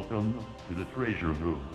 Welcome to the treasure room.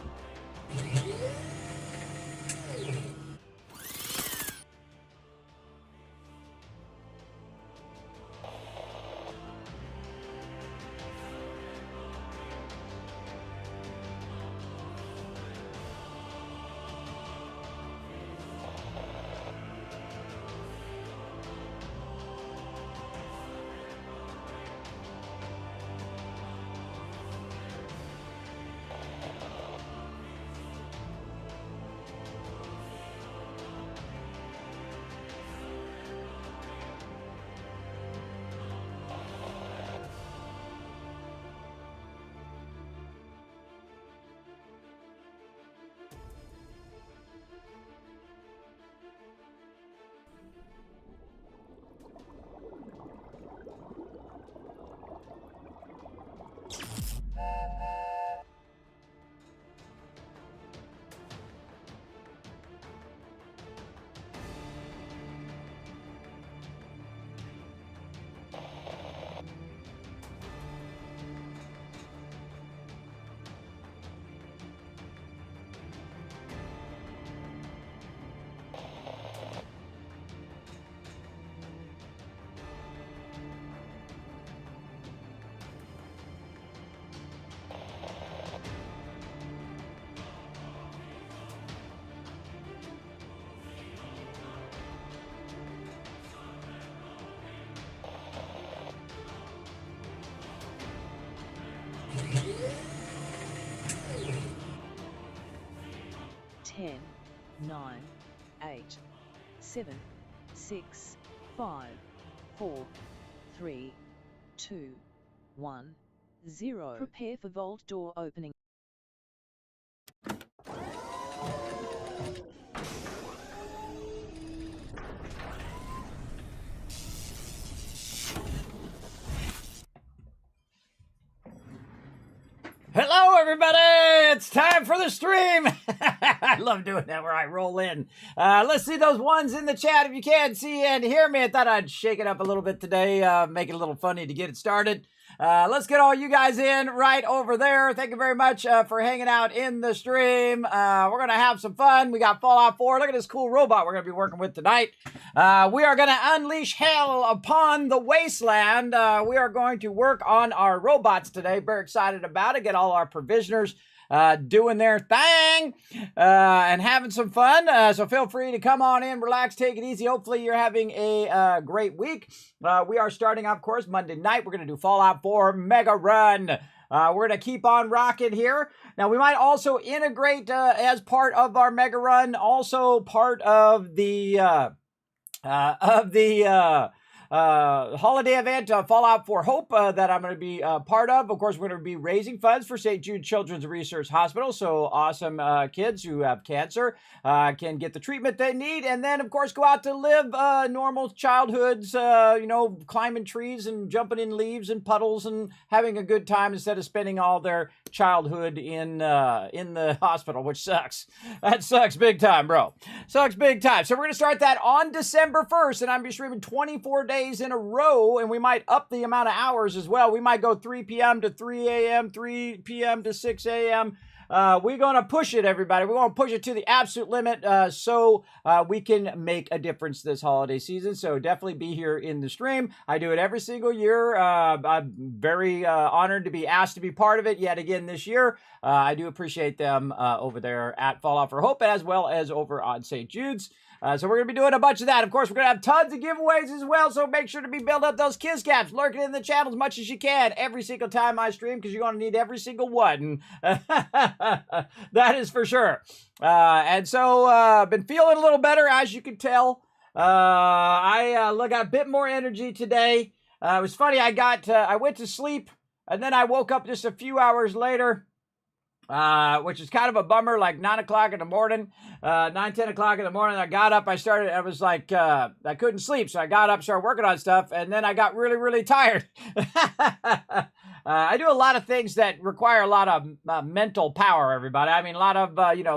Ten, 9, 8, 7, 6, 5, 4, 3, 2, 1, 0. Prepare for vault door opening. Hello, everybody! It's time for the stream. I love doing that where I roll in. Let's see those ones in the chat if you can see and hear me. I thought I'd shake it up a little bit today, make it a little funny to get it started. Let's get all you guys in right over there. Thank you very much for hanging out in the stream. We're going to have some fun. We got Fallout 4. Look at this cool robot we're going to be working with tonight. We are going to unleash hell upon the wasteland. We are going to work on our robots today. Very excited about it. Get all our provisioners doing their thing and having some fun. So feel free to come on in, relax, take it easy. Hopefully you're having a great week. We are starting, of course, Monday night. We're going to do Fallout 4 Mega Run. We're going to keep on rocking here. Now, we might also integrate as part of our Mega Run, also part of the holiday event, Fallout for Hope, that I'm going to be part of. Of course, we're going to be raising funds for St. Jude Children's Research Hospital, so awesome kids who have cancer can get the treatment they need, and then, of course, go out to live normal childhoods, climbing trees and jumping in leaves and puddles and having a good time instead of spending all their childhood in the hospital, which sucks. That sucks big time, bro. Sucks big time. So we're going to start that on December 1st, and I'm going to be streaming 24 days in a row, and we might up the amount of hours as well. We might go 3 p.m. to 3 a.m., 3 p.m. to 6 a.m. We're going to push it, everybody. We're going to push it to the absolute limit so we can make a difference this holiday season. So definitely be here in the stream. I do it every single year. I'm very honored to be asked to be part of it yet again this year. I do appreciate them over there at Fallout for Hope as well as over on St. Jude's. So we're going to be doing a bunch of that. Of course, we're going to have tons of giveaways as well, so make sure to be building up those kiss caps, lurking in the channel as much as you can every single time I stream, because you're going to need every single one. That is for sure. And so I've been feeling a little better, as you can tell. I got a bit more energy today. It was funny, I went to sleep, and then I woke up just a few hours later. Which is kind of a bummer, like 9 o'clock in the morning, 9, 10 o'clock in the morning. I got up, I was like, I couldn't sleep. So I got up, started working on stuff, and then I got really, really tired. I do a lot of things that require a lot of mental power, everybody. I mean, a lot of,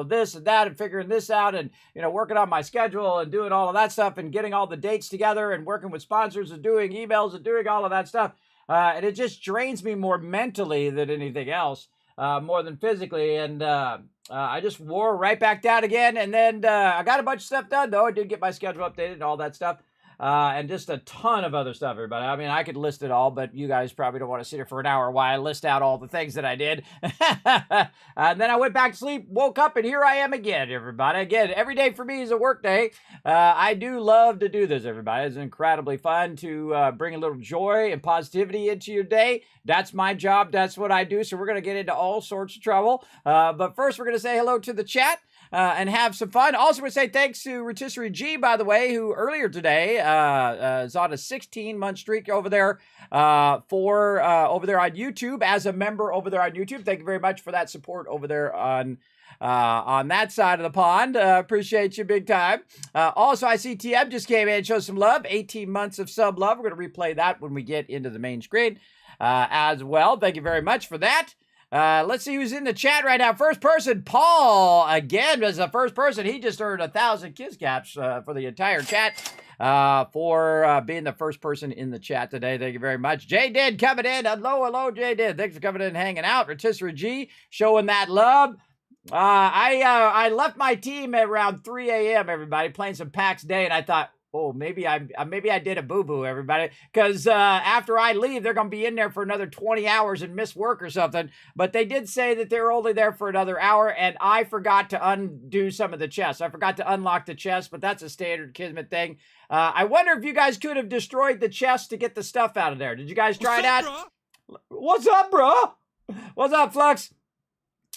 this and that and figuring this out and, working on my schedule and doing all of that stuff and getting all the dates together and working with sponsors and doing emails and doing all of that stuff. And it just drains me more mentally than anything else. more than physically. And I just wore right back down again. And then I got a bunch of stuff done, though. I did get my schedule updated and all that stuff. And just a ton of other stuff, everybody. I mean, I could list it all, but you guys probably don't want to sit here for an hour while I list out all the things that I did. And then I went back to sleep, woke up, and here I am again, everybody. Again, every day for me is a work day. I do love to do this, everybody. It's incredibly fun to bring a little joy and positivity into your day. That's my job. That's what I do. So we're going to get into all sorts of trouble. But first, we're going to say hello to the chat. And have some fun. Also, we say thanks to Rotisserie G, by the way, who earlier today is on a 16-month streak over there over there on YouTube as a member over there on YouTube. Thank you very much for that support over there on that side of the pond. Appreciate you big time. Also, I see TM just came in and showed some love. 18 months of sub love. We're going to replay that when we get into the main screen as well. Thank you very much for that. Let's see who's in the chat right now. First person, Paul, again, as the first person. He just earned 1,000 kiss caps for the entire chat for being the first person in the chat today. Thank you very much. J Did coming in. Hello, J Did. Thanks for coming in and hanging out. Rotisserie G showing that love. I left my team at around 3 a.m., everybody, playing some PAX Day, and I thought, oh, maybe I did a boo-boo, everybody, because after I leave, they're going to be in there for another 20 hours and miss work or something. But they did say that they were only there for another hour, and I forgot to undo some of the chests. I forgot to unlock the chest, but that's a standard Kismet thing. I wonder if you guys could have destroyed the chest to get the stuff out of there. Did you guys try that? What's up, bro? What's up, Flux?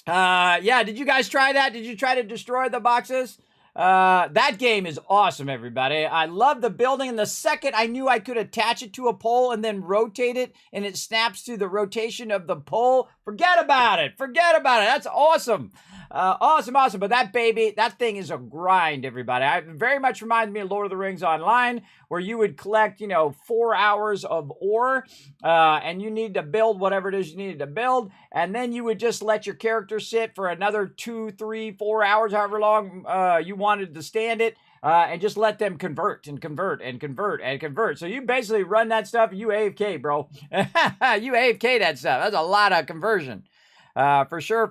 Yeah, did you guys try that? Did you try to destroy the boxes? That game is awesome, everybody. I love the building. And the second I knew I could attach it to a pole and then rotate it and it snaps to the rotation of the pole, forget about it. Forget about it. That's awesome. Awesome. But that thing is a grind, everybody. It very much reminds me of Lord of the Rings Online, where you would collect, 4 hours of ore, and you need to build whatever it is you needed to build. And then you would just let your character sit for another 2, 3, 4 hours, however long you wanted to stand it, and just let them convert. So you basically run that stuff, you AFK, bro. You AFK that stuff. That's a lot of conversion, for sure.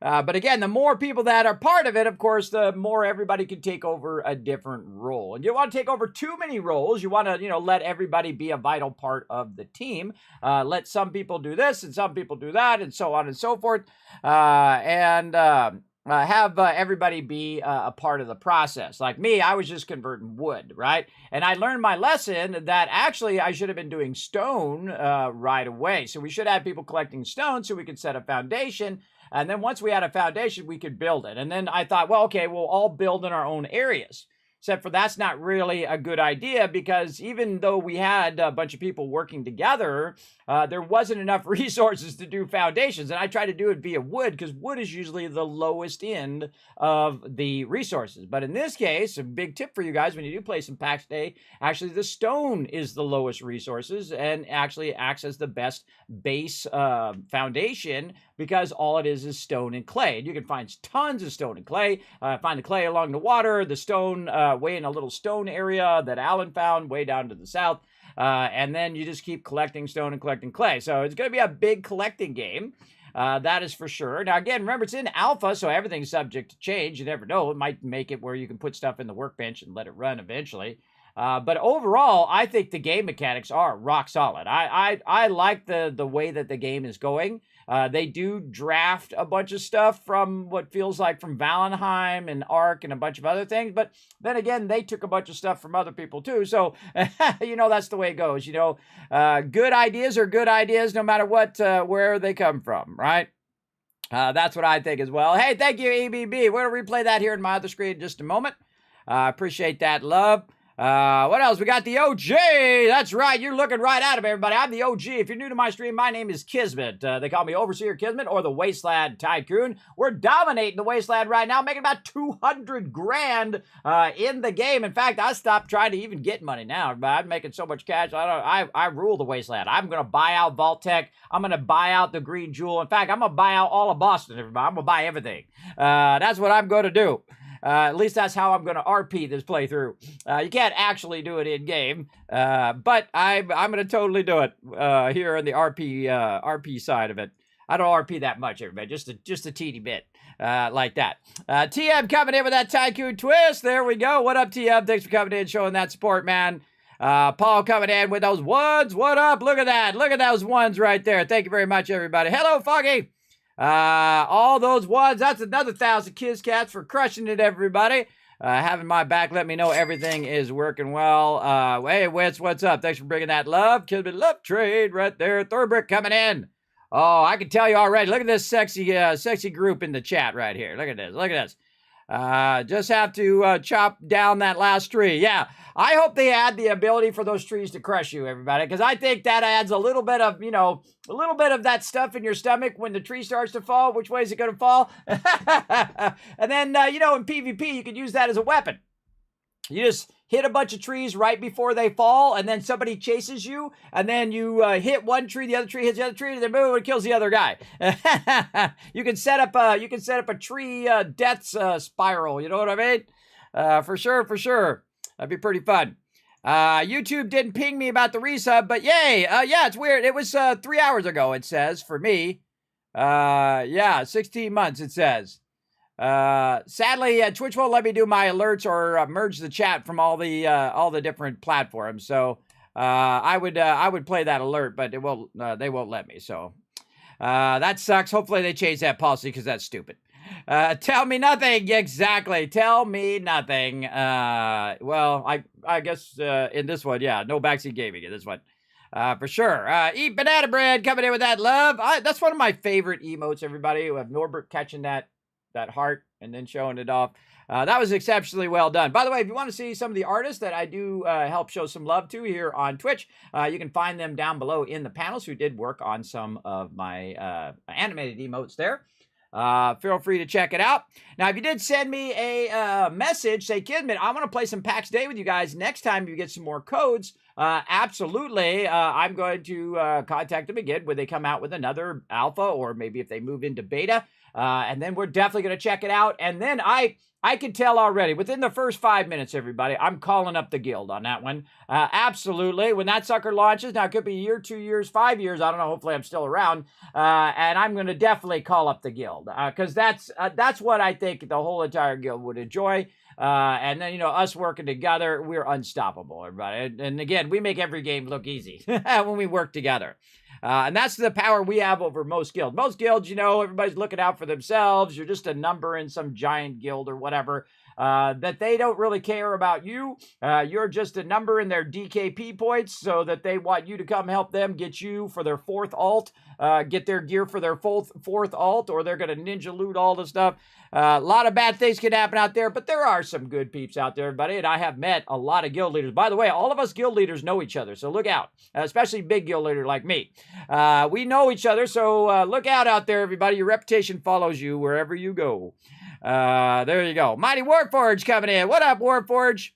But again, the more people that are part of it, of course, the more everybody can take over a different role. And you don't want to take over too many roles. You want to, let everybody be a vital part of the team. Let some people do this and some people do that and so on and so forth. And have everybody be a part of the process. Like me, I was just converting wood, right? And I learned my lesson that actually I should have been doing stone right away. So we should have people collecting stone so we could set a foundation. And then once we had a foundation, we could build it. And then I thought, well, okay, we'll all build in our own areas. Except for that's not really a good idea, because even though we had a bunch of people working together, there wasn't enough resources to do foundations. And I tried to do it via wood, because wood is usually the lowest end of the resources. But in this case, a big tip for you guys, when you do play some PAX Day, actually the stone is the lowest resources and actually acts as the best base foundation, because all it is stone and clay. And you can find tons of stone and clay. Find the clay along the water, the stone way in a little stone area that Alan found way down to the south. And then you just keep collecting stone and collecting clay. So it's going to be a big collecting game. That is for sure. Now, again, remember, it's in alpha, so everything's subject to change. You never know. It might make it where you can put stuff in the workbench and let it run eventually. But overall, I think the game mechanics are rock solid. I like the way that the game is going. They do draft a bunch of stuff from what feels like from Valheim and Ark and a bunch of other things. But then again, they took a bunch of stuff from other people too. So, that's the way it goes. Good ideas are good ideas no matter what, where they come from, right? That's what I think as well. Hey, thank you, EBB. We're going to replay that here in my other screen in just a moment. Appreciate that love. What else? We got the OG. That's right. You're looking right at him, everybody. I'm the OG. If you're new to my stream, my name is Kismet. They call me Overseer Kismet or the Wasteland Tycoon. We're dominating the Wasteland right now, making about 200 grand in the game. In fact, I stopped trying to even get money now. I'm making so much cash. I rule the Wasteland. I'm going to buy out vault-tec. I'm going to buy out the Green Jewel. In fact, I'm going to buy out all of Boston, everybody. I'm going to buy everything. That's what I'm going to do. At least that's how I'm going to RP this playthrough. You can't actually do it in-game, but I'm going to totally do it here on the RP side of it. I don't RP that much, everybody. Just a teeny bit. Like that. TM coming in with that Tycoon twist. There we go. What up, TM? Thanks for coming in, showing that support, man. Paul coming in with those ones. What up? Look at that. Look at those ones right there. Thank you very much, everybody. Hello, Foggy. All those ones. That's another 1,000 Kiz Cats for crushing it, everybody. Having my back, let me know everything is working well. Hey, Wits, what's up? Thanks for bringing that love. Kismet love trade right there. Thorbrick coming in. Oh, I can tell you already. Look at this sexy group in the chat right here. Look at this. Look at this. Just have to chop down that last tree. Yeah, I hope they add the ability for those trees to crush you, everybody, because I think that adds a little bit of, a little bit of that stuff in your stomach when the tree starts to fall. Which way is it going to fall? And then, in PvP, you could use that as a weapon. You just hit a bunch of trees right before they fall, and then somebody chases you, and then you hit one tree, the other tree hits the other tree, and then boom, it kills the other guy. You can set up a tree death spiral. You know what I mean? For sure. That'd be pretty fun. YouTube didn't ping me about the resub, but yay! Yeah, it's weird. It was 3 hours ago. It says for me. 16 months. It says. Sadly, Twitch won't let me do my alerts or merge the chat from all the different platforms. So I would play that alert, but it won't. They won't let me. So that sucks. Hopefully they change that policy because that's stupid. Tell me nothing. Exactly. Tell me nothing. Well, I guess in this one, yeah, no backseat gaming in this one. For sure. Eat banana bread coming in with that love. That's one of my favorite emotes, everybody. We have Norbert catching that heart and then showing it off. That was exceptionally well done. By the way, if you want to see some of the artists that I do help show some love to here on Twitch, you can find them down below in the panels who did work on some of my animated emotes there. Feel free to check it out. Now, if you did send me a message, say, Kismet, I want to play some PAX Day with you guys next time you get some more codes. Absolutely. I'm going to contact them again when they come out with another alpha, or maybe if they move into beta. And then we're definitely going to check it out. And then I can tell already, within the first 5 minutes, everybody, I'm calling up the guild on that one. Absolutely. When that sucker launches, now it could be a year, 2 years, 5 years, I don't know, hopefully I'm still around. And I'm going to definitely call up the guild. Because that's what I think the whole entire guild would enjoy. And then, us working together, we're unstoppable, everybody. And again, we make every game look easy when we work together. And that's the power we have over most guilds. Most guilds, everybody's looking out for themselves. You're just a number in some giant guild or whatever. That they don't really care about you. You're just a number in their DKP points, so that they want you to come help them get you for their 4th alt, get their gear for their 4th alt, or they're going to ninja loot all the stuff. A lot of bad things can happen out there, but there are some good peeps out there, everybody, and I have met a lot of guild leaders. By the way, all of us guild leaders know each other, so look out, especially big guild leader like me. We know each other, so look out there, everybody. Your reputation follows you wherever you go. There you go. Mighty Warforge coming in. What up, Warforge?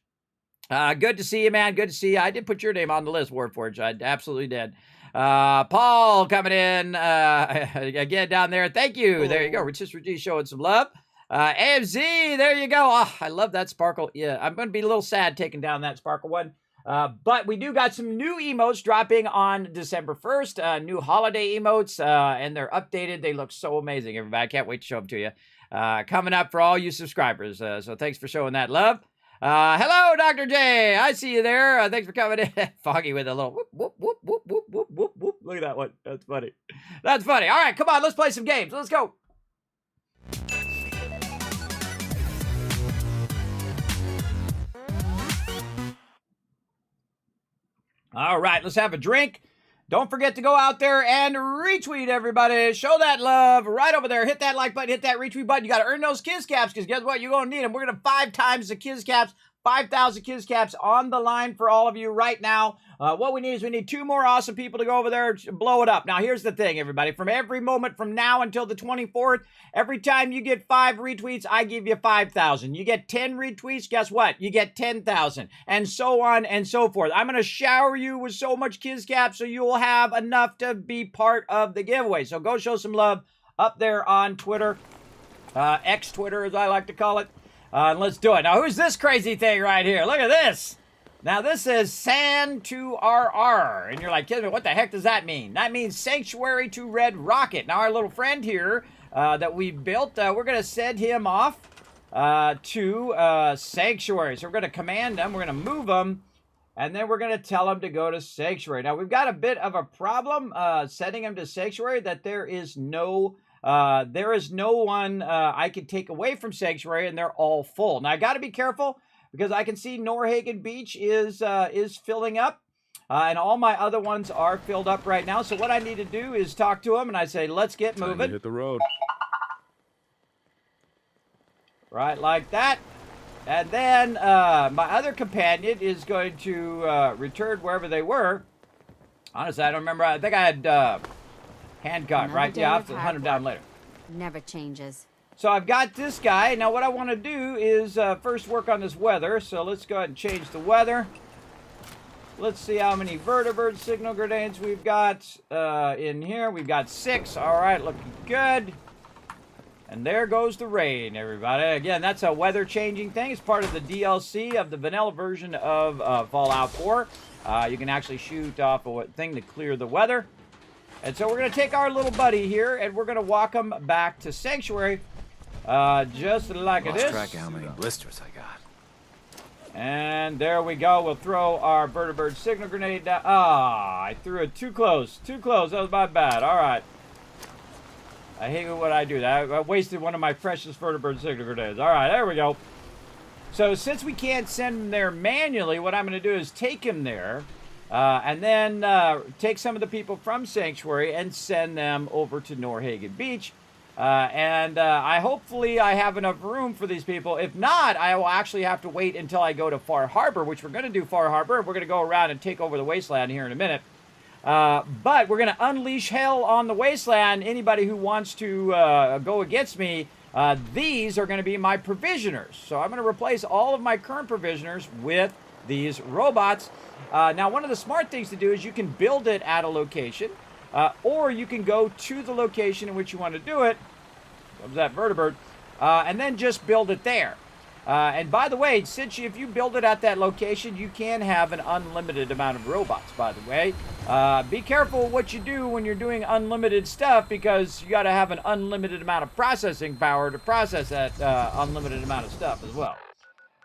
Good to see you, man. Good to see you. I did put your name on the list, Warforge. I absolutely did. Paul coming in again down there. Thank you. There you go. Rotisserie G showing some love. AMZ, there you go. Oh, I love that sparkle. Yeah, I'm going to be a little sad taking down that sparkle one. But we do got some new emotes dropping on December 1st. New holiday emotes, and they're updated. They look so amazing, everybody. I can't wait to show them to you. Coming up for all you subscribers. So thanks for showing that love. Hello, Dr. J. I see you there. Thanks for coming in. Foggy with a little whoop, whoop, whoop, whoop, whoop, whoop, whoop, whoop. Look at that one. That's funny. That's funny. All right, come on. Let's play some games. Let's go. All right, let's have a drink. Don't forget to go out there and retweet, everybody. Show that love right over there. Hit that like button, hit that retweet button. You got to earn those Kiz Caps, because guess what? You're going to need them. We're going to 5 times the Kiz Caps, 5,000 Kiz Caps on the line for all of you right now. What we need is we need 2 more awesome people to go over there and blow it up. Now, here's the thing, everybody. From every moment from now until the 24th, every time you get 5 retweets, I give you 5,000. You get 10 retweets, guess what? You get 10,000, and so on and so forth. I'm going to shower you with so much Kiz Caps so you will have enough to be part of the giveaway. So go show some love up there on Twitter, X-Twitter as I like to call it. Let's do it. Now, who's this crazy thing right here? Look at this. Now this is San to RR, and you're like, Kismet, what the heck does that mean? That means Sanctuary to Red Rocket. Now our little friend here that we built, we're going to send him off to Sanctuary. So we're going to command him, we're going to move him, and then we're going to tell him to go to Sanctuary. Now we've got a bit of a problem sending him to Sanctuary, that there is no one I can take away from Sanctuary, and they're all full. Now I got to be careful, because I can see Norhagen Beach is filling up, and all my other ones are filled up right now. So what I need to do is talk to them, and I say, let's get moving. Time to hit the road. Right like that. And then my other companion is going to return wherever they were. Honestly, I don't remember. I think I had Hancock, right? Yeah, I'll have to hunt him down later. Never changes. So I've got this guy. Now what I want to do is first work on this weather. So let's go ahead and change the weather. Let's see how many vertibird signal grenades we've got in here. We've got 6. All right, looking good. And there goes the rain, everybody. Again, that's a weather changing thing. It's part of the DLC of the vanilla version of Fallout 4. You can actually shoot off a thing to clear the weather. And so we're going to take our little buddy here, and we're going to walk him back to Sanctuary. Just like it is. Lost track of how many blisters I got. And there we go. We'll throw our vertibird signal grenade down. Ah, I threw it too close. Too close. That was my bad. All right. I hate when I do that. I wasted one of my precious vertibird signal grenades. All right, there we go. So since we can't send him there manually, what I'm going to do is take him there, and then take some of the people from Sanctuary and send them over to Norhagen Beach. Hopefully I have enough room for these people. If not, I will actually have to wait until I go to Far Harbor, which we're going to do Far Harbor. We're going to go around and take over the Wasteland here in a minute. But we're going to unleash hell on the Wasteland. Anybody who wants to go against me, these are going to be my provisioners. So I'm going to replace all of my current provisioners with these robots. Now, one of the smart things to do is you can build it at a location. Or you can go to the location in which you want to do it. What was that, vertibird? And then just build it there. And by the way, if you build it at that location, you can have an unlimited amount of robots, by the way. Be careful what you do when you're doing unlimited stuff, because you got to have an unlimited amount of processing power to process that unlimited amount of stuff as well.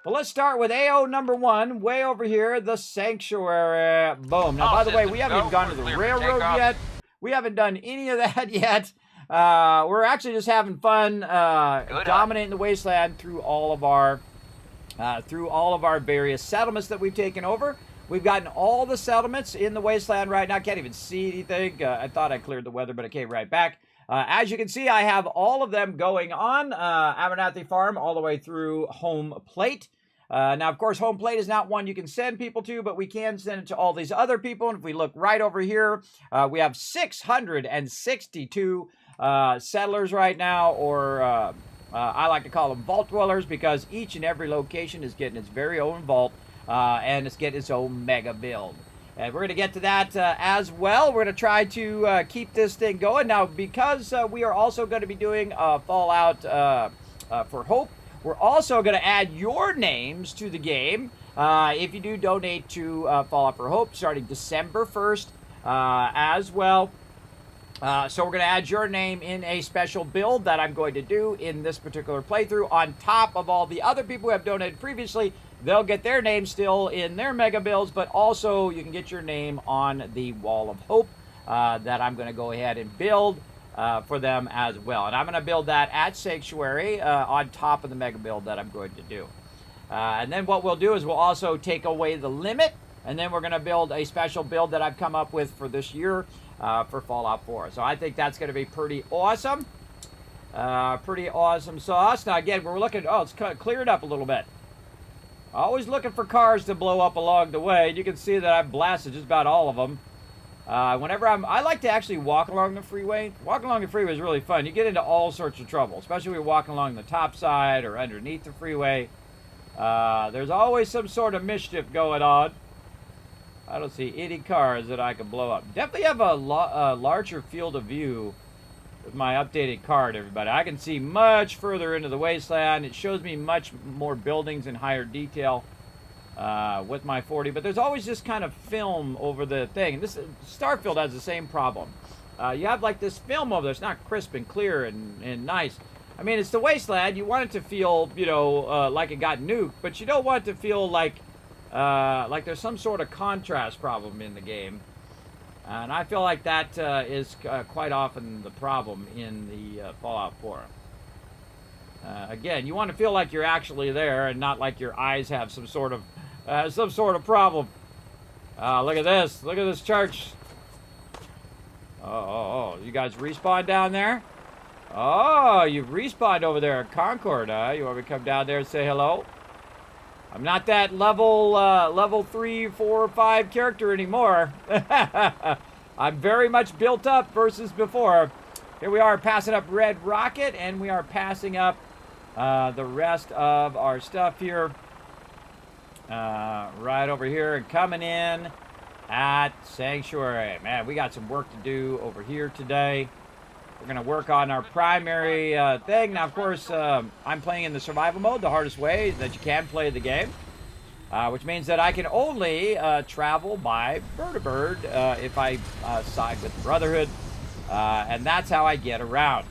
Well, let's start with AO number 1, way over here, the Sanctuary. Boom. Now, by the way, we haven't even gone to the railroad yet. We haven't done any of that yet. We're actually just having fun dominating the Wasteland through all of our various settlements that we've taken over. We've gotten all the settlements in the Wasteland right now. Can't even see anything. I thought I cleared the weather, but it came right back. As you can see, I have all of them going on. Abernathy Farm all the way through Home Plate. Now, of course, Home Plate is not one you can send people to, but we can send it to all these other people. And if we look right over here, we have 662 settlers right now, or I like to call them vault dwellers, because each and every location is getting its very own vault, and it's getting its own mega build. And we're going to get to that as well. We're going to try to keep this thing going. Now, because we are also going to be doing Fallout for Hope, we're also going to add your names to the game if you do donate to Fallout for Hope starting December 1st as well. So we're going to add your name in a special build that I'm going to do in this particular playthrough on top of all the other people who have donated previously. They'll get their name still in their mega builds, but also you can get your name on the Wall of Hope that I'm going to go ahead and build for them as well. And I'm going to build that at Sanctuary on top of the mega build that I'm going to do. And then what we'll do is we'll also take away the limit, and then we're going to build a special build that I've come up with for this year for Fallout 4. So I think that's going to be pretty awesome. Pretty awesome sauce. Now again, we're looking, oh, it's cleared up a little bit. Always looking for cars to blow up along the way. You can see that I've blasted just about all of them. Whenever I like to actually walk along the freeway. Walking along the freeway is really fun. You get into all sorts of trouble, especially when you're walking along the top side or underneath the freeway. There's always some sort of mischief going on. I don't see any cars that I can blow up. Definitely have a larger field of view with my updated card, everybody. I can see much further into the Wasteland. It shows me much more buildings in higher detail. with my 40, but there's always this kind of film over the thing. This Starfield has the same problem. You have like this film over there. It's not crisp and clear and nice. I mean, it's the Wasteland. You want it to feel, you know, like it got nuked, but you don't want it to feel like there's some sort of contrast problem in the game. And I feel like that is quite often the problem in the Fallout 4. Again, you want to feel like you're actually there and not like your eyes have some sort of problem. Look at this. Look at this church. Oh, you guys respawn down there? Oh, you've respawned over there at Concord, huh? You want me to come down there and say hello? I'm not that level 3, 4, 5 character anymore. I'm very much built up versus before. Here we are passing up Red Rocket, and we are passing up the rest of our stuff here. Right over here and coming in at Sanctuary. Man, we got some work to do over here today. We're going to work on our primary thing. Now, of course, I'm playing in the survival mode, the hardest way that you can play the game. Which means that I can only travel by bird if I side with the Brotherhood. And that's how I get around.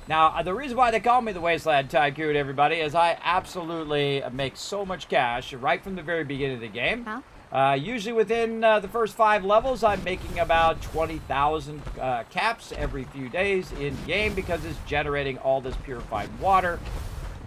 Now, the reason why they call me the Wasteland Tycoon, everybody, is I absolutely make so much cash right from the very beginning of the game. Huh? Usually within the first 5 levels, I'm making about 20,000 caps every few days in game because it's generating all this purified water.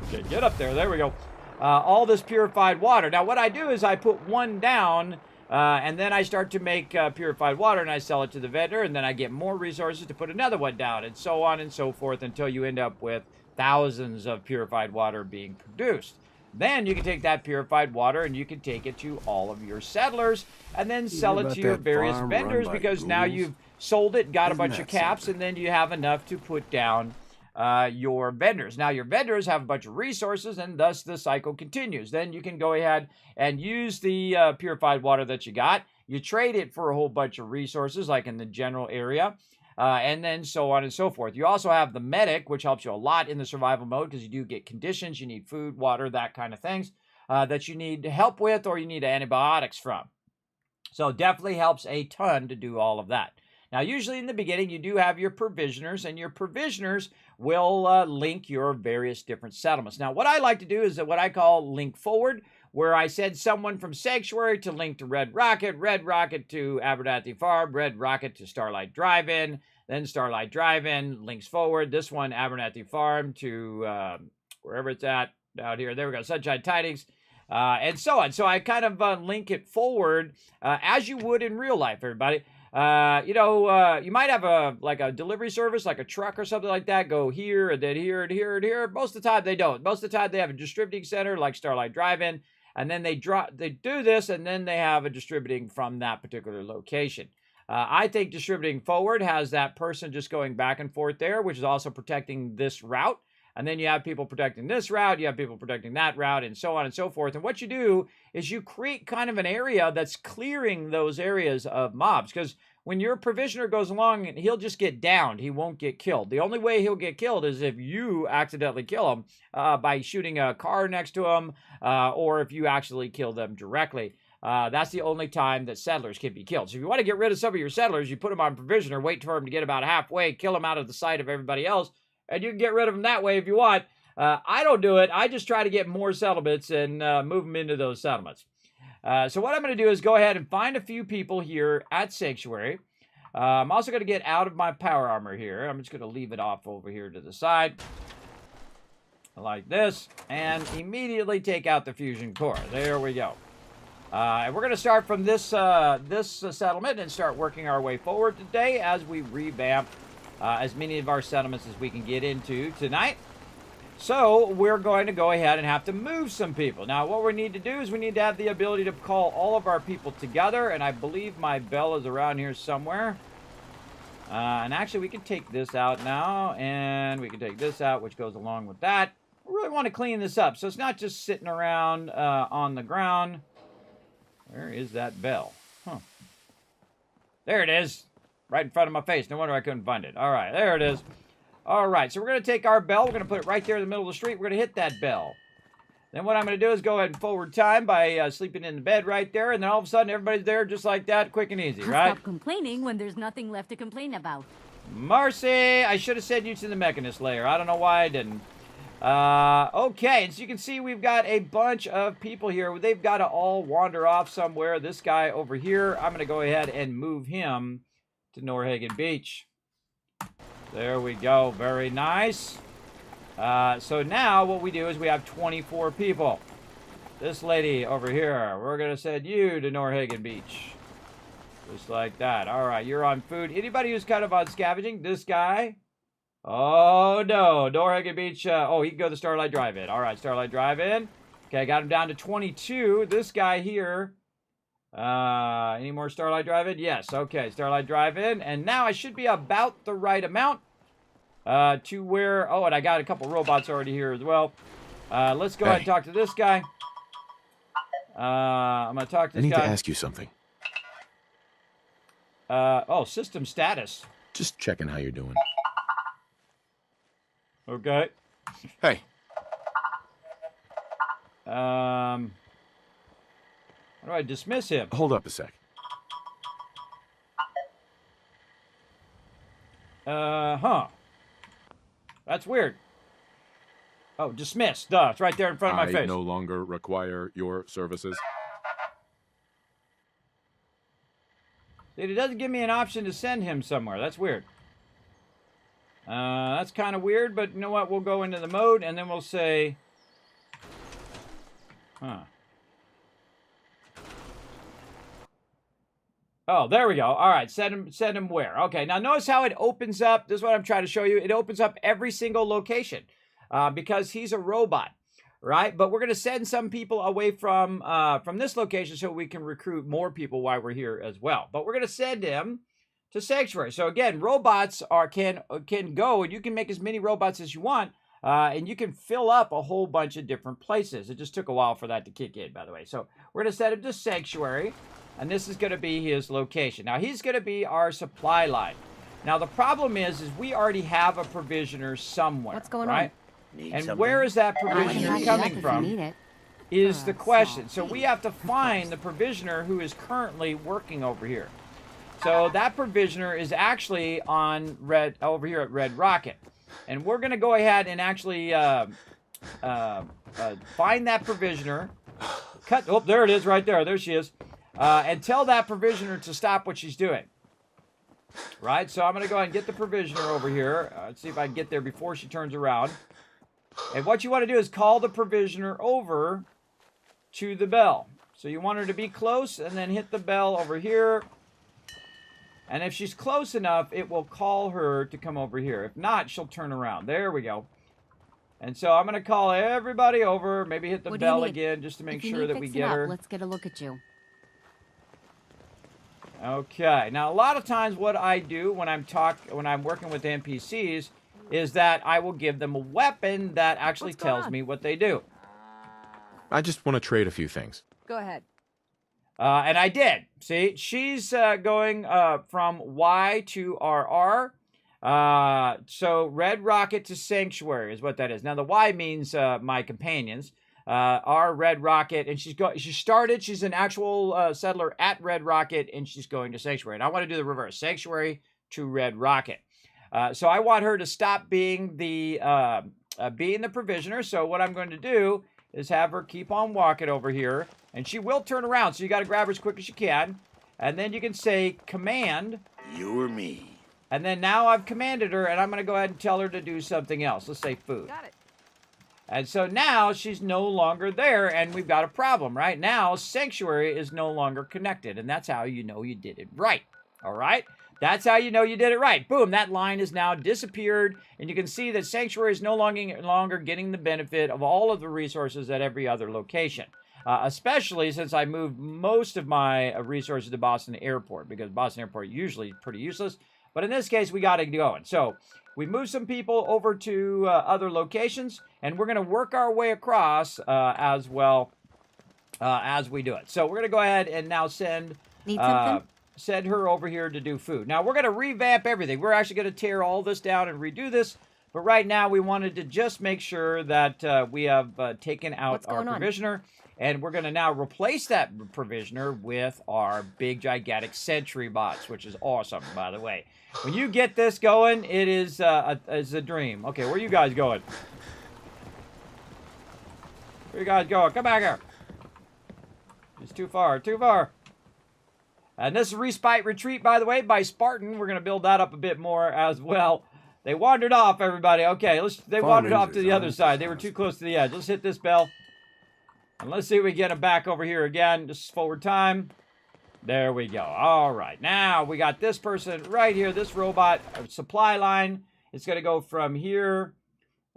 Okay, get up there. There we go. All this purified water. Now, what I do is I put one down, and then I start to make purified water, and I sell it to the vendor, and then I get more resources to put another one down, and so on and so forth until you end up with thousands of purified water being produced. Then you can take that purified water and you can take it to all of your settlers and then sell it to your various vendors because now you've sold it, got a bunch of caps, and then you have enough to put down your vendors. Now your vendors have a bunch of resources and thus the cycle continues. Then you can go ahead and use the purified water that you got. You trade it for a whole bunch of resources like in the general area. And then so on and so forth. You also have the medic, which helps you a lot in the survival mode because you do get conditions. You need food, water, that kind of things that you need help with or you need antibiotics from. So definitely helps a ton to do all of that. Now, usually in the beginning, you do have your provisioners, and your provisioners will link your various different settlements. Now, what I like to do is what I call link forward, where I send someone from Sanctuary to link to Red Rocket to Abernathy Farm, Red Rocket to Starlight Drive-In, then Starlight Drive-In links forward. This one, Abernathy Farm to wherever it's at out here. There we go, Sunshine Tidings, and so on. So I kind of link it forward as you would in real life, everybody. You might have a delivery service, like a truck or something like that, go here and then here and here and here. Most of the time they don't. Most of the time they have a distributing center like Starlight Drive-In, and then they do this, and then they have a distributing from that particular location. I think distributing forward has that person just going back and forth there, which is also protecting this route. And then you have people protecting this route, you have people protecting that route, and so on and so forth. And what you do is you create kind of an area that's clearing those areas of mobs. Because when your provisioner goes along, he'll just get downed. He won't get killed. The only way he'll get killed is if you accidentally kill him by shooting a car next to him, or if you actually kill them directly. That's the only time that settlers can be killed. So if you want to get rid of some of your settlers, you put them on provisioner, wait for them to get about halfway, kill them out of the sight of everybody else, and you can get rid of them that way if you want. I don't do it. I just try to get more settlements and move them into those settlements. So what I'm going to do is go ahead and find a few people here at Sanctuary. I'm also going to get out of my power armor here. I'm just going to leave it off over here to the side. Like this. And immediately take out the fusion core. There we go. And we're going to start from this settlement and start working our way forward today as we revamp as many of our settlements as we can get into tonight. So we're going to go ahead and have to move some people. Now what we need to do is we need to have the ability to call all of our people together, and I believe my bell is around here somewhere. And actually we can take this out now, and we can take this out, which goes along with that. We really want to clean this up so it's not just sitting around on the ground. Where is that bell? Huh. There it is. Right in front of my face. No wonder I couldn't find it. All right, there it is. All right, so we're going to take our bell. We're going to put it right there in the middle of the street. We're going to hit that bell. Then what I'm going to do is go ahead and forward time by sleeping in the bed right there. And then all of a sudden, everybody's there just like that, quick and easy, right? Stop complaining when there's nothing left to complain about. Marcy, I should have sent you to the mechanist layer. I don't know why I didn't. Okay, and so you can see we've got a bunch of people here. They've got to all wander off somewhere. This guy over here, I'm going to go ahead and move him to Norhagen Beach. There we go. Very nice. So now what we do is we have 24 people. This lady over here, we're going to send you to Norhagen Beach. Just like that. All right, you're on food. Anybody who's kind of on scavenging? This guy? Oh, no. Norhagen Beach. Oh, he can go to Starlight Drive-In. All right, Starlight Drive-In. Okay, got him down to 22. This guy here. Any more Starlight Drive-In? Yes. Okay, Starlight Drive-In. And now I should be about the right amount to where... Oh, and I got a couple robots already here as well. Let's go ahead and talk to this guy. I'm going to talk to this guy. I need to ask you something. Oh, system status. Just checking how you're doing. Okay. Hey. How do I dismiss him? Hold up a sec. Huh. That's weird. Oh, dismiss. Duh, it's right there in front of my face. I no longer require your services. It doesn't give me an option to send him somewhere. That's weird. That's kind of weird, but you know what? We'll go into the mode, and then we'll say... Huh. Oh, there we go. All right, send him where? Okay, now notice how it opens up. This is what I'm trying to show you. It opens up every single location because he's a robot, right? But we're going to send some people away from this location so we can recruit more people while we're here as well. But we're going to send him to Sanctuary. So again, robots can go, and you can make as many robots as you want, and you can fill up a whole bunch of different places. It just took a while for that to kick in, by the way. So we're going to send him to Sanctuary. And this is going to be his location. Now, he's going to be our supply line. Now, the problem is we already have a provisioner somewhere. What's going right? on? And something? Where is that provisioner coming from is the question. So we have to find the provisioner who is currently working over here. So that provisioner is actually on over here at Red Rocket. And we're going to go ahead and actually find that provisioner. Oh, there it is right there. There she is. And tell that provisioner to stop what she's doing. Right? So I'm going to go ahead and get the provisioner over here. Let's see if I can get there before she turns around. And what you want to do is call the provisioner over to the bell. So you want her to be close and then hit the bell over here. And if she's close enough, it will call her to come over here. If not, she'll turn around. There we go. And so I'm going to call everybody over. Maybe hit the bell again just to make sure that we get her. Let's get a look at you. Okay, now a lot of times what I do when I'm working with NPCs is that I will give them a weapon that actually tells me what they do. I just want to trade a few things. Go ahead. And I did. See, she's going from Y to RR. So Red Rocket to Sanctuary is what that is. Now the Y means my companions. Our Red Rocket, and she's an actual settler at Red Rocket, and she's going to Sanctuary. And I want to do the reverse, Sanctuary to Red Rocket. So I want her to stop being the provisioner. So what I'm going to do is have her keep on walking over here, and she will turn around. So you got to grab her as quick as you can, and then you can say command. You or me. And then now I've commanded her, and I'm going to go ahead and tell her to do something else. Let's say food. Got it. And so now she's no longer there, and we've got a problem, right? Now Sanctuary is no longer connected, and that's how you know you did it right, all right? That's how you know you did it right. Boom, that line has now disappeared, and you can see that Sanctuary is no longer getting the benefit of all of the resources at every other location, especially since I moved most of my resources to Boston Airport, because Boston Airport usually is pretty useless, but in this case, we got it going. So we moved some people over to other locations, and we're going to work our way across as well as we do it. So we're going to go ahead and now send her over here to do food. Now, we're going to revamp everything. We're actually going to tear all this down and redo this But right now, we wanted to just make sure that we have taken out What's our going on? provisioner. And we're going to now replace that provisioner with our big, gigantic sentry bots, which is awesome, by the way. When you get this going, it is a dream. Okay, where are you guys going? Where you guys going? Come back here. It's too far, too far. And this is Respite Retreat, by the way, by Spartan. We're going to build that up a bit more as well. They wandered off, everybody. Okay, they wandered off to the other side. They were too close to the edge. Let's hit this bell. And let's see if we get them back over here again. Just forward time. There we go. All right. Now we got this person right here, this robot supply line. It's going to go from here,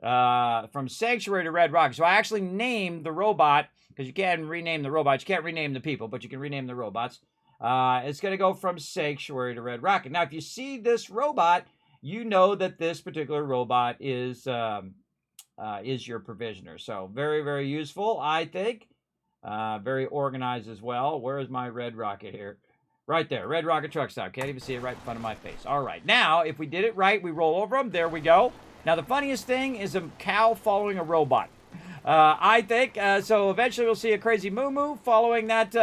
from Sanctuary to Red Rock. So I actually named the robot, because you can rename the robots. You can't rename the people, but you can rename the robots. It's going to go from Sanctuary to Red Rocket. Now, if you see this robot, you know that this particular robot is your provisioner. So very, very useful, I think. Very organized as well. Where is my Red Rocket here? Right there. Red Rocket truck stop. Can't even see it right in front of my face. All right. Now, if we did it right, we roll over them. There we go. Now, the funniest thing is a cow following a robot. I think so. Eventually, we'll see a crazy moo following that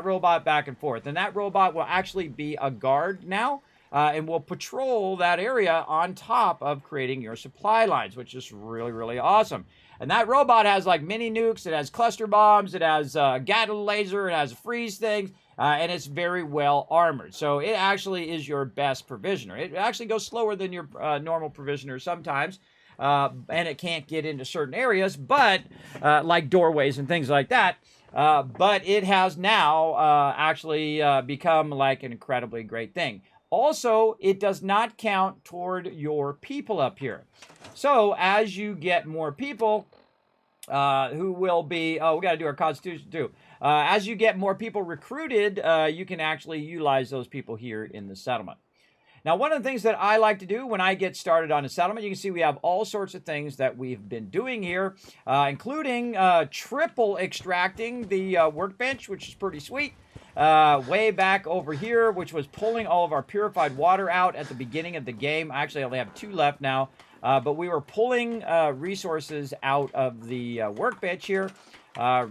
robot back and forth, and that robot will actually be a guard now, and will patrol that area on top of creating your supply lines, which is really, really awesome. And that robot has like mini nukes. It has cluster bombs. It has Gatling laser. It has freeze things, and it's very well armored. So it actually is your best provisioner. It actually goes slower than your normal provisioner sometimes. And it can't get into certain areas, but like doorways and things like that. But it has now actually become like an incredibly great thing. Also, it does not count toward your people up here. So as you get more people who will be, we got to do our constitution too. As you get more people recruited, you can actually utilize those people here in the settlement. Now, one of the things that I like to do when I get started on a settlement, you can see we have all sorts of things that we've been doing here, including triple extracting the workbench, which is pretty sweet. Way back over here, which was pulling all of our purified water out at the beginning of the game. Actually, I only have 2 left now, but we were pulling resources out of the workbench here.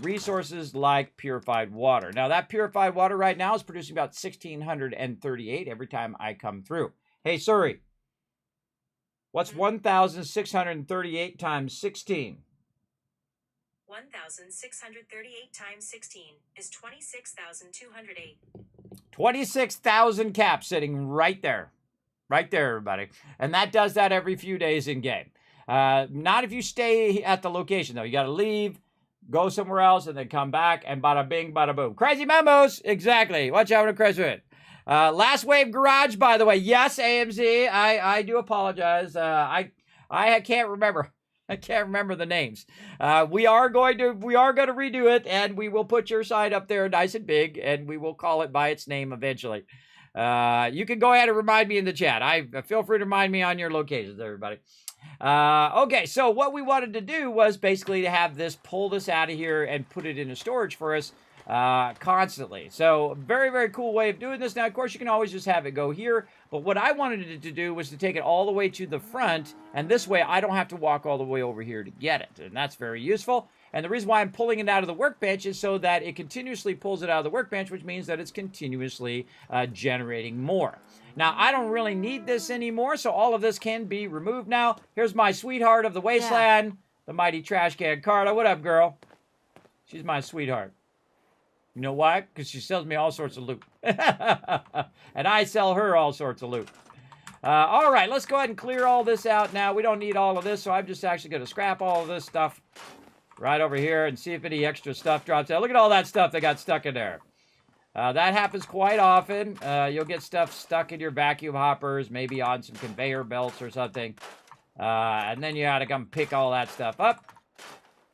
Resources like purified water. Now, that purified water right now is producing about 1,638 every time I come through. Hey, Suri, what's 1,638 times 16? 1,638 times 16 is 26,208. 26,000 caps sitting right there. Right there, everybody. And that does that every few days in game. Not if you stay at the location, though. You got to leave, go somewhere else, and then come back, and bada bing, bada boom. Crazy memos! Exactly. Watch out when it crazy it. Last Wave Garage, by the way. Yes, AMZ, I do apologize. I can't remember. I can't remember the names. We are going to redo it, and we will put your site up there nice and big, and we will call it by its name eventually. You can go ahead and remind me in the chat. Feel free to remind me on your locations, everybody. Okay, so what we wanted to do was basically to have this, pull this out of here and put it into storage for us constantly. So very, very cool way of doing this. Now, of course, you can always just have it go here. But what I wanted it to do was to take it all the way to the front. And this way, I don't have to walk all the way over here to get it. And that's very useful. And the reason why I'm pulling it out of the workbench is so that it continuously pulls it out of the workbench, which means that it's continuously generating more. Now, I don't really need this anymore, so all of this can be removed now. Here's my sweetheart of the wasteland, the mighty trash can Carla. What up, girl? She's my sweetheart. You know why? Because she sells me all sorts of loot. And I sell her all sorts of loot. All right, let's go ahead and clear all this out now. We don't need all of this, so I'm just actually going to scrap all of this stuff right over here and see if any extra stuff drops out. Look at all that stuff that got stuck in there. That happens quite often. You'll get stuff stuck in your vacuum hoppers, maybe on some conveyor belts or something. And then you got to come pick all that stuff up.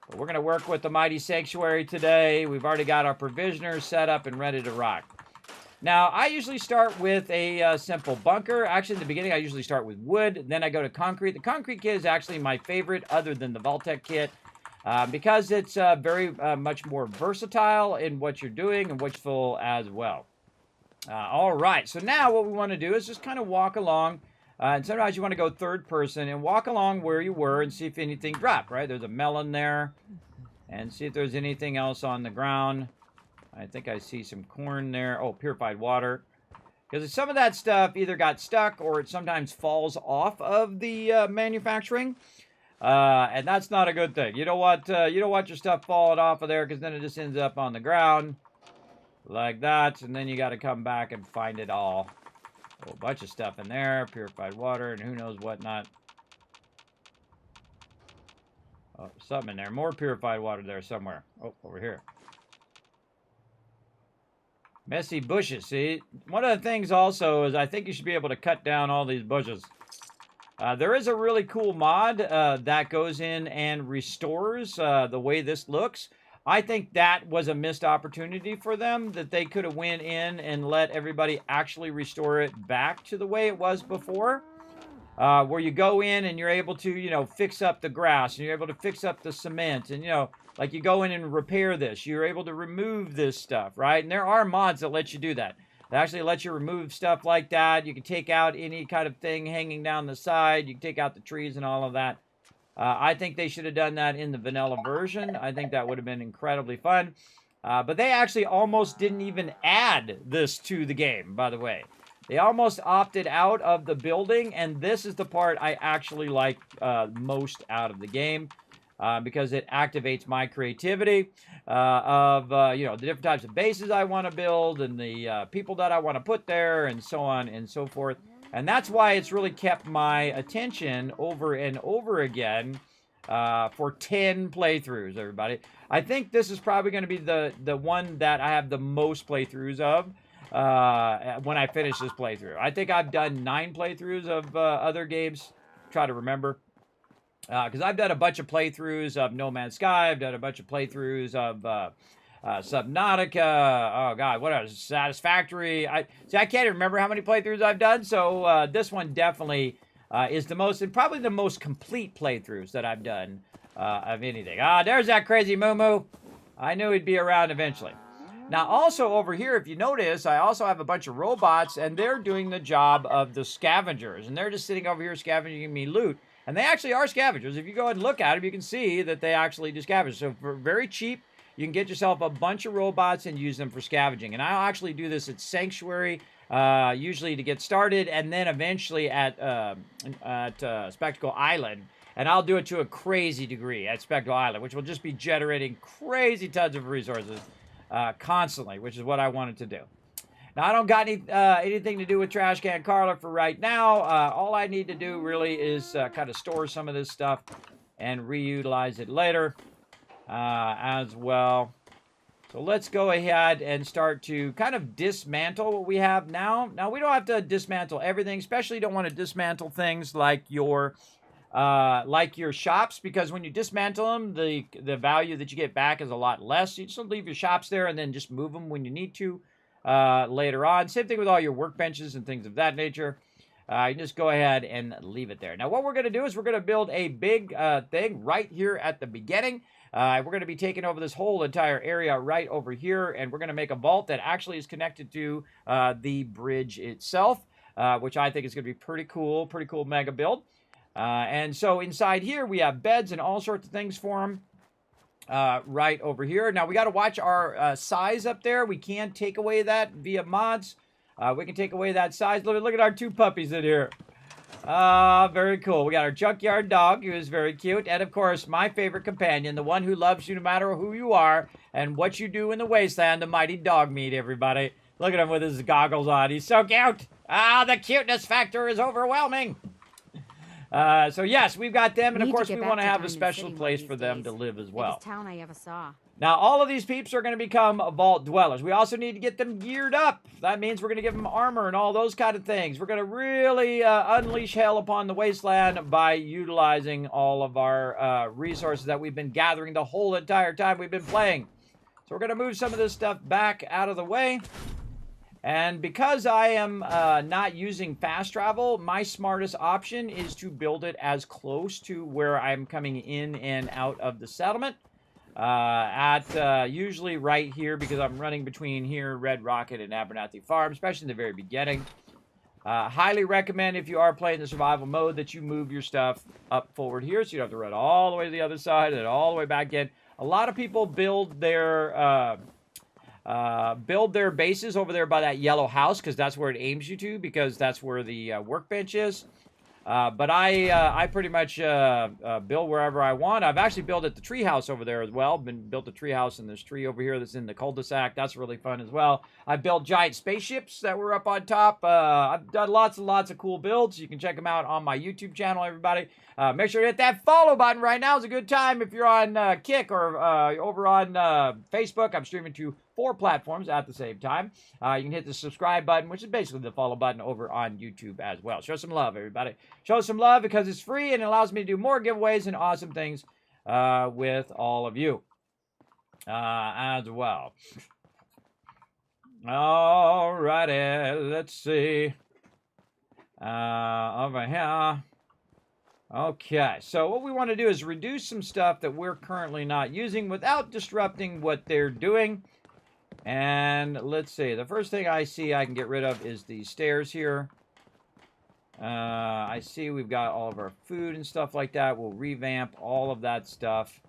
But we're going to work with the mighty sanctuary today. We've already got our provisioners set up and ready to rock. Now, I usually start with a simple bunker. Actually, in the beginning, I usually start with wood. Then I go to concrete. The concrete kit is actually my favorite other than the vault-tec kit. Because it's very much more versatile in what you're doing and wishful as well. All right, so now what we want to do is just kind of walk along And sometimes you want to go third person and walk along where you were and see if anything dropped, right? There's a melon there. And see if there's anything else on the ground. I think I see some corn there. Oh, purified water. Because some of that stuff either got stuck or it sometimes falls off of the manufacturing. And that's not a good thing. You don't want your stuff falling off of there because then it just ends up on the ground. Like that. And then you got to come back and find it all. A whole bunch of stuff in there, purified water, and who knows what not. Oh, something in there. More purified water there somewhere. Oh, over here. Messy bushes. See, one of the things also is I think you should be able to cut down all these bushes. There is a really cool mod that goes in and restores the way this looks. I think that was a missed opportunity for them, that they could have went in and let everybody actually restore it back to the way it was before. Where you go in and you're able to, you know, fix up the grass, and you're able to fix up the cement, and, you know, like you go in and repair this. You're able to remove this stuff, right? And there are mods that let you do that. They actually let you remove stuff like that. You can take out any kind of thing hanging down the side. You can take out the trees and all of that. I think they should have done that in the vanilla version. I think that would have been incredibly fun. But they actually almost didn't even add this to the game, by the way. They almost opted out of the building, and this is the part I actually like most out of the game. Because it activates my creativity of, you know, the different types of bases I want to build and the people that I want to put there and so on and so forth. And that's why it's really kept my attention over and over again for 10 playthroughs, everybody. I think this is probably going to be the one that I have the most playthroughs of when I finish this playthrough. I think I've done 9 playthroughs of other games. Try to remember. Because I've done a bunch of playthroughs of No Man's Sky. I've done a bunch of playthroughs of Subnautica. Oh, God, what else? Satisfactory. I can't even remember how many playthroughs I've done. So this one definitely is the most, and probably the most complete playthroughs that I've done of anything. There's that crazy Moo. I knew he'd be around eventually. Now, also over here, if you notice, I also have a bunch of robots, and they're doing the job of the scavengers. And they're just sitting over here scavenging me loot. And they actually are scavengers. If you go ahead and look at them, you can see that they actually do scavenge. So for very cheap, you can get yourself a bunch of robots and use them for scavenging. And I'll actually do this at Sanctuary, usually to get started, and then eventually at Spectacle Island. And I'll do it to a crazy degree at Spectacle Island, which will just be generating crazy tons of resources constantly, which is what I wanted to do. Now, I don't got anything to do with Trash Can Carla for right now. All I need to do really is kind of store some of this stuff and reutilize it later as well. So let's go ahead and start to kind of dismantle what we have now. Now, we don't have to dismantle everything, especially you don't want to dismantle things like your shops, because when you dismantle them, the value that you get back is a lot less. You just leave your shops there and then just move them when you need to. Later on. Same thing with all your workbenches and things of that nature. You can just go ahead and leave it there. Now, what we're going to do is we're going to build a big thing right here at the beginning. We're going to be taking over this whole entire area right over here, and we're going to make a vault that actually is connected to the bridge itself, which I think is going to be pretty cool mega build. And so inside here, we have beds and all sorts of things for them. Right over here. Now, we got to watch our size up there. We can take away that via mods. We can take away that size. Look at our 2 puppies in here. Very cool. We got our junkyard dog, who is very cute. And, of course, my favorite companion, the one who loves you no matter who you are and what you do in the wasteland, the mighty dog meat, everybody. Look at him with his goggles on. He's so cute. The cuteness factor is overwhelming. So yes, we've got them, and of course we want to have a special place for them to live as well. Biggest town I ever saw. Now, all of these peeps are going to become vault dwellers. We also need to get them geared up. That means we're going to give them armor and all those kind of things. We're going to really unleash hell upon the wasteland by utilizing all of our resources that we've been gathering the whole entire time we've been playing. So we're going to move some of this stuff back out of the way. And because I am not using fast travel, my smartest option is to build it as close to where I'm coming in and out of the settlement. Usually right here, because I'm running between here, Red Rocket, and Abernathy Farm, especially in the very beginning. Highly recommend if you are playing the survival mode that you move your stuff up forward here so you don't have to run all the way to the other side and then all the way back in. A lot of people build their bases over there by that yellow house because that's where it aims you to, because that's where the workbench is. But I pretty much build wherever I want. I've actually built at the tree house over there as well. Built a tree house in this tree over here that's in the cul-de-sac. That's really fun as well. I built giant spaceships that were up on top. I've done lots and lots of cool builds. You can check them out on my YouTube channel, everybody. Make sure to hit that follow button right now. It's a good time if you're on Kick or over on Facebook. I'm streaming to 4 platforms at the same time. You can hit the subscribe button, which is basically the follow button over on YouTube as well. Show some love, everybody. Show some love because it's free and it allows me to do more giveaways and awesome things with all of you as well. Alrighty, let's see. Over here. Okay, so what we want to do is reduce some stuff that we're currently not using without disrupting what they're doing. And let's see, the first thing I see I can get rid of is these stairs here. I see we've got all of our food and stuff like that. We'll revamp all of that stuff.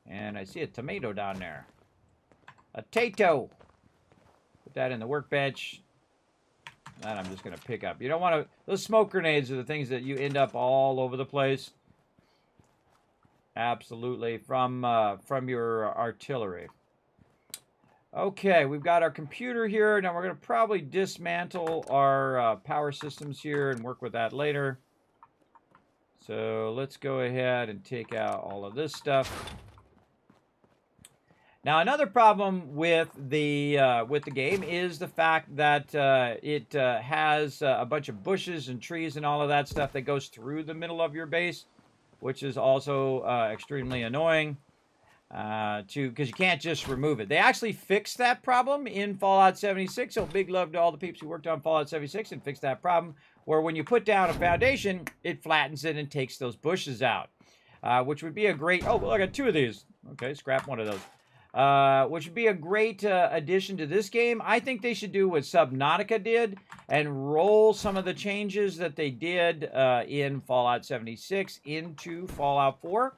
And I see a tomato down there. A tato. Put that in the workbench. That I'm just going to pick up. You don't want to... Those smoke grenades are the things that you end up all over the place. Absolutely. From your artillery. Okay, we've got our computer here. Now we're going to probably dismantle our power systems here and work with that later. So let's go ahead and take out all of this stuff. Now another problem with the game is the fact that it has a bunch of bushes and trees and all of that stuff that goes through the middle of your base, which is also extremely annoying. Because you can't just remove it. They actually fixed that problem in Fallout 76, so big love to all the peeps who worked on Fallout 76 and fixed that problem, where when you put down a foundation, it flattens it and takes those bushes out, which would be a great... Oh, well, I got 2 of these. Okay, scrap one of those. Which would be a great addition to this game. I think they should do what Subnautica did and roll some of the changes that they did in Fallout 76 into Fallout 4.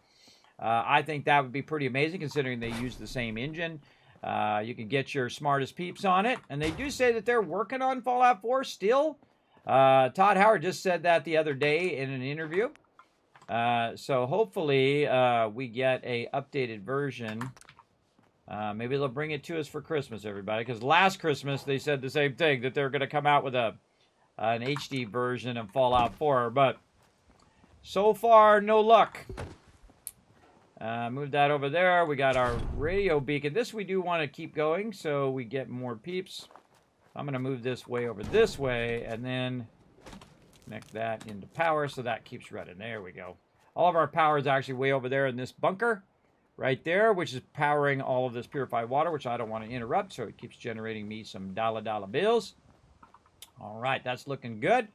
I think that would be pretty amazing considering they use the same engine. You can get your smartest peeps on it. And they do say that they're working on Fallout 4 still. Todd Howard just said that the other day in an interview. So hopefully we get a updated version. Maybe they'll bring it to us for Christmas, everybody. Because last Christmas they said the same thing, that they're going to come out with an HD version of Fallout 4. But so far, no luck. Move that over there. We got our radio beacon. This we do want to keep going so we get more peeps. I'm going to move this way over this way and then connect that into power so that keeps running. There we go. All of our power is actually way over there in this bunker right there, which is powering all of this purified water, which I don't want to interrupt, so it keeps generating me some dollar bills. All right, that's looking good.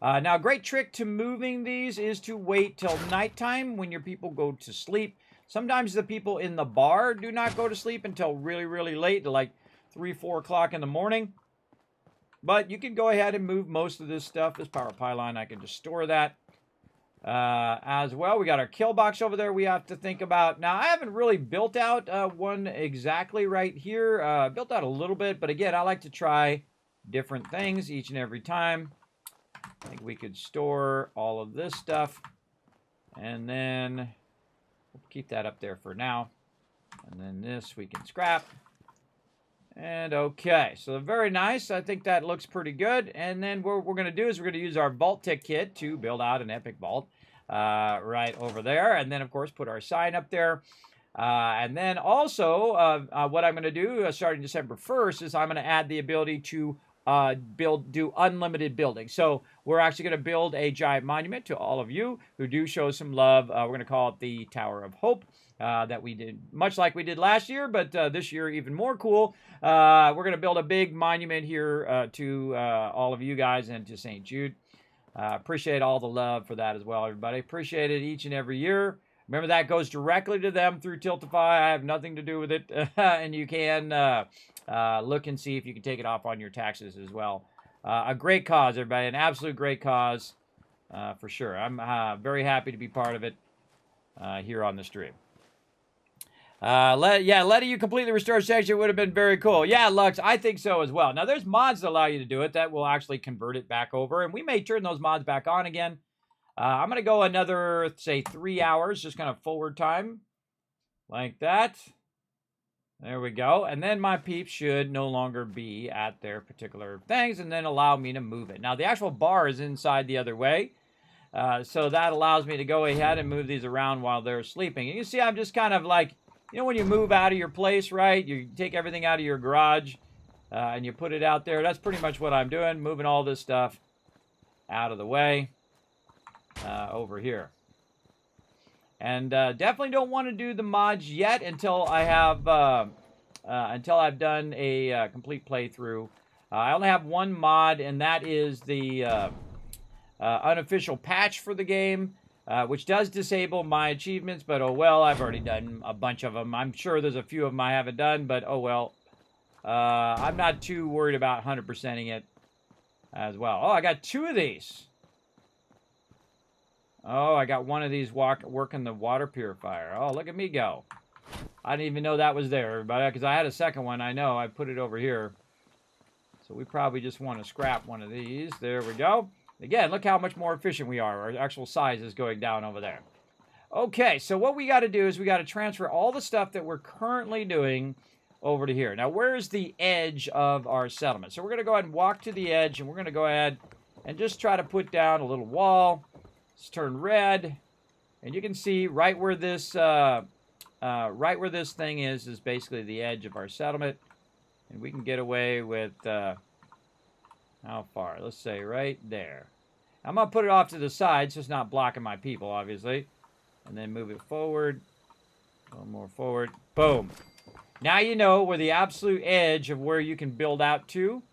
Now, a great trick to moving these is to wait till nighttime when your people go to sleep. Sometimes the people in the bar do not go to sleep until really, really late, like 3, 4 o'clock in the morning. But you can go ahead and move most of this stuff. This power pylon, I can just store that as well. We got our kill box over there we have to think about. Now, I haven't really built out one exactly right here. Built out a little bit, but again, I like to try different things each and every time. I think we could store all of this stuff, and then we'll keep that up there for now. And then this we can scrap. And okay, so very nice. I think that looks pretty good. And then what we're going to do is we're going to use our vault-tec kit to build out an epic vault right over there. And then, of course, put our sign up there. And then also, what I'm going to do starting December 1st is I'm going to add the ability to do unlimited building. So we're actually going to build a giant monument to all of you who do show some love. We're going to call it the Tower of Hope that we did, much like we did last year, but this year even more cool. We're going to build a big monument here to all of you guys and to St. Jude. Appreciate all the love for that as well, everybody. Appreciate it each and every year. Remember, that goes directly to them through Tiltify. I have nothing to do with it. And you can look and see if you can take it off on your taxes as well A great cause, everybody. An absolute great cause, for sure. I'm very happy to be part of it here on the stream. Letting you completely restore section would have been very cool. Yeah, Lux, I think so as well. Now, there's mods that allow you to do it that will actually convert it back over, and we may turn those mods back on again. I'm going to go another, say, 3 hours, just kind of forward time, like that. There we go. And then my peeps should no longer be at their particular things, and then allow me to move it. Now, the actual bar is inside the other way, so that allows me to go ahead and move these around while they're sleeping. You can see I'm just kind of like, you know, when you move out of your place, right? You take everything out of your garage and you put it out there. That's pretty much what I'm doing, moving all this stuff out of the way over here. And definitely don't want to do the mods yet until I have until I've done a complete playthrough. I only have one mod, and that is the unofficial patch for the game. Which does disable my achievements, but oh well, I've already done a bunch of them. I'm sure there's a few of them I haven't done, but oh well. I'm not too worried about 100%ing it as well. Oh, I got 2 of these. Oh, I got one of these working the water purifier. Oh, look at me go. I didn't even know that was there, everybody, because I had a second one. I know. I put it over here. So we probably just want to scrap one of these. There we go. Again, look how much more efficient we are. Our actual size is going down over there. Okay, so what we got to do is we got to transfer all the stuff that we're currently doing over to here. Now, where's the edge of our settlement? So we're going to go ahead and walk to the edge, and we're going to go ahead and just try to put down a little wall. Let's turn red, and you can see right where this thing is basically the edge of our settlement, and we can get away with how far? Let's say right there. I'm going to put it off to the side so it's not blocking my people, obviously. And then move it forward. A little more forward. Boom. Now you know where the absolute edge of where you can build out to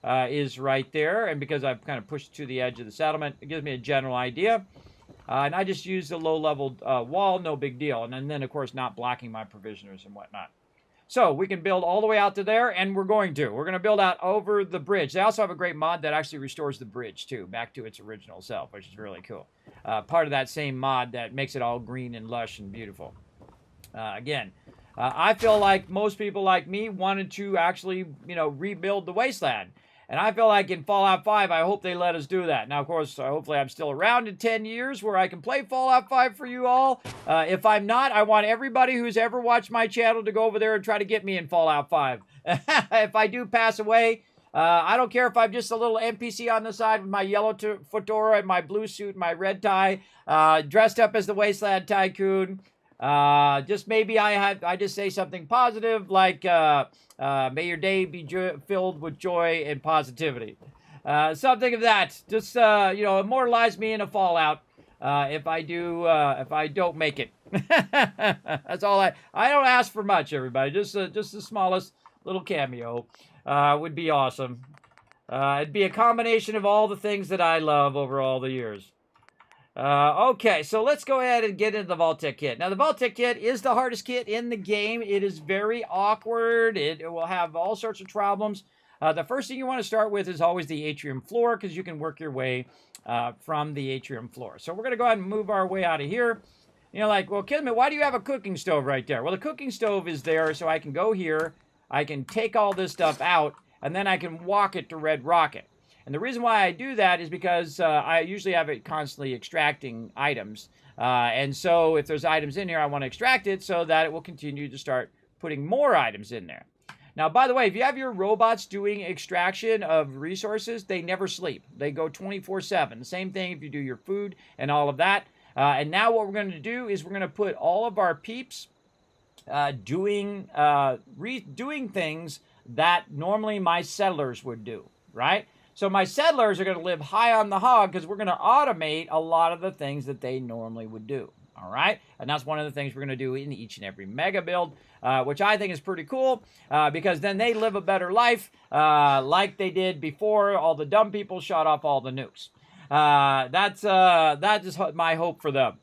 is right there. And because I've kind of pushed to the edge of the settlement, it gives me a general idea. And I just used a low-level wall, no big deal. And then, of course, not blocking my provisioners and whatnot. So we can build all the way out to there, and we're going to build out over the bridge. They also have a great mod that actually restores the bridge, too, back to its original self, which is really cool. Part of that same mod that makes it all green and lush and beautiful. Again, I feel like most people like me wanted to actually, rebuild the wasteland. And I feel like in Fallout 5, I hope they let us do that. Now, of course, hopefully I'm still around in 10 years where I can play Fallout 5 for you all. If I'm not, I want everybody who's ever watched my channel to go over there and try to get me in Fallout 5. If I do pass away, I don't care if I'm just a little NPC on the side with my yellow fedora and my blue suit and my red tie, dressed up as the Wasteland Tycoon. Just maybe I just say something positive like, may your day be filled with joy and positivity. Something of that. Just, immortalize me in a Fallout, if I don't make it. That's all I don't ask for much, everybody. Just the smallest little cameo, would be awesome. It'd be a combination of all the things that I love over all the years. Okay, so let's go ahead and get into the vault-tec kit. Now, the vault-tec kit is the hardest kit in the game. It is very awkward. It will have all sorts of problems. The first thing you want to start with is always the atrium floor, because you can work your way from the atrium floor. So we're going to go ahead and move our way out of here. Well, Kismet, why do you have a cooking stove right there? Well, the cooking stove is there so I can go here, I can take all this stuff out, and then I can walk it to Red Rocket. And the reason why I do that is because I usually have it constantly extracting items. And so if there's items in here, I want to extract it so that it will continue to start putting more items in there. Now, by the way, if you have your robots doing extraction of resources, they never sleep. They go 24/7. The same thing if you do your food and all of that. And now what we're going to do is we're going to put all of our peeps doing things that normally my settlers would do, right? So my settlers are going to live high on the hog because we're going to automate a lot of the things that they normally would do. All right? And that's one of the things we're going to do in each and every mega build, which I think is pretty cool because then they live a better life like they did before all the dumb people shot off all the nukes. That is my hope for them.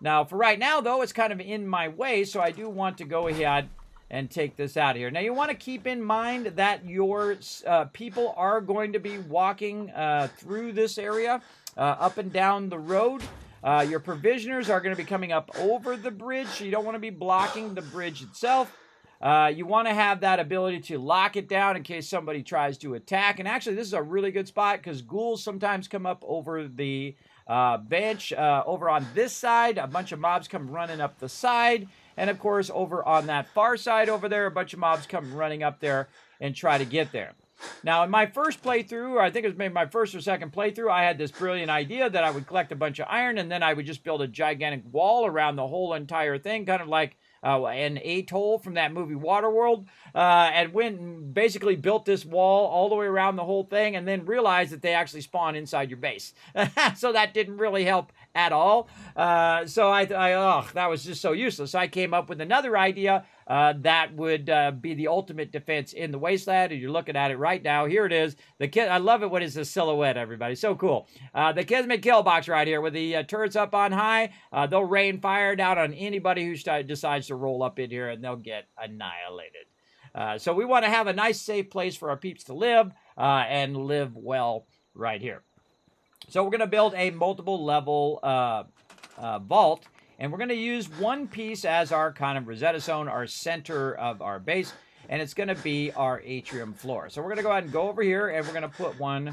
Now, for right now, though, it's kind of in my way, so I do want to go ahead and take this out of here. Now, you want to keep in mind that your people are going to be walking through this area, up and down the road. Your provisioners are going to be coming up over the bridge, so you don't want to be blocking the bridge itself. You want to have that ability to lock it down in case somebody tries to attack. And actually, this is a really good spot because ghouls sometimes come up over the bench. Over on this side, a bunch of mobs come running up the side. And of course, over on that far side over there, a bunch of mobs come running up there and try to get there. Now, in my first playthrough, or I think it was maybe my first or second playthrough, I had this brilliant idea that I would collect a bunch of iron and then I would just build a gigantic wall around the whole entire thing, kind of like an atoll from that movie Waterworld, and went and basically built this wall all the way around the whole thing and then realized that they actually spawn inside your base. So that didn't really help at all. So that was just so useless. I came up with another idea that would be the ultimate defense in the wasteland, and you're looking at it right now. Here it is. I love it when it's a silhouette, everybody. So cool. The Kismet kill box right here with the turrets up on high. They'll rain fire down on anybody who decides to roll up in here, and they'll get annihilated. So we want to have a nice, safe place for our peeps to live and live well right here. So we're going to build a multiple level vault. And we're going to use one piece as our kind of Rosetta Stone, our center of our base. And it's going to be our atrium floor. So we're going to go ahead and go over here. And we're going to put one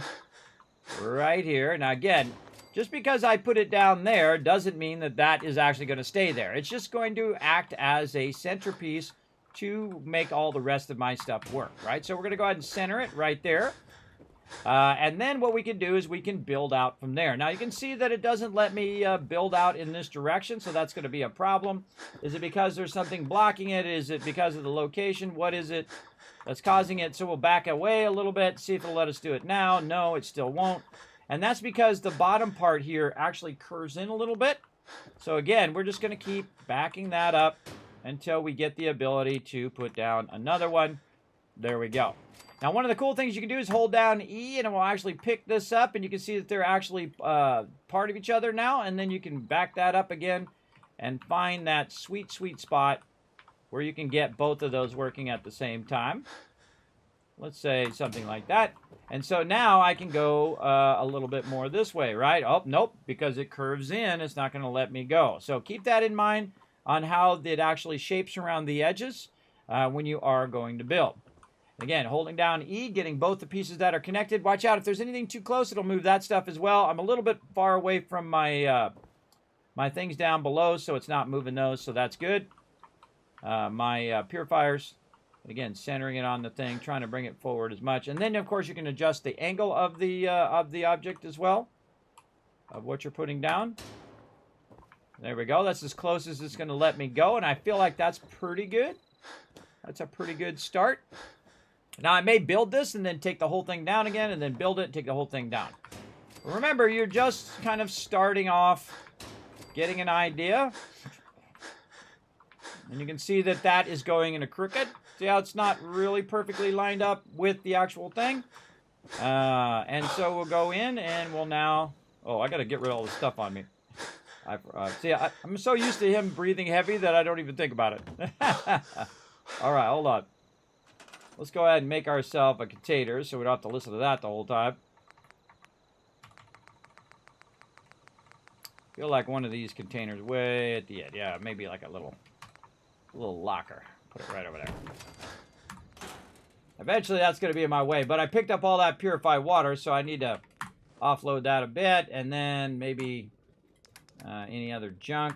right here. Now, again, just because I put it down there doesn't mean that that is actually going to stay there. It's just going to act as a centerpiece to make all the rest of my stuff work, right? So we're going to go ahead and center it right there. And then what we can do is we can build out from there. Now, you can see that it doesn't let me build out in this direction, so that's going to be a problem. Is it because there's something blocking it? Is it because of the location? What is it that's causing it? So we'll back away a little bit, see if it'll let us do it now. No, it still won't. And that's because the bottom part here actually curves in a little bit. So again, we're just going to keep backing that up until we get the ability to put down another one. There we go. Now, one of the cool things you can do is hold down E, and it will actually pick this up, and you can see that they're actually part of each other now, and then you can back that up again and find that sweet, sweet spot where you can get both of those working at the same time. Let's say something like that. And so now I can go a little bit more this way, right? Oh, nope, because it curves in, it's not going to let me go. So keep that in mind on how it actually shapes around the edges when you are going to build. Again, holding down E, getting both the pieces that are connected. Watch out, if there's anything too close, it'll move that stuff as well. I'm a little bit far away from my my things down below, so it's not moving those, so that's good. My purifiers, again, centering it on the thing, trying to bring it forward as much. And then, of course, you can adjust the angle of the object as well, of what you're putting down. There we go. That's as close as it's going to let me go, and I feel like that's pretty good. That's a pretty good start. Now, I may build this and then take the whole thing down again, and then build it and take the whole thing down. Remember, you're just kind of starting off, getting an idea. And you can see that that is going in a crooked. See how it's not really perfectly lined up with the actual thing? And so we'll go in, and we'll now... Oh, I got to get rid of all this stuff on me. I'm so used to him breathing heavy that I don't even think about it. All right, hold on. Let's go ahead and make ourselves a container so we don't have to listen to that the whole time. Feel like one of these containers way at the end. Yeah, maybe like a little locker. Put it right over there. Eventually that's going to be in my way, but I picked up all that purified water, so I need to offload that a bit, and then maybe any other junk.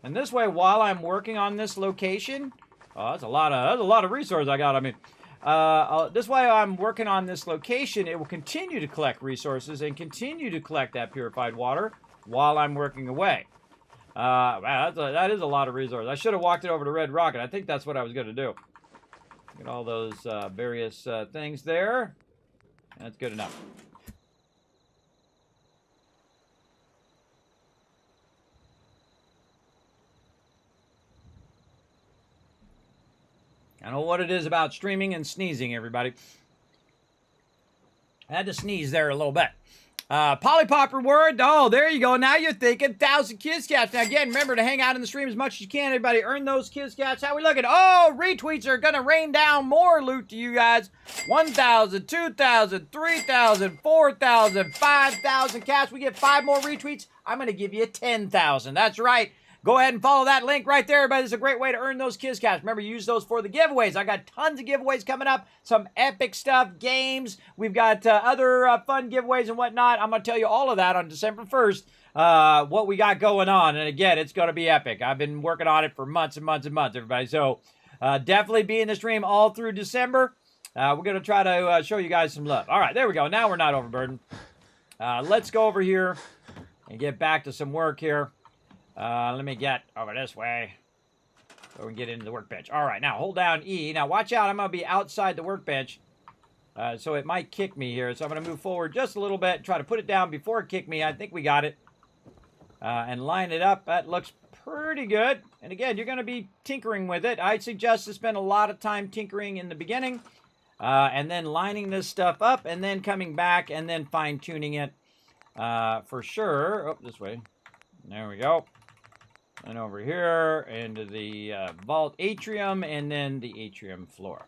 And this way, while I'm working on this location, that's a lot of resources I got. I mean, this way I'm working on this location, it will continue to collect resources and continue to collect that purified water while I'm working away. Wow, that is a lot of resources. I should have walked it over to Red Rocket. I think that's what I was going to do. Get all those various things there. That's good enough. I know what it is about streaming and sneezing, everybody. I had to sneeze there a little bit. Polypop reward. Oh, there you go. Now you're thinking 1,000 Kids Cats. Now, again, remember to hang out in the stream as much as you can. Everybody earn those Kids Cats. How we looking? Oh, retweets are going to rain down more loot to you guys. 1,000, 2,000, 3,000, 4,000, 5,000 cats. We get 5 more retweets. I'm going to give you 10,000. That's right. Go ahead and follow that link right there, everybody. It's a great way to earn those Kids Cats. Remember, use those for the giveaways. I got tons of giveaways coming up. Some epic stuff, games. We've got other fun giveaways and whatnot. I'm going to tell you all of that on December 1st, what we got going on. And again, it's going to be epic. I've been working on it for months and months and months, everybody. So definitely be in the stream all through December. We're going to try to show you guys some love. All right, there we go. Now we're not overburdened. Let's go over here and get back to some work here. Let me get over this way so we can get into the workbench. All right, now hold down E. Now watch out, I'm going to be outside the workbench, so it might kick me here. So I'm going to move forward just a little bit, try to put it down before it kicked me. I think we got it. And line it up. That looks pretty good. And again, you're going to be tinkering with it. I'd suggest to spend a lot of time tinkering in the beginning, and then lining this stuff up, and then coming back and then fine-tuning it for sure. Oh, this way. There we go. And over here into the vault atrium, and then the atrium floor.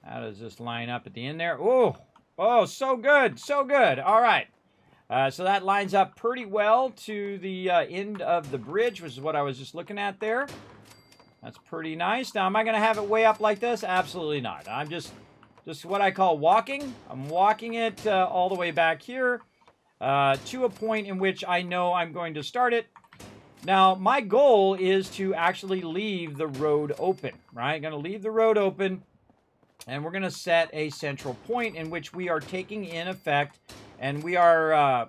How does this line up at the end there? Oh, so good, so good. All right. So that lines up pretty well to the end of the bridge, which is what I was just looking at there. That's pretty nice. Now, am I going to have it way up like this? Absolutely not. I'm just what I call walking. I'm walking it all the way back here to a point in which I know I'm going to start it. Now, my goal is to actually leave the road open, right? I'm going to leave the road open, and we're going to set a central point in which we are taking in effect, and we are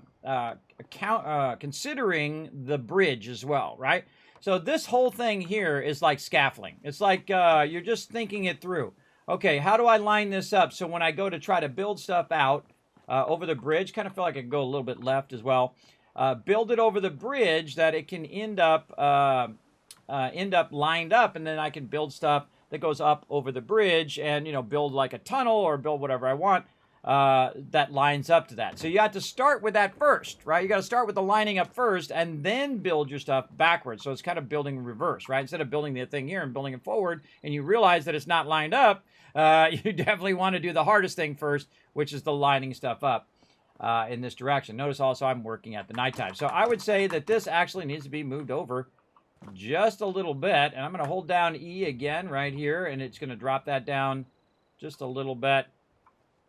considering the bridge as well, right? So this whole thing here is like scaffolding. It's like you're just thinking it through. Okay, how do I line this up so when I go to try to build stuff out over the bridge, kind of feel like I could go a little bit left as well, build it over the bridge that it can end up lined up, and then I can build stuff that goes up over the bridge and, you know, build like a tunnel or build whatever I want that lines up to that. So you have to start with that first, right? You got to start with the lining up first and then build your stuff backwards. So it's kind of building in reverse, right? Instead of building the thing here and building it forward and you realize that it's not lined up, you definitely want to do the hardest thing first, which is the lining stuff up in this direction. Notice also I'm working at the nighttime. So I would say that this actually needs to be moved over just a little bit. And I'm going to hold down E again right here, and it's going to drop that down just a little bit.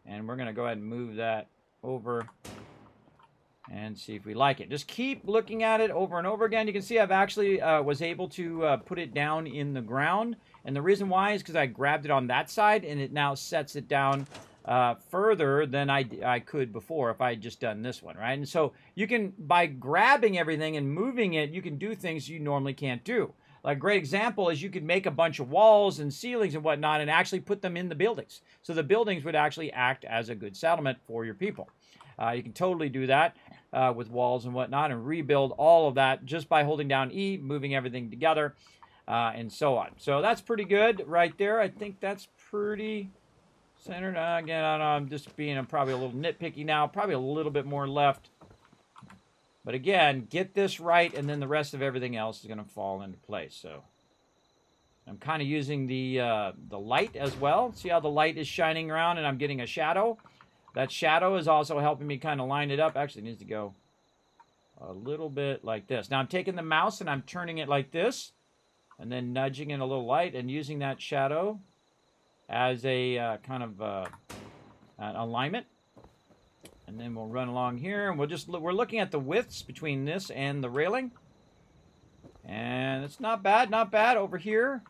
And we're going to go ahead and move that over and see if we like it. Just keep looking at it over and over again. You can see I've actually was able to put it down in the ground. And the reason why is because I grabbed it on that side, and it now sets it down further than I could before if I had just done this one, right? And so you can, by grabbing everything and moving it, you can do things you normally can't do. Like a great example is you could make a bunch of walls and ceilings and whatnot and actually put them in the buildings. So the buildings would actually act as a good settlement for your people. You can totally do that with walls and whatnot and rebuild all of that just by holding down E, moving everything together, and so on. So that's pretty good right there. I think that's pretty centered. Again, I don't know, I'm just being probably a little nitpicky now. Probably a little bit more left. But again, get this right, and then the rest of everything else is going to fall into place. So I'm kind of using the light as well. See how the light is shining around, and I'm getting a shadow? That shadow is also helping me kind of line it up. Actually, it needs to go a little bit like this. Now I'm taking the mouse, and I'm turning it like this, and then nudging in a little light, and using that shadow as a kind of an alignment. And then we'll run along here, and we're looking at the widths between this and the railing. And it's not bad over here.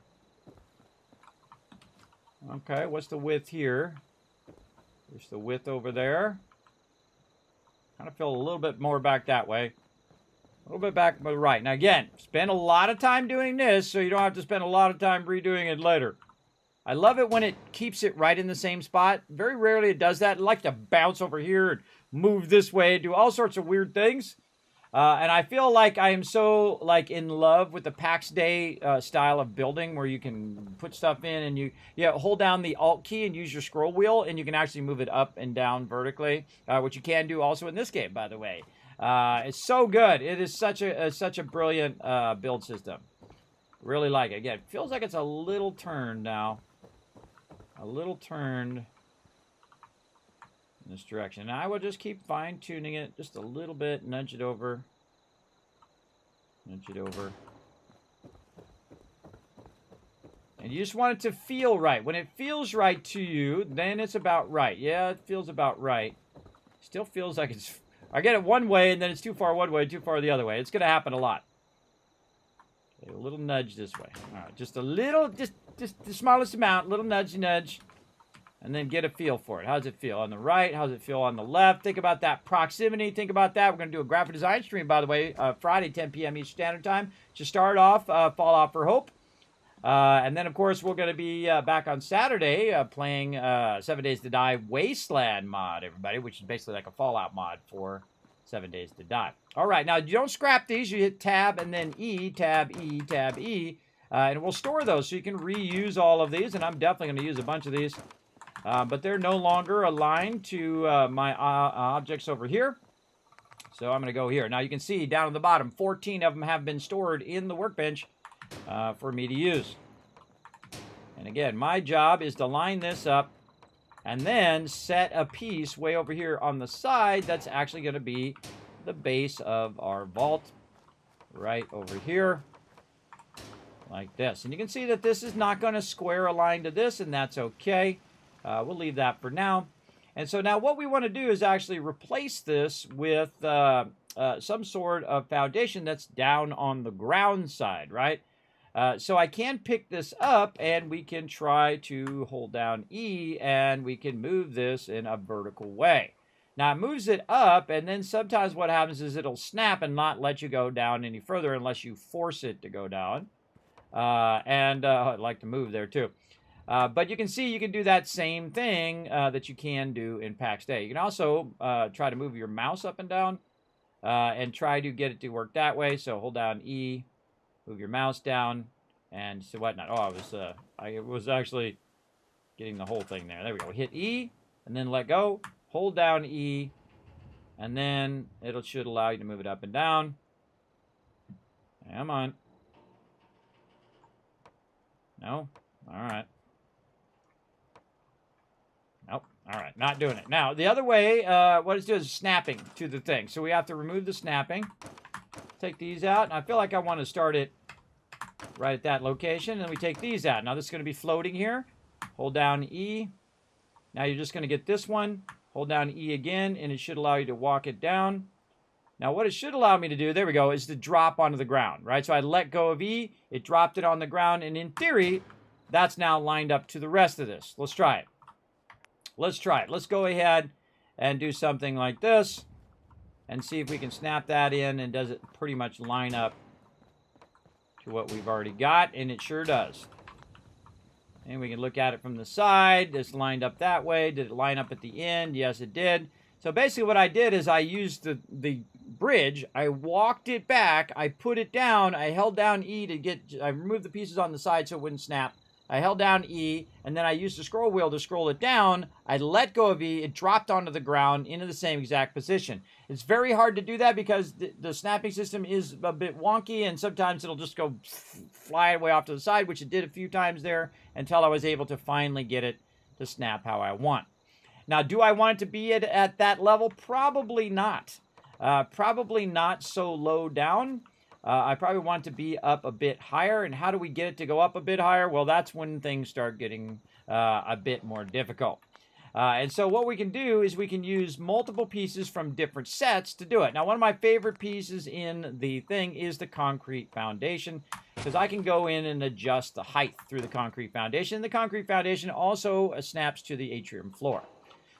Okay, what's the width here? There's the width over there. Kind of feel a little bit more back that way. A little bit back to the right. Now again, spend a lot of time doing this so you don't have to spend a lot of time redoing it later. I love it when it keeps it right in the same spot. Very rarely it does that. I like to bounce over here and move this way, do all sorts of weird things. And I feel like I am so like in love with the PAX Day style of building where you can put stuff in and you hold down the Alt key and use your scroll wheel and you can actually move it up and down vertically, which you can do also in this game, by the way. It's so good. It is such a brilliant build system. Really like it. Again, it feels like it's a little turned now. A little turned in this direction. And I will just keep fine-tuning it just a little bit. Nudge it over. Nudge it over. And you just want it to feel right. When it feels right to you, then it's about right. Yeah, it feels about right. Still feels like it's... I get it one way, and then it's too far one way, too far the other way. It's going to happen a lot. Okay, a little nudge this way. All right, just a little, just the smallest amount. Little nudge, nudge. And then get a feel for it. How does it feel on the right? How does it feel on the left? Think about that proximity. Think about that. We're going to do a graphic design stream, by the way, Friday, 10 p.m. Eastern Standard Time. To start off, Fallout for Hope. And then, of course, we're going to be back on Saturday playing 7 Days to Die Wasteland mod, everybody, which is basically like a Fallout mod for 7 Days to Die. All right, now you don't scrap these. You hit Tab and then E, Tab, E, Tab, E. And we'll store those so you can reuse all of these. And I'm definitely going to use a bunch of these. But they're no longer aligned to my objects over here. So I'm going to go here. Now you can see down at the bottom, 14 of them have been stored in the workbench for me to use. And again, my job is to line this up and then set a piece way over here on the side that's actually going to be the base of our vault right over here. Like this. And you can see that this is not going to square align to this, and that's okay. We'll leave that for now. And so now what we want to do is actually replace this with some sort of foundation that's down on the ground side, right? So I can pick this up and we can try to hold down E and we can move this in a vertical way. Now it moves it up, and then sometimes what happens is it'll snap and not let you go down any further unless you force it to go down. I'd like to move there too. But you can see you can do that same thing that you can do in PAX Day. You can also try to move your mouse up and down and try to get it to work that way. So hold down E, move your mouse down, and so whatnot. Oh, I was actually getting the whole thing there. There we go. Hit E, and then let go. Hold down E, and then it should allow you to move it up and down. Come on. No? All right. Nope. All right. Not doing it. Now, the other way, what it's doing is snapping to the thing. So we have to remove the snapping. Take these out. And I feel like I want to start it right at that location. And we take these out. Now, this is going to be floating here. Hold down E. Now, you're just going to get this one. Hold down E again, and it should allow you to walk it down. Now, what it should allow me to do, there we go, is to drop onto the ground, right? So I let go of E. It dropped it on the ground. And in theory, that's now lined up to the rest of this. Let's try it. Let's try it. Let's go ahead and do something like this and see if we can snap that in, and does it pretty much line up to what we've already got, and it sure does. And we can look at it from the side. This lined up that way. Did it line up at the end? Yes, it did. So basically what I did is I used the bridge. I walked it back. I put it down. I held down E to get, I removed the pieces on the side so it wouldn't snap. I held down E, and then I used the scroll wheel to scroll it down. I let go of E. It dropped onto the ground into the same exact position. It's very hard to do that because the snapping system is a bit wonky, and sometimes it'll just go fly way off to the side, which it did a few times there until I was able to finally get it to snap how I want. Now, do I want it to be at that level? Probably not. Probably not so low down. I probably want it to be up a bit higher. And how do we get it to go up a bit higher? Well, that's when things start getting a bit more difficult. And so what we can do is we can use multiple pieces from different sets to do it. Now, one of my favorite pieces in the thing is the concrete foundation, because I can go in and adjust the height through the concrete foundation. The concrete foundation also snaps to the atrium floor.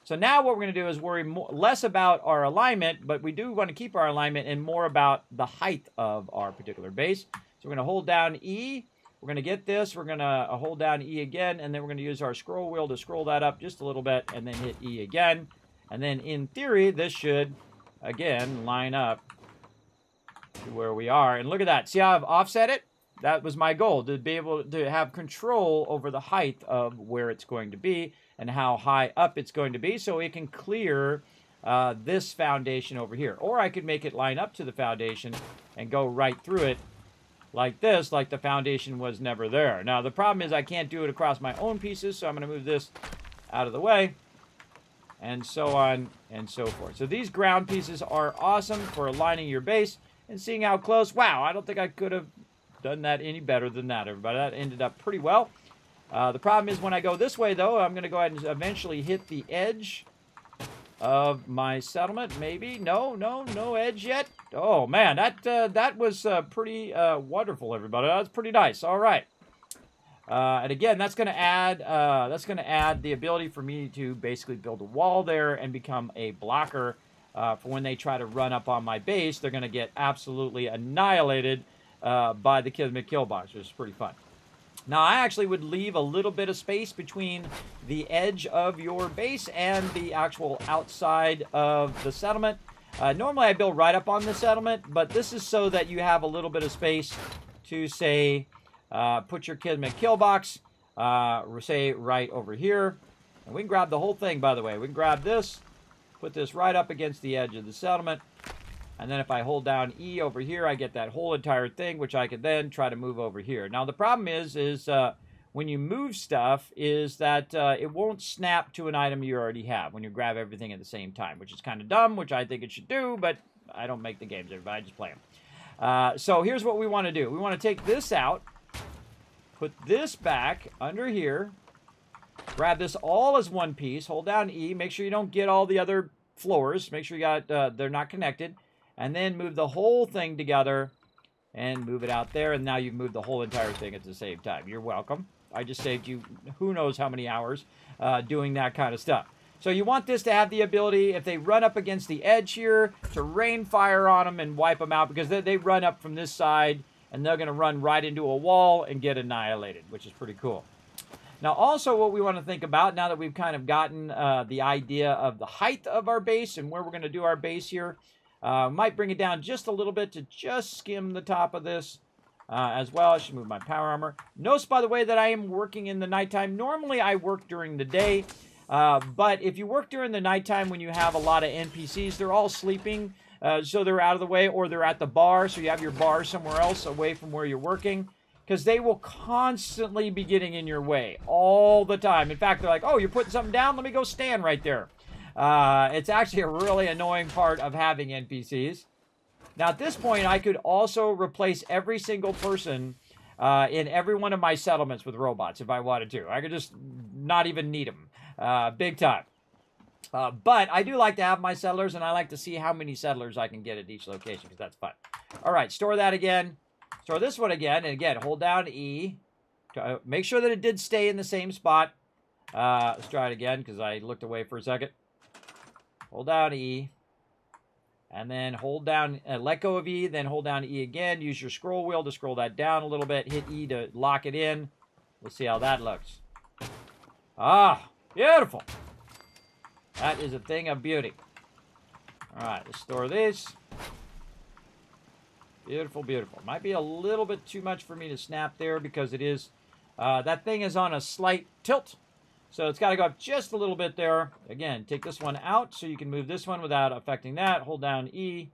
So now what we're going to do is worry less about our alignment, but we do want to keep our alignment, and more about the height of our particular base. So we're going to hold down E. We're going to get this. We're going to hold down E again, and then we're going to use our scroll wheel to scroll that up just a little bit, and then hit E again. And then in theory, this should, again, line up to where we are. And look at that. See how I've offset it? That was my goal, to be able to have control over the height of where it's going to be and how high up it's going to be, so it can clear this foundation over here. Or I could make it line up to the foundation and go right through it like this, like the foundation was never there. Now, the problem is I can't do it across my own pieces, so I'm going to move this out of the way, and so on and so forth. So these ground pieces are awesome for aligning your base and seeing how close. Wow, I don't think I could have done that any better than that, everybody. That ended up pretty well. The problem is when I go this way, though, I'm going to go ahead and eventually hit the edge of my settlement. Maybe. No edge yet. Oh, man, that was pretty wonderful, everybody. That was pretty nice. All right. And again, that's going to add the ability for me to basically build a wall there and become a blocker for when they try to run up on my base. They're going to get absolutely annihilated by the Kismet kill box, which is pretty fun. Now, I actually would leave a little bit of space between the edge of your base and the actual outside of the settlement. Normally, I build right up on the settlement, but this is so that you have a little bit of space to, say, put your Kismet kill box, say, right over here. And we can grab the whole thing, by the way. We can grab this, put this right up against the edge of the settlement. And then if I hold down E over here, I get that whole entire thing, which I could then try to move over here. Now, the problem is when you move stuff, is that it won't snap to an item you already have when you grab everything at the same time, which is kind of dumb, which I think it should do, but I don't make the games, everybody. I just play them. So here's what we want to do. We want to take this out, put this back under here, grab this all as one piece, hold down E, make sure you don't get all the other floors, make sure you got they're not connected, and then move the whole thing together and move it out there, and now you've moved the whole entire thing at the same time. You're welcome. I just saved you who knows how many hours doing that kind of stuff. So you want this to have the ability, if they run up against the edge here, to rain fire on them and wipe them out, because they run up from this side, and they're going to run right into a wall and get annihilated, which is pretty cool. Now, also what we want to think about, now that we've kind of gotten the idea of the height of our base and where we're going to do our base here, might bring it down just a little bit to just skim the top of this as well. I should move my power armor. Notice, by the way, that I am working in the nighttime. Normally, I work during the day, but if you work during the nighttime when you have a lot of NPCs, they're all sleeping, so they're out of the way, or they're at the bar, so you have your bar somewhere else away from where you're working, because they will constantly be getting in your way all the time. In fact, they're like, oh, you're putting something down? Let me go stand right there. It's actually a really annoying part of having NPCs. Now, at this point, I could also replace every single person in every one of my settlements with robots if I wanted to. I could just not even need them. Big time. But I do like to have my settlers, and I like to see how many settlers I can get at each location, because that's fun. All right, store that again. Store this one again, and again, hold down E. To make sure that it did stay in the same spot. Let's try it again, because I looked away for a second. Hold down E, and then hold down, let go of E, then hold down E again. Use your scroll wheel to scroll that down a little bit. Hit E to lock it in. Let's see how that looks. Ah, beautiful. That is a thing of beauty. All right, let's store this. Beautiful, beautiful. Might be a little bit too much for me to snap there because it is, that thing is on a slight tilt. So it's got to go up just a little bit there. Again, take this one out so you can move this one without affecting that. Hold down E.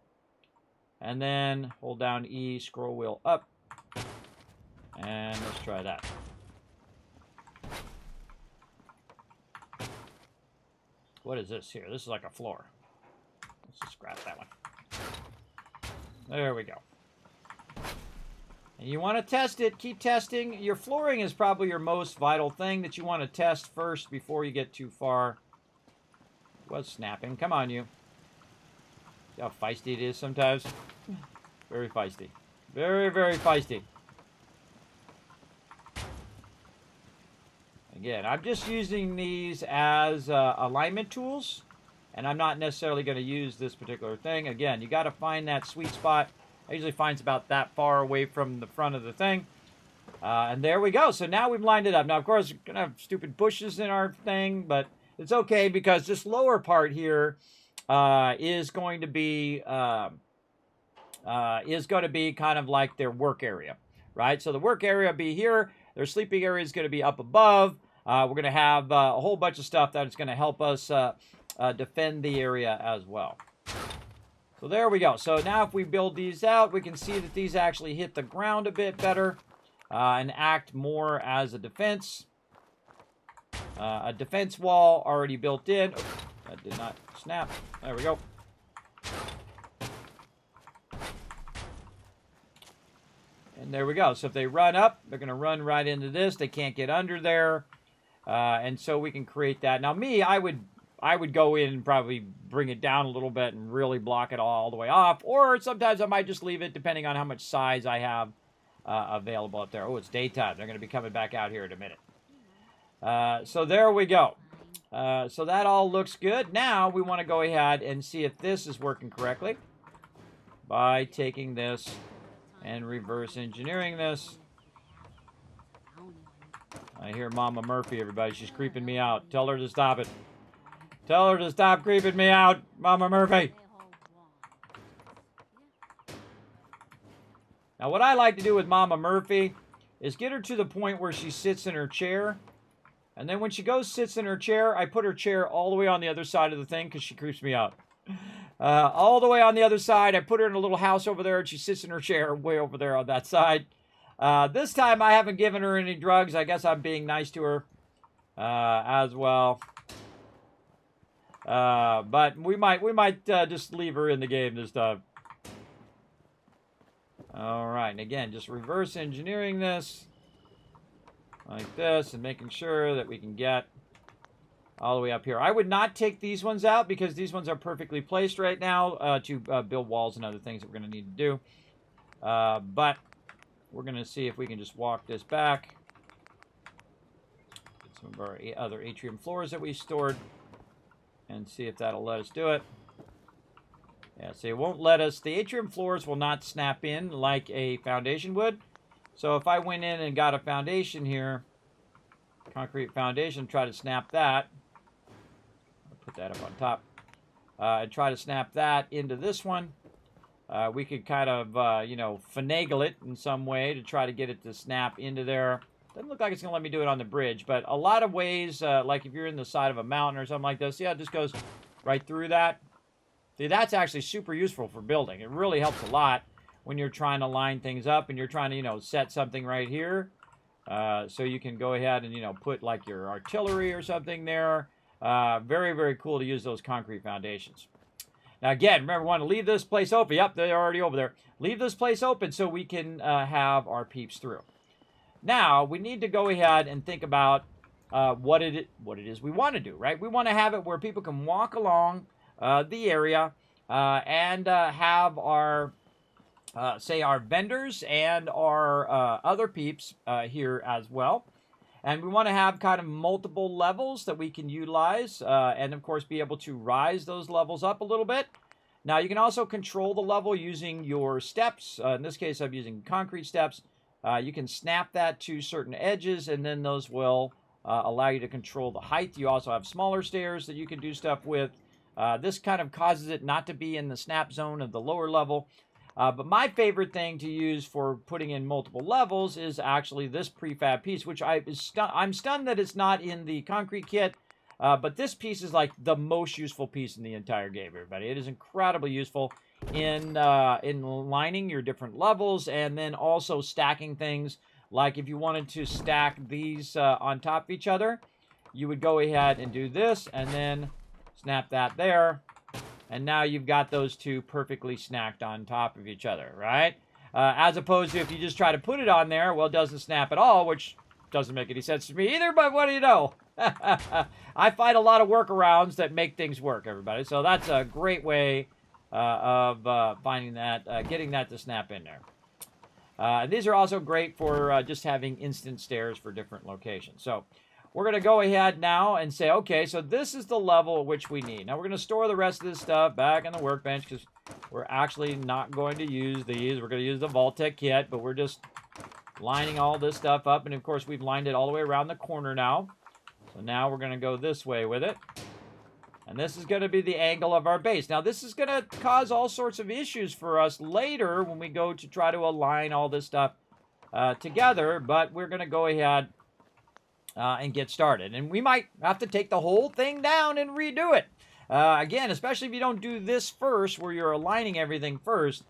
And then hold down E, scroll wheel up. And let's try that. What is this here? This is like a floor. Let's just grab that one. There we go. And you want to test it. Keep testing. Your flooring is probably your most vital thing that you want to test first before you get too far. Was snapping. Come on, you. See how feisty it is sometimes? Very feisty. Very, very feisty. Again, I'm just using these as alignment tools, and I'm not necessarily going to use this particular thing. Again, you got to find that sweet spot. I usually find it's about that far away from the front of the thing. And there we go. So now we've lined it up. Now, of course, we're going to have stupid bushes in our thing, but it's okay because this lower part here is going to be is going to be kind of like their work area, right? So the work area will be here. Their sleeping area is going to be up above. We're going to have a whole bunch of stuff that is going to help us defend the area as well. So there we go. So now if we build these out, we can see that these actually hit the ground a bit better and act more as a defense. A defense wall already built in. Oh, that did not snap. There we go. And there we go. So if they run up, they're going to run right into this. They can't get under there. And so we can create that. Now me, I would go in and probably bring it down a little bit and really block it all the way off. Or sometimes I might just leave it depending on how much size I have available up there. Oh, it's daytime. They're going to be coming back out here in a minute. So there we go. So that all looks good. Now we want to go ahead and see if this is working correctly by taking this and reverse engineering this. I hear Mama Murphy, everybody. She's creeping me out. Tell her to stop it. Tell her to stop creeping me out, Mama Murphy. Now, what I like to do with Mama Murphy is get her to the point where she sits in her chair. And then when she sits in her chair, I put her chair all the way on the other side of the thing because she creeps me out. All the way on the other side. I put her in a little house over there, and she sits in her chair way over there on that side. This time, I haven't given her any drugs. I guess I'm being nice to her as well. But we might just leave her in the game this time. All right, and again, just reverse engineering this like this and making sure that we can get all the way up here. I would not take these ones out because these ones are perfectly placed right now to build walls and other things that we're going to need to do. But we're going to see if we can just walk this back. Get some of our other atrium floors that we stored and see if that'll let us do it. Yeah, see, it won't let us. The atrium floors will not snap in like a foundation would. So if I went in and got a foundation here, concrete foundation, try to snap that. I'll put that up on top. And try to snap that into this one. We could kind of, finagle it in some way to try to get it to snap into there. Doesn't look like it's going to let me do it on the bridge, but a lot of ways, like if you're in the side of a mountain or something like this, yeah, it just goes right through that. See, that's actually super useful for building. It really helps a lot when you're trying to line things up and you're trying to, set something right here. So you can go ahead and, put like your artillery or something there. Very, very cool to use those concrete foundations. Now, again, remember, we want to leave this place open. Yep, they're already over there. Leave this place open so we can have our peeps through. Now, we need to go ahead and think about what it is we want to do, right? We want to have it where people can walk along the area and have our, say, our vendors and our other peeps here as well. And we want to have kind of multiple levels that we can utilize and, of course, be able to rise those levels up a little bit. Now, you can also control the level using your steps. In this case, I'm using concrete steps. You can snap that to certain edges, and then those will allow you to control the height. You also have smaller stairs that you can do stuff with. This kind of causes it not to be in the snap zone of the lower level. But my favorite thing to use for putting in multiple levels is actually this prefab piece, which I'm stunned that it's not in the concrete kit. But this piece is like the most useful piece in the entire game, everybody. It is incredibly useful in lining your different levels and then also stacking things. Like if you wanted to stack these on top of each other, you would go ahead and do this and then snap that there. And now you've got those two perfectly snacked on top of each other, right? As opposed to if you just try to put it on there, well, it doesn't snap at all, which doesn't make any sense to me either, but what do you know? I find a lot of workarounds that make things work, everybody. So that's a great way of finding that, getting that to snap in there. And these are also great for just having instant stairs for different locations. So we're going to go ahead now and say, okay, so this is the level at which we need. Now, we're going to store the rest of this stuff back on the workbench because we're actually not going to use these. We're going to use the vault-tec kit, but we're just lining all this stuff up. And, of course, we've lined it all the way around the corner now. So now we're going to go this way with it. And this is going to be the angle of our base. Now, this is going to cause all sorts of issues for us later when we go to try to align all this stuff together. But we're going to go ahead and get started. And we might have to take the whole thing down and redo it. Again, especially if you don't do this first, where you're aligning everything first,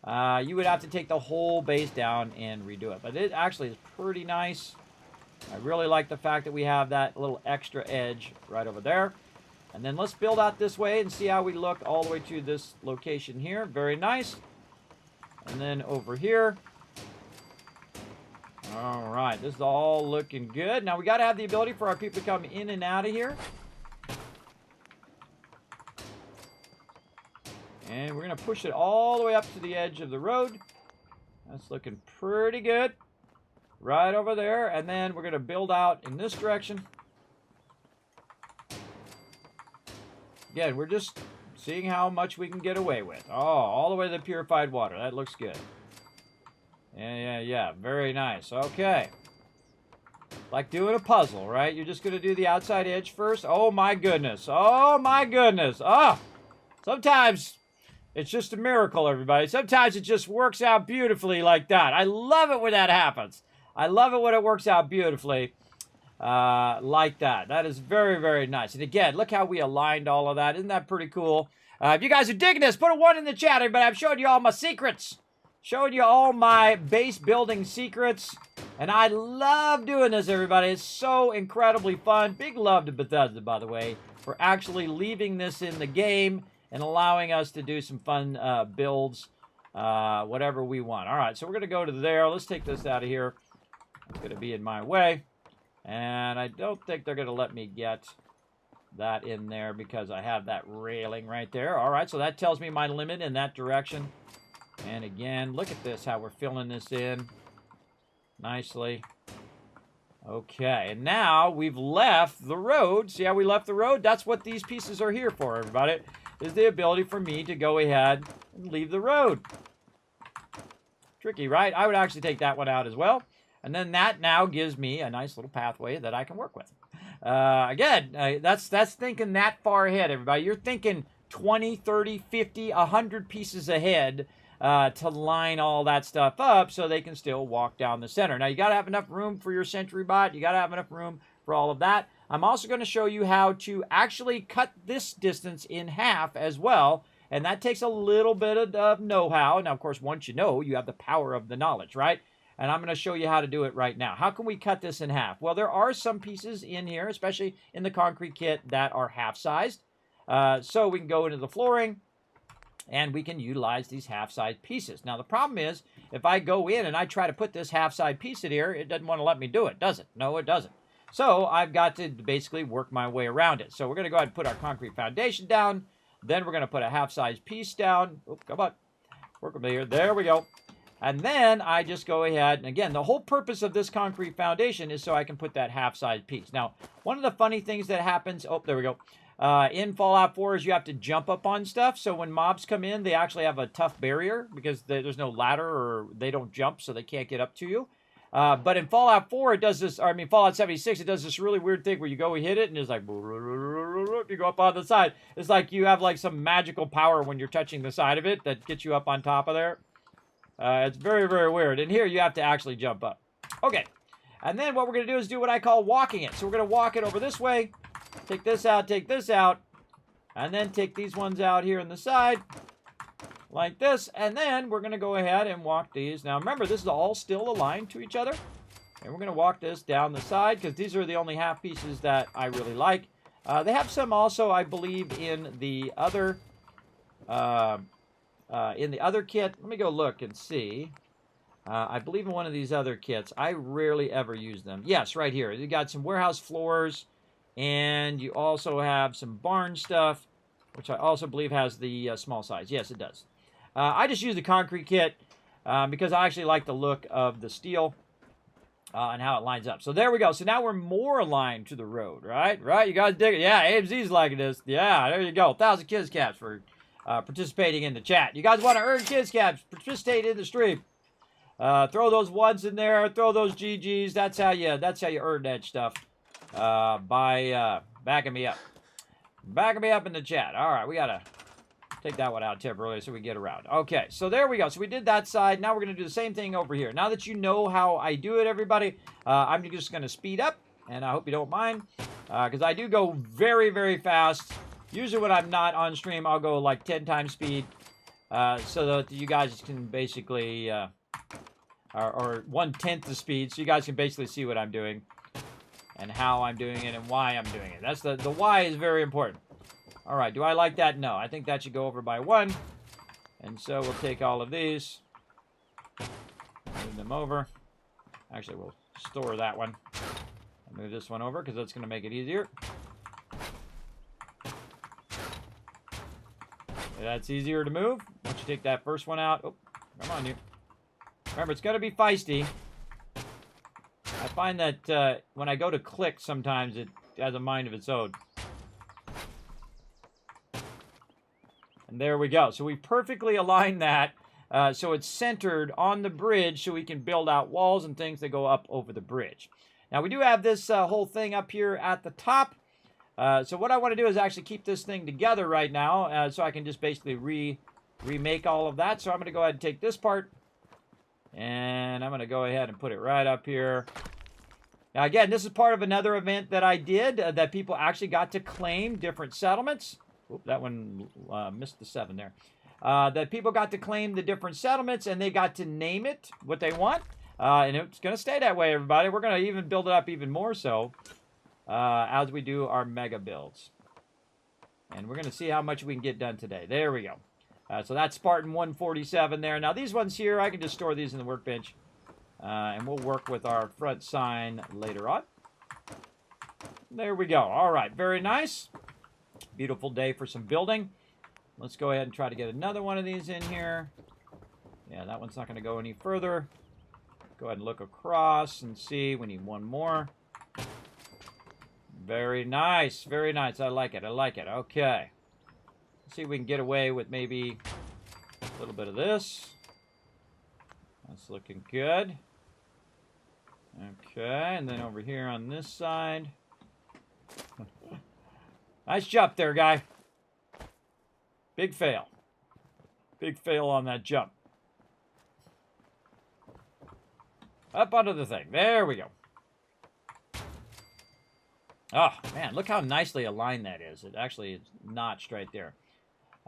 you would have to take the whole base down and redo it. But it actually is pretty nice. I really like the fact that we have that little extra edge right over there. And then let's build out this way and see how we look all the way to this location here. Very nice. And then over here. All right, this is all looking good. Now we got to have the ability for our people to come in and out of here. And we're going to push it all the way up to the edge of the road. That's looking pretty good. Right over there. And then we're going to build out in this direction. Again, we're just seeing how much we can get away with. Oh, all the way to the purified water. That looks good. Yeah. Very nice. Okay. Like doing a puzzle, right? You're just going to do the outside edge first. Oh, my goodness. Oh, my goodness. Oh, sometimes it's just a miracle, everybody. Sometimes it just works out beautifully like that. I love it when that happens. I love it when it works out beautifully like that. That is very, very nice. And again, look how we aligned all of that. Isn't that pretty cool? If you guys are digging this, put a 1 in the chat, everybody. I'm showing you all my secrets. Showing you all my base building secrets. And I love doing this, everybody. It's so incredibly fun. Big love to Bethesda, by the way, for actually leaving this in the game and allowing us to do some fun builds, whatever we want. All right, so we're going to go to there. Let's take this out of here. It's going to be in my way. And I don't think they're going to let me get that in there because I have that railing right there. All right, so that tells me my limit in that direction. And again, look at this, how we're filling this in nicely. Okay, and now we've left the road. See how we left the road? That's what these pieces are here for, everybody, is the ability for me to go ahead and leave the road. Tricky, right? I would actually take that one out as well. And then that now gives me a nice little pathway that I can work with. Again, that's thinking that far ahead, everybody. You're thinking 20, 30, 50, 100 pieces ahead to line all that stuff up so they can still walk down the center. Now, you got to have enough room for your sentry bot. You got to have enough room for all of that. I'm also going to show you how to actually cut this distance in half as well. And that takes a little bit of know-how. Now, of course, once you know, you have the power of the knowledge, right? And I'm going to show you how to do it right now. How can we cut this in half? Well, there are some pieces in here, especially in the concrete kit, that are half-sized. So we can go into the flooring, and we can utilize these half-sized pieces. Now, the problem is, if I go in and I try to put this half-sized piece in here, it doesn't want to let me do it, does it? No, it doesn't. So I've got to basically work my way around it. So we're going to go ahead and put our concrete foundation down. Then we're going to put a half-sized piece down. Oh, come on. Work over here. There we go. And then I just go ahead, and again, the whole purpose of this concrete foundation is so I can put that half-size piece. Now, one of the funny things that happens, oh, there we go, in Fallout 4 is you have to jump up on stuff. So when mobs come in, they actually have a tough barrier because there's no ladder or they don't jump, so they can't get up to you. But in Fallout 4, it does this, or I mean, Fallout 76, it does this really weird thing where you go hit it, and it's like, you go up on the side. It's like you have like some magical power when you're touching the side of it that gets you up on top of there. It's very, very weird. And here you have to actually jump up. Okay. And then what we're going to do is do what I call walking it. So we're going to walk it over this way. Take this out, and then take these ones out here on the side. Like this. And then we're going to go ahead and walk these. Now remember, this is all still aligned to each other. And we're going to walk this down the side because these are the only half pieces that I really like. They have some also, I believe, in the other... in the other kit, let me go look and see. I believe in one of these other kits. I rarely ever use them. Yes, right here. You got some warehouse floors, and you also have some barn stuff, which I also believe has the small size. Yes, it does. I just use the concrete kit because I actually like the look of the steel and how it lines up. So there we go. So now we're more aligned to the road, right? Right? You guys dig it? Yeah, AMZ's liking this. Yeah, there you go. 1,000 kids caps for... participating in the chat. You guys want to earn kids caps? Participate in the stream. Throw those ones in there. Throw those GGs. That's how you earn that stuff. By backing me up. Back me up in the chat. All right, we got to take that one out temporarily so we get around. Okay, so there we go. So we did that side. Now we're going to do the same thing over here. Now that you know how I do it, everybody, I'm just going to speed up, and I hope you don't mind, because I do go very, very fast. Usually when I'm not on stream, I'll go like 10 times speed, so that you guys can basically, or 1/10 the speed, so you guys can basically see what I'm doing and how I'm doing it and why I'm doing it. That's the why is very important. All right, do I like that? No, I think that should go over by 1. And so we'll take all of these, move them over. Actually, we'll store that one. I'll move this one over because that's going to make it easier. That's easier to move. Once you take that first one out. Oh, come on, you. Remember, it's going to be feisty. I find that when I go to click, sometimes it has a mind of its own. And there we go. So we perfectly aligned that so it's centered on the bridge so we can build out walls and things that go up over the bridge. Now, we do have this whole thing up here at the top. So what I want to do is actually keep this thing together right now so I can just basically remake all of that. So I'm going to go ahead and take this part, and I'm going to go ahead and put it right up here. Now, again, this is part of another event that I did that people actually got to claim different settlements. Oop, that one missed the 7 there. That people got to claim the different settlements, and they got to name it what they want. And it's going to stay that way, everybody. We're going to even build it up even more so as we do our mega builds. And we're going to see how much we can get done today. There we go. So that's Spartan 147 there. Now, these ones here, I can just store these in the workbench. And we'll work with our front sign later on. There we go. All right, very nice. Beautiful day for some building. Let's go ahead and try to get another one of these in here. Yeah, that one's not going to go any further. Go ahead and look across and see. We need one more. Very nice. Very nice. I like it. I like it. Okay. Let's see if we can get away with maybe a little bit of this. That's looking good. Okay, and then over here on this side. Nice jump there, guy. Big fail. Big fail on that jump. Up onto the thing. There we go. Oh, man, look how nicely aligned that is. It actually is notched right there.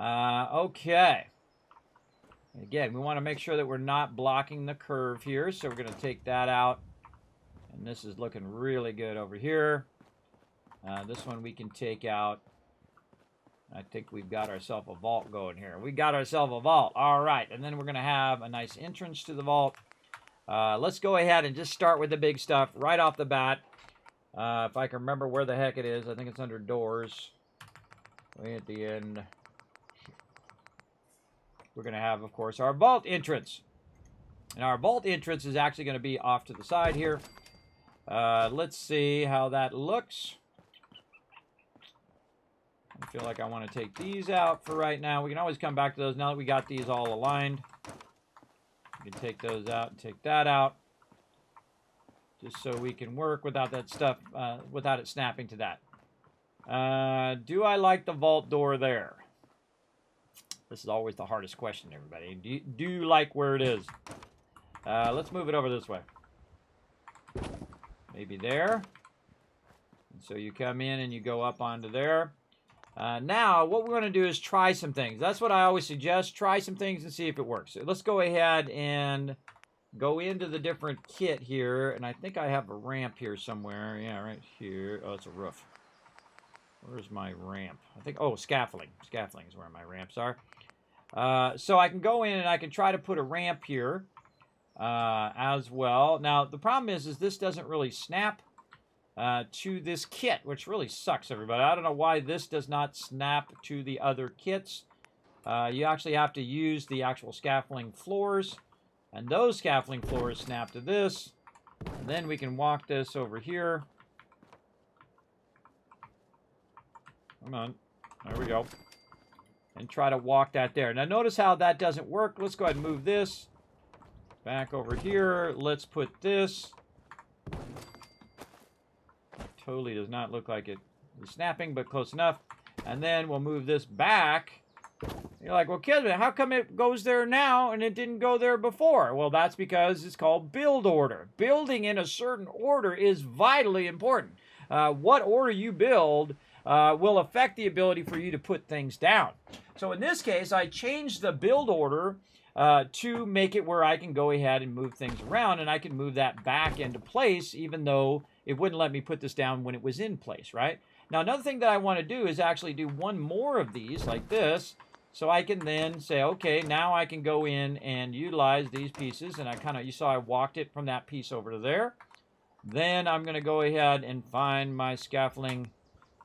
Okay. Again, we want to make sure that we're not blocking the curve here, so we're going to take that out. And this is looking really good over here. This one we can take out. I think we've got ourselves a vault going here. We got ourselves a vault. All right, and then we're going to have a nice entrance to the vault. Let's go ahead and just start with the big stuff right off the bat. If I can remember where the heck it is, I think it's under doors. Way at the end. We're going to have, of course, our vault entrance. And our vault entrance is actually going to be off to the side here. Let's see how that looks. I feel like I want to take these out for right now. We can always come back to those now that we got these all aligned. We can take those out and take that out. Just so we can work without that stuff, without it snapping to that. Do I like the vault door there? This is always the hardest question, everybody. Do you like where it is? Let's move it over this way. Maybe there. And so you come in and you go up onto there. Now, what we're going to do is try some things. That's what I always suggest. Try some things and see if it works. So let's go ahead and go into the different kit here. And I think I have a ramp here somewhere. Yeah, right here. Oh, it's a roof. Where's my ramp? I think, oh, scaffolding. Scaffolding is where my ramps are. So I can go in and I can try to put a ramp here as well. Now, the problem is this doesn't really snap to this kit, which really sucks, everybody. I don't know why this does not snap to the other kits. You actually have to use the actual scaffolding floors, and those scaffolding floors snap to this. And then we can walk this over here. Come on. There we go. And try to walk that there. Now, notice how that doesn't work. Let's go ahead and move this back over here. Let's put this. Totally does not look like it is snapping, but close enough. And then we'll move this back. You're like, well, Kismet, how come it goes there now and it didn't go there before? Well, that's because it's called build order. Building in a certain order is vitally important. What order you build will affect the ability for you to put things down. So in this case, I changed the build order to make it where I can go ahead and move things around, and I can move that back into place even though it wouldn't let me put this down when it was in place, right? Now, another thing that I want to do is actually do one more of these like this, so I can then say, okay, now I can go in and utilize these pieces, and you saw I walked it from that piece over to there. Then I'm going to go ahead and find my scaffolding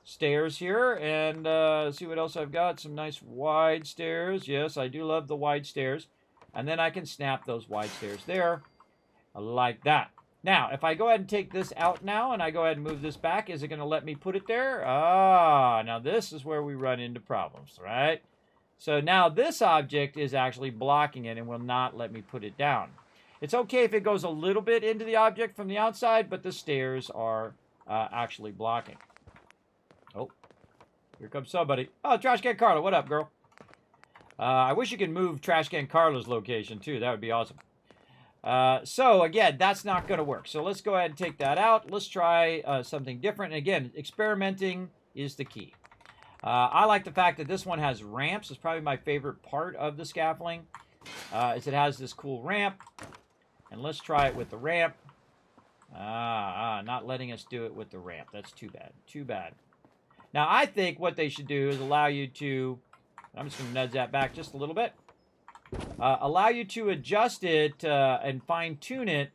stairs here and see what else I've got. Some nice wide stairs. Yes, I do love the wide stairs. And then I can snap those wide stairs there like that. Now, if I go ahead and take this out now and I go ahead and move this back, is it going to let me put it there? Ah, now this is where we run into problems, right? So now this object is actually blocking it and will not let me put it down. It's okay if it goes a little bit into the object from the outside, but the stairs are actually blocking. Oh, here comes somebody. Oh, Trash Can Carla, what up, girl? I wish you could move Trash Can Carla's location, too. That would be awesome. So, again, that's not going to work. So let's go ahead and take that out. Let's try something different. And again, experimenting is the key. I like the fact that this one has ramps. It's probably my favorite part of the scaffolding, is it has this cool ramp. And let's try it with the ramp. Not letting us do it with the ramp. That's too bad. Too bad. Now, I think what they should do is allow you to... I'm just going to nudge that back just a little bit. Allow you to adjust it and fine-tune it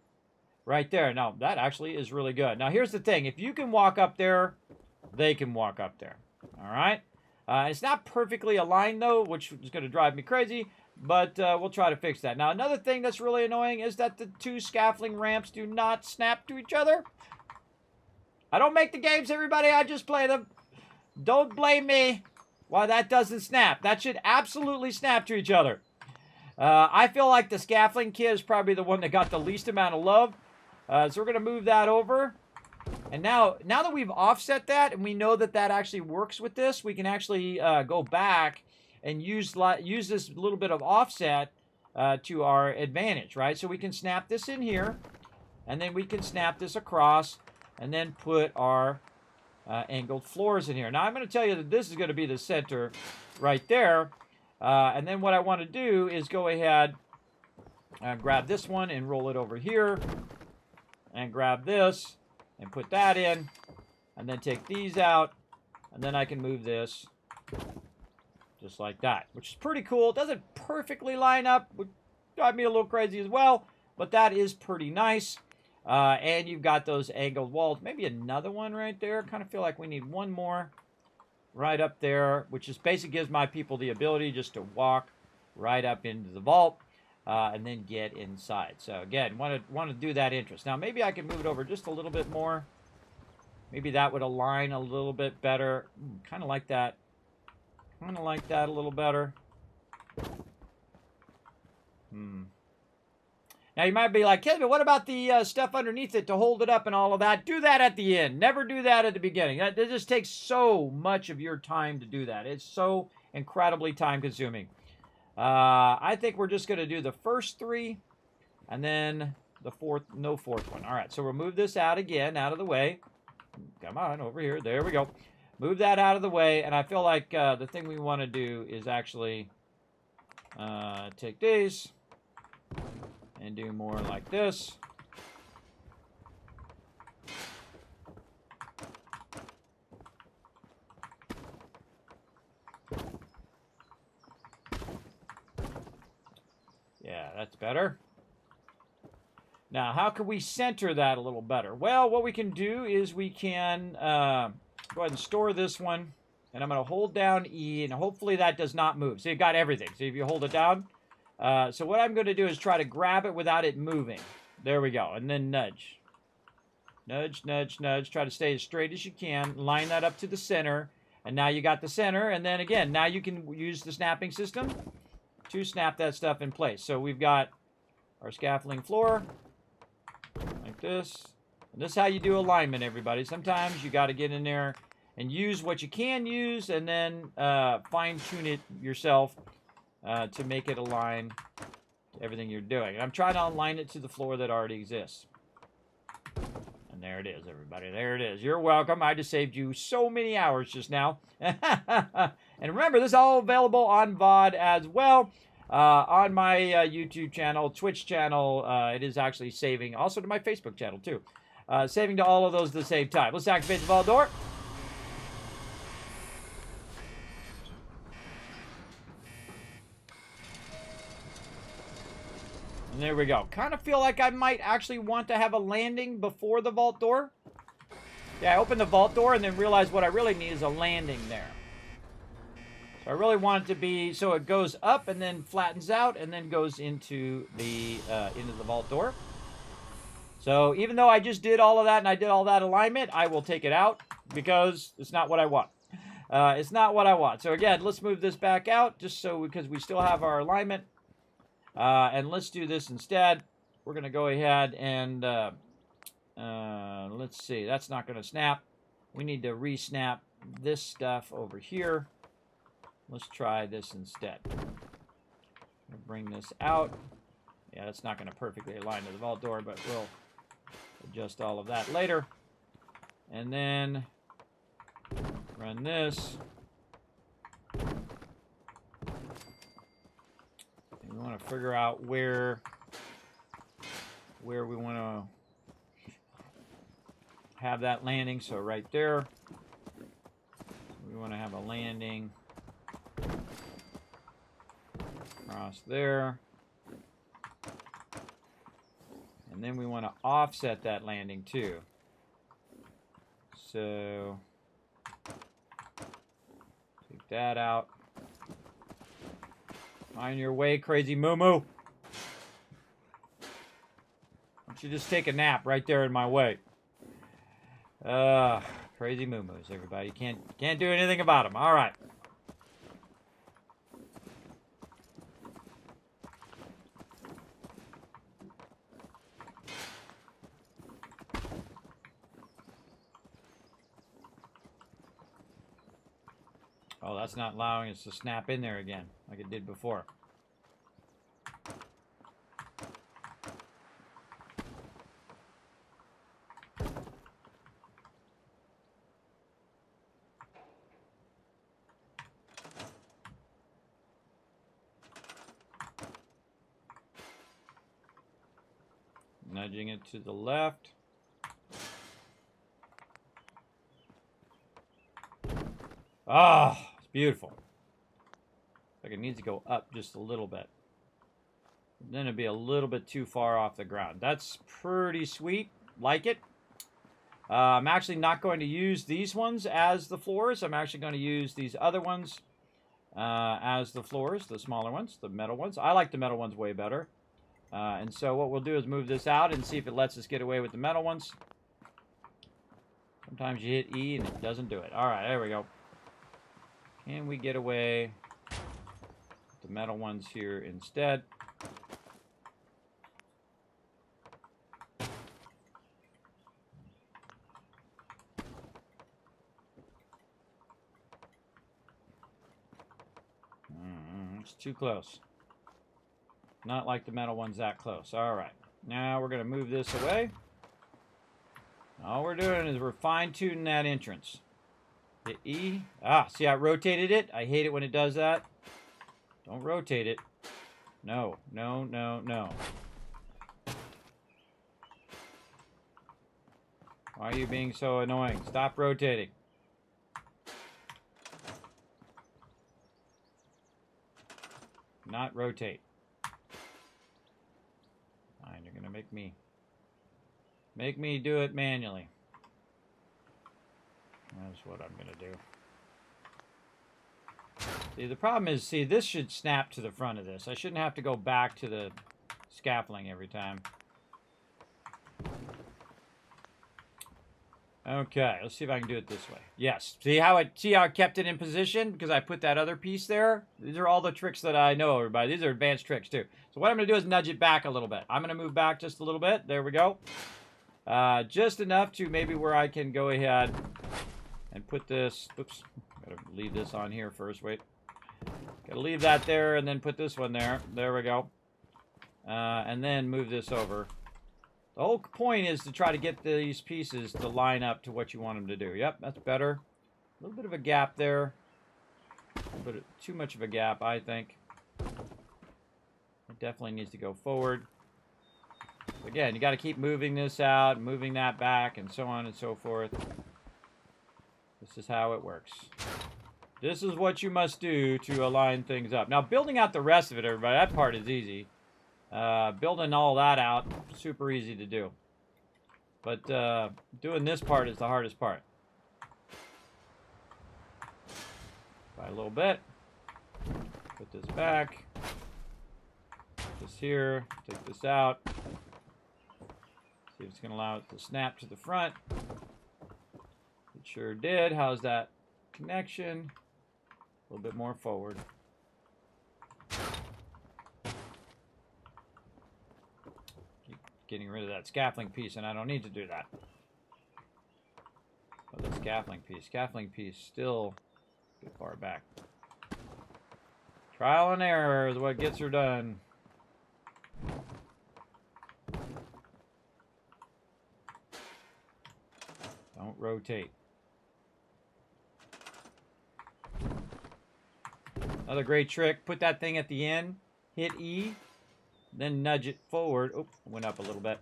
right there. Now, that actually is really good. Now, here's the thing. If you can walk up there, they can walk up there. All right? It's not perfectly aligned, though, which is going to drive me crazy, but we'll try to fix that. Now, another thing that's really annoying is that the two scaffolding ramps do not snap to each other. I don't make the games, everybody. I just play them. Don't blame me why that doesn't snap. That should absolutely snap to each other. I feel like the scaffolding kit is probably the one that got the least amount of love. So we're going to move that over. And now that we've offset that and we know that that actually works with this, we can actually go back and use this little bit of offset to our advantage, right? So we can snap this in here, and then we can snap this across, and then put our angled floors in here. Now, I'm going to tell you that this is going to be the center right there. And then what I want to do is go ahead and grab this one and roll it over here. And grab this and put that in. And then take these out. And then I can move this just like that, which is pretty cool. It doesn't perfectly line up, would drive me a little crazy as well. But that is pretty nice. And you've got those angled walls. Maybe another one right there. Kind of feel like we need one more right up there, which just basically gives my people the ability just to walk right up into the vault and then get inside. So again, want to do that interest. Now maybe I can move it over just a little bit more. Maybe that would align a little bit better. Kind of like that. Kind of like that a little better. Now, you might be like, Kismet, what about the stuff underneath it to hold it up and all of that? Do that at the end. Never do that at the beginning. It just takes so much of your time to do that. It's so incredibly time-consuming. I think we're just going to do the first three and then the no fourth one. All right, so we'll move this out again, out of the way. Come on, over here. There we go. Move that out of the way, and I feel like the thing we want to do is actually take these and do more like this. Yeah, that's better. Now, how can we center that a little better? Well, what we can do is we can go ahead and store this one. And I'm going to hold down E, and hopefully that does not move. So you've got everything. So if you hold it down. So what I'm going to do is try to grab it without it moving. There we go. And then nudge. Nudge, nudge, nudge. Try to stay as straight as you can. Line that up to the center. And now you got the center. And then again, now you can use the snapping system to snap that stuff in place. So we've got our scaffolding floor. Like this. And this is how you do alignment, everybody. Sometimes you got to get in there and use what you can use, and then fine-tune it yourself to make it align to everything you're doing. And I'm trying to align it to the floor that already exists. And there it is, everybody. There it is. You're welcome. I just saved you so many hours just now. And remember, this is all available on VOD as well. On my YouTube channel, Twitch channel. It is actually saving. Also to my Facebook channel, too. Saving to all of those at the same time. Let's activate the vault door. And there we go. Kind of feel like I might actually want to have a landing before the vault door. Yeah, I opened the vault door and then realized what I really need is a landing there. So I really want it to be so it goes up and then flattens out and then goes into the vault door. So even though I just did all of that and I did all that alignment, I will take it out because it's not what I want. It's not what I want. So again, let's move this back out just so because we still have our alignment. And let's do this instead. We're going to go ahead and let's see. That's not going to snap. We need to re-snap this stuff over here. Let's try this instead. Bring this out. Yeah, that's not going to perfectly align to the vault door, but we'll adjust all of that later. And then run this. And we want to figure out where we want to have that landing. So right there, we want to have a landing across there. And then we want to offset that landing too. So take that out. Find your way, crazy moo-moo. Why don't you just take a nap right there in my way? Crazy moo-moos, everybody. Can't do anything about them. All right. Oh, that's not allowing us to snap in there again, like it did before. Nudging it to the left. Ah, oh, it's beautiful. Like it needs to go up just a little bit. Then it'd be a little bit too far off the ground. That's pretty sweet. Like it. I'm actually not going to use these ones as the floors. I'm actually going to use these other ones as the floors, the smaller ones, the metal ones. I like the metal ones way better. And so what we'll do is move this out and see if it lets us get away with the metal ones. Sometimes you hit E and it doesn't do it. All right, there we go. Can we get away with the metal ones here instead? It's too close. Not like the metal ones that close. All right. Now we're going to move this away. All we're doing is we're fine-tuning that entrance. Hit E. Ah, see I rotated it? I hate it when it does that. Don't rotate it. No, no, no, no. Why are you being so annoying? Stop rotating. Not rotate. Fine, you're gonna make me do it manually. That's what I'm gonna do. See, the problem is, see, this should snap to the front of this. I shouldn't have to go back to the scaffolding every time. Okay, let's see if I can do it this way. Yes, see how I kept it in position because I put that other piece there. These are all the tricks that I know, everybody. These are advanced tricks too. So what I'm gonna do is nudge it back a little bit. I'm gonna move back just a little bit. There we go. Just enough to maybe where I can go ahead and put this, oops, gotta leave this on here first, wait. Gotta leave that there and then put this one there. There we go. And then move this over. The whole point is to try to get these pieces to line up to what you want them to do. Yep, that's better. A little bit of a gap there. But too much of a gap, I think. It definitely needs to go forward. Again, you got to keep moving this out, moving that back, and so on and so forth. This is how it works. This is what you must do to align things up. Now, building out the rest of it, everybody, that part is easy. Building all that out, super easy to do. But doing this part is the hardest part. By a little bit. Put this back. Put this here. Take this out. See if it's going to allow it to snap to the front. It sure did. How's that connection? A little bit more forward. Keep getting rid of that scaffolding piece, and I don't need to do that. Oh, the scaffolding piece still a bit far back. Trial and error is what gets her done. Don't rotate. Another great trick, put that thing at the end, hit E, then nudge it forward. Oh, went up a little bit.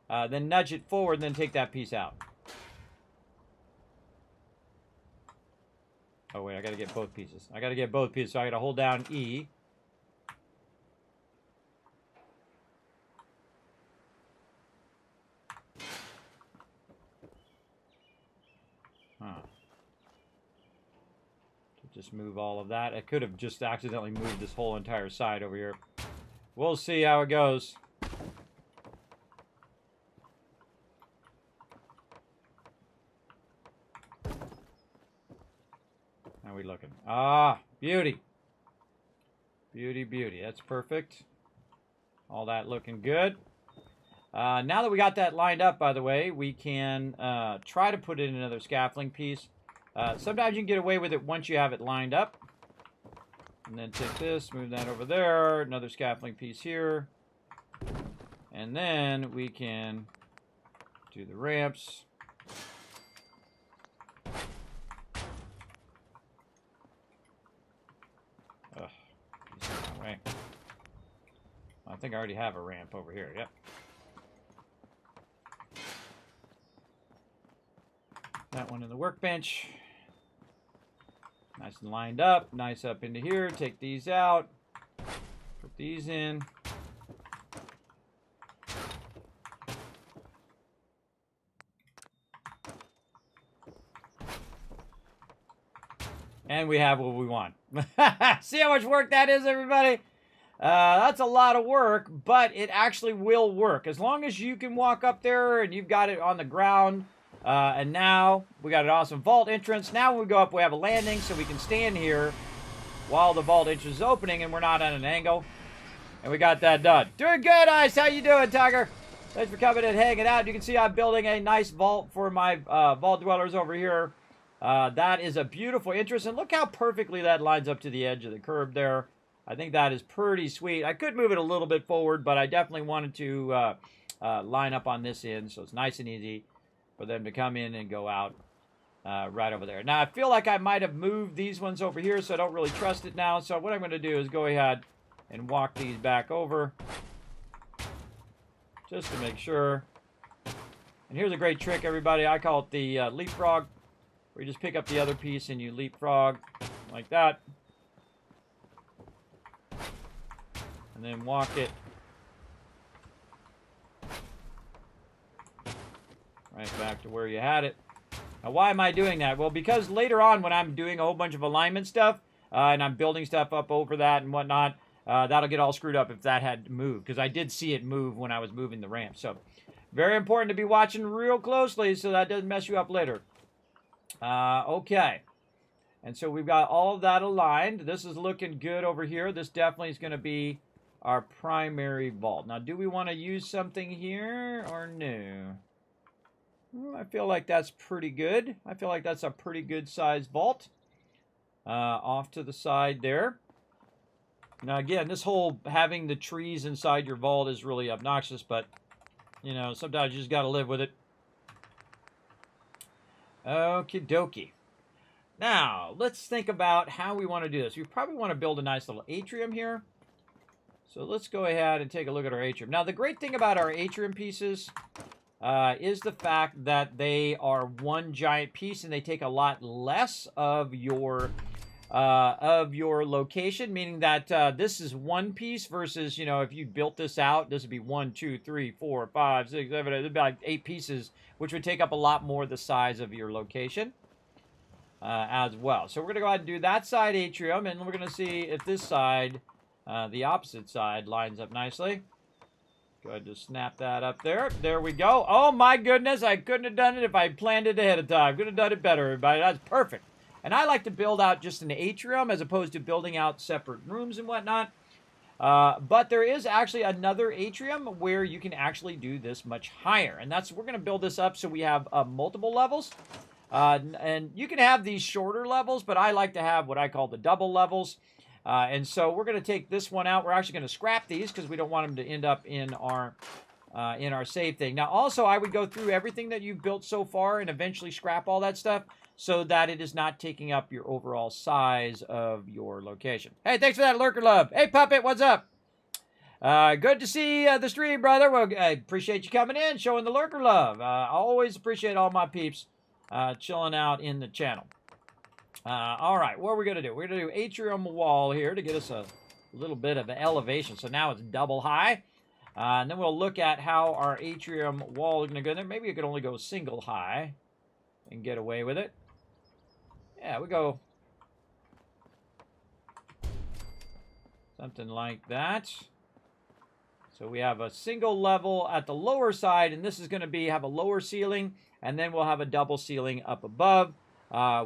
Then nudge it forward, then take that piece out. Oh, wait, I got to get both pieces. I got to get both pieces, so I got to hold down E. Huh. Just move all of that. I could have just accidentally moved this whole entire side over here. We'll see how it goes. How are we looking? Ah, beauty. Beauty, beauty. That's perfect. All that looking good. Now that we got that lined up, by the way, we can try to put in another scaffolding piece. Sometimes you can get away with it once you have it lined up. And then take this, move that over there, another scaffolding piece here. And then we can do the ramps. Ugh, he's in my way. I think I already have a ramp over here, yep. That one in the workbench. Nice and lined up. Nice up into here. Take these out. Put these in. And we have what we want. See how much work that is, everybody? That's a lot of work, but it actually will work. As long as you can walk up there and you've got it on the ground. And now we got an awesome vault entrance. Now when we go up, we have a landing, so we can stand here while the vault entrance is opening, and we're not at an angle. And we got that done. Doing good, Ice. How you doing, Tiger? Thanks for coming and hanging out. You can see I'm building a nice vault for my vault dwellers over here. That is a beautiful entrance, and look how perfectly that lines up to the edge of the curb there. I think that is pretty sweet. I could move it a little bit forward, but I definitely wanted to line up on this end, so it's nice and easy for them to come in and go out right over there. Now, I feel like I might have moved these ones over here, so I don't really trust it now. So what I'm going to do is go ahead and walk these back over just to make sure. And here's a great trick, everybody. I call it the leapfrog, where you just pick up the other piece and you leapfrog like that. And then walk it right back to where you had it. Now, why am I doing that? Well, because later on when I'm doing a whole bunch of alignment stuff, and I'm building stuff up over that and whatnot, that'll get all screwed up if that had moved, because I did see it move when I was moving the ramp. So, very important to be watching real closely so that doesn't mess you up later. Okay. And so we've got all of that aligned. This is looking good over here. This definitely is going to be our primary vault. Now, do we want to use something here or no? I feel like that's pretty good. I feel like that's a pretty good sized vault. Off to the side there. Now again, this whole having the trees inside your vault is really obnoxious, but you know, sometimes you just got to live with it. Okie dokie. Now, let's think about how we want to do this. We probably want to build a nice little atrium here. So let's go ahead and take a look at our atrium. Now, the great thing about our atrium pieces is the fact that they are one giant piece and they take a lot less of your location, meaning that this is one piece versus, you know, if you built this out, this would be 1, 2, 3, 4, 5, 6, 7, 8, it'd be like 8 pieces, which would take up a lot more the size of your location as well. So we're going to go ahead and do that side atrium, and we're going to see if this side, the opposite side, lines up nicely. Go ahead and snap that up there. There we go. Oh my goodness, I couldn't have done it if I planned it ahead of time. Could have done it better, everybody. That's perfect. And I like to build out just an atrium as opposed to building out separate rooms and whatnot. But there is actually another atrium where you can actually do this much higher. And that's, we're going to build this up so we have multiple levels. And you can have these shorter levels, but I like to have what I call the double levels. And so we're going to take this one out. We're actually going to scrap these because we don't want them to end up in our save thing. Now, also, I would go through everything that you've built so far and eventually scrap all that stuff so that it is not taking up your overall size of your location. Hey, thanks for that lurker love. Hey, Puppet, what's up? Good to see the stream, brother. Well, I appreciate you coming in, showing the lurker love. I always appreciate all my peeps chilling out in the channel. All right, what are we going to do? We're going to do atrium wall here to get us a little bit of elevation. So now it's double high. And then we'll look at how our atrium wall is going to go there. Maybe it could only go single high and get away with it. Yeah, we go something like that. So we have a single level at the lower side, and this is going to have a lower ceiling, and then we'll have a double ceiling up above.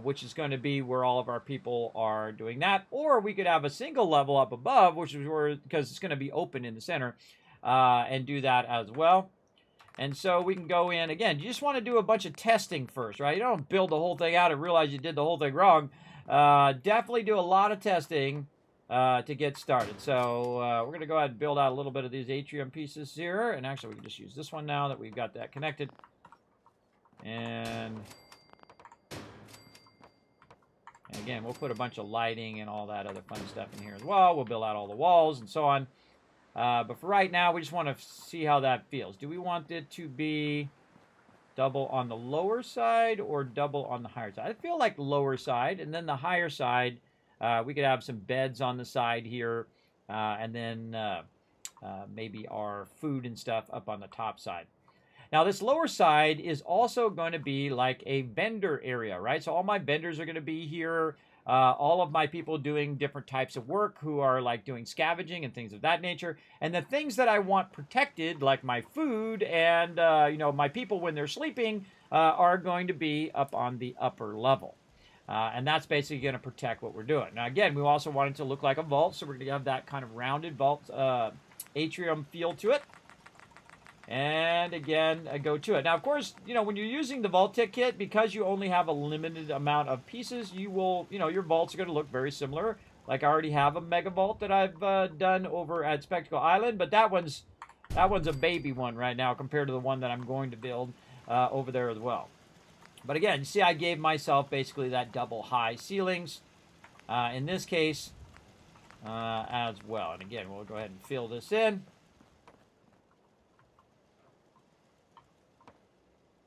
Which is going to be where all of our people are doing that. Or we could have a single level up above, which is where, because it's going to be open in the center, and do that as well. And so we can go in, again, you just want to do a bunch of testing first, right? You don't build the whole thing out and realize you did the whole thing wrong. Definitely do a lot of testing to get started. So we're going to go ahead and build out a little bit of these atrium pieces here. And actually, we can just use this one now that we've got that connected. And again, we'll put a bunch of lighting and all that other fun stuff in here as well. We'll build out all the walls and so on. But for right now, we just want to see how that feels. Do we want it to be double on the lower side or double on the higher side? I feel like lower side, and then the higher side, we could have some beds on the side here, and then maybe our food and stuff up on the top side. Now, this lower side is also going to be like a vendor area, right? So all my vendors are going to be here. All of my people doing different types of work who are like doing scavenging and things of that nature. And the things that I want protected, like my food and, you know, my people when they're sleeping, are going to be up on the upper level. And that's basically going to protect what we're doing. Now, again, we also want it to look like a vault, so we're going to have that kind of rounded vault atrium feel to it. And again, go to it. Now, of course, you know, when you're using the vault-tec kit, because you only have a limited amount of pieces, you will, you know, your vaults are going to look very similar. Like I already have a mega vault that I've done over at Spectacle Island, but that one's a baby one right now compared to the one that I'm going to build over there as well. But again, you see, I gave myself basically that double high ceilings in this case as well. And again, we'll go ahead and fill this in.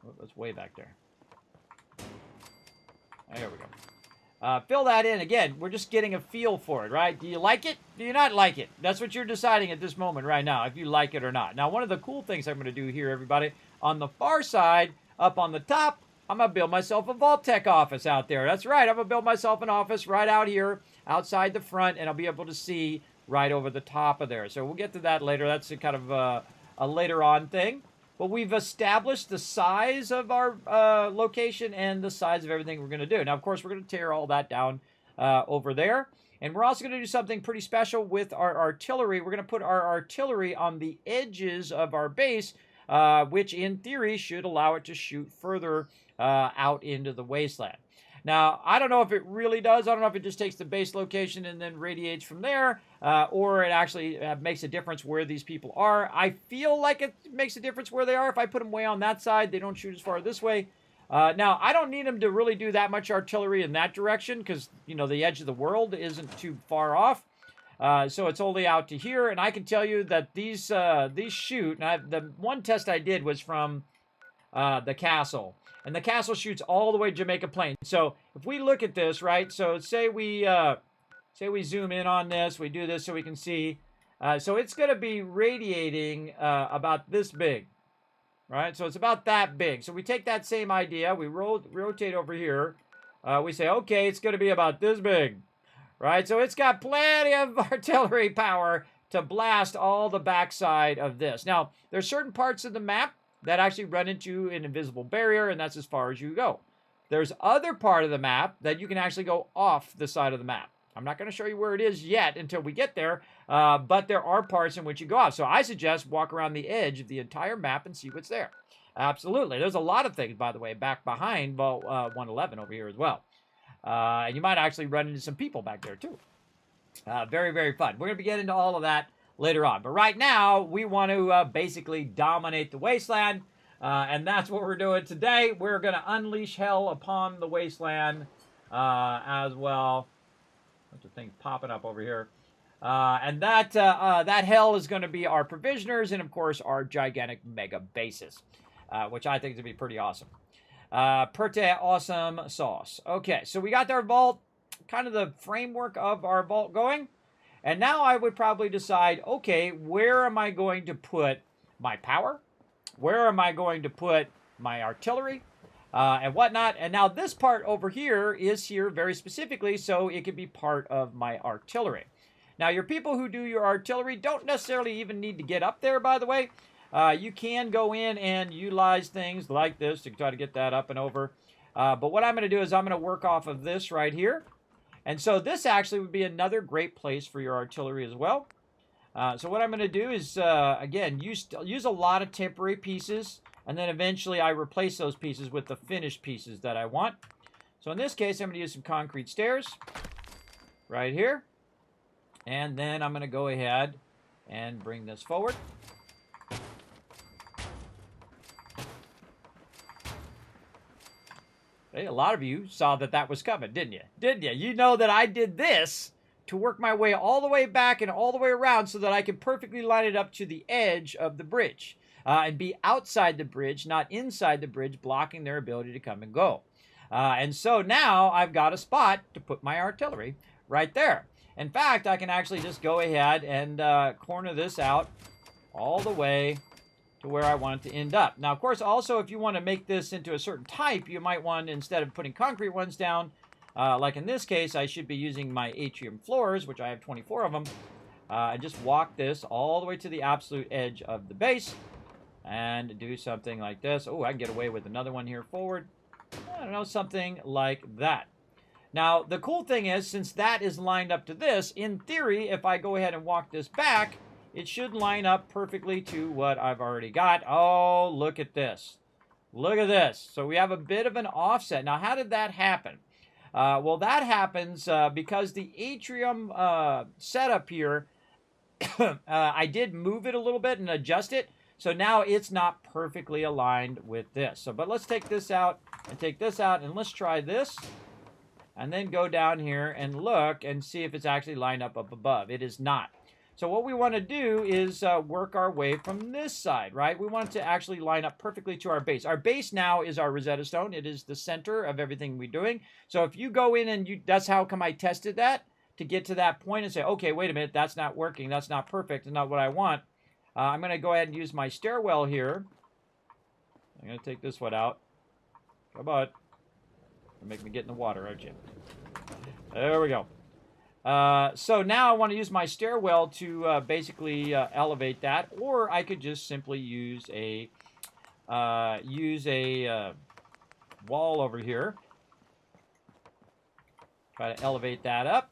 Oh, that's way back there. There we go. Fill that in. Again, we're just getting a feel for it, right? Do you like it? Do you not like it? That's what you're deciding at this moment right now, if you like it or not. Now, one of the cool things I'm going to do here, everybody, on the far side, up on the top, I'm going to build myself a vault-tec office out there. That's right. I'm going to build myself an office right out here, outside the front, and I'll be able to see right over the top of there. So we'll get to that later. That's a kind of a later on thing. But we've established the size of our location and the size of everything we're going to do. Now, of course, we're going to tear all that down over there. And we're also going to do something pretty special with our artillery. We're going to put our artillery on the edges of our base which in theory should allow it to shoot further out into the wasteland. Now, I don't know if it really does. I don't know if it just takes the base location and then radiates from there, or it actually makes a difference where these people are. I feel like it makes a difference where they are. If I put them way on that side, they don't shoot as far this way. Now, I don't need them to really do that much artillery in that direction because, you know, the edge of the world isn't too far off. So it's only out to here, and I can tell you that these shoot. And the one test I did was from the castle. And the castle shoots all the way to Jamaica Plain. So if we look at this, right? So say we zoom in on this. We do this so we can see. So it's going to be radiating about this big, right? So it's about that big. So we take that same idea. We rotate over here. We say, okay, it's going to be about this big, right? So it's got plenty of artillery power to blast all the backside of this. Now, there's certain parts of the map that actually run into an invisible barrier, and that's as far as you go. There's other part of the map that you can actually go off the side of the map. I'm not going to show you where it is yet until we get there, but there are parts in which you go off. So I suggest walk around the edge of the entire map and see what's there. Absolutely. There's a lot of things, by the way, back behind Vault 111 over here as well. And you might actually run into some people back there, too. Very, very fun. We're going to be getting into all of that later on. But right now, we want to basically dominate the wasteland, and that's what we're doing today. We're going to unleash hell upon the wasteland as well. Bunch of things popping up over here. And that hell is going to be our provisioners and, of course, our gigantic mega bases, which I think is going to be pretty awesome. Pretty awesome sauce. Okay, so we got our vault, kind of the framework of our vault going. And now I would probably decide, okay, where am I going to put my power? Where am I going to put my artillery? And whatnot. And now this part over here is here very specifically, so it can be part of my artillery. Now, your people who do your artillery don't necessarily even need to get up there, by the way. You can go in and utilize things like this to try to get that up and over. But what I'm going to do is I'm going to work off of this right here. And so this actually would be another great place for your artillery as well. So what I'm going to do is, again, use a lot of temporary pieces. And then eventually I replace those pieces with the finished pieces that I want. So in this case, I'm going to use some concrete stairs right here. And then I'm going to go ahead and bring this forward. Hey, a lot of you saw that that was coming, didn't you? Didn't you? You know that I did this to work my way all the way back and all the way around so that I can perfectly line it up to the edge of the bridge. And be outside the bridge, not inside the bridge, blocking their ability to come and go. And so now I've got a spot to put my artillery right there. In fact, I can actually just go ahead and corner this out all the way to where I want it to end up. Now, of course, also, if you want to make this into a certain type, you might want, instead of putting concrete ones down, like in this case, I should be using my atrium floors, which I have 24 of them, and just walk this all the way to the absolute edge of the base. And do something like this. Oh, I can get away with another one here forward. I don't know, something like that. Now, the cool thing is, since that is lined up to this, in theory, if I go ahead and walk this back, it should line up perfectly to what I've already got. Oh, look at this. Look at this. So we have a bit of an offset. Now, how did that happen? Well, that happens because the atrium setup here, I did move it a little bit and adjust it. So now it's not perfectly aligned with this. So, but let's take this out and take this out, and let's try this. And then go down here and look and see if it's actually lined up above. It is not. So what we want to do is work our way from this side, right? We want it to actually line up perfectly to our base. Our base now is our Rosetta Stone. It is the center of everything we're doing. So if you go in and that's how come I tested that, to get to that point and say, okay, wait a minute, that's not working. That's not perfect. It's not what I want. I'm going to go ahead and use my stairwell here. I'm going to take this one out. Come on. You'll make me get in the water, aren't you? There we go. So now I want to use my stairwell to basically elevate that, or I could just simply use a wall over here. Try to elevate that up.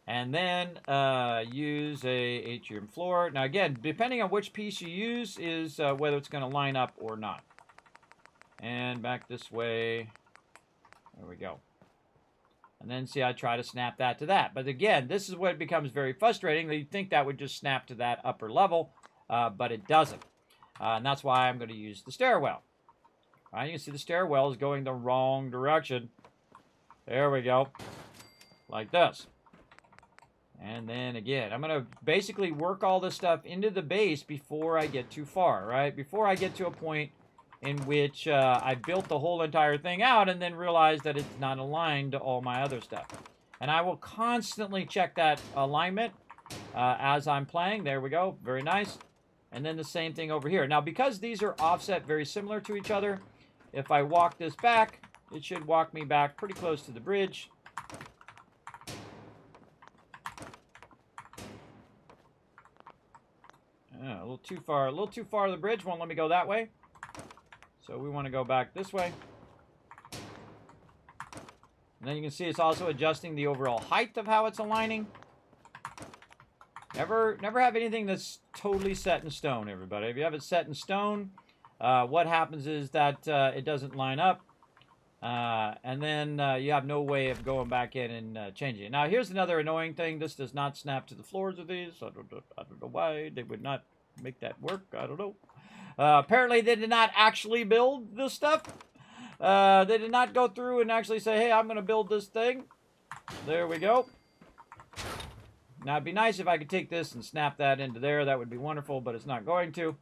And then use a atrium floor. Now again, depending on which piece you use is whether it's going to line up or not. And back this way. There we go. And then see, I try to snap that to that. But again, this is where it becomes very frustrating. You'd think that would just snap to that upper level, but it doesn't. And that's why I'm going to use the stairwell. All right, you can see the stairwell is going the wrong direction. There we go. Like this. And then again, I'm going to basically work all this stuff into the base before I get too far, right? Before I get to a point in which I built the whole entire thing out and then realized that it's not aligned to all my other stuff. And I will constantly check that alignment as I'm playing. There we go. Very nice. And then the same thing over here. Now, because these are offset very similar to each other, if I walk this back, it should walk me back pretty close to the bridge. A little too far to the bridge. Won't let me go that way. So we want to go back this way. And then you can see it's also adjusting the overall height of how it's aligning. Never have anything that's totally set in stone, everybody. If you have it set in stone, what happens is that it doesn't line up. And then you have no way of going back in and changing it. Now, here's another annoying thing. This does not snap to the floors of these. I don't know why they would not make that work. I don't know. Apparently, they did not actually build this stuff. They did not go through and actually say, hey, I'm going to build this thing. There we go. Now, it'd be nice if I could take this and snap that into there. That would be wonderful, but it's not going to.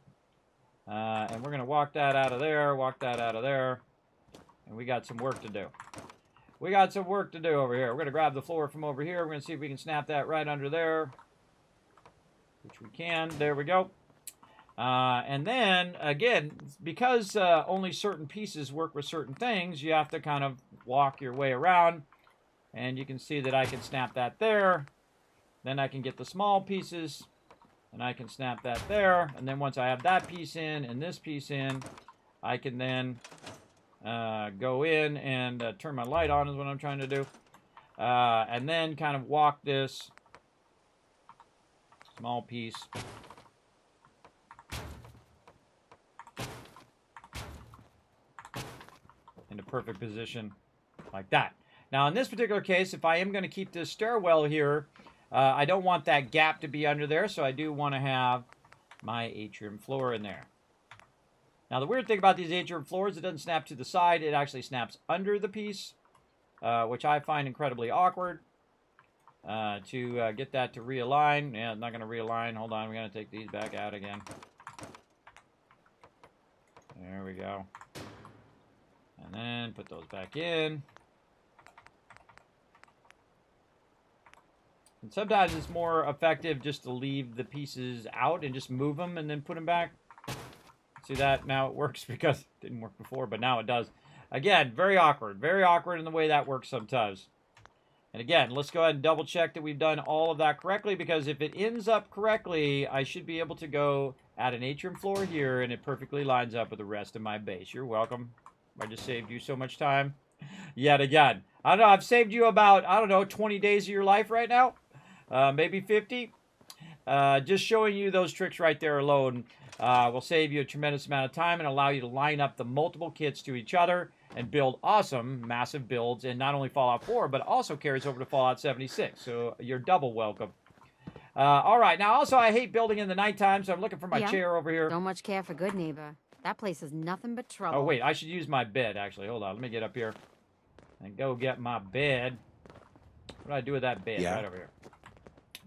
And we're going to walk that out of there, walk that out of there. And we got some work to do. We got some work to do over here. We're going to grab the floor from over here. We're going to see if we can snap that right under there. Which we can. There we go. And then, again, because only certain pieces work with certain things, you have to kind of walk your way around. And you can see that I can snap that there. Then I can get the small pieces. And I can snap that there. And then once I have that piece in and this piece in, I can then go in and turn my light on is what I'm trying to do. And then kind of walk this small piece into perfect position like that. Now in this particular case, if I am going to keep this stairwell here, I don't want that gap to be under there, so I do want to have my atrium floor in there. Now, the weird thing about these atrium floors, it doesn't snap to the side. It actually snaps under the piece, which I find incredibly awkward to get that to realign. Yeah, it's not going to realign. Hold on, we're going to take these back out again. There we go. And then put those back in. And sometimes it's more effective just to leave the pieces out and just move them and then put them back. See that? Now it works because it didn't work before, but now it does. Again, very awkward. Very awkward in the way that works sometimes. And again, let's go ahead and double check that we've done all of that correctly, because if it ends up correctly, I should be able to go add an atrium floor here, and it perfectly lines up with the rest of my base. You're welcome. I just saved you so much time. Yet again. I don't know, I've saved you about, I don't know, 20 days of your life right now. Maybe 50. Just showing you those tricks right there alone will save you a tremendous amount of time and allow you to line up the multiple kits to each other and build awesome, massive builds in not only Fallout 4, but also carries over to Fallout 76. So you're double welcome. All right. Now, also, I hate building in the nighttime, so I'm looking for my chair over here. Don't much care for good neighbor. That place is nothing but trouble. Oh, wait. I should use my bed, actually. Hold on. Let me get up here and go get my bed. What do I do with that bed? Right over here.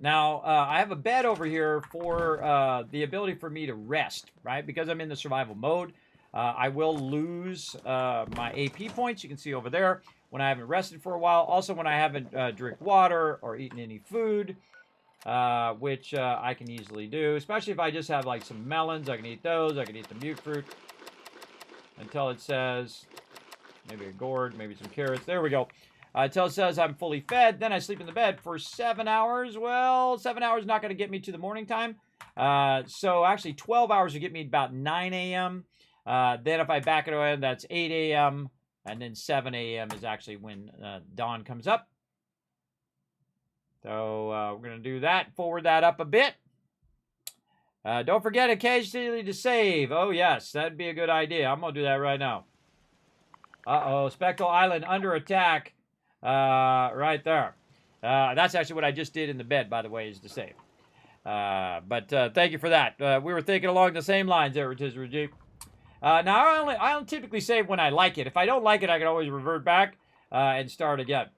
Now, I have a bed over here for the ability for me to rest, right? Because I'm in the survival mode, I will lose my AP points. You can see over there when I haven't rested for a while. Also, when I haven't drank water or eaten any food, which I can easily do. Especially if I just have like some melons. I can eat those. I can eat the mute fruit until it says maybe a gourd, maybe some carrots. There we go. Until it says I'm fully fed, then I sleep in the bed for 7 hours. Well, 7 hours is not going to get me to the morning time. So actually 12 hours will get me about 9 a.m. Then if I back it away, that's 8 a.m. And then 7 a.m. is actually when dawn comes up. So we're going to do that, forward that up a bit. Don't forget occasionally to save. Oh, yes, that'd be a good idea. I'm going to do that right now. Uh-oh, Spectral Island under attack right there. That's actually what I just did in the bed, by the way, is to save. But thank you for that. We were thinking along the same lines there, Rotisserie Jeep. Now, I don't typically save when I like it. If I don't like it, I can always revert back and start again.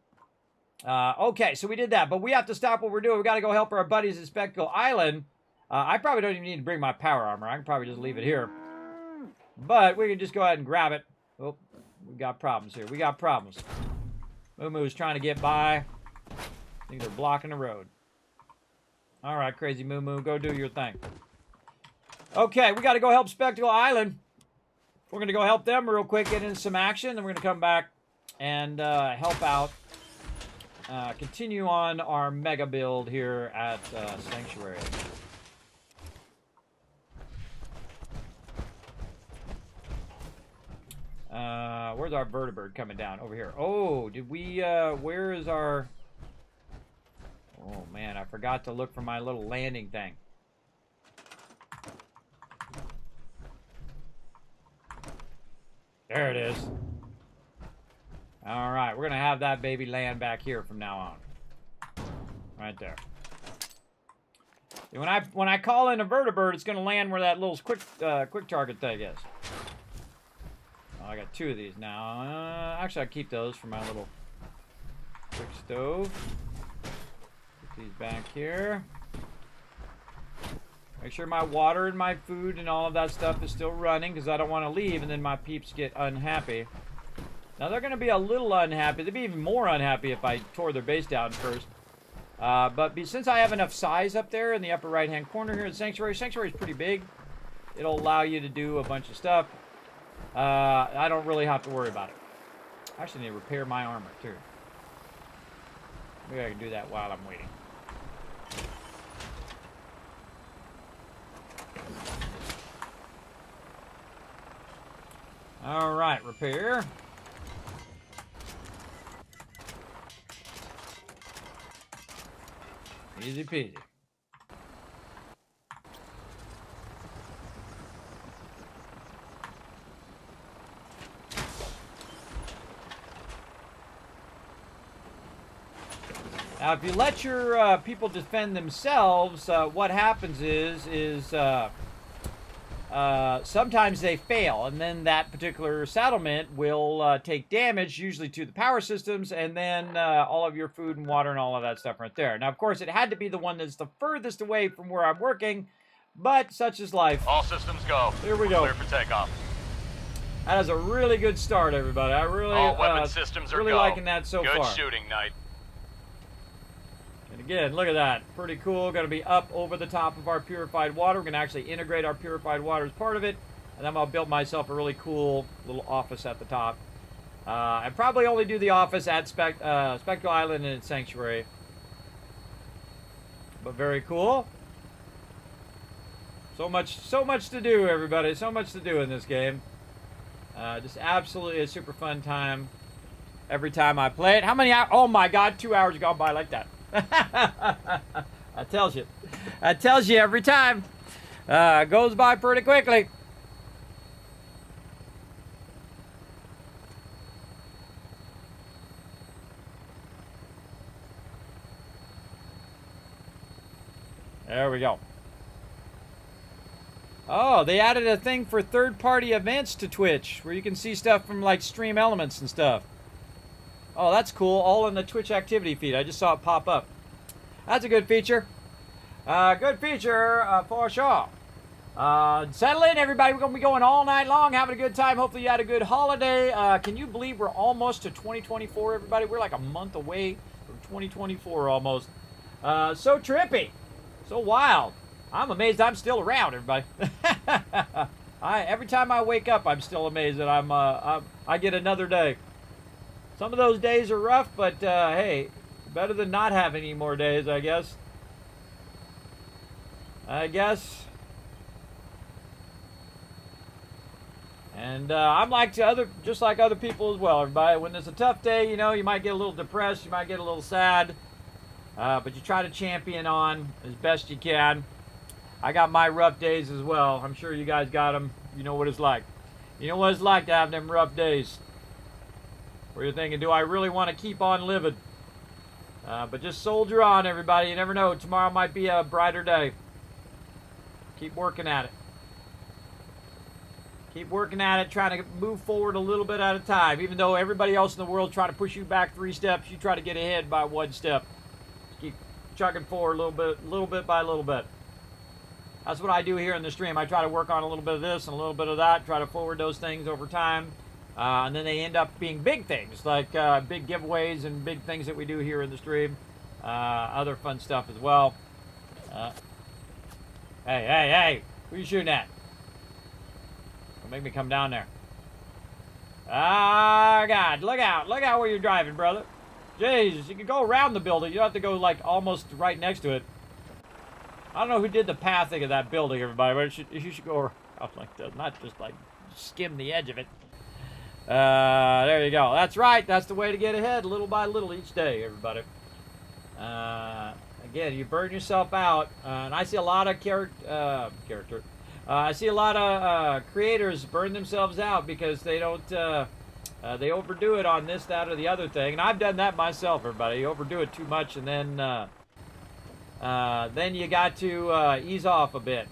Okay, so we did that, but we have to stop what we're doing. We got to go help our buddies at Spectral Island. I probably don't even need to bring my power armor. I can probably just leave it here. But we can just go ahead and grab it. Oh, we got problems here. We got problems. Moo Moo's trying to get by. I think they're blocking the road. All right, crazy Moo Moo, go do your thing. Okay, we got to go help Spectral Island. We're going to go help them real quick, get in some action, then we're going to come back and help out. Continue on our mega build here at Sanctuary. Where's our vertibird coming down? Over here. Oh, did we, where is our... Oh, man, I forgot to look for my little landing thing. There it is. All right, we're going to have that baby land back here from now on. Right there. And when I call in a vertibird, it's going to land where that little quick target thing is. I got two of these now. Actually, I'll keep those for my little quick stove. Put these back here. Make sure my water and my food and all of that stuff is still running because I don't want to leave and then my peeps get unhappy. Now, they're going to be a little unhappy. They'd be even more unhappy if I tore their base down first. But since I have enough size up there in the upper right-hand corner here in Sanctuary, Sanctuary is pretty big. It'll allow you to do a bunch of stuff. I don't really have to worry about it. I actually need to repair my armor, too. Maybe I can do that while I'm waiting. All right, repair. Easy peasy. Now, if you let your people defend themselves, what happens is sometimes they fail, and then that particular settlement will take damage, usually to the power systems, and then all of your food and water and all of that stuff right there. Now, of course, it had to be the one that's the furthest away from where I'm working, but such is life. All systems go. Here we go. Clear for takeoff. That is a really good start, everybody. I really, All weapon systems are really go. liking that so Good far. Good shooting, Knight. And again, look at that. Pretty cool. Going to be up over the top of our purified water. We're going to actually integrate our purified water as part of it. And then I'll build myself a really cool little office at the top. And probably only do the office at Spectral Island and Sanctuary. But very cool. So much to do, everybody. So much to do in this game. Just absolutely a super fun time every time I play it. How many hours? Oh my God, 2 hours gone by like that. That tells you. That tells you every time. Goes by pretty quickly. There we go. Oh, they added a thing for third-party events to Twitch where you can see stuff from like Stream Elements and stuff. Oh, that's cool. All in the Twitch activity feed. I just saw it pop up. That's a good feature. Good feature for sure. Settle in, everybody. We're going to be going all night long, having a good time. Hopefully you had a good holiday. Can you believe we're almost to 2024, everybody? We're like a month away from 2024 almost. So trippy. So wild. I'm amazed I'm still around, everybody. Every time I wake up, I'm still amazed that I get another day. Some of those days are rough, but hey, better than not having any more days, I guess. And I'm just like other people as well, everybody. When it's a tough day, you know, you might get a little depressed, you might get a little sad. But you try to champion on as best you can. I got my rough days as well. I'm sure you guys got them. You know what it's like. You know what it's like to have them rough days. Where you're thinking, do I really want to keep on living? But just soldier on, everybody. You never know. Tomorrow might be a brighter day. Keep working at it. Keep working at it, trying to move forward a little bit at a time. Even though everybody else in the world trying to push you back 3 steps, you try to get ahead by 1 step. Keep chugging forward a little bit by little bit. That's what I do here in the stream. I try to work on a little bit of this and a little bit of that, try to forward those things over time. And then they end up being big things, like big giveaways and big things that we do here in the stream. Other fun stuff as well. Hey, who are you shooting at? Don't make me come down there. Ah, God, look out where you're driving, brother. Jesus, you can go around the building. You don't have to go, like, almost right next to it. I don't know who did the pathing of that building, everybody, but you should go around like that, not just, like, skim the edge of it. There you go. That's right. That's the way to get ahead, little by little each day, everybody. Again, you burn yourself out, and I see a lot of I see a lot of creators burn themselves out because they don't, they overdo it on this, that, or the other thing. And I've done that myself, everybody. You overdo it too much, and then you got to ease off a bit.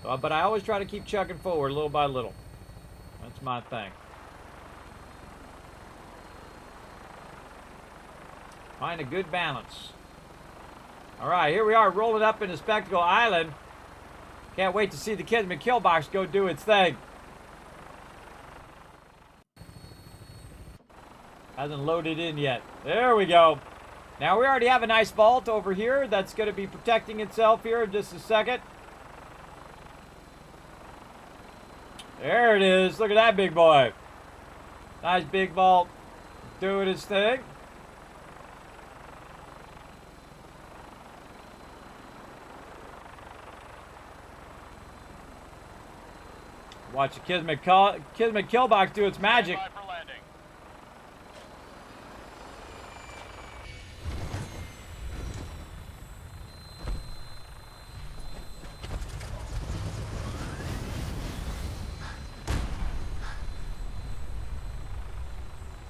But I always try to keep chugging forward little by little. That's my thing. Find a good balance. All right, here we are rolling up into Spectacle Island. Can't wait to see the Kismet kill box go do its thing. Hasn't loaded in yet. There we go. Now we already have a nice vault over here that's going to be protecting itself here in just a second. There it is. Look at that big boy. Nice big vault doing its thing. Watch the Kismet Killbox do its magic.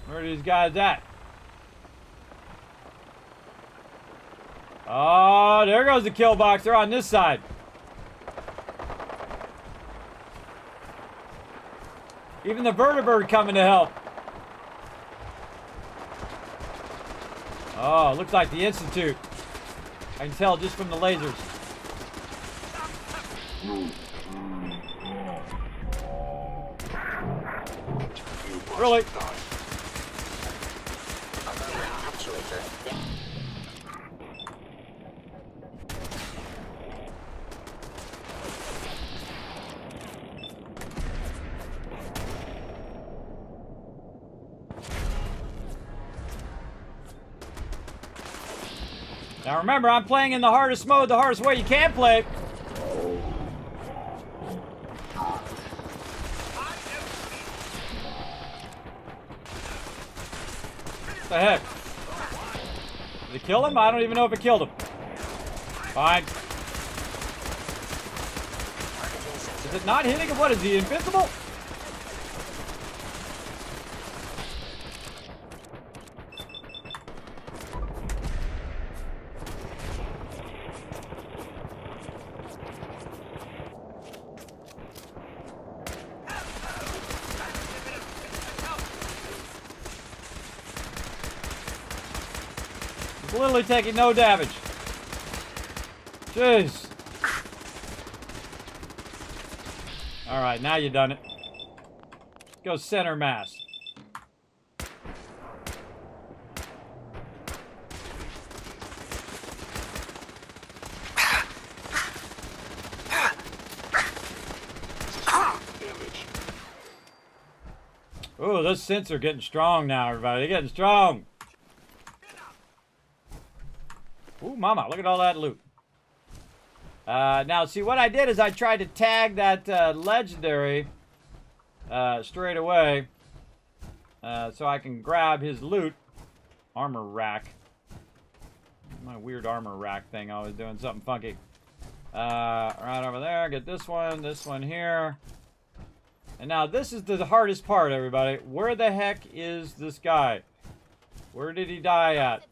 Where are these guys at? Oh, there goes the kill box. They're on this side. Even the vertibird coming to help. Oh, looks like the Institute. I can tell just from the lasers. Really? Now remember, I'm playing in the hardest mode, the hardest way you can play. What the heck? Did it kill him? I don't even know if it killed him. Fine. Is it not hitting him? What is he, invincible? Literally taking no damage. Jeez. Alright, now you done it. Go center mass. Ooh, those synths are getting strong now, everybody. They're getting strong. Ooh, mama, look at all that loot. Now, see, what I did is I tried to tag that legendary straight away so I can grab his loot. armor rack. My weird armor rack thing. I was doing something funky. Right over there. Get this one here. And now this is the hardest part, everybody. Where the heck is this guy? Where did he die at?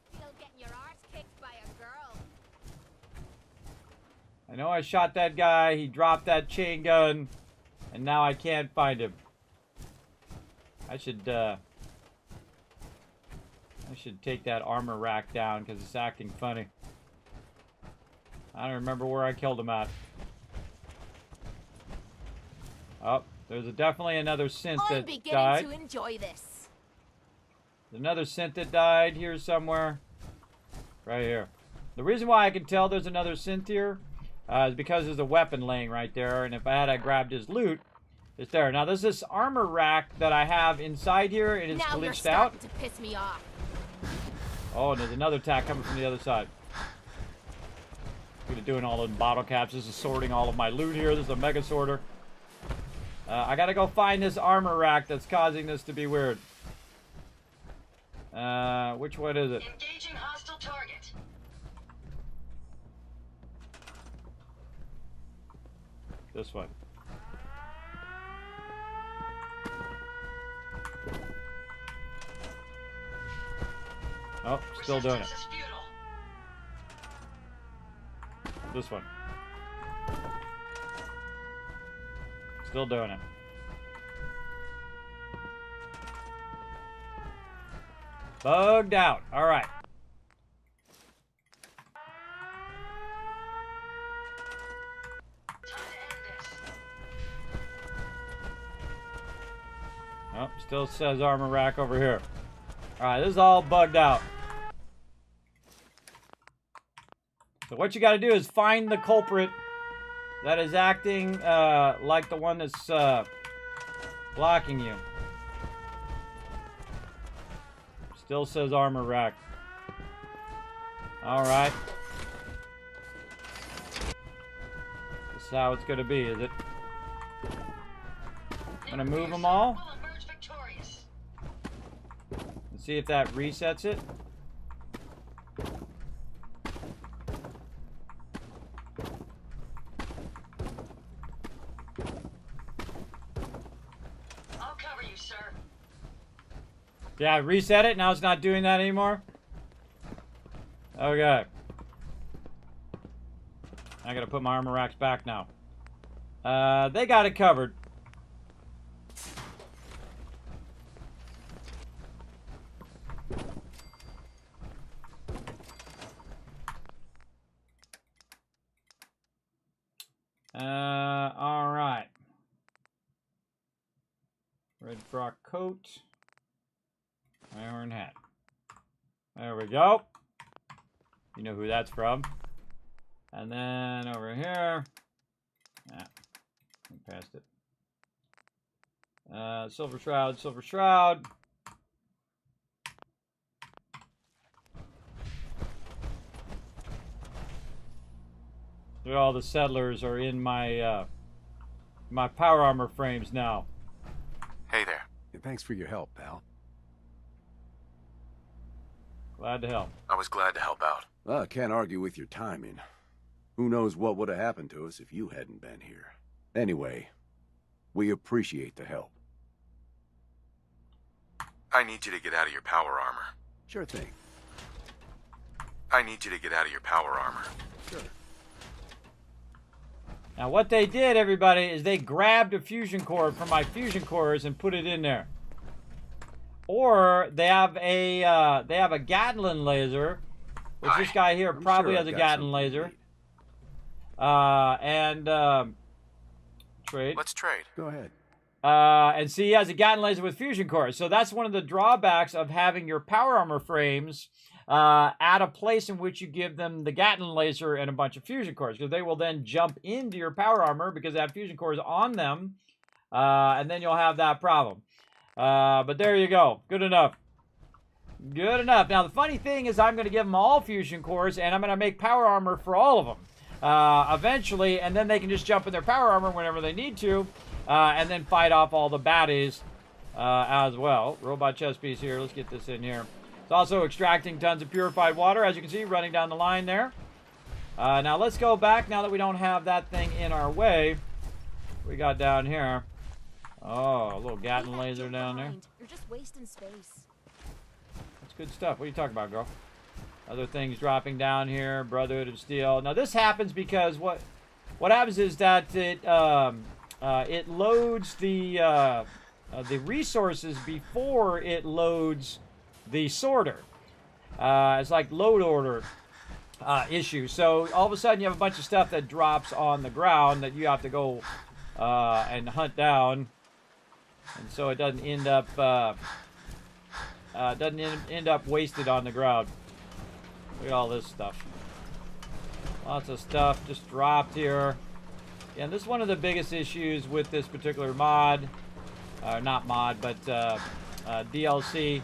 I know I shot that guy. He dropped that chain gun. And now I can't find him. I should take that armor rack down because it's acting funny. I don't remember where I killed him at. Oh, there's definitely another synth that died. To enjoy this. There's another synth that died here somewhere. Right here. The reason why I can tell there's another synth here is because there's a weapon laying right there, and if I grabbed his loot, it's there. Now there's this armor rack that I have inside here, and it's Now you're glitched out. starting to piss me off. Oh, and there's another attack coming from the other side. I'm doing all the bottle caps. This is sorting all of my loot here. This is a mega sorter. I gotta go find this armor rack that's causing this to be weird. Which one is it? Engaging hostile target. This one. Oh, still doing it. This one. Still doing it. Bugged out. All right. Oh, still says armor rack over here. All right, this is all bugged out. So what you got to do is find the culprit that is acting like the one that's blocking you. Still says armor rack. All right. This is how it's going to be, is it? I'm going to move them all. Let's see if that resets it. I'll cover you, sir. Yeah, reset it. Now it's not doing that anymore. Okay. I gotta put my armor racks back now. They got it covered. All right. Red frock coat. Iron hat. There we go. You know who that's from. And then over here. I passed it. Silver shroud, silver shroud. All the settlers are in my my power armor frames now. Hey there. Yeah, thanks for your help, pal. Glad to help. I was glad to help out. Well, I can't argue with your timing. Who knows what would have happened to us if you hadn't been here. Anyway, we appreciate the help. I need you to get out of your power armor. Sure thing. I need you to get out of your power armor. Sure. Now what they did, everybody, is they grabbed a fusion cord from my fusion cores and put it in there. Or they have a Gatling laser, which this guy here probably has a Gatling laser. Trade. Let's trade. Go ahead. And see, he has a Gatling laser with fusion cores. So that's one of the drawbacks of having your power armor frames at a place in which you give them the Gatling laser and a bunch of fusion cores, because they will then jump into your power armor because they have fusion cores on them, and then you'll have that problem. But there you go. Good enough. Good enough. Now, the funny thing is I'm going to give them all fusion cores, and I'm going to make power armor for all of them eventually, and then they can just jump in their power armor whenever they need to, and then fight off all the baddies as well. Robot chess piece here. Let's get this in here. It's also extracting tons of purified water, as you can see, running down the line there. Now let's go back, now that we don't have that thing in our way. We got down here. Oh, a little Gatling laser down there. You're just wasting space. That's good stuff. What are you talking about, girl? Other things dropping down here. Brotherhood of Steel. Now this happens because what happens is that it loads the resources before it loads the sorter. It's like load order issue. So all of a sudden you have a bunch of stuff that drops on the ground that you have to go and hunt down, and so it doesn't end up wasted on the ground. Look at all this stuff. Lots of stuff just dropped here. And this is one of the biggest issues with this particular mod, not mod, but DLC,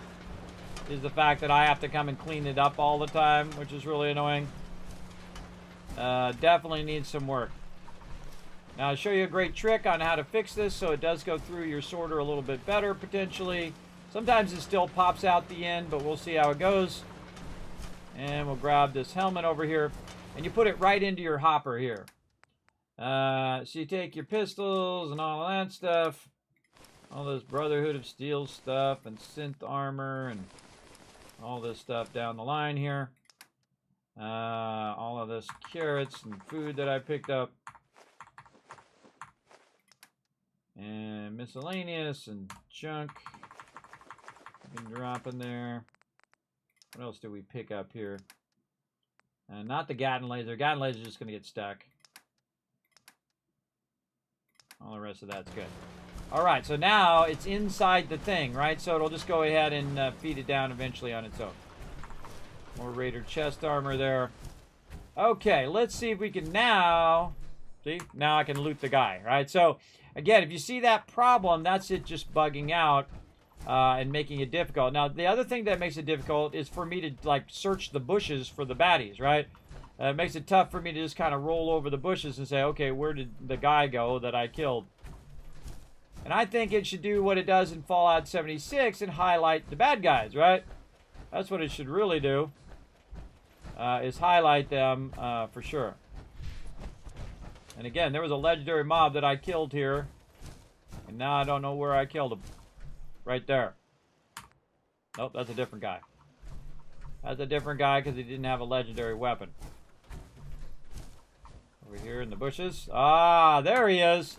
is the fact that I have to come and clean it up all the time, which is really annoying. Definitely needs some work. Now I'll show you a great trick on how to fix this so it does go through your sorter a little bit better, potentially. Sometimes it still pops out the end, but we'll see how it goes. And we'll grab this helmet over here, and you put it right into your hopper here. So you take your pistols and all of that stuff, all this Brotherhood of Steel stuff and synth armor and all this stuff down the line here. All of this carrots and food that I picked up. And miscellaneous and junk. You can drop in there. What else do we pick up here? Not the Gatling laser. Gatling laser is just going to get stuck. All the rest of that's good. All right, so now it's inside the thing, right? So it'll just go ahead and feed it down eventually on its own. More Raider chest armor there. Okay, let's see if we can now... See? Now I can loot the guy, right? So, again, if you see that problem, that's it just bugging out and making it difficult. Now, the other thing that makes it difficult is for me to, like, search the bushes for the baddies, right? It makes it tough for me to just kind of roll over the bushes and say, okay, where did the guy go that I killed? And I think it should do what it does in Fallout 76 and highlight the bad guys, right? That's what it should really do, is highlight them for sure. And again, there was a legendary mob that I killed here, and now I don't know where I killed him. Right there. Nope, that's a different guy. That's a different guy because he didn't have a legendary weapon. Over here in the bushes. Ah, there he is.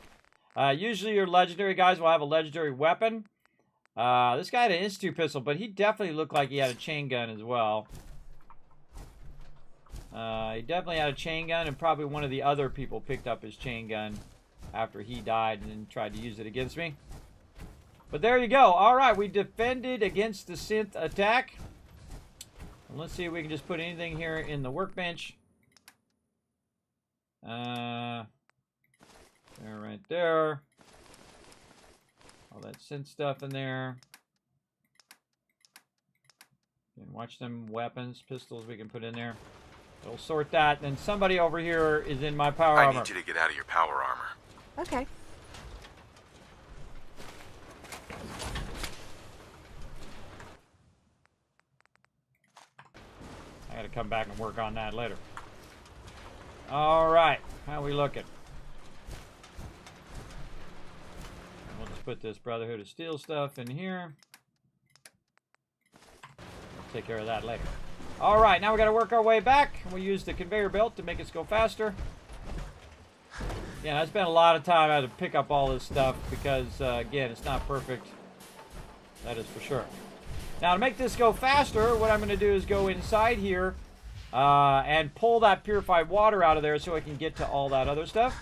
Usually your legendary guys will have a legendary weapon. This guy had an Institute pistol, but he definitely looked like he had a chain gun as well. He definitely had a chain gun, and probably one of the other people picked up his chain gun after he died and then tried to use it against me. But there you go. All right, we defended against the synth attack. And let's see if we can just put anything here in the workbench. There, right there. All that synth stuff in there. And watch them weapons, pistols we can put in there. It'll sort that. And somebody over here is in my power armor. I need you to get out of your power armor. Okay. I gotta come back and work on that later. Alright, how are we looking? We'll just put this Brotherhood of Steel stuff in here. We'll take care of that later. Alright, now we gotta work our way back. We'll use the conveyor belt to make us go faster. Yeah, I spent a lot of time. I had to pick up all this stuff because, again, it's not perfect. That is for sure. Now, to make this go faster, what I'm going to do is go inside here and pull that purified water out of there so I can get to all that other stuff.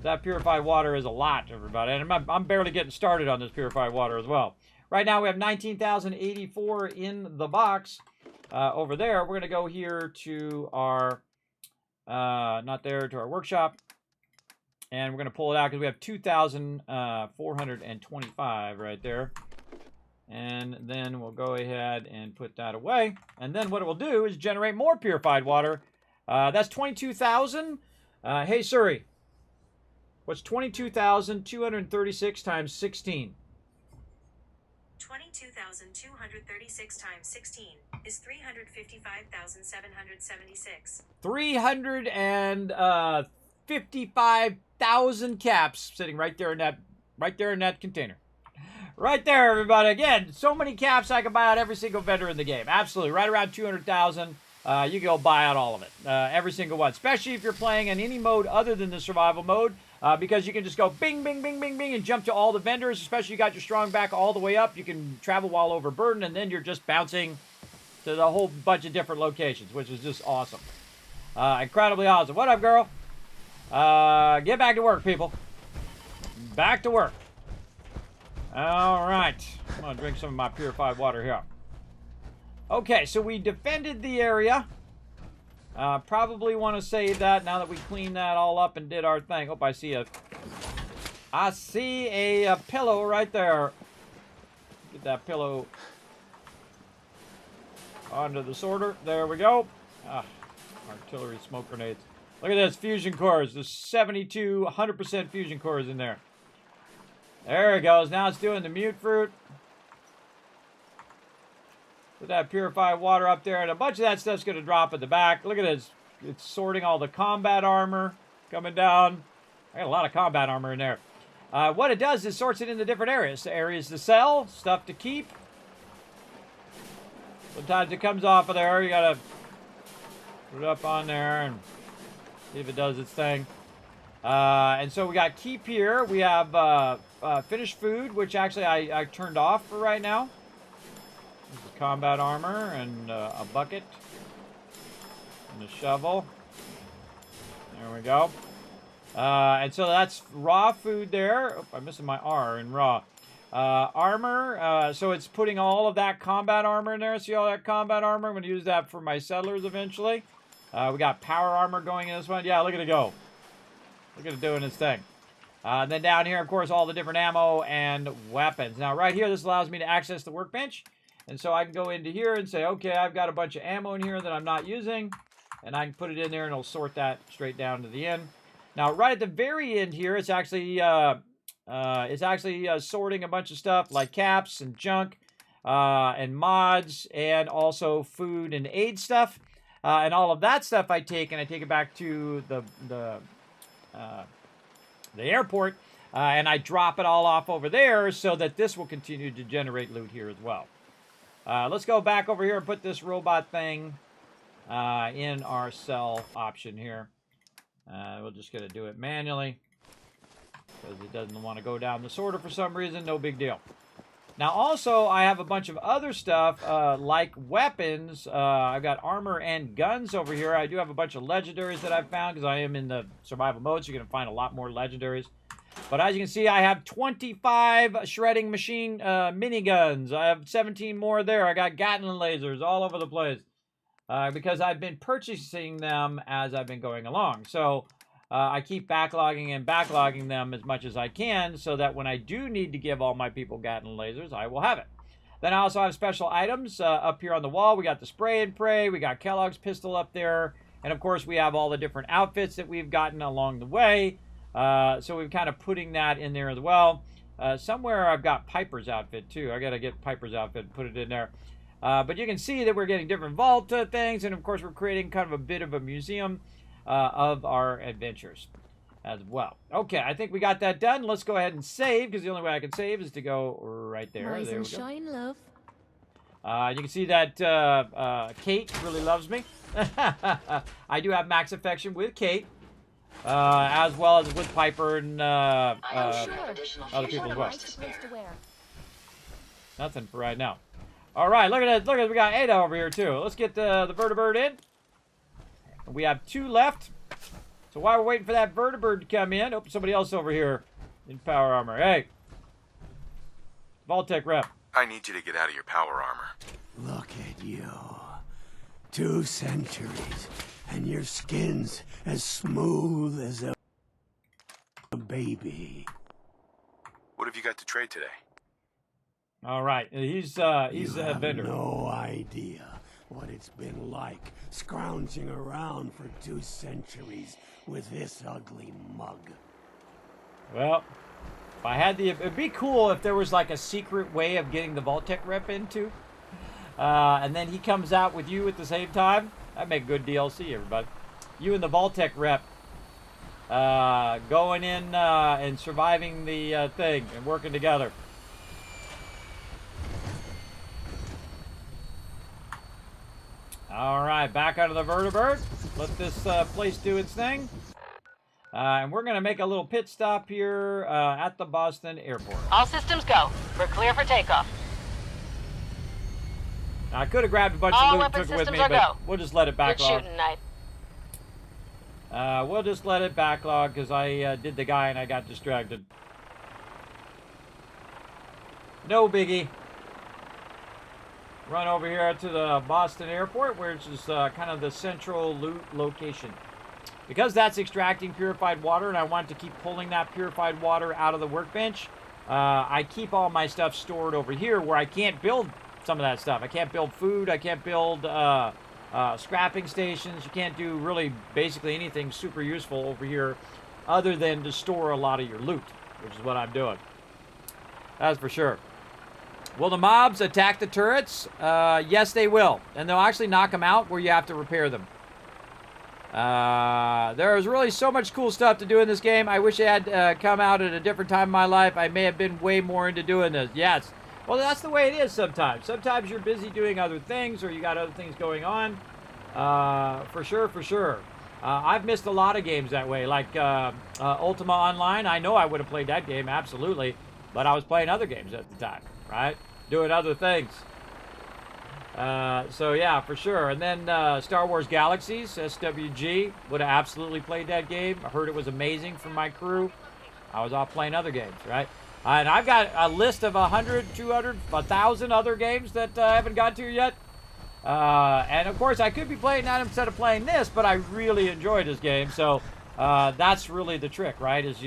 That purified water is a lot, everybody. And I'm barely getting started on this purified water as well. Right now, we have 19,084 in the box. Over there, we're going to go here to our, not there, to our workshop. And we're going to pull it out because we have 2,425 right there. And then we'll go ahead and put that away. And then what it will do is generate more purified water. That's 22,000. Hey, Siri. What's 22,236 times 16? 22,236 times 16 is 355,776. 355,000 caps sitting right there in that container. Right there, everybody. Again, so many caps I can buy out every single vendor in the game. Absolutely. Right around 200,000. You can go buy out all of it. Every single one. Especially if you're playing in any mode other than the survival mode. Because you can just go bing, bing, bing, bing, bing, and jump to all the vendors. Especially you got your strong back all the way up. You can travel while overburdened, and then you're just bouncing to the whole bunch of different locations, which is just awesome. Incredibly awesome. What up, girl? Get back to work, people. Back to work. All right. I'm going to drink some of my purified water here. Okay, so we defended the area. Probably want to save that now that we cleaned that all up and did our thing. Oh, I see a pillow right there. Get that pillow onto the sorter. There we go. Artillery smoke grenades. Look at this, fusion cores. There's 72, 100% fusion cores in there. There it goes. Now it's doing the mute fruit. Put that purified water up there, and a bunch of that stuff's going to drop at the back. Look at this. It's sorting all the combat armor coming down. I got a lot of combat armor in there. What it does is sorts it into different areas. The areas to sell, stuff to keep. Sometimes it comes off of there. You got to put it up on there and see if it does its thing. And so we got keep here. We have finished food, which actually I turned off for right now. This is combat armor and a bucket and a shovel. There we go. And so that's raw food there. Oh, I'm missing my R in raw. Armor. So it's putting all of that combat armor in there. See all that combat armor? I'm going to use that for my settlers eventually. We got power armor going in this one. Yeah, look at it go. Look at it doing its thing. And then down here, of course, all the different ammo and weapons. Now, right here, this allows me to access the workbench. And so I can go into here and say, okay, I've got a bunch of ammo in here that I'm not using. And I can put it in there, and it'll sort that straight down to the end. Now, right at the very end here, it's actually sorting a bunch of stuff like caps and junk and mods and also food and aid stuff. And all of that stuff I take, and I take it back to the airport, and I drop it all off over there so that this will continue to generate loot here as well. Let's go back over here and put this robot thing in our sell option here. We're just going to do it manually because it doesn't want to go down the sorter for some reason. No big deal. Now, also, I have a bunch of other stuff like weapons. I've got armor and guns over here. I do have a bunch of legendaries that I've found because I am in the survival mode, so you're going to find a lot more legendaries. But as you can see, I have 25 shredding machine miniguns. I have 17 more there. I got Gatling lasers all over the place because I've been purchasing them as I've been going along. So I keep backlogging and backlogging them as much as I can so that when I do need to give all my people Gatling lasers, I will have it. Then I also have special items up here on the wall. We got the spray and pray. We got Kellogg's pistol up there. And, of course, we have all the different outfits that we've gotten along the way. So we're kind of putting that in there as well. Somewhere I've got Piper's outfit, too. I got to get Piper's outfit and put it in there. But you can see that we're getting different vault things. And, of course, we're creating kind of a bit of a museum of our adventures as well. Okay, I think we got that done. Let's go ahead and save, because the only way I can save is to go right there. Rise there and we go. shine, love. You can see that Kate really loves me. I do have max affection with Kate, as well as with Piper and other people as well. Nothing for right now. All right, look at that. Look at, we got Ada over here too. Let's get the vertibird in. We have 2 left. So while we're waiting for that vertibird to come in, oh, somebody else over here in power armor. Hey, vault-tec rep. I need you to get out of your power armor. Look at you. 2 centuries, and your skin's as smooth as a baby. What have you got to trade today? All right, he's a vendor. No idea what it's been like scrounging around for 2 centuries with this ugly mug. Well, If I had the, it'd be cool if there was like a secret way of getting the vault-tec rep into, and then he comes out with you at the same time. That'd make good DLC, everybody. You and the vault-tec rep going in and surviving the thing and working together. All right, back out of the vertibird. Let this place do its thing. And we're going to make a little pit stop here at the Boston airport. All systems go. We're clear for takeoff. Now, I could have grabbed a bunch All of loot and weapon took it with me, systems are but go. we'll just let it Good backlog. shooting, Knight. We'll just let it backlog because I did the guy and I got distracted. No biggie. Run over here to the Boston airport, which is kind of the central loot location. Because that's extracting purified water and I want to keep pulling that purified water out of the workbench, I keep all my stuff stored over here where I can't build some of that stuff. I can't build food. I can't build scrapping stations. You can't do really basically anything super useful over here other than to store a lot of your loot, which is what I'm doing. That's for sure. Will the mobs attack the turrets? Yes, they will. And they'll actually knock them out where you have to repair them. There is really so much cool stuff to do in this game. I wish it had come out at a different time in my life. I may have been way more into doing this. Yes. Well, that's the way it is sometimes. Sometimes you're busy doing other things or you got other things going on. For sure, for sure. I've missed a lot of games that way. Like Ultima Online. I know I would have played that game, absolutely. But I was playing other games at the time, right? Doing other things. So yeah, for sure. And then Star Wars Galaxies, SWG, would have absolutely played that game. I heard it was amazing from my crew. I was off playing other games, right? And I've got a list of 100, 200, 1,000 other games that I haven't got to yet. And of course, I could be playing that instead of playing this, but I really enjoyed this game. So that's really the trick, right? Is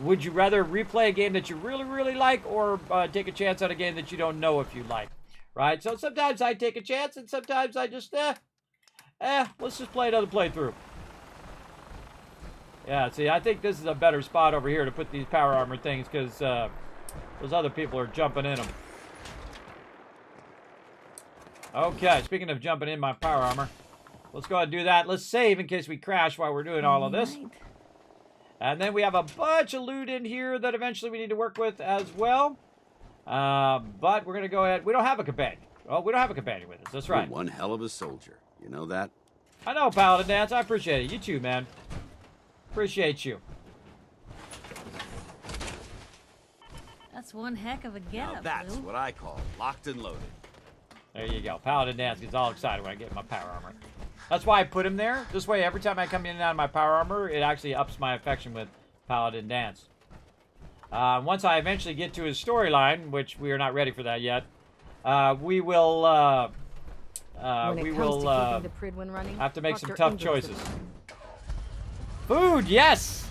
would you rather replay a game that you really, really like or take a chance on a game that you don't know if you like? Right, so sometimes I take a chance, and sometimes I just, let's just play another playthrough. Yeah, see, I think this is a better spot over here to put these power armor things, because those other people are jumping in them. Okay, speaking of jumping in my power armor, let's go ahead and do that. Let's save in case we crash while we're doing all of this. And then we have a bunch of loot in here that eventually we need to work with as well. But we're going to go ahead. We don't have a companion. Oh, we don't have a companion with us. That's right. You're one hell of a soldier. You know that? I know, Paladin Dance. I appreciate it. You too, man. Appreciate you. That's one heck of a getup. Now that's what I call locked and loaded. There you go. Paladin Dance gets all excited when I get my power armor. That's why I put him there. This way, every time I come in and out of my power armor, it actually ups my affection with Paladin Dance. Once I eventually get to his storyline, which we are not ready for that yet, we will have to make some tough choices. Food, yes!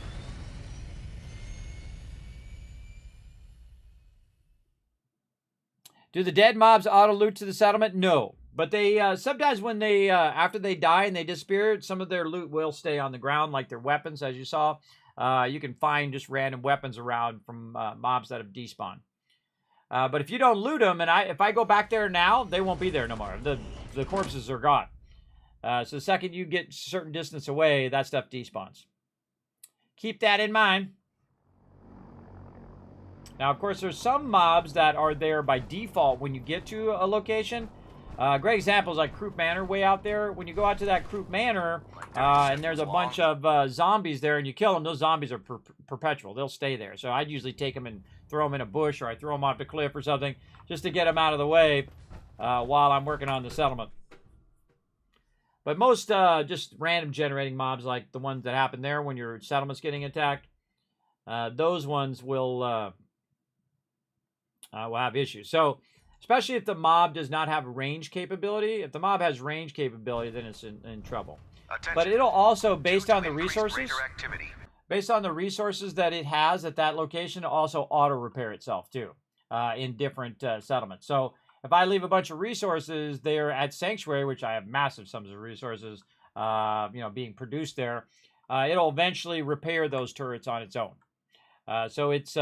Do the dead mobs auto-loot to the settlement? No. But they, sometimes when they, after they die and they disappear, some of their loot will stay on the ground, like their weapons, as you saw. You can find just random weapons around from mobs that have despawned. But if you don't loot them, and if I go back there now, they won't be there no more. The corpses are gone. So the second you get a certain distance away, that stuff despawns. Keep that in mind. Now, of course, there's some mobs that are there by default when you get to a location. Great example is like Croup Manor way out there. When you go out to that Croup Manor, and there's a bunch of zombies there, and you kill them, those zombies are perpetual. They'll stay there. So I'd usually take them and throw them in a bush, or I throw them off the cliff or something, just to get them out of the way while I'm working on the settlement. But most just random generating mobs, like the ones that happen there when your settlement's getting attacked, those ones will have issues. So, especially if the mob does not have range capability. If the mob has range capability, then it's in trouble. Attention. But it'll also, based on the resources, that it has at that location, also auto-repair itself, too, in different settlements. So, if I leave a bunch of resources there at Sanctuary, which I have massive sums of resources, being produced there, it'll eventually repair those turrets on its own. So its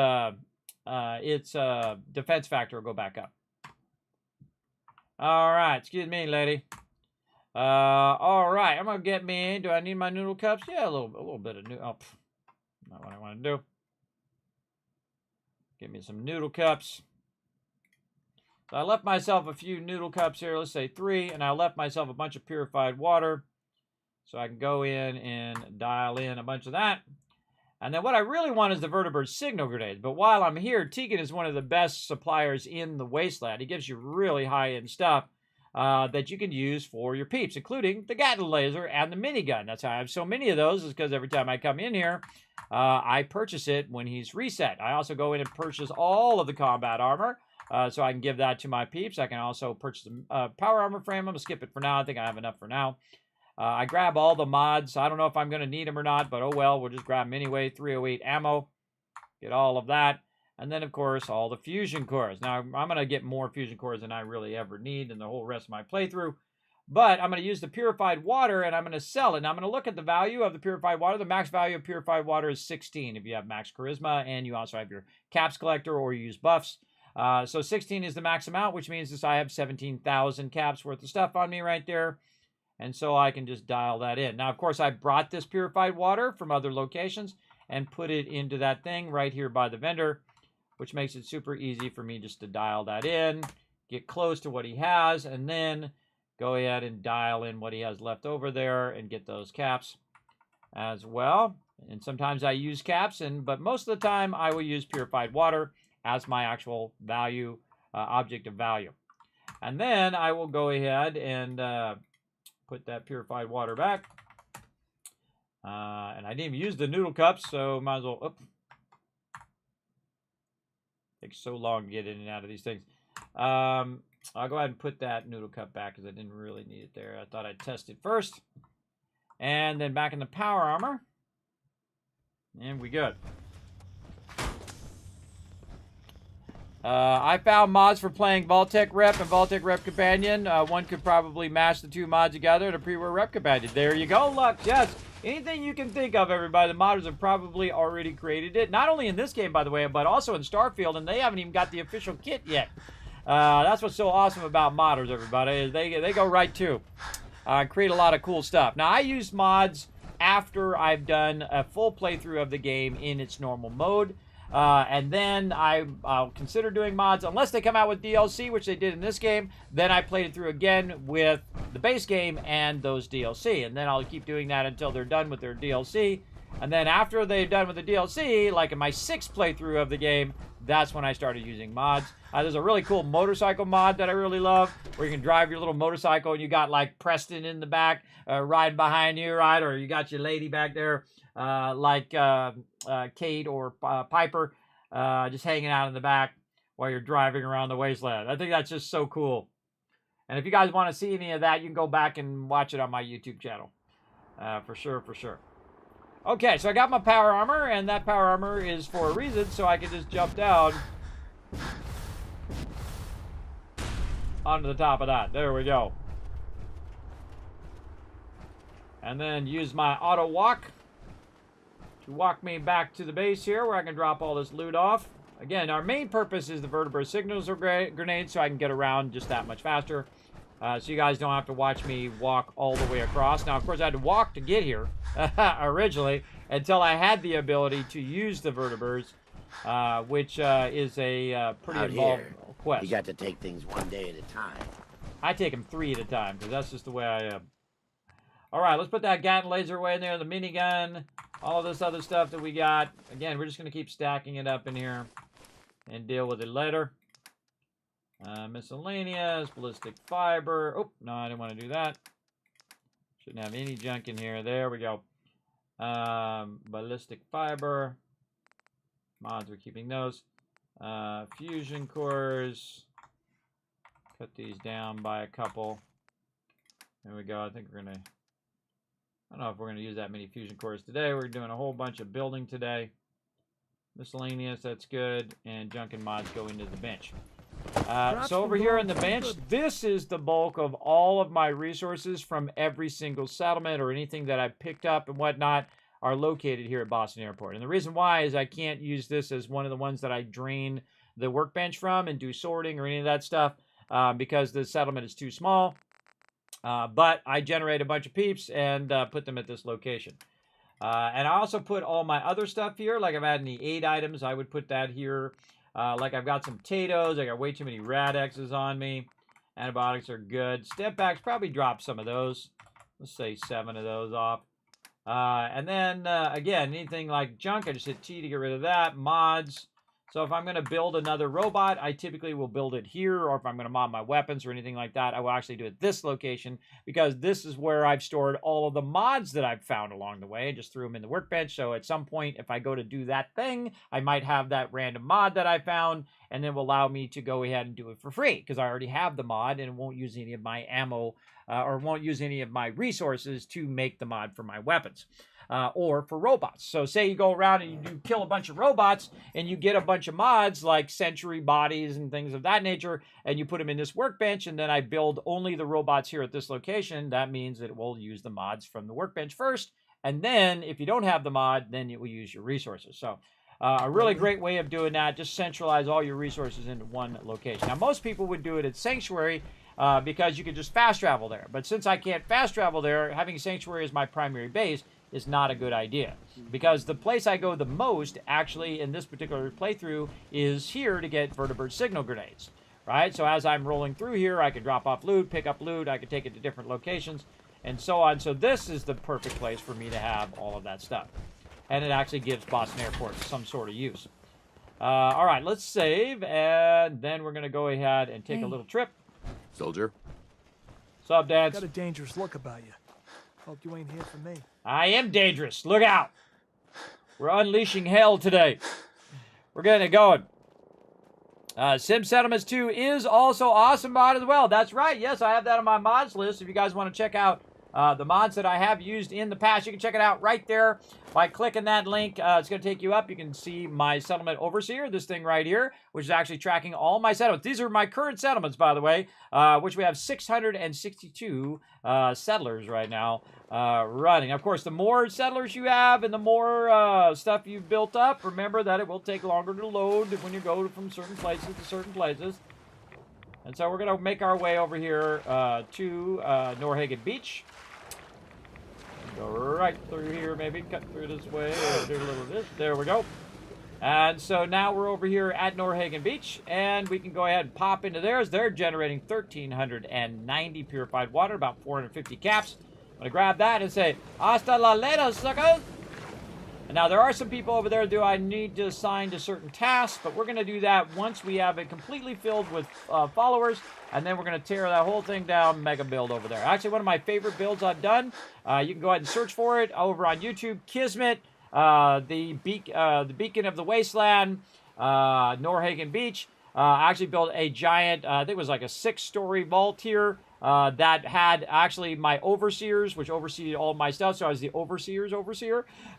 defense factor will go back up. All right, excuse me, lady. All right, I'm gonna get me. Do I need my noodle cups? Yeah, a little bit of noodle. Oh, not what I want to do. Give me some noodle cups. So I left myself a few noodle cups here. Let's say 3, and I left myself a bunch of purified water, so I can go in and dial in a bunch of that. And then what I really want is the vertebrate signal grenades. But while I'm here, Tycoon is one of the best suppliers in the wasteland. He gives you really high-end stuff that you can use for your peeps, including the Gatling laser and the minigun. That's how I have so many of those, is because every time I come in here, I purchase it when he's reset. I also go in and purchase all of the combat armor, so I can give that to my peeps. I can also purchase a power armor frame. I'm going to skip it for now. I think I have enough for now. I grab all the mods. I don't know if I'm going to need them or not, but oh well, we'll just grab them anyway. 308 ammo. Get all of that. And then, of course, all the fusion cores. Now, I'm going to get more fusion cores than I really ever need in the whole rest of my playthrough. But I'm going to use the purified water, and I'm going to sell it. Now, I'm going to look at the value of the purified water. The max value of purified water is 16 if you have max charisma, and you also have your caps collector or you use buffs. So 16 is the max amount, which means that I have 17,000 caps worth of stuff on me right there. And so I can just dial that in. Now, of course, I brought this purified water from other locations and put it into that thing right here by the vendor, which makes it super easy for me just to dial that in, get close to what he has, and then go ahead and dial in what he has left over there and get those caps as well. And sometimes I use caps, but most of the time I will use purified water as my actual value, object of value. And then I will go ahead and put that purified water back. And I didn't even use the noodle cups, so might as well... Oops. Takes so long to get in and out of these things. I'll go ahead and put that noodle cup back because I didn't really need it there. I thought I'd test it first. And then back in the power armor. And we good. I found mods for playing vault-tec Rep and vault-tec Rep Companion. One could probably mash the two mods together to pre-war Rep Companion. There you go, Lux. Yes, anything you can think of, everybody. The modders have probably already created it. Not only in this game, by the way, but also in Starfield, and they haven't even got the official kit yet. That's what's so awesome about modders, everybody, is they go right to create a lot of cool stuff. Now, I use mods after I've done a full playthrough of the game in its normal mode. And then I'll consider doing mods unless they come out with DLC, which they did in this game. Then I played it through again with the base game and those DLC. And then I'll keep doing that until they're done with their DLC. And then after they're done with the DLC, like in my 6th playthrough of the game, that's when I started using mods. There's a really cool motorcycle mod that I really love, where you can drive your little motorcycle and you got like Preston in the back riding behind you, right? Or you got your lady back there like Kate or Piper just hanging out in the back while you're driving around the wasteland. I think that's just so cool. And if you guys want to see any of that, you can go back and watch it on my YouTube channel. For sure, for sure. Okay, so I got my power armor, and that power armor is for a reason, so I can just jump down onto the top of that. There we go. And then use my auto walk to walk me back to the base here, where I can drop all this loot off. Again, our main purpose is the vertebrate signals or grenades, so I can get around just that much faster. So you guys don't have to watch me walk all the way across. Now, of course, I had to walk to get here originally until I had the ability to use the vertebrates, which is a pretty involved quest. You got to take things one day at a time. I take them 3 at a time, because that's just the way I am. All right, let's put that Gatling laser away in there, the minigun, all this other stuff that we got. Again, we're just going to keep stacking it up in here and deal with it later. Miscellaneous, ballistic fiber. Oh, no, I didn't want to do that. Shouldn't have any junk in here. There we go. Ballistic fiber. Mods, we're keeping those. Fusion cores. Cut these down by a couple. There we go. I think we're going to... I don't know if we're going to use that many fusion cores today. We're doing a whole bunch of building today. Miscellaneous, that's good. And junk and mods go into the bench. So over here in the bench, this is the bulk of all of my resources from every single settlement or anything that I picked up and whatnot. are located here at Boston Airport. And the reason why is I can't use this as one of the ones that I drain the workbench from and do sorting or any of that stuff because the settlement is too small. But I generate a bunch of peeps and put them at this location. And I also put all my other stuff here. Like I've had any 8 items, I would put that here. Like I've got some potatoes. I got way too many Radexes on me. Antibiotics are good. Step backs, probably drop some of those. Let's say 7 of those off. And then, again, anything like junk, I just hit T to get rid of that. Mods. So if I'm going to build another robot, I typically will build it here. Or if I'm going to mod my weapons or anything like that, I will actually do it at this location. Because this is where I've stored all of the mods that I've found along the way. And just threw them in the workbench. So at some point, if I go to do that thing, I might have that random mod that I found. And then will allow me to go ahead and do it for free. Because I already have the mod and it won't use any of my ammo. Or won't use any of my resources to make the mod for my weapons. Or for robots. So say you go around and you do kill a bunch of robots and you get a bunch of mods like sentry bodies and things of that nature and you put them in this workbench and then I build only the robots here at this location. That means that it will use the mods from the workbench first. And then if you don't have the mod, then it will use your resources. So a really great way of doing that, just centralize all your resources into one location. Now most people would do it at Sanctuary because you could just fast travel there. But since I can't fast travel there, having Sanctuary as my primary base is not a good idea. Because the place I go the most, actually, in this particular playthrough, is here to get vertebrate signal grenades. Right? So as I'm rolling through here, I can drop off loot, pick up loot, I can take it to different locations, and so on. So this is the perfect place for me to have all of that stuff. And it actually gives Boston Airport some sort of use. All right, let's save, and then we're going to go ahead and take a little trip. Soldier. What's up, Dad? Got a dangerous look about you. Hope you ain't here for me. I am dangerous. Look out. We're unleashing hell today. We're getting it going. Sim Settlements 2 is also awesome mod as well. That's right. Yes, I have that on my mods list. If you guys want to check out the mods that I have used in the past, you can check it out right there by clicking that link. It's going to take you up. You can see my settlement overseer, this thing right here, which is actually tracking all my settlements. These are my current settlements, by the way, which we have 662 settlers right now running. Of course, the more settlers you have and the more stuff you've built up, remember that it will take longer to load when you go from certain places to certain places. And so we're going to make our way over here to Norhagen Beach. Go right through here, maybe cut through this way, do a little of this. There we go. And so now we're over here at Norhagen Beach, and we can go ahead and pop into theirs. They're generating 1,390 purified water, about 450 caps. I'm going to grab that and say, hasta la later, suckers! And now there are some people over there do I need to assign to certain tasks, but we're going to do that once we have it completely filled with followers, and then we're going to tear that whole thing down, mega build over there. Actually, one of my favorite builds I've done, you can go ahead and search for it over on YouTube, Kismet, the Beacon of the Wasteland, Norhagen Beach. I actually built a giant, I think it was like a 6-story vault here. That had actually my overseers, which oversee all my stuff. So I was the overseer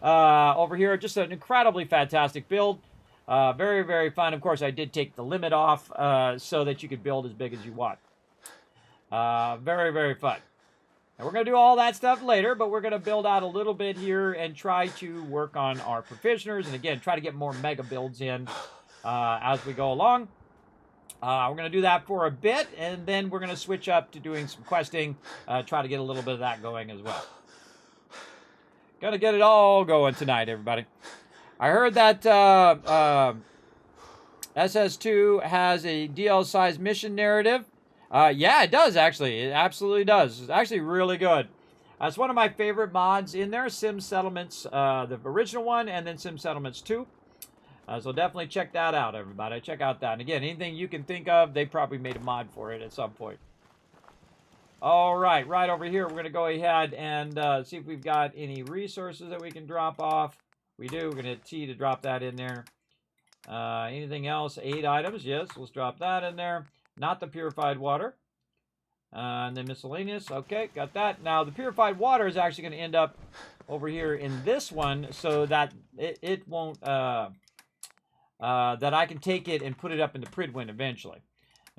over here. Just an incredibly fantastic build. Very, very fun. Of course, I did take the limit off so that you could build as big as you want. Very, very fun. And we're going to do all that stuff later, but we're going to build out a little bit here and try to work on our proficieners. And again, try to get more mega builds in as we go along. We're going to do that for a bit, and then we're going to switch up to doing some questing, try to get a little bit of that going as well. Going to get it all going tonight, everybody. I heard that SS2 has a DL-sized mission narrative. Yeah, it does, actually. It absolutely does. It's actually really good. It's one of my favorite mods in there, Sim Settlements, the original one, and then Sim Settlements 2. So definitely check that out, everybody. Check out that. And again, anything you can think of, they probably made a mod for it at some point. All right, right over here, we're going to go ahead and see if we've got any resources that we can drop off. We do. We're going to hit T to drop that in there. Anything else? 8 items. Yes, let's drop that in there. Not the purified water. And then miscellaneous. Okay, got that. Now, the purified water is actually going to end up over here in this one so that it won't... that I can take it and put it up in the Pridwin eventually.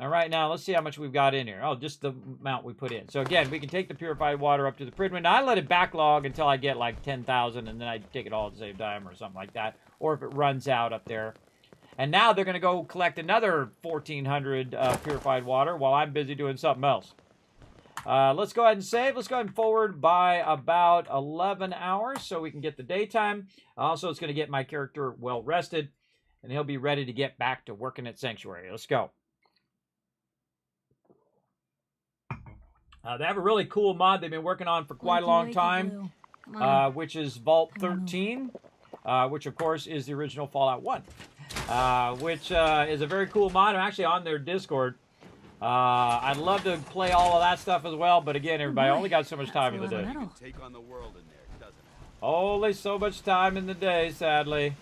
Now, right now, let's see how much we've got in here. Oh, just the amount we put in. So, again, we can take the purified water up to the Pridman. Now, I let it backlog until I get like 10,000, and then I take it all at the same time or something like that. Or if it runs out up there. And now they're going to go collect another 1,400 purified water while I'm busy doing something else. Let's go ahead and save. Let's go ahead and forward by about 11 hours so we can get the daytime. Also, it's going to get my character well rested, and he'll be ready to get back to working at Sanctuary. Let's go. They have a really cool mod they've been working on for quite a long time, which is Vault-13, which, of course, is the original Fallout 1, which is a very cool mod. I'm actually on their Discord. I'd love to play all of that stuff as well, but again, everybody, I only got so much time in the day. Only so much time in the day, sadly.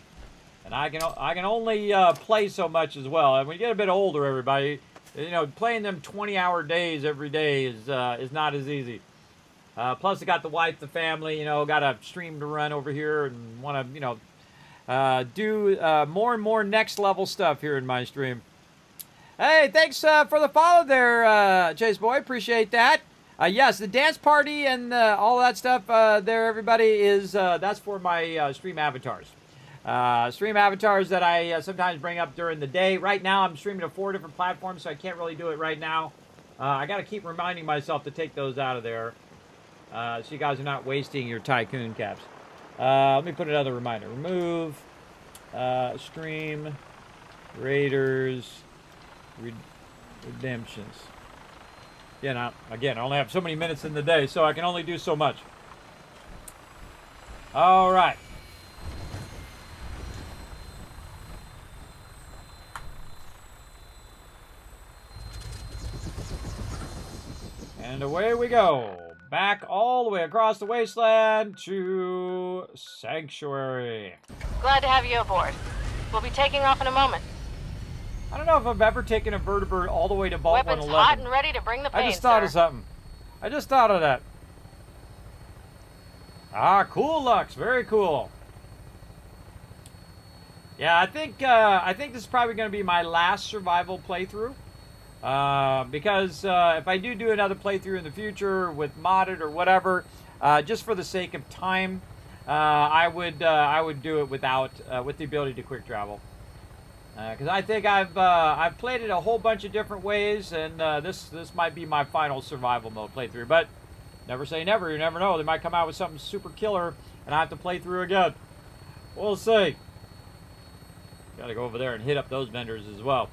And I can only play so much as well. And when you get a bit older, everybody, you know, playing them 20-hour days every day is not as easy. Plus, I got the wife, the family, you know, got a stream to run over here and want to, you know, do more and more next level stuff here in my stream. Hey, thanks for the follow there, Chase Boy. Appreciate that. Yes, the dance party and all that stuff there, everybody, is that's for my stream avatars. Stream avatars that I sometimes bring up during the day. Right now, I'm streaming to 4 different platforms, so I can't really do it right now. I got to keep reminding myself to take those out of there, so you guys are not wasting your Tycoon caps. Let me put another reminder. Remove, stream, raiders, redemptions. Yeah, again, I only have so many minutes in the day, so I can only do so much. All right. And away we go. Back all the way across the wasteland to Sanctuary. Glad to have you aboard. We'll be taking off in a moment. I don't know if I've ever taken a vertibird all the way to Vault Weapons 111. hot and ready to bring the pain, I just thought sir. of something. I just thought of that. Ah, cool, Lux. Very cool. Yeah, I think this is probably going to be my last survival playthrough. Because if I do another playthrough in the future with modded or whatever, just for the sake of time, I would do it without with the ability to quick travel. Because I think I've played it a whole bunch of different ways, and this might be my final survival mode playthrough. But never say never. You never know. They might come out with something super killer, and I have to play through again. We'll see. Got to go over there and hit up those vendors as well.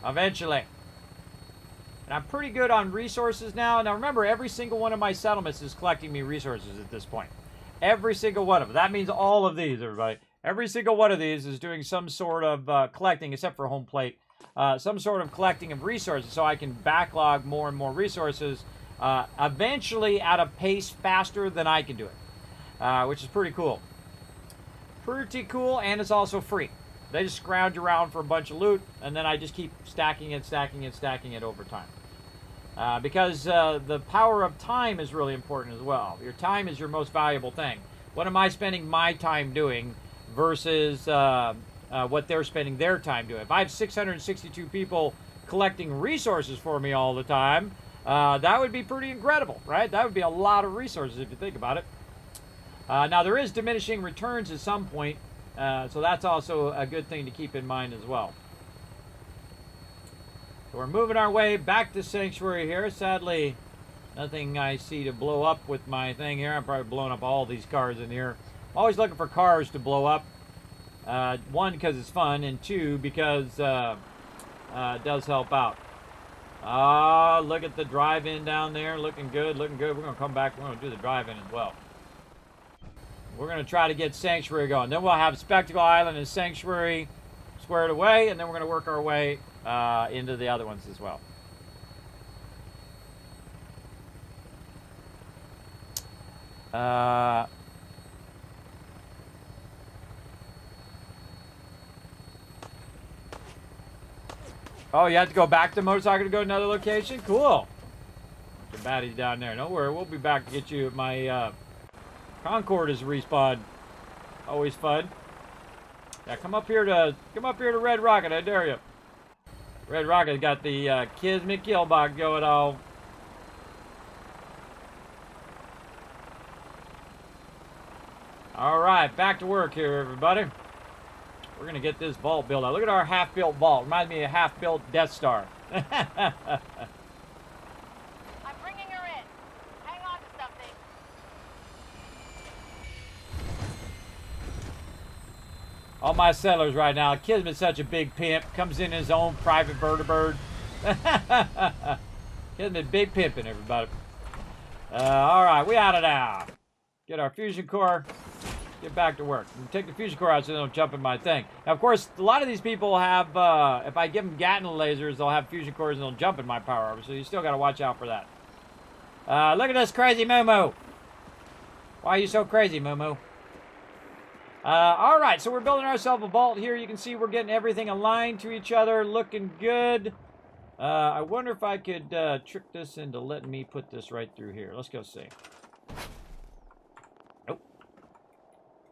Eventually. And I'm pretty good on resources now. Now remember, every single one of my settlements is collecting me resources at this point. Every single one of them. That means all of these, everybody. Every single one of these is doing some sort of collecting, except for home plate. Some sort of collecting of resources so I can backlog more and more resources. Eventually at a pace faster than I can do it. Which is pretty cool. Pretty cool, and it's also free. They just scrounge around for a bunch of loot, and then I just keep stacking it over time. Because the power of time is really important as well. Your time is your most valuable thing. What am I spending my time doing versus what they're spending their time doing? If I have 662 people collecting resources for me all the time, that would be pretty incredible, right? That would be a lot of resources if you think about it. Now, there is diminishing returns at some point, so that's also a good thing to keep in mind as well. So we're moving our way back to Sanctuary here. Sadly, nothing I see to blow up with my thing here. I'm probably blowing up all these cars in here. I'm always looking for cars to blow up. One, because it's fun, and two, because it does help out. Look at the drive-in down there. Looking good, looking good. We're going to come back. We're going to do the drive-in as well. We're going to try to get Sanctuary going. Then we'll have Spectacle Island and Sanctuary squared away, and then we're going to work our way into the other ones as well. Oh, you have to go back to motorcycle to go to another location? Cool. The baddies down there. Don't worry, we'll be back to get you. My Concord is respawned. Always fun. Yeah, come up here to Red Rocket, I dare you. Red Rocket's got the Kismet kill box going on. All right, back to work here, everybody. We're going to get this vault built out. Look at our half-built vault. Reminds me of a half-built Death Star. I'm bringing her in. Hang on to something. All my settlers right now. Kismet's such a big pimp. Comes in his own private vertibird. Kismet big pimping, everybody. All right, we out of now. Get our fusion core. Get back to work. Take the fusion core out so they don't jump in my thing. Now, of course, a lot of these people have, if I give them Gatling lasers, they'll have fusion cores and they'll jump in my power armor. So you still got to watch out for that. Look at this crazy Moo-Moo. Why are you so crazy, Moo-Moo? All right, so we're building ourselves a vault here. You can see we're getting everything aligned to each other. Looking good. I wonder if I could trick this into letting me put this right through here. Let's go see.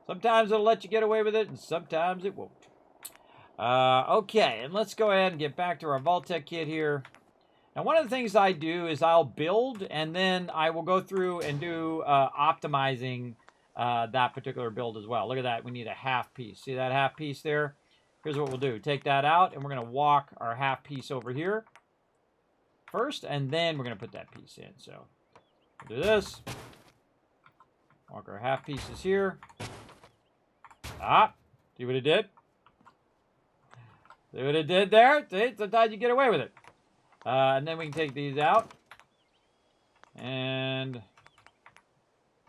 Sometimes it'll let you get away with it, and sometimes it won't. Okay, and let's go ahead and get back to our vault-tec kit here. Now, one of the things I do is I'll build, and then I will go through and do optimizing that particular build as well. Look at that. We need a half piece. See that half piece there? Here's what we'll do. Take that out, and we're going to walk our half piece over here first, and then we're going to put that piece in. So, we'll do this. Walk our half pieces here. Ah, see what it did? See what it did there? See, sometimes you get away with it. And then we can take these out. And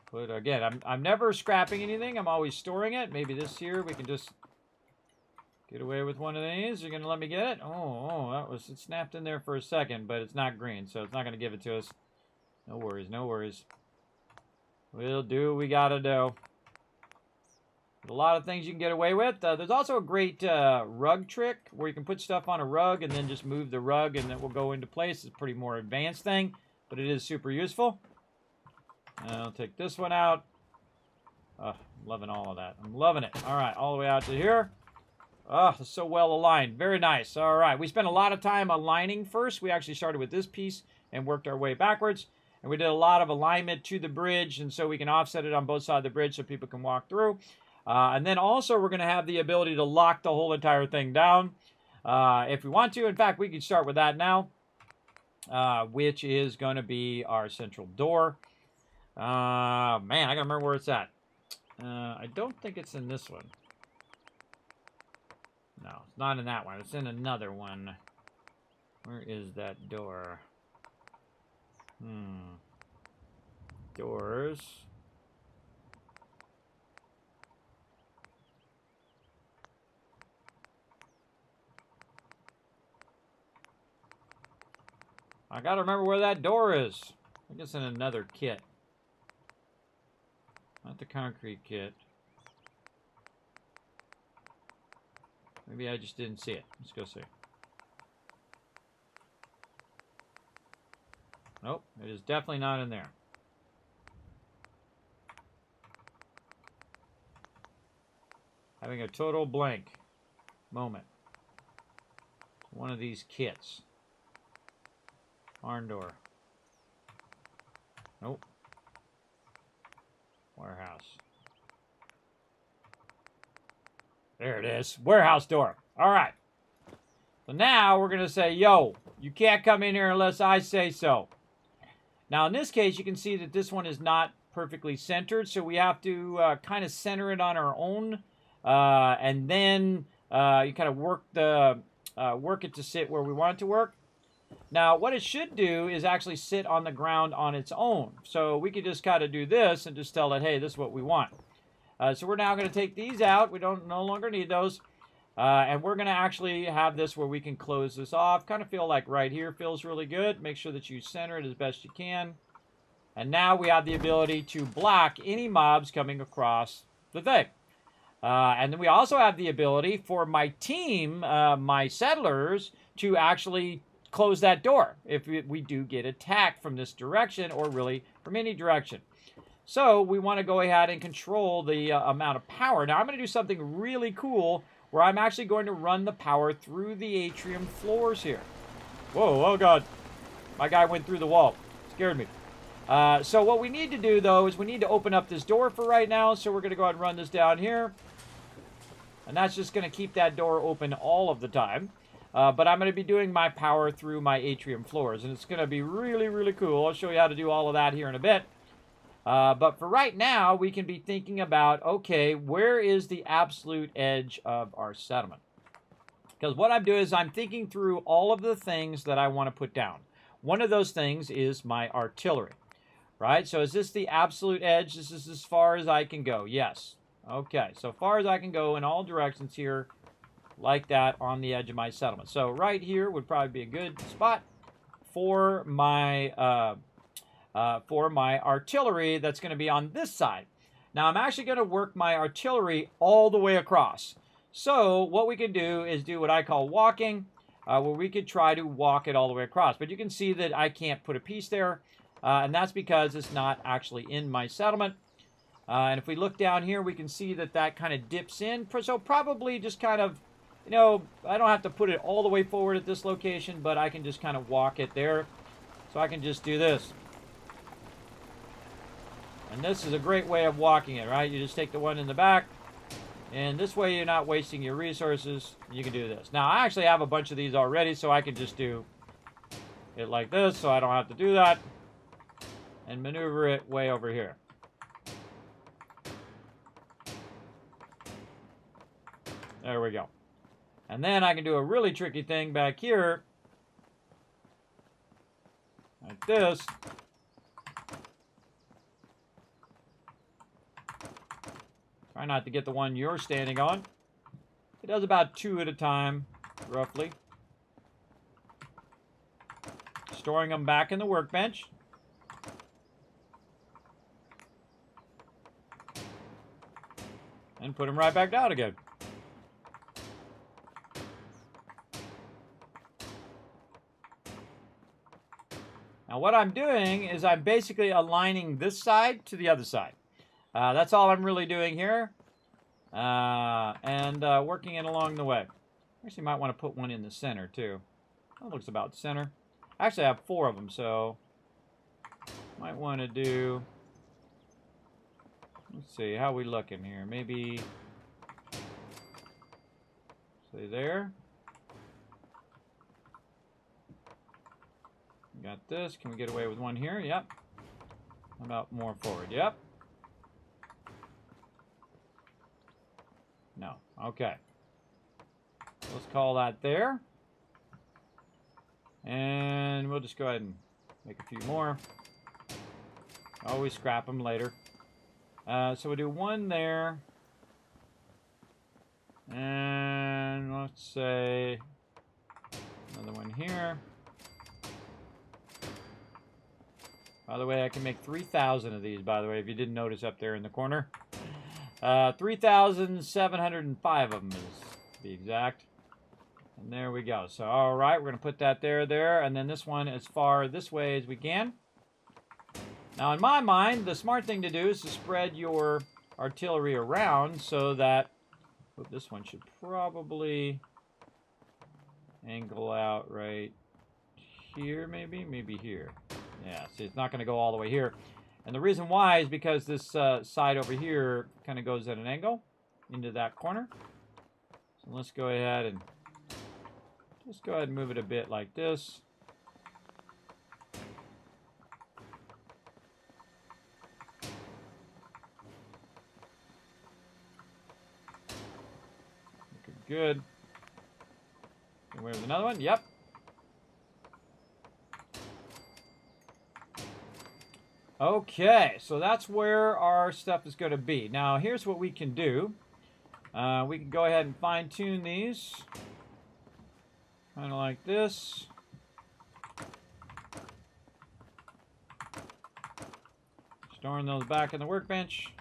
put, again, I'm never scrapping anything. I'm always storing it. Maybe this here, we can just get away with one of these. You're going to let me get it? Oh, that was, it snapped in there for a second, but it's not green, so it's not going to give it to us. No worries, no worries. We'll do what we got to do. A lot of things you can get away with. There's also a great rug trick where you can put stuff on a rug and then just move the rug and it will go into place. It's a pretty more advanced thing, but it is super useful. I'll take this one out. I'm loving all of that. I'm loving it. All right, all the way out to here. Oh, it's so well aligned. Very nice. All right, we spent a lot of time aligning first. We actually started with this piece and worked our way backwards. And we did a lot of alignment to the bridge, and so we can offset it on both sides of the bridge so people can walk through. And then also we're going to have the ability to lock the whole entire thing down if we want to. In fact, we can start with that now, which is going to be our central door. Man, I got to remember where it's at. I don't think it's in this one. No, it's not in that one. It's in another one. Where is that door? Doors. I gotta remember where that door is. I think it's in another kit. Not the concrete kit. Maybe I just didn't see it. Let's go see. Nope, it is definitely not in there. Having a total blank moment. One of these kits. Barn door. Nope. Warehouse. There it is. Warehouse door. All right. So now we're going to say, yo, you can't come in here unless I say so. Now, in this case, you can see that this one is not perfectly centered, so we have to kind of center it on our own, and then you kind of work it to sit where we want it to work. Now, what it should do is actually sit on the ground on its own. So we could just kind of do this and just tell it, hey, this is what we want. So we're now going to take these out. We no longer need those. And we're going to actually have this where we can close this off. Kind of feel like right here feels really good. Make sure that you center it as best you can. And now we have the ability to block any mobs coming across the thing. And then we also have the ability for my team, my settlers, to actually close that door if we do get attacked from this direction or really from any direction. So we want to go ahead and control the amount of power. Now I'm going to do something really cool where I'm actually going to run the power through the atrium floors here. Whoa, oh God. My guy went through the wall. Scared me. So what we need to do, though, is we need to open up this door for right now. So we're going to go ahead and run this down here. And that's just going to keep that door open all of the time. But I'm going to be doing my power through my atrium floors. And it's going to be really, really cool. I'll show you how to do all of that here in a bit. But for right now, we can be thinking about, okay, where is the absolute edge of our settlement? Because what I'm doing is I'm thinking through all of the things that I want to put down. One of those things is my artillery, right? So is this the absolute edge? This is as far as I can go. Yes. Okay, so far as I can go in all directions here, like that on the edge of my settlement. So right here would probably be a good spot for my artillery that's going to be on this side. Now I'm actually going to work my artillery all the way across. So what we can do is do what I call walking, where we could try to walk it all the way across. But you can see that I can't put a piece there, and that's because it's not actually in my settlement. And if we look down here, we can see that that kind of dips in. So probably just kind of, you know, I don't have to put it all the way forward at this location, but I can just kind of walk it there. So I can just do this. And this is a great way of walking it, right? You just take the one in the back, and this way you're not wasting your resources. You can do this. Now, I actually have a bunch of these already, so I can just do it like this, so I don't have to do that, and maneuver it way over here. There we go. And then I can do a really tricky thing back here, like this. Try not to get the one you're standing on. It does about 2 at a time, roughly. Storing them back in the workbench. And put them right back down again. Now what I'm doing is I'm basically aligning this side to the other side. That's all I'm really doing here. And working it along the way. Actually might want to put one in the center too. That looks about center. Actually I have 4 of them, so might want to do, let's see, how we looking here? Maybe, say there. Got this. Can we get away with one here? Yep. How about more forward? Yep. No. Okay. Let's call that there. And we'll just go ahead and make a few more. Always scrap them later. So we'll do one there. And let's say another one here. By the way, I can make 3,000 of these, by the way, if you didn't notice up there in the corner. 3,705 of them is to be exact. And there we go. So, all right, we're going to put that there, and then this one as far this way as we can. Now, in my mind, the smart thing to do is to spread your artillery around so that, this one should probably angle out right here, maybe here. Yeah, see, it's not going to go all the way here. And the reason why is because this side over here kind of goes at an angle into that corner. So let's go ahead and just go ahead and move it a bit like this. Looking good. Get away with another one. Yep. Okay, so that's where our stuff is going to be. Now, here's what we can do. We can go ahead and fine-tune these. Kind of like this. Storing those back in the workbench.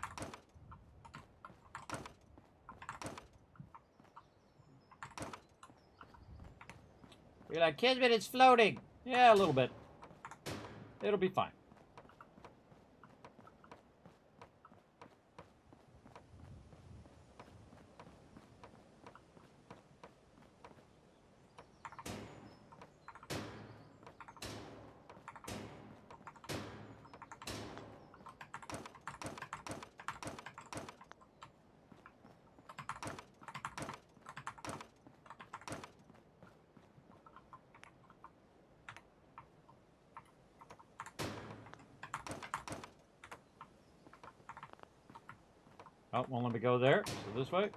You're like, Kismet, it's floating. Yeah, a little bit. It'll be fine. Oh, won't let me go there. So this way.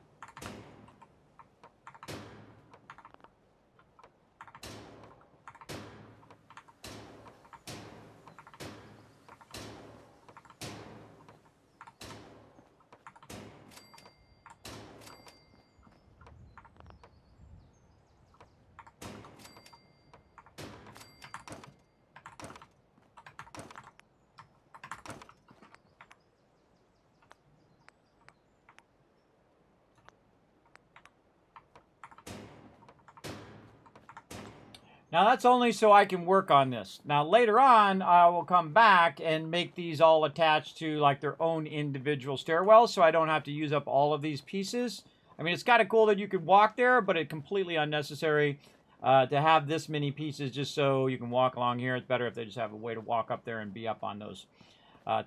Now that's only so I can work on this. Now later on, I will come back and make these all attached to like their own individual stairwells, so I don't have to use up all of these pieces. I mean, it's kind of cool that you could walk there, but it's completely unnecessary to have this many pieces just so you can walk along here. It's better if they just have a way to walk up there and be up on those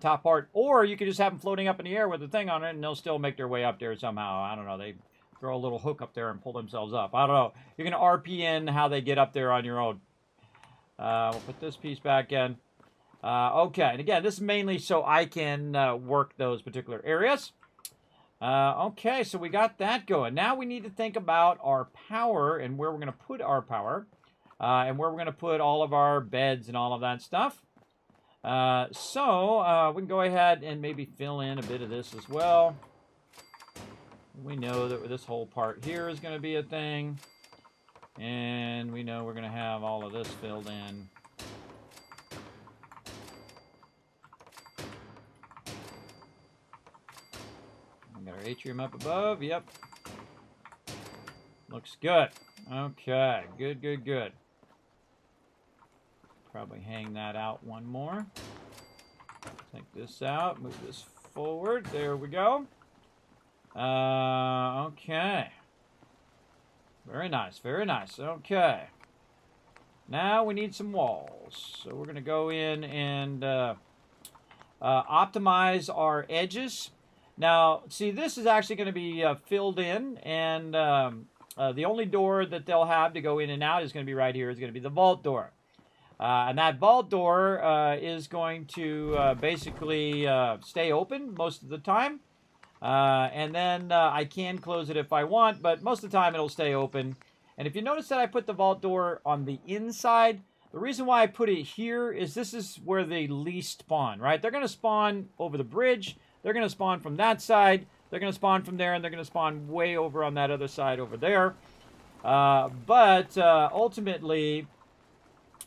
top part. Or you could just have them floating up in the air with a thing on it, and they'll still make their way up there somehow. I don't know. They throw a little hook up there and pull themselves up. I don't know. You can RPN how they get up there on your own. We'll put this piece back in. Okay, and again, this is mainly so I can work those particular areas. Okay, so we got that going. Now we need to think about our power and where we're going to put our power. And where we're going to put all of our beds and all of that stuff. So we can go ahead and maybe fill in a bit of this as well. We know that this whole part here is going to be a thing. And we know we're going to have all of this filled in. We got our atrium up above. Yep. Looks good. Okay. Good, good, good. Probably hang that out one more. Take this out. Move this forward. There we go. Okay. Very nice, very nice. Okay. Now we need some walls. So we're going to go in and optimize our edges. Now, see, this is actually going to be filled in, and the only door that they'll have to go in and out is going to be right here. It's going to be the vault door. And that vault door is going to basically stay open most of the time. And then I can close it if I want, but most of the time it'll stay open. And if you notice that I put the vault door on the inside, the reason why I put it here is this is where they least spawn, right? They're going to spawn over the bridge. They're going to spawn from that side. They're going to spawn from there, and they're going to spawn way over on that other side over there. But ultimately,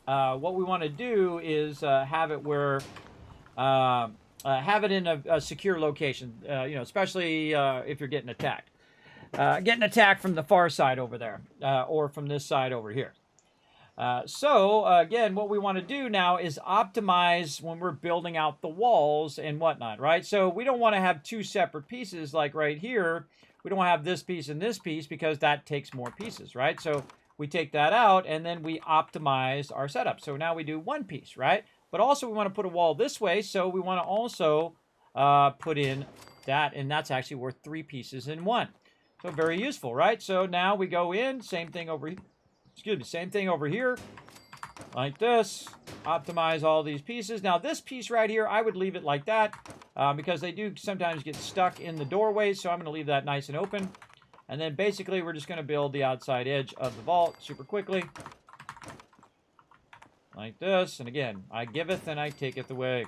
what we want to do is have it where... have it in a secure location, you know, especially if you're getting attacked. Getting attacked from the far side over there, or from this side over here. So, again, what we want to do now is optimize when we're building out the walls and whatnot, right? So we don't want to have two separate pieces like right here. We don't want to have this piece and this piece because that takes more pieces, right? So we take that out and then we optimize our setup. So now we do one piece, right? But also we want to put a wall this way, so we want to also put in that, and that's actually worth 3 pieces in one. So very useful, right? So now we go in, same thing over here. Excuse me, same thing over here, like this. Optimize all these pieces. Now this piece right here, I would leave it like that because they do sometimes get stuck in the doorway, so I'm going to leave that nice and open. And then basically we're just going to build the outside edge of the vault super quickly. Like this, and again, I giveth and I taketh away.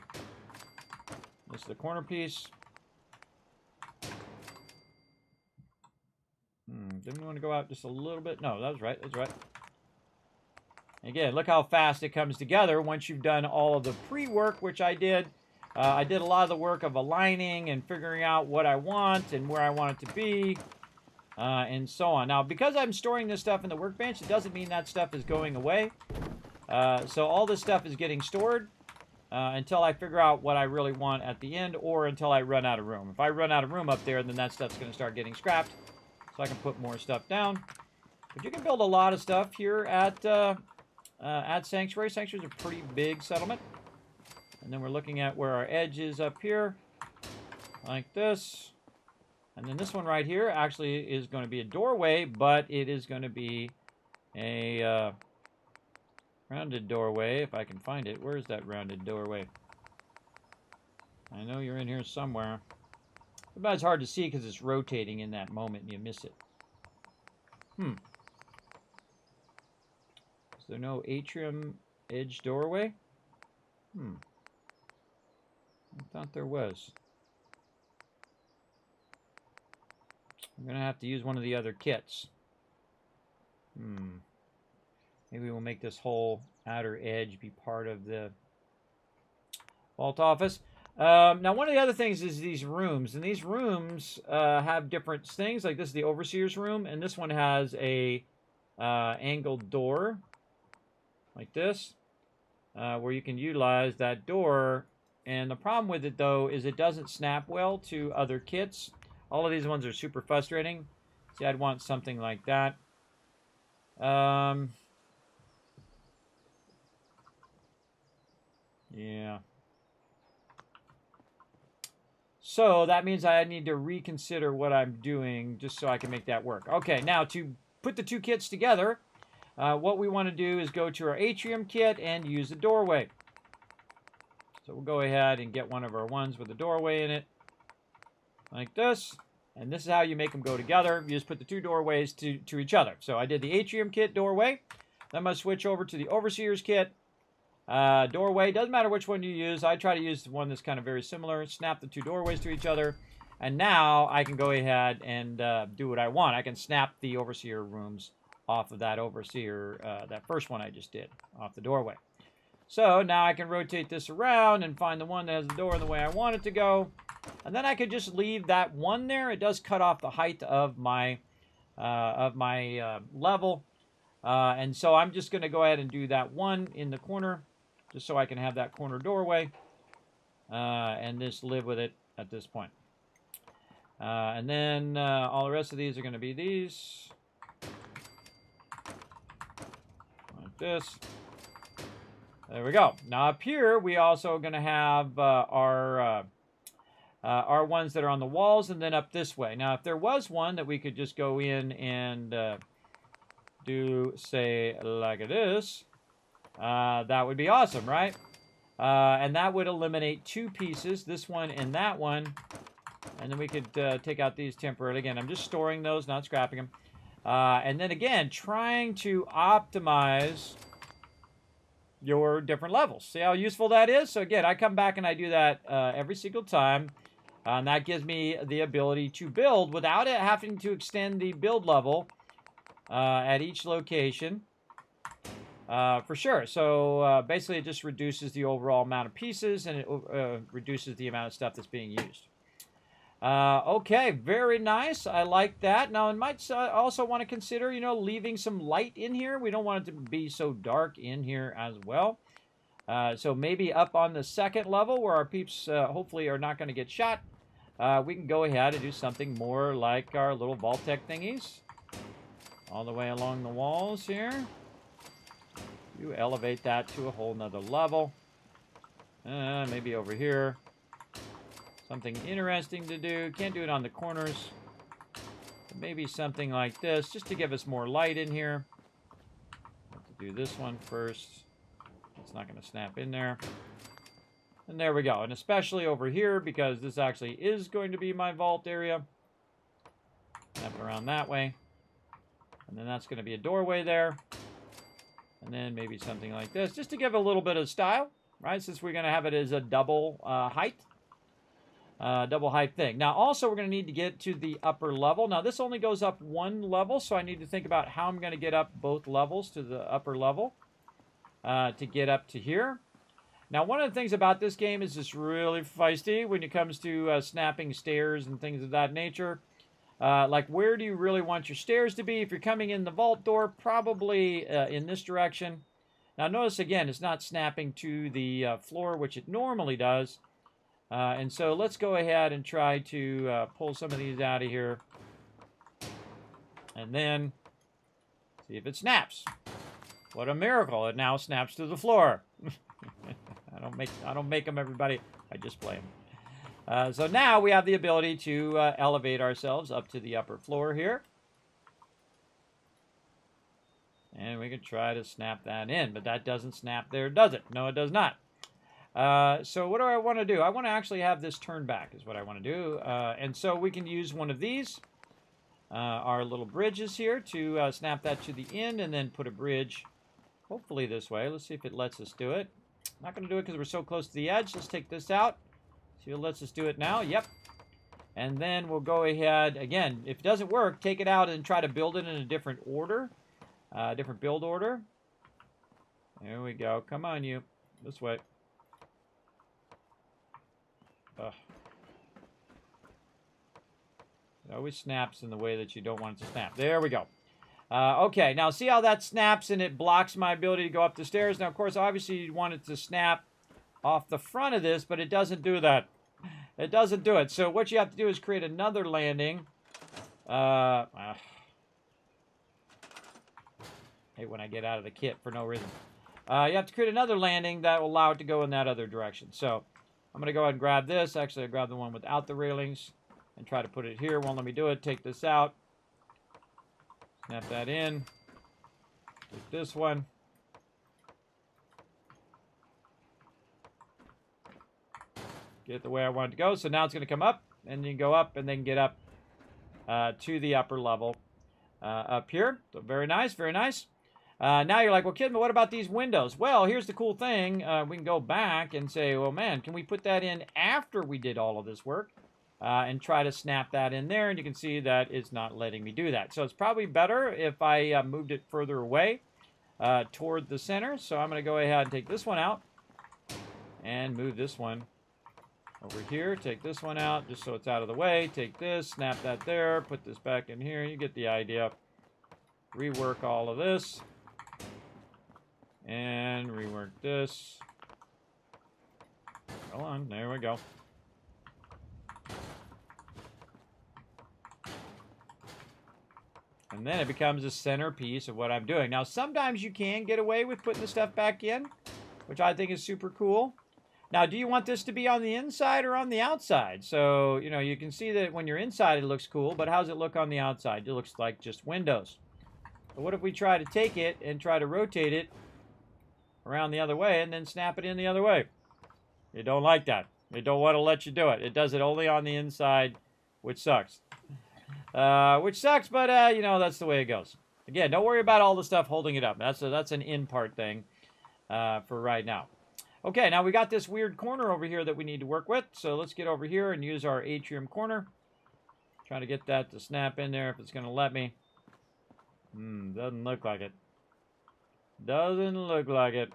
This is the corner piece. Didn't we want to go out just a little bit? No, that was right, that's right. Again, look how fast it comes together once you've done all of the pre-work, which I did. I did a lot of the work of aligning and figuring out what I want and where I want it to be, and so on. Now, because I'm storing this stuff in the workbench, it doesn't mean that stuff is going away. So all this stuff is getting stored until I figure out what I really want at the end, or until I run out of room. If I run out of room up there, then that stuff's going to start getting scrapped, so I can put more stuff down. But you can build a lot of stuff here at Sanctuary. Sanctuary is a pretty big settlement. And then we're looking at where our edge is up here, like this. And then this one right here actually is going to be a doorway, but it is going to be a... rounded doorway, if I can find it. Where's that rounded doorway? I know you're in here somewhere. But it's hard to see because it's rotating in that moment and you miss it. Is there no atrium edge doorway? I thought there was. I'm going to have to use one of the other kits. Maybe we'll make this whole outer edge be part of the vault office. Now, one of the other things is these rooms. And these rooms have different things. Like this is the overseer's room. And this one has a angled door. Like this. Where you can utilize that door. And the problem with it, though, is it doesn't snap well to other kits. All of these ones are super frustrating. See, I'd want something like that. Yeah. So that means I need to reconsider what I'm doing just so I can make that work. Okay, now to put the two kits together, what we want to do is go to our atrium kit and use the doorway. So we'll go ahead and get one of our ones with a doorway in it. Like this. And this is how you make them go together. You just put the two doorways to each other. So I did the atrium kit doorway. Then I'm going to switch over to the overseer's kit doorway. Doesn't matter which one you use. I try to use the one that's kind of very similar. Snap the two doorways to each other. And now I can go ahead and do what I want. I can snap the overseer rooms off of that overseer, that first one I just did, off the doorway. So now I can rotate this around and find the one that has the door the way I want it to go. And then I could just leave that one there. It does cut off the height of my level. And so I'm just going to go ahead and do that one in the corner, just so I can have that corner doorway. And just live with it at this point. And then all the rest of these are going to be these. Like this. There we go. Now up here, we also going to have our ones that are on the walls, and then up this way. Now, if there was one that we could just go in and do, say, like this, that would be awesome, right? And that would eliminate two pieces, this one and that one. And then we could take out these temporarily. Again, I'm just storing those, not scrapping them. And then again, trying to optimize your different levels. See how useful that is? So again, I come back and I do that every single time. And that gives me the ability to build without it having to extend the build level at each location. For sure. So basically it just reduces the overall amount of pieces, and it reduces the amount of stuff that's being used. Okay, very nice. I like that. Now, I might also want to consider, you know, leaving some light in here. We don't want it to be so dark in here as well. So maybe up on the second level where our peeps hopefully are not going to get shot, we can go ahead and do something more like our little vault-tec thingies. All the way along the walls here. You elevate that to a whole nother level. Maybe over here. Something interesting to do. Can't do it on the corners. But maybe something like this, just to give us more light in here. Have to do this one first. It's not going to snap in there. And there we go. And especially over here, because this actually is going to be my vault area. Snap it around that way. And then that's going to be a doorway there. And then maybe something like this, just to give a little bit of style, right? Since we're going to have it as a double height. Double height thing. Now, also, we're going to need to get to the upper level. Now, this only goes up one level, so I need to think about how I'm going to get up both levels to the upper level to get up to here. Now, one of the things about this game is it's really feisty when it comes to snapping stairs and things of that nature. Like, where do you really want your stairs to be? If you're coming in the vault door, probably in this direction. Now, notice, again, it's not snapping to the floor, which it normally does. And so let's go ahead and try to pull some of these out of here. And then see if it snaps. What a miracle. It now snaps to the floor. I don't make them, everybody. I just play them. So now we have the ability to elevate ourselves up to the upper floor here. And we can try to snap that in, but that doesn't snap there, does it? No, it does not. So what do I want to do? I want to actually have this turn back is what I want to do. And so we can use one of these, our little bridges here, to snap that to the end and then put a bridge, hopefully this way. Let's see if it lets us do it. I'm not going to do it because we're so close to the edge. Let's take this out. See if it lets us do it now. Yep. And then we'll go ahead, again, if it doesn't work, take it out and try to build it in a different order, different build order. There we go. Come on, you. This way. Ugh. It always snaps in the way that you don't want it to snap. There we go. Okay, now see how that snaps and it blocks my ability to go up the stairs? Now, of course, obviously you'd want it to snap off the front of this, but it doesn't do that. It doesn't do it. So what you have to do is create another landing. Hate when I get out of the kit for no reason. You have to create another landing that will allow it to go in that other direction. So I'm going to go ahead and grab this. Actually, I grab the one without the railings and try to put it here. Won't let me do it. Take this out. Snap that in. Take this one. Get it the way I want it to go. So now it's going to come up, and you can go up and then get up to the upper level up here. So very nice, very nice. Now you're like, well, Kismet, what about these windows? Well, here's the cool thing. We can go back and say, well, man, can we put that in after we did all of this work? And try to snap that in there, and you can see that it's not letting me do that. So it's probably better if I moved it further away toward the center. So I'm going to go ahead and take this one out and move this one over here. Take this one out just so it's out of the way. Take this, snap that there, put this back in here. You get the idea. Rework all of this. And rework this. Hold on, there we go. And then it becomes a centerpiece of what I'm doing. Now, sometimes you can get away with putting the stuff back in, which I think is super cool. Now, do you want this to be on the inside or on the outside? So, you know, you can see that when you're inside, it looks cool, but how does it look on the outside? It looks like just windows. But what if we try to take it and try to rotate it around the other way and then snap it in the other way? You don't like that. They don't want to let you do it. It does it only on the inside, which sucks. But, you know, that's the way it goes. Again, don't worry about all the stuff holding it up. That's an in-part thing for right now. Okay, now we got this weird corner over here that we need to work with. So let's get over here and use our atrium corner. Trying to get that to snap in there if it's going to let me. Doesn't look like it. Doesn't look like it.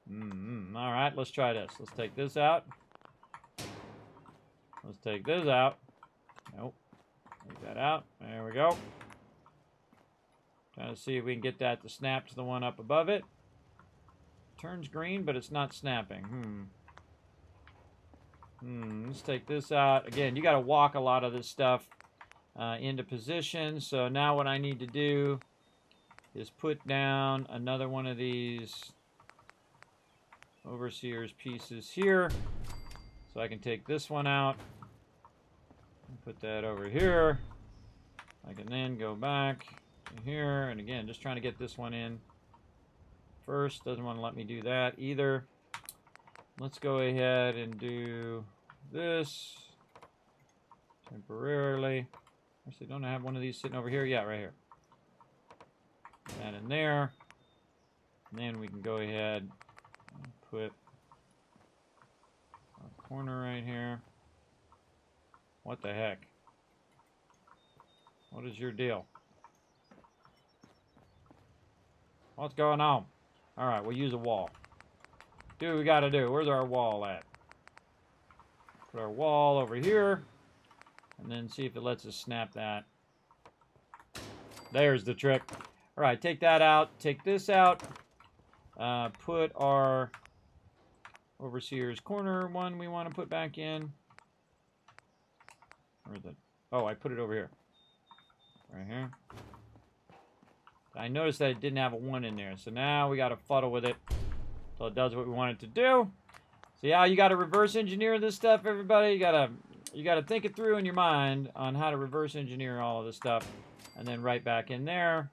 All right, let's try this. Let's take this out. Let's take this out. Nope. Take that out. There we go. Trying to see if we can get that to snap to the one up above it. Turns green, but it's not snapping. Let's take this out. Again, you got to walk a lot of this stuff into position. So now what I need to do is put down another one of these overseer's pieces here. So I can take this one out and put that over here. I can then go back to here, and again, just trying to get this one in first. Doesn't want to let me do that either. Let's go ahead and do this temporarily. Actually, don't I have one of these sitting over here? Yeah, right here. Put that in there. And then we can go ahead and put a corner right here. What the heck? What is your deal? What's going on? Alright, we'll use a wall. Do what we gotta do. Where's our wall at? Put our wall over here. And then see if it lets us snap that. There's the trick. Alright, take that out. Take this out. Put our overseer's corner one we want to put back in. Where's it? Oh, I put it over here. Right here. I noticed that it didn't have a 1 in there. So now we got to fuddle with it so it does what we want it to do. See how you got to reverse engineer this stuff, everybody? You got to think it through in your mind on how to reverse engineer all of this stuff. And then right back in there.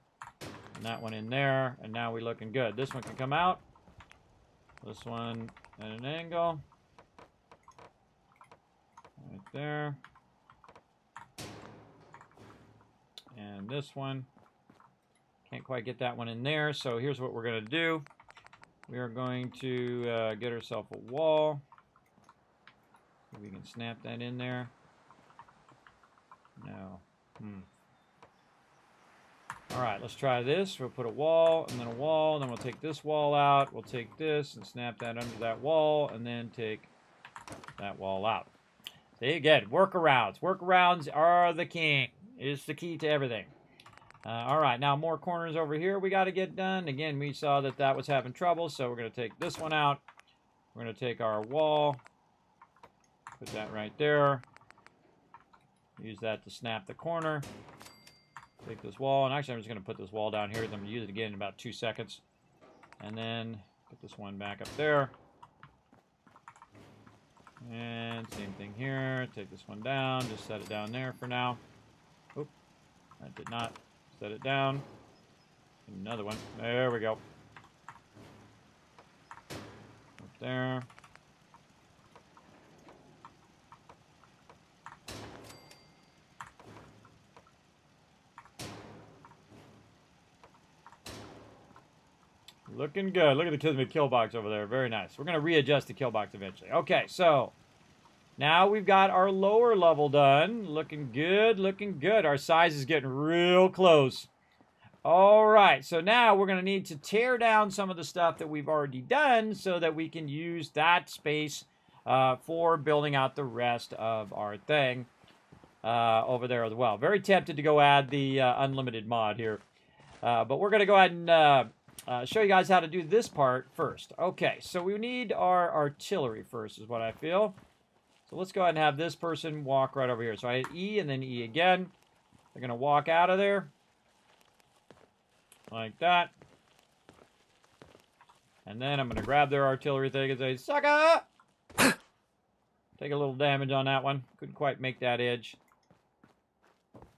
And that one in there. And now we're looking good. This one can come out. This one at an angle. Right there. And this one. Can't quite get that one in there, so here's what we're going to do. We are going to get ourselves a wall. See if we can snap that in there. No. Alright, let's try this. We'll put a wall, and then a wall, and then we'll take this wall out. We'll take this and snap that under that wall, and then take that wall out. See, again, workarounds. Workarounds are the king. It's the key to everything. Alright, now more corners over here we got to get done. Again, we saw that that was having trouble, so we're going to take this one out. We're going to take our wall. Put that right there. Use that to snap the corner. Take this wall, and actually I'm just going to put this wall down here. Then I'm going to use it again in about 2 seconds. And then put this one back up there. And same thing here. Take this one down. Just set it down there for now. Oop, that did not. Set it down. Another one. There we go. Up there. Looking good. Look at the Kismet kill box over there. Very nice. We're going to readjust the kill box eventually. Okay, so now we've got our lower level done. Looking good, looking good. Our size is getting real close. All right, so now we're going to need to tear down some of the stuff that we've already done so that we can use that space for building out the rest of our thing over there as well. Very tempted to go add the unlimited mod here. But we're going to go ahead and show you guys how to do this part first. Okay, so we need our artillery first is what I feel. So let's go ahead and have this person walk right over here. So I hit E and then E again. They're going to walk out of there. Like that. And then I'm going to grab their artillery thing and say, sucker! Take a little damage on that one. Couldn't quite make that edge.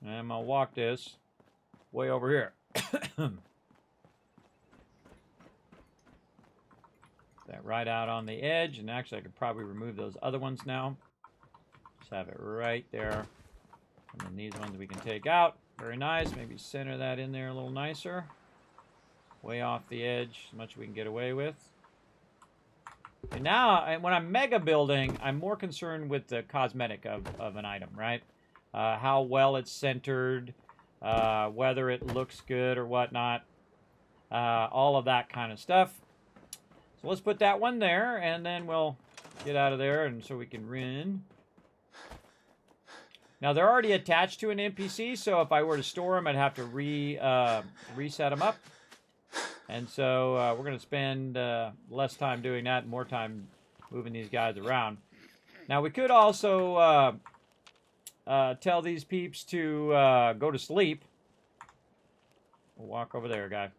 And I'm going to walk this way over here. That right out on the edge. And actually, I could probably remove those other ones now. Just have it right there. And then these ones we can take out. Very nice. Maybe center that in there a little nicer. Way off the edge, as much as we can get away with. And now, when I'm mega building, I'm more concerned with the cosmetic of an item, right? How well it's centered, whether it looks good or whatnot. All of that kind of stuff. So let's put that one there, and then we'll get out of there, and so we can run. Now, they're already attached to an NPC, so if I were to store them, I'd have to reset them up. And so we're going to spend less time doing that and more time moving these guys around. Now, we could also tell these peeps to go to sleep. We'll walk over there, guy.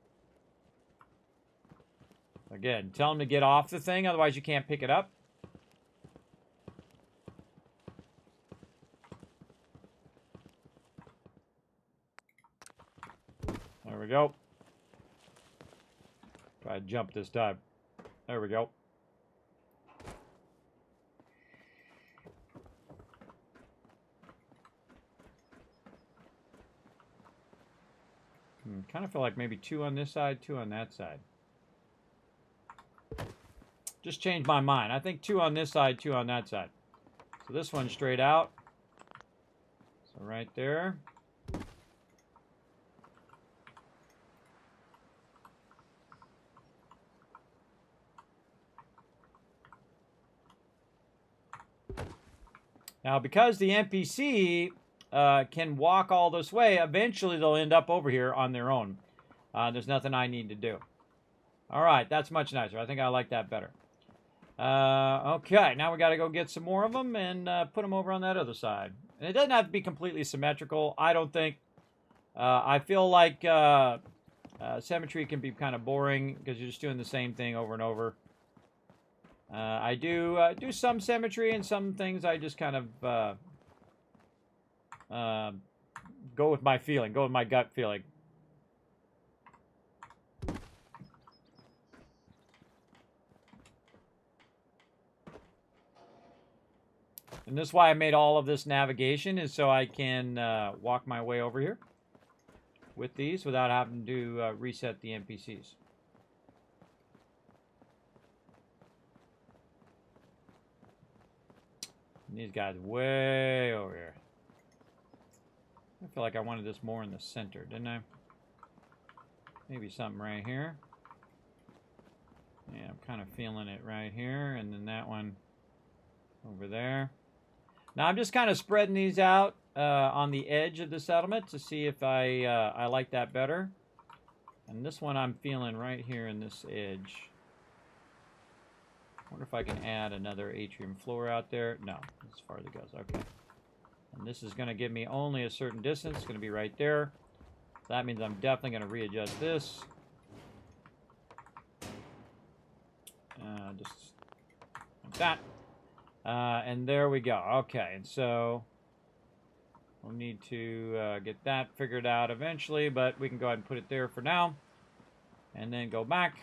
Again, tell them to get off the thing, otherwise you can't pick it up. There we go. Try to jump this time. There we go. Kind of feel like maybe 2 on this side, 2 on that side. Just changed my mind. I think 2 on this side, 2 on that side. So this one's straight out. So right there. Now, because the NPC can walk all this way, eventually they'll end up over here on their own. There's nothing I need to do. All right, that's much nicer. I think I like that better. Okay, now we got to go get some more of them and put them over on that other side. And it doesn't have to be completely symmetrical, I don't think. I feel like symmetry can be kind of boring because you're just doing the same thing over and over. I do some symmetry, and some things I just kind of go with my feeling, go with my gut feeling. And this is why I made all of this navigation, is so I can walk my way over here with these without having to reset the NPCs. And these guys way over here. I feel like I wanted this more in the center, didn't I? Maybe something right here. Yeah, I'm kind of feeling it right here, and then that one over there. Now I'm just kind of spreading these out on the edge of the settlement to see if I like that better. And this one I'm feeling right here in this edge. Wonder if I can add another atrium floor out there. No, as far as it goes. Okay. And this is going to give me only a certain distance. It's going to be right there. That means I'm definitely going to readjust this. Just like that. And there we go. Okay, and so we'll need to get that figured out eventually, but we can go ahead and put it there for now. And then go back.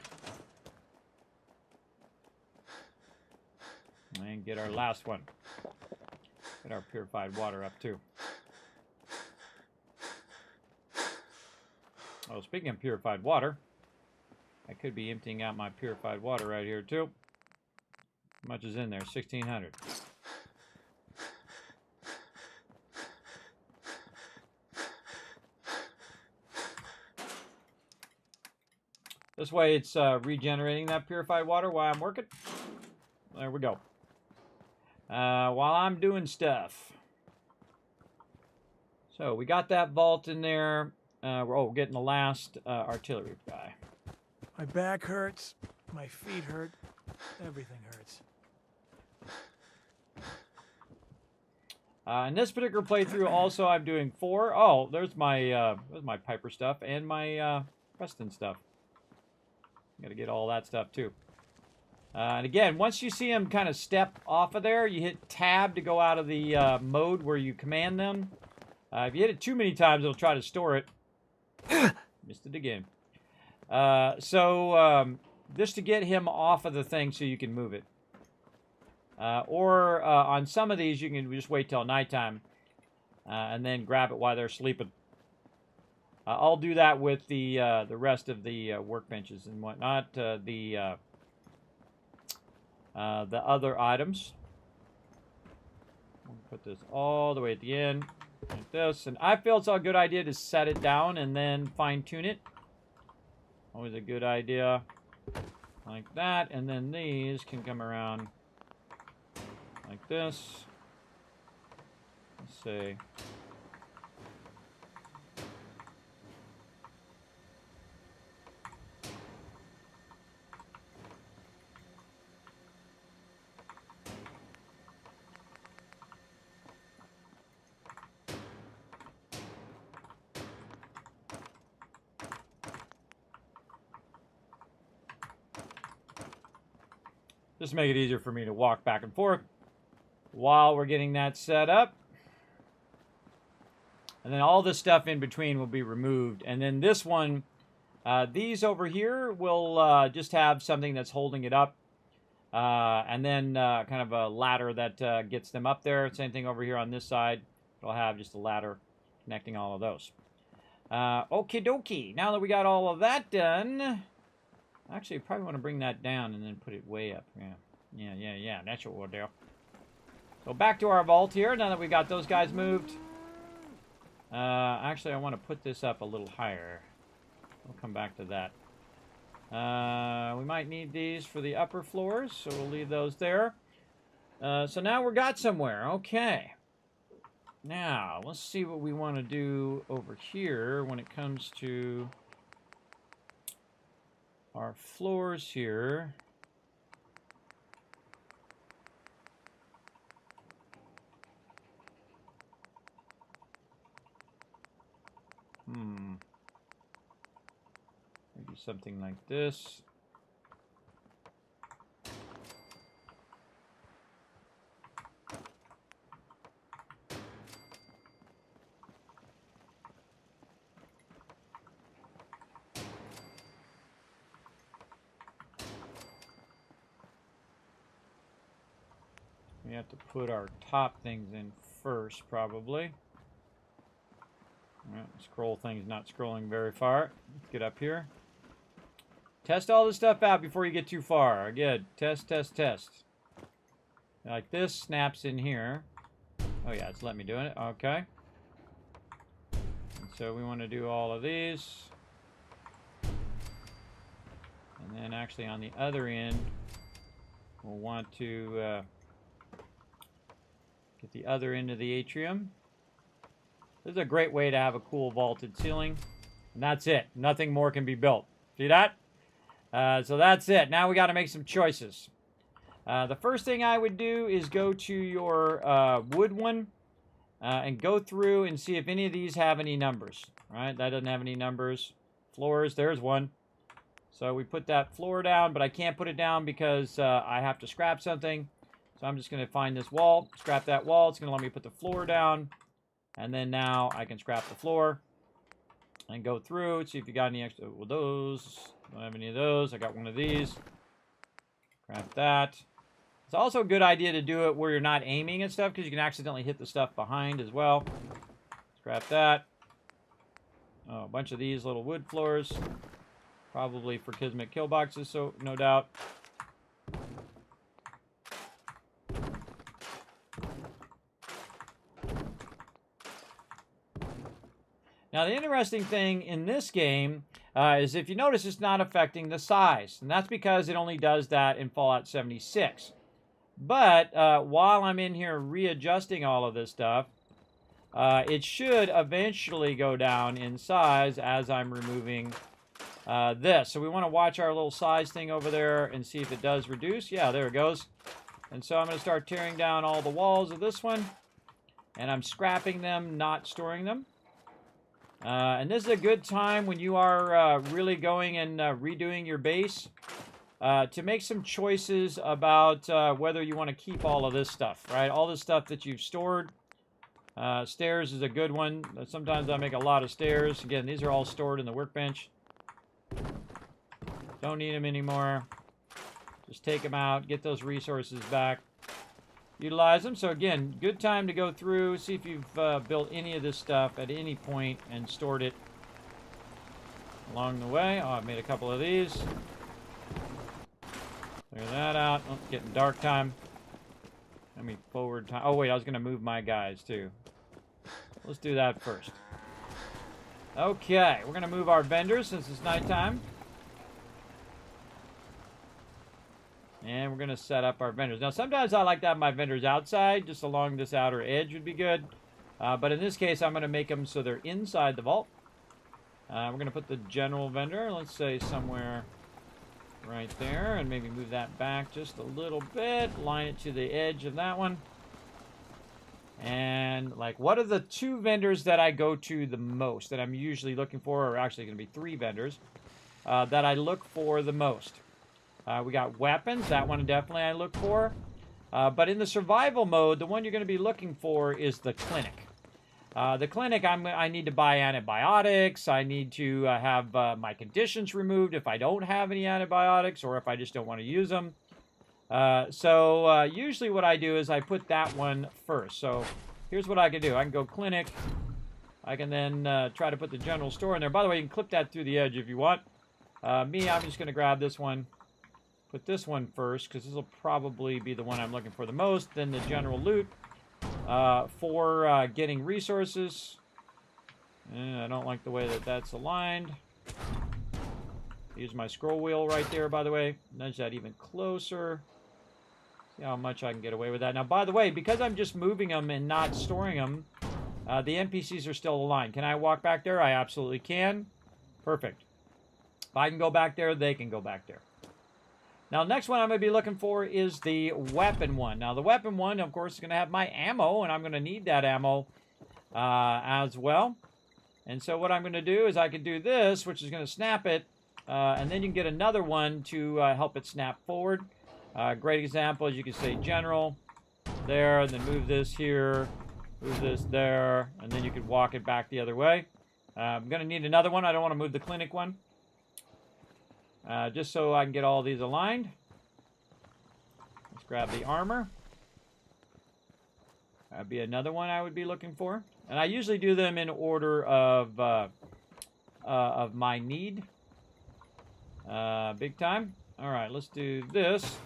And get our last one. Get our purified water up too. Oh, speaking of purified water, I could be emptying out my purified water right here too. How much is in there? 1,600. This way it's regenerating that purified water while I'm working. There we go. While I'm doing stuff. So we got that vault in there. We're getting the last artillery guy. My back hurts. My feet hurt. Everything hurts. In this particular playthrough, also I'm doing 4. Oh, there's my Piper stuff and my Preston stuff. Got to get all that stuff too. And again, once you see them kind of step off of there, you hit Tab to go out of the mode where you command them. If you hit it too many times, it'll try to store it. Missed it again. Just to get him off of the thing so you can move it. Or on some of these, you can just wait till nighttime and then grab it while they're sleeping. I'll do that with the rest of the workbenches and whatnot. The other items. I'll put this all the way at the end, like this. And I feel it's a good idea to set it down and then fine-tune it. Always a good idea. Like that. And then these can come around like this. Let's see. Just make it easier for me to walk back and forth while we're getting that set up. And then all this stuff in between will be removed. And then this one, these over here will just have something that's holding it up. And then kind of a ladder that gets them up there. Same thing over here on this side. It'll have just a ladder connecting all of those. Okie dokie. Now that we got all of that done... Actually, I probably want to bring that down and then put it way up. Yeah. That's what we'll do. So back to our vault here, now that we got those guys moved. Actually, I want to put this up a little higher. We'll come back to that. We might need these for the upper floors, so we'll leave those there. So now we're got somewhere. Okay. Now, let's see what we want to do over here when it comes to... our floors here. Maybe something like this. We have to put our top things in first, probably. All right, scroll thing's not scrolling very far. Let's get up here. Test all this stuff out before you get too far. Good. Test, test, test. Like this snaps in here. Oh yeah, it's letting me do it. Okay. And so we want to do all of these. And then actually on the other end, we'll want to get the other end of the atrium. This is a great way to have a cool vaulted ceiling. And that's it. Nothing more can be built. See that? So that's it. Now we got to make some choices. The first thing I would do is go to your wood one and go through and see if any of these have any numbers. All right, that doesn't have any numbers. Floors, there's one. So we put that floor down, but I can't put it down because I have to scrap something. So I'm just going to find this wall, scrap that wall. It's going to let me put the floor down. And then now I can scrap the floor and go through, see if you got any extra. Well, those, don't have any of those. I got one of these. Scrap that. It's also a good idea to do it where you're not aiming at stuff because you can accidentally hit the stuff behind as well. Scrap that. Oh, a bunch of these little wood floors. Probably for Kismet kill boxes, so no doubt. Now, the interesting thing in this game is if you notice, it's not affecting the size. And that's because it only does that in Fallout 76. But while I'm in here readjusting all of this stuff, it should eventually go down in size as I'm removing this. So we want to watch our little size thing over there and see if it does reduce. Yeah, there it goes. And so I'm going to start tearing down all the walls of this one. And I'm scrapping them, not storing them. And this is a good time when you are really going and redoing your base to make some choices about whether you want to keep all of this stuff, right? All this stuff that you've stored. Stairs is a good one. Sometimes I make a lot of stairs. Again, these are all stored in the workbench. Don't need them anymore. Just take them out, get those resources back. Utilize them. So again, good time to go through, see if you've built any of this stuff at any point and stored it along the way. Oh, I made a couple of these. Clear that out. Oh, getting dark time. Let me forward time. Oh wait, I was going to move my guys too. Let's do that first. Okay, we're going to move our vendors since it's nighttime. And we're going to set up our vendors. Now, sometimes I like to have my vendors outside, just along this outer edge would be good. But in this case, I'm going to make them so they're inside the vault. We're going to put the general vendor, let's say somewhere right there, and maybe move that back just a little bit. Line it to the edge of that one. And, like, what are the two vendors that I go to the most, that I'm usually looking for, or actually going to be 3 vendors, that I look for the most? We got weapons. That one definitely I look for. But in the survival mode, the one you're going to be looking for is the clinic. The clinic, I need to buy antibiotics. I need to have my conditions removed if I don't have any antibiotics or if I just don't want to use them. So usually what I do is I put that one first. So here's what I can do. I can go clinic. I can then try to put the general store in there. By the way, you can clip that through the edge if you want. I'm just going to grab this one. Put this one first, because this will probably be the one I'm looking for the most. Then the general loot for getting resources. And I don't like the way that that's aligned. Use my scroll wheel right there, by the way. Nudge that even closer. See how much I can get away with that. Now, by the way, because I'm just moving them and not storing them, the NPCs are still aligned. Can I walk back there? I absolutely can. Perfect. If I can go back there, they can go back there. Now, next one I'm going to be looking for is the weapon one. Now, the weapon one, of course, is going to have my ammo, and I'm going to need that ammo as well. And so what I'm going to do is I can do this, which is going to snap it, and then you can get another one to help it snap forward. Great example is you can say general there, and then move this here, move this there, and then you can walk it back the other way. I'm going to need another one. I don't want to move the clinic one. Just so I can get all these aligned. Let's grab the armor. That'd be another one I would be looking for. And I usually do them in order of my need. Big time. All right, let's do this.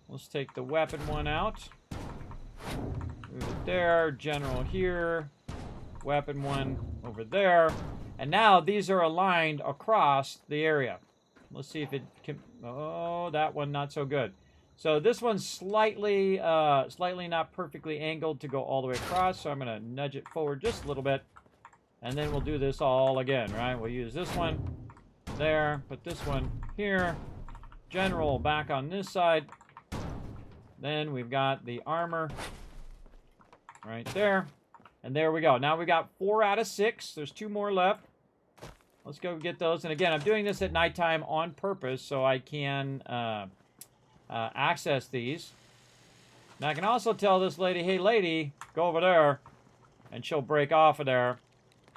Let's take the weapon one out. Move it there. General here. Weapon one over there. And now these are aligned across the area. Let's see if it can... Oh, that one not so good. So this one's slightly not perfectly angled to go all the way across. So I'm going to nudge it forward just a little bit. And then we'll do this all again, right? We'll use this one there. Put this one here. General back on this side. Then we've got the armor right there. And there we go. Now we got 4 out of 6. There's 2 more left. Let's go get those. And again, I'm doing this at nighttime on purpose so I can access these. Now I can also tell this lady, hey lady, go over there. And she'll break off of there.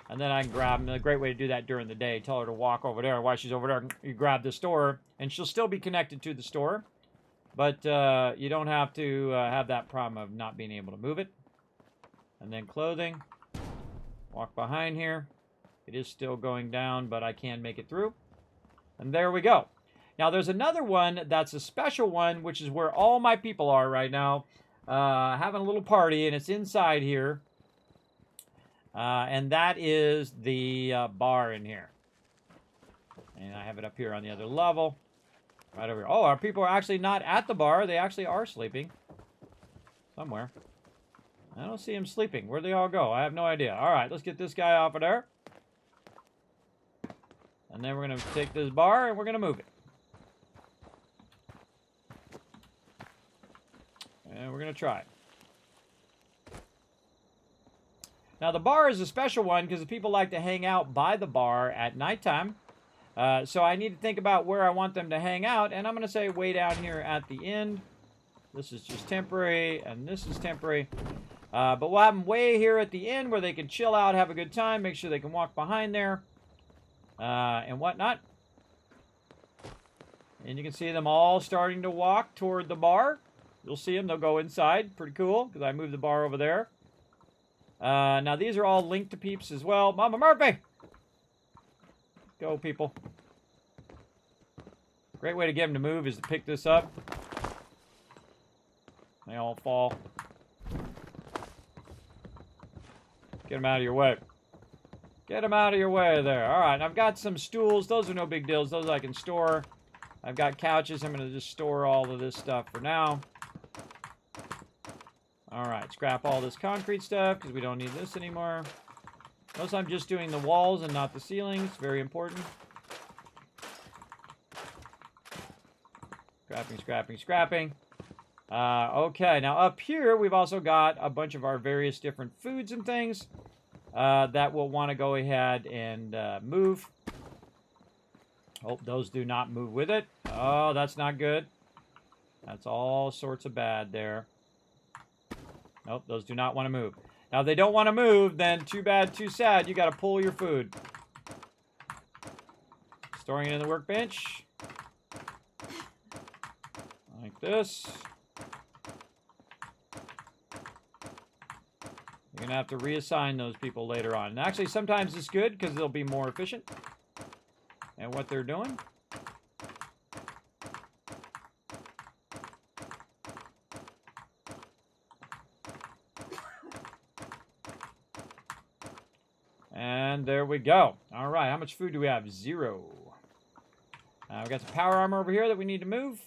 And then I can grab them. A great way to do that during the day. Tell her to walk over there. While she's over there, you grab the store. And she'll still be connected to the store. But you don't have to have that problem of not being able to move it. And then clothing. Walk behind here. It is still going down, but I can make it through. And there we go. Now, there's another one that's a special one, which is where all my people are right now. Having a little party, and it's inside here. And that is the bar in here. And I have it up here on the other level. Right over here. Oh, our people are actually not at the bar. They actually are sleeping. Somewhere. I don't see them sleeping. Where'd they all go? I have no idea. All right, let's get this guy off of there. And then we're going to take this bar and we're going to move it. And we're going to try it. Now, the bar is a special one because the people like to hang out by the bar at nighttime. So I need to think about where I want them to hang out. And I'm going to say way down here at the end. This is just temporary, and this is temporary. But we'll have them way here at the end where they can chill out, have a good time, make sure they can walk behind there, and whatnot. And you can see them all starting to walk toward the bar. You'll see them. They'll go inside. Pretty cool, because I moved the bar over there. Now, these are all linked to peeps as well. Mama Murphy! Go, people. Great way to get them to move is to pick this up. They all fall. Get them out of your way. Get them out of your way there. All right, I've got some stools. Those are no big deals. Those I can store. I've got couches. I'm going to just store all of this stuff for now. All right, scrap all this concrete stuff because we don't need this anymore. Notice I'm just doing the walls and not the ceilings. Very important. Scrapping, scrapping, scrapping. Okay, now up here we've also got a bunch of our various different foods and things that we'll want to go ahead and move. Oh, those do not move with it. Oh, that's not good. That's all sorts of bad there. Nope, those do not want to move. Now, if they don't want to move, then too bad, too sad. You got to pull your food. Storing it in the workbench. Like this. You're going to have to reassign those people later on. And actually, sometimes it's good because they'll be more efficient at what they're doing. And there we go. All right, how much food do we have? 0. We've got some power armor over here that we need to move.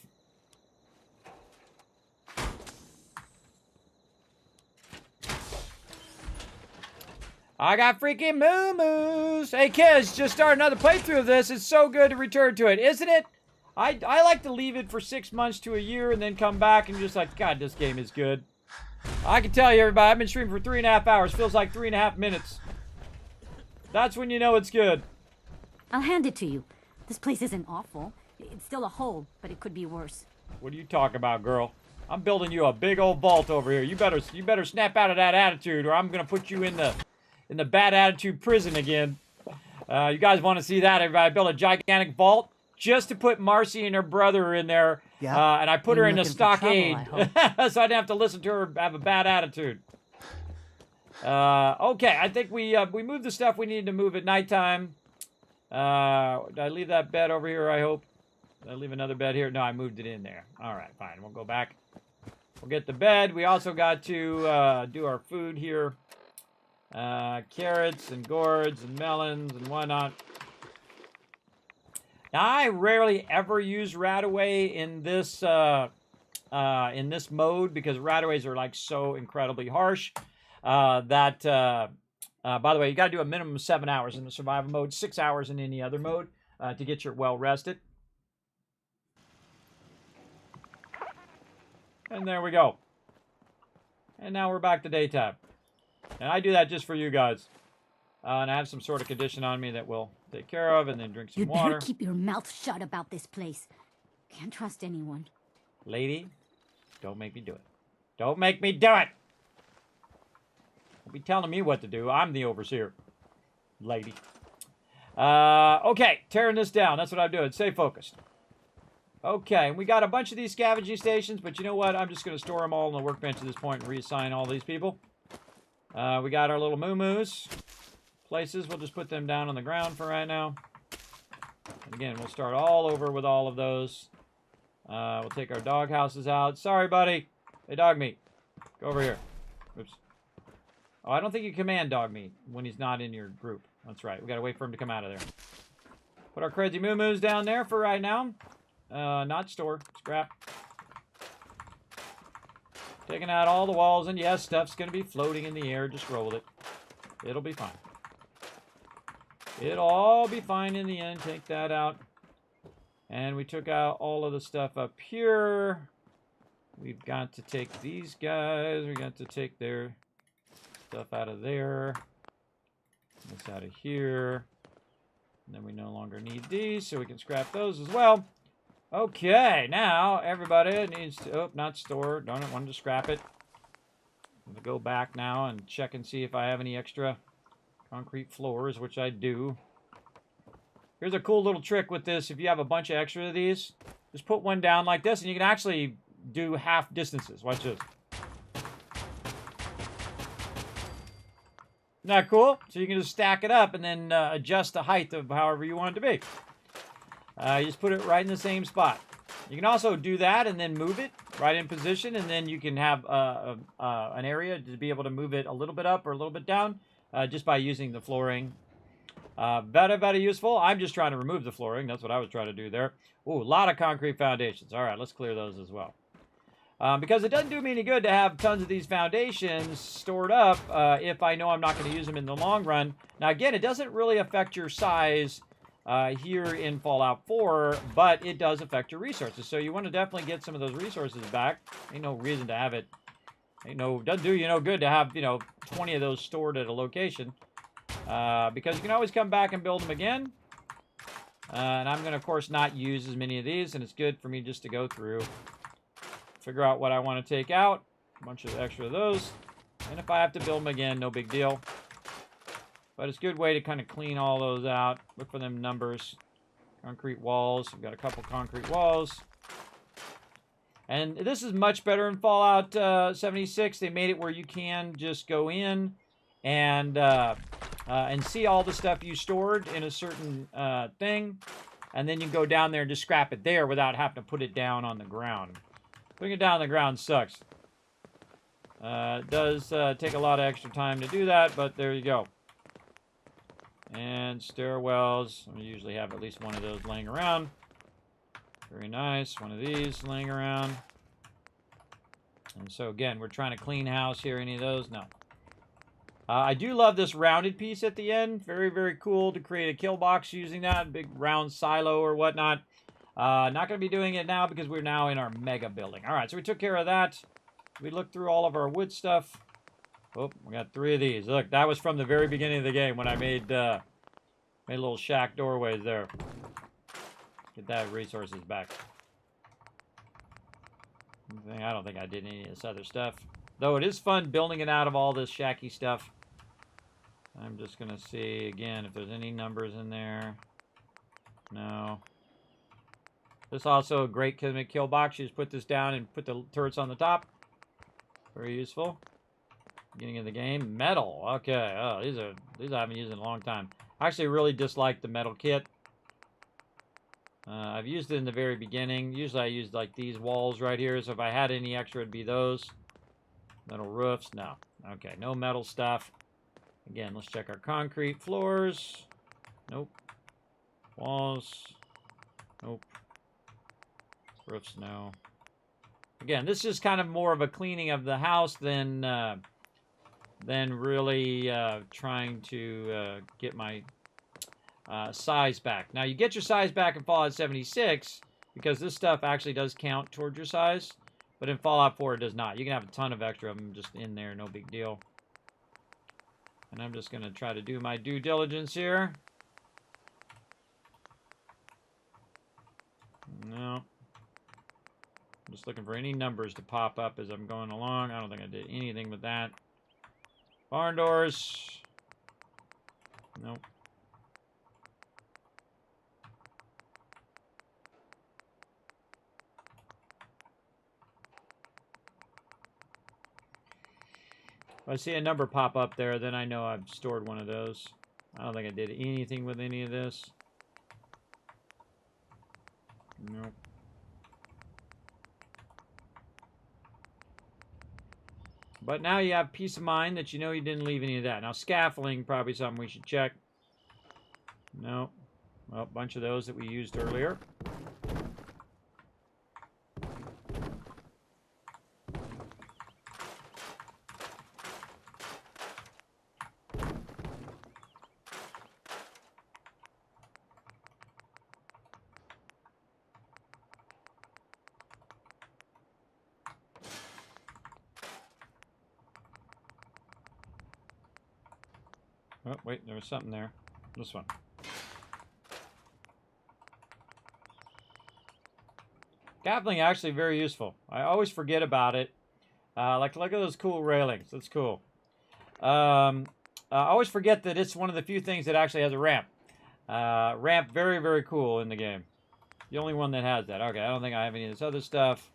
I got freaking moo-moos. Hey, kids, just start another playthrough of this. It's so good to return to it, isn't it? I like to leave it for 6 months to a year and then come back and just like, God, this game is good. I can tell you, everybody, I've been streaming for 3.5 hours. Feels like 3.5 minutes. That's when you know it's good. I'll hand it to you. This place isn't awful. It's still a hole, but it could be worse. What are you talking about, girl? I'm building you a big old vault over here. You better snap out of that attitude, or I'm gonna put you in the bad attitude prison again. You guys want to see that? Everybody, I built a gigantic vault just to put Marcy and her brother in there. Yeah. And I put her in a stockade, so I didn't have to listen to her have a bad attitude. Okay, I think we moved the stuff we needed to move at nighttime. Did I leave that bed over here, I hope? Did I leave another bed here? No, I moved it in there. All right, fine. We'll go back. We'll get the bed. We also got to do our food here. Carrots and gourds and melons and whatnot. Now, I rarely ever use Radaway in this mode because Radaways are like so incredibly harsh by the way, you got to do a minimum of 7 hours in the survival mode, 6 hours in any other mode to get your well rested. And there we go. And now we're back to daytime. And I do that just for you guys. And I have some sort of condition on me that we'll take care of and then drink some You'd water. better keep your mouth shut about this place. Can't trust anyone. Lady, don't make me do it. Don't make me do it! Don't be telling me what to do. I'm the overseer. Lady. Okay, tearing this down. That's what I'm doing. Stay focused. Okay, and we got a bunch of these scavenging stations, but you know what? I'm just going to store them all on the workbench at this point and reassign all these people. We got our little moo-moos. Places, we'll just put them down on the ground for right now. And again, we'll start all over with all of those. We'll take our dog houses out. Sorry, buddy. Hey, dog meat. Go over here. Oops. Oh, I don't think you command dog meat when he's not in your group. That's right. We gotta wait for him to come out of there. Put our crazy moo-moos down there for right now. Not store. Scrap. Taking out all the walls, and yes, stuff's gonna be floating in the air. Just roll with it. It'll be fine. It'll all be fine in the end. Take that out. And we took out all of the stuff up here. We've got to take these guys. We got to take their stuff out of there. This out of here. And then we no longer need these, so we can scrap those as well. Okay, now everybody needs to... Oh, not store. Darn it, wanted to scrap it. I'm going to go back now and check and see if I have any extra concrete floors, which I do. Here's a cool little trick with this. If you have a bunch of extra of these, just put one down like this, and you can actually do half distances. Watch this. Isn't that cool? So you can just stack it up and then adjust the height of however you want it to be. You just put it right in the same spot. You can also do that and then move it right in position, and then you can have an area to be able to move it a little bit up or a little bit down just by using the flooring. Very, very useful. I'm just trying to remove the flooring. That's what I was trying to do there. Ooh, a lot of concrete foundations. All right, let's clear those as well. Because it doesn't do me any good to have tons of these foundations stored up if I know I'm not going to use them in the long run. Now, again, it doesn't really affect your size here in Fallout 4, but it does affect your resources. So you want to definitely get some of those resources back. Ain't no reason to have it. Doesn't do you no good to have, 20 of those stored at a location. Because you can always come back and build them again. And I'm going to, of course, not use as many of these, and it's good for me just to go through, figure out what I want to take out, a bunch of extra of those, and if I have to build them again, no big deal. But it's a good way to kind of clean all those out, look for them numbers. Concrete walls, we've got a couple concrete walls. And this is much better in Fallout 76. They made it where you can just go in and see all the stuff you stored in a certain thing, and then you go down there and just scrap it there without having to put it down on the ground. Putting it down on the ground sucks. It does take a lot of extra time to do that, but there you go. And stairwells. I usually have at least one of those laying around. Very nice. One of these laying around. And so again, we're trying to clean house here. Any of those? No. I do love this rounded piece at the end. Very, very cool to create a kill box using that. Big round silo or whatnot. Not going to be doing it now because we're now in our mega building. All right, so we took care of that. We looked through all of our wood stuff. Oh, we got 3 of these. Look, that was from the very beginning of the game when I made little shack doorways there. Get that resources back. I don't think I did any of this other stuff. Though it is fun building it out of all this shacky stuff. I'm just going to see again if there's any numbers in there. No. This is also a great Kismet kill box. You just put this down and put the turrets on the top. Very useful. Beginning of the game. Metal. Okay. Oh, these I haven't used in a long time. I actually really dislike the metal kit. I've used it in the very beginning. Usually I use like these walls right here. So if I had any extra, it'd be those. Metal roofs. No. Okay. No metal stuff. Again, let's check our concrete floors. Nope. Walls. Nope. Roofs, no. Again, this is kind of more of a cleaning of the house than really trying to get my size back. Now, you get your size back in Fallout 76 because this stuff actually does count towards your size, but in Fallout 4 it does not. You can have a ton of extra of them just in there, no big deal. And I'm just going to try to do my due diligence here. No. I'm just looking for any numbers to pop up as I'm going along. I don't think I did anything with that. Barn doors. Nope. If I see a number pop up there, then I know I've stored one of those. I don't think I did anything with any of this. Nope. But now you have peace of mind that you know you didn't leave any of that. Now, scaffolding, probably something we should check. No. Well, a bunch of those that we used earlier. Oh, wait, there was something there. This one. Scaffolding actually very useful. I always forget about it. Like, look at those cool railings. That's cool. I always forget that it's one of the few things that actually has a ramp. Ramp, very, very cool in the game. The only one that has that. Okay, I don't think I have any of this other stuff.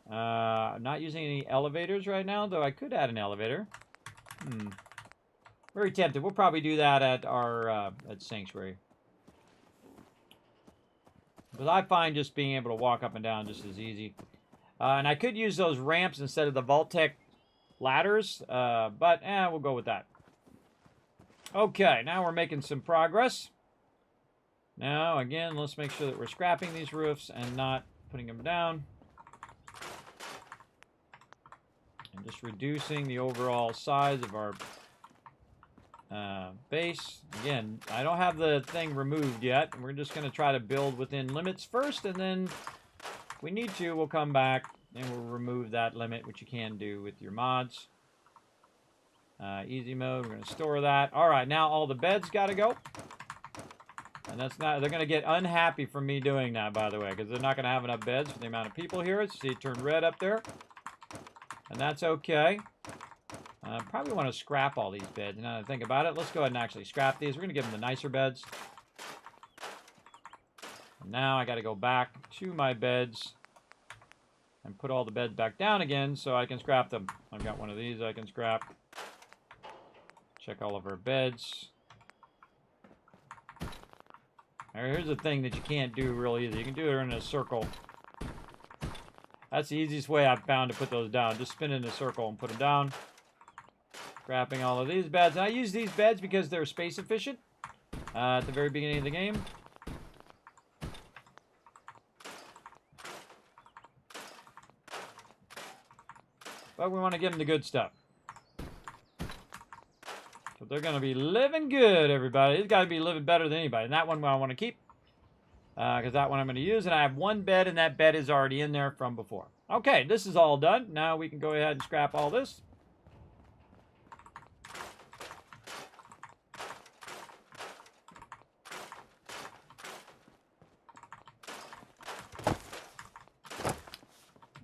I'm not using any elevators right now, though I could add an elevator. Very tempted. We'll probably do that at our at Sanctuary. Because I find just being able to walk up and down just as easy. And I could use those ramps instead of the vault-tec ladders. But we'll go with that. Okay, now we're making some progress. Now, again, let's make sure that we're scrapping these roofs and not putting them down. And just reducing the overall size of our base. Again, I don't have the thing removed yet. We're just going to try to build within limits first, and then if we need to, we'll come back and we'll remove that limit, which you can do with your mods. Easy mode, we're going to store that. All right, now all the beds got to go. And that's not, they're going to get unhappy from me doing that, by the way, because they're not going to have enough beds for the amount of people here. See it turned red up there. And that's okay. Probably want to scrap all these beds. Now that I think about it, let's go ahead and actually scrap these. We're going to give them the nicer beds. And now I got to go back to my beds and put all the beds back down again so I can scrap them. I've got one of these I can scrap. Check all of our beds. All right, here's the thing that you can't do real easy. You can do it in a circle. That's the easiest way I've found to put those down. Just spin in a circle and put them down. Scrapping all of these beds. And I use these beds because they're space efficient at the very beginning of the game. But we want to give them the good stuff. So they're going to be living good, everybody. They've got to be living better than anybody. And that one I want to keep. Because that one I'm going to use. And I have one bed, and that bed is already in there from before. Okay, this is all done. Now we can go ahead and scrap all this.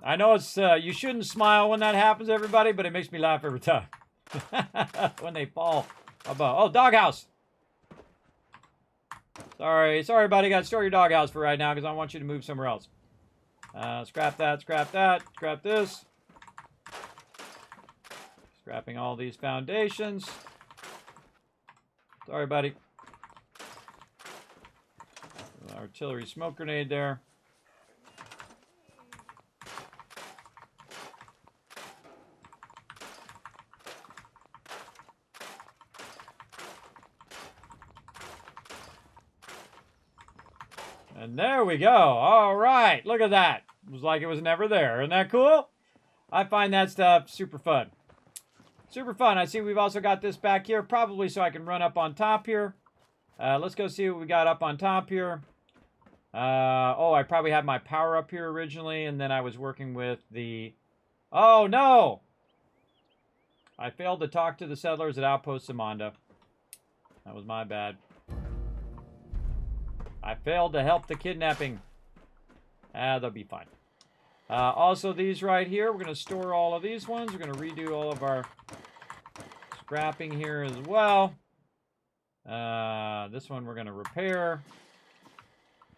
I know it's you shouldn't smile when that happens, everybody, but it makes me laugh every time. When they fall above. Oh, doghouse. Sorry, buddy. Got to store your doghouse for right now because I want you to move somewhere else. Scrap that, scrap that, scrap this. Scrapping all these foundations. Sorry, buddy. Artillery smoke grenade there. And there we go. All right. Look at that. It was like it was never there. Isn't that cool? I find that stuff super fun. Super fun. I see we've also got this back here, probably so I can run up on top here. Let's go see what we got up on top here. Oh, I probably had my power up here originally, and then I was working with the... Oh, no! I failed to talk to the settlers at Outpost Samanda. That was my bad. I failed to help the kidnapping. They'll be fine. Also, these right here, we're going to store all of these ones. We're going to redo all of our scrapping here as well. This one we're going to repair.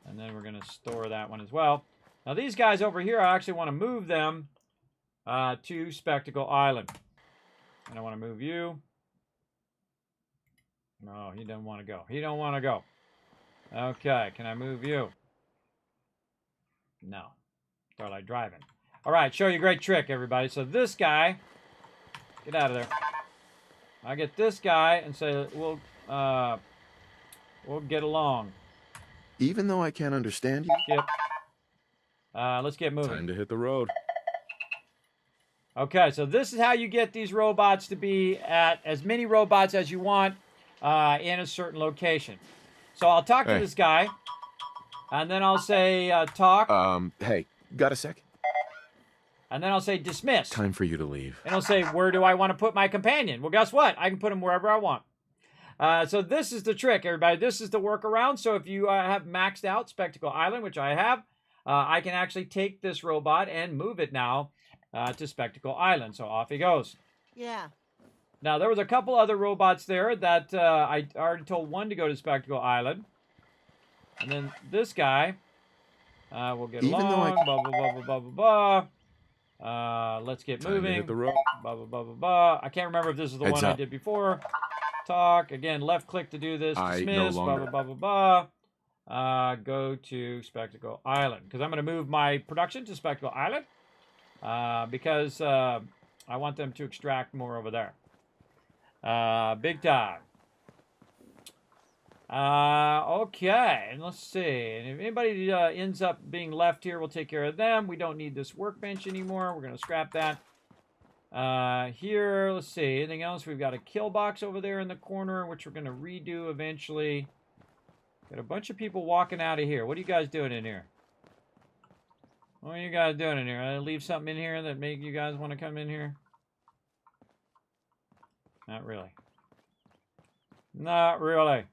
And then we're going to store that one as well. Now, these guys over here, I actually want to move them to Spectacle Island. And I want to move you. No, he doesn't want to go. He don't want to go. Okay, can I move you? No. Starlight driving. All right, show you a great trick, everybody. So this guy, get out of there. I get this guy and say, we'll get along. Even though I can't understand you? Yep. Let's get moving. Time to hit the road. Okay, so this is how you get these robots to be at as many robots as you want in a certain location. So I'll talk to this guy, and then I'll say talk. Hey, got a sec? And then I'll say dismiss. Time for you to leave. And I'll say, where do I want to put my companion? Well, guess what? I can put him wherever I want. So this is the trick, everybody. This is the workaround. So if you have maxed out Spectacle Island, which I have, I can actually take this robot and move it now to Spectacle Island. So off he goes. Yeah. Now, there was a couple other robots there that I already told one to go to Spectacle Island. And then this guy will get along. Blah, blah, blah, blah, blah, blah, blah. Let's get moving. To hit the road. Blah, blah, blah, blah, blah. I can't remember if this is the Heads one I up. did before. Talk. Again, left click to do this. I Dismiss. no blah, longer- blah, blah, blah, blah. Go to Spectacle Island. Because I'm going to move my production to Spectacle Island. Because I want them to extract more over there. Big time. Okay, and let's see. And if anybody ends up being left here, we'll take care of them. We don't need this workbench anymore. We're going to scrap that. Here, let's see. Anything else? We've got a kill box over there in the corner, which we're going to redo eventually. Got a bunch of people walking out of here. What are you guys doing in here? What are you guys doing in here? I leave something in here that make you guys want to come in here? Not really. Not really.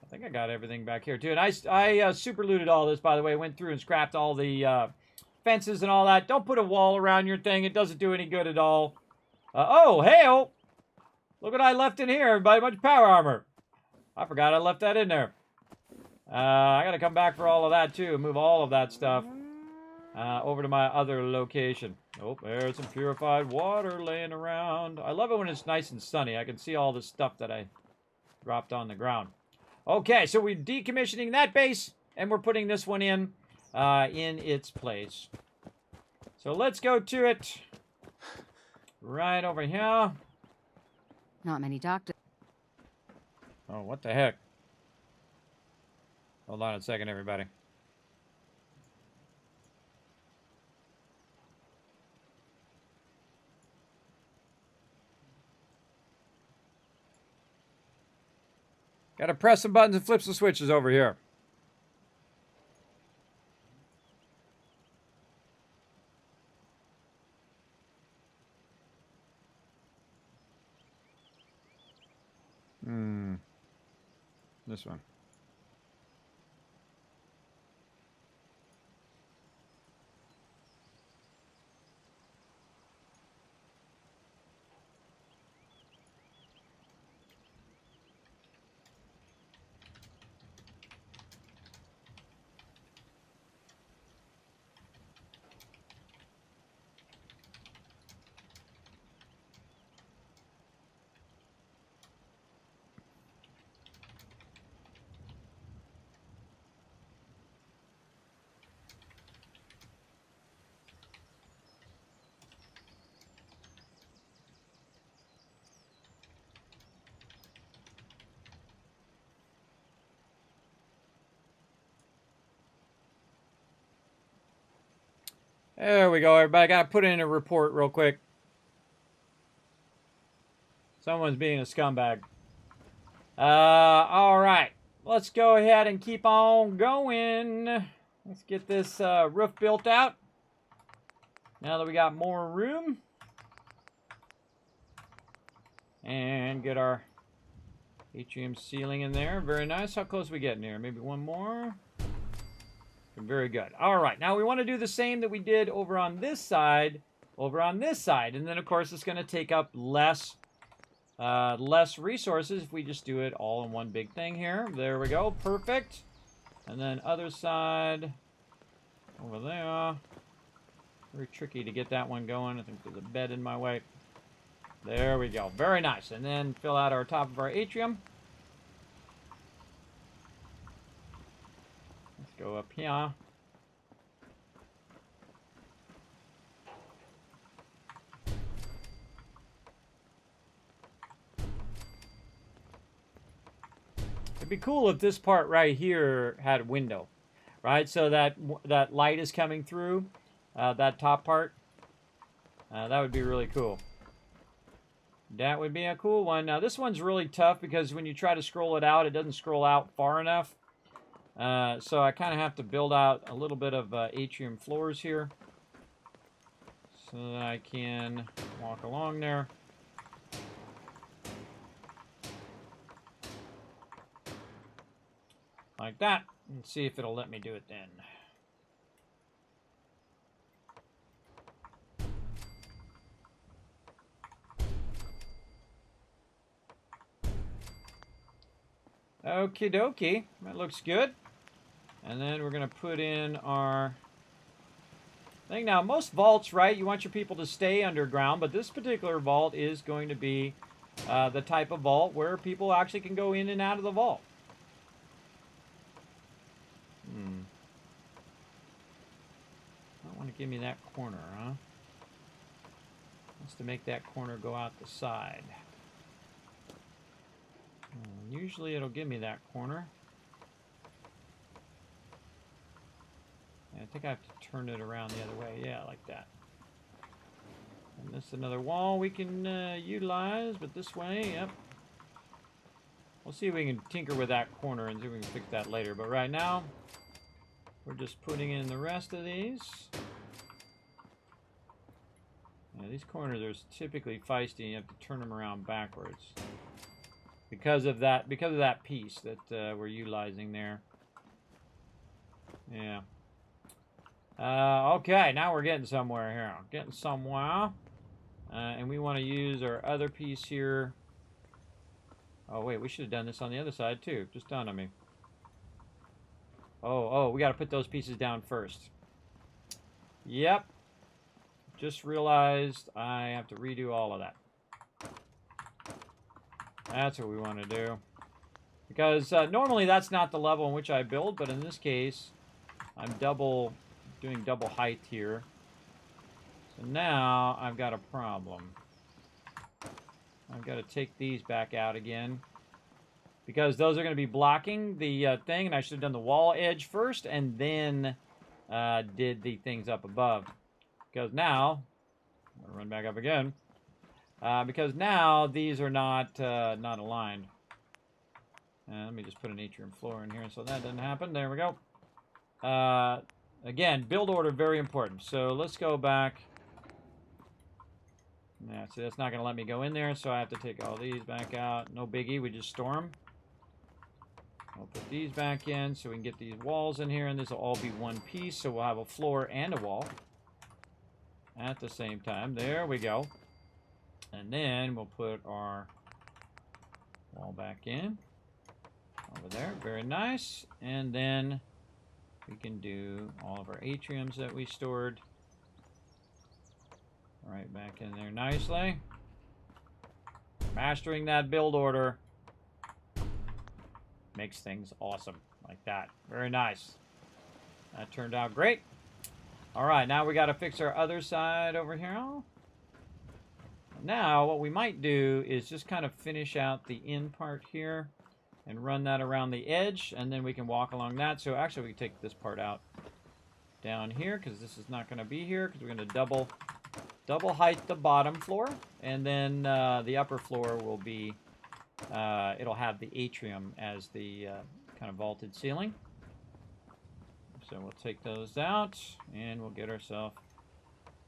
I think I got everything back here too. And I super looted all this, by the way. Went through and scrapped all the fences and all that. Don't put a wall around your thing. It doesn't do any good at all. Oh, hey-oh. Look what I left in here, everybody. A bunch of power armor. I forgot I left that in there. I got to come back for all of that too. Move all of that stuff over to my other location. Oh, there's some purified water laying around. I love it when it's nice and sunny. I can see all the stuff that I dropped on the ground. Okay, so we're decommissioning that base, and we're putting this one in its place. So let's go to it. Right over here. Not many doctors. Oh, what the heck? Hold on a second, everybody. Got to press some buttons and flip some switches over here. This one. There we go, everybody. Got to put in a report real quick. Someone's being a scumbag. All right. Let's go ahead and keep on going. Let's get this roof built out. Now that we got more room. And get our atrium ceiling in there. Very nice. How close are we getting here? Maybe one more. Very good. All right. Now we want to do the same that we did over on this side. And then, of course, it's going to take up less resources if we just do it all in one big thing here. There we go. Perfect. And then other side over there. Very tricky to get that one going. I think there's a bed in my way. There we go. Very nice. And then fill out our top of our atrium. Let's go up here. It'd be cool if this part right here had a window, right? So that light is coming through that top part. That would be really cool. That would be a cool one. Now, this one's really tough because when you try to scroll it out, it doesn't scroll out far enough. So I kind of have to build out a little bit of atrium floors here so that I can walk along there. Like that. Let's see if it'll let me do it then. Okie dokie. That looks good. And then we're going to put in our thing. Now, most vaults, right, you want your people to stay underground, but this particular vault is going to be the type of vault where people actually can go in and out of the vault. Don't want to give me that corner, huh? Wants to make that corner go out the side. Usually it'll give me that corner. I think I have to turn it around the other way. Yeah, like that. And this is another wall we can utilize, but this way, yep. We'll see if we can tinker with that corner and see if we can fix that later. But right now, we're just putting in the rest of these. Yeah, these corners are typically feisty. You have to turn them around backwards because of that piece that we're utilizing there. Yeah. Okay, now we're getting somewhere here. Getting somewhere. And we want to use our other piece here. Oh, wait, we should have done this on the other side, too. Just dawned on me. Oh, we got to put those pieces down first. Yep. Just realized I have to redo all of that. That's what we want to do. Because normally that's not the level in which I build, but in this case, I'm doing double height here. So now I've got a problem. I've got to take these back out again. Because those are going to be blocking the thing, and I should have done the wall edge first, and then did the things up above. Because now, I'm going to run back up again. Because now these are not aligned. Let me just put an atrium floor in here so that doesn't happen. There we go. Again, build order, very important. So let's go back. Yeah, see, that's not going to let me go in there, so I have to take all these back out. No biggie, we just store them. I'll put these back in so we can get these walls in here, and this will all be one piece, so we'll have a floor and a wall at the same time. There we go. And then we'll put our wall back in over there. Very nice. And then we can do all of our atriums that we stored right back in there nicely. Mastering that build order makes things awesome like that. Very nice. That turned out great. All right, now we got to fix our other side over here. Now, what we might do is just kind of finish out the in part here and run that around the edge, and then we can walk along that. So actually, we can take this part out. down here because this is not going to be here because we're going to double height the bottom floor, and then the upper floor will be it'll have the atrium as the kind of vaulted ceiling. So we'll take those out and we'll get ourselves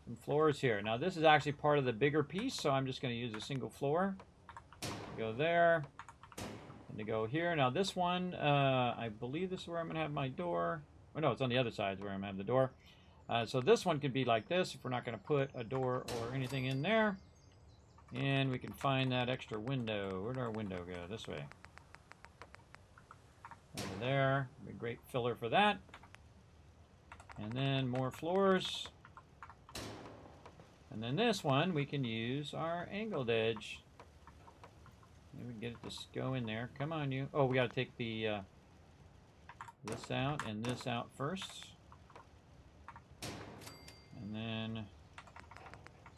some floors here. Now this is actually part of the bigger piece, so I'm just going to use a single floor. Go there and to go here. Now this one, I believe this is where I'm going to have my door. Oh no, it's on the other side where I'm going to have the door. So this one could be like this if we're not going to put a door or anything in there. And we can find that extra window. Where'd our window go? This way. Over there. Be a great filler for that. And then more floors. And then this one, we can use our angled edge. Maybe get it to go in there. Come on, you. Oh, we got to take the this out and this out first. And then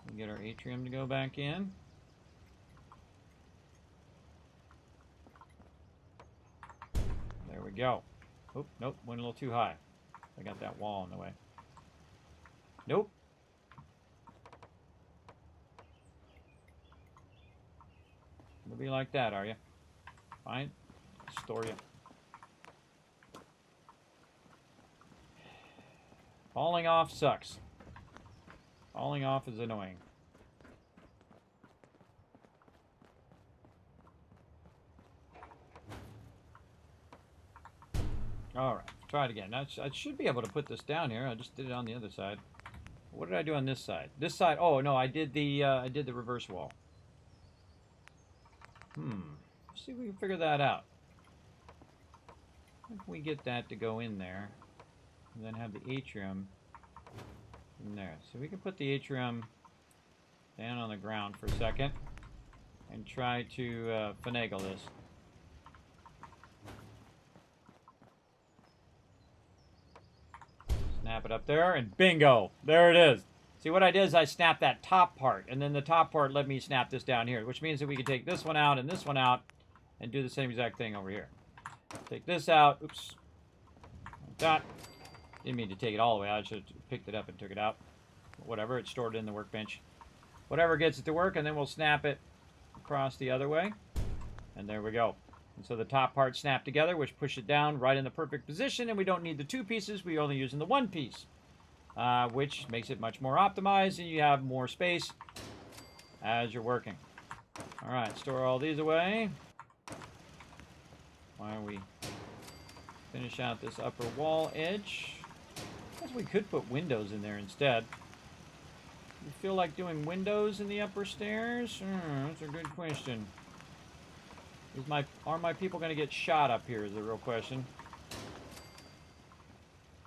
we get our atrium to go back in. There we go. Oh, nope, went a little too high. I got that wall in the way. Nope. It'll be like that, are you? Fine. Store you. Falling off sucks. Falling off is annoying. Alright, try it again. Now, I should be able to put this down here. I just did it on the other side. What did I do on this side? This side, oh no, I did the reverse wall. Let's see if we can figure that out. If we get that to go in there, and then have the atrium in there. So we can put the atrium down on the ground for a second and try to finagle this. Snap it up there, and bingo! There it is. See, what I did is I snapped that top part, and then the top part let me snap this down here, which means that we can take this one out and this one out and do the same exact thing over here. Take this out. Oops. Like that. Didn't mean to take it all the way out. I should have picked it up and took it out. Whatever, it's stored in the workbench. Whatever gets it to work, and then we'll snap it across the other way. And there we go. And so the top part snapped together, which push it down right in the perfect position, and we don't need the two pieces. We only use in the one piece, which makes it much more optimized, and you have more space as you're working. All right, store all these away while we finish out this upper wall edge. I guess we could put windows in there instead. You feel like doing windows in the upper stairs? That's a good question. Are my people going to get shot up here is the real question.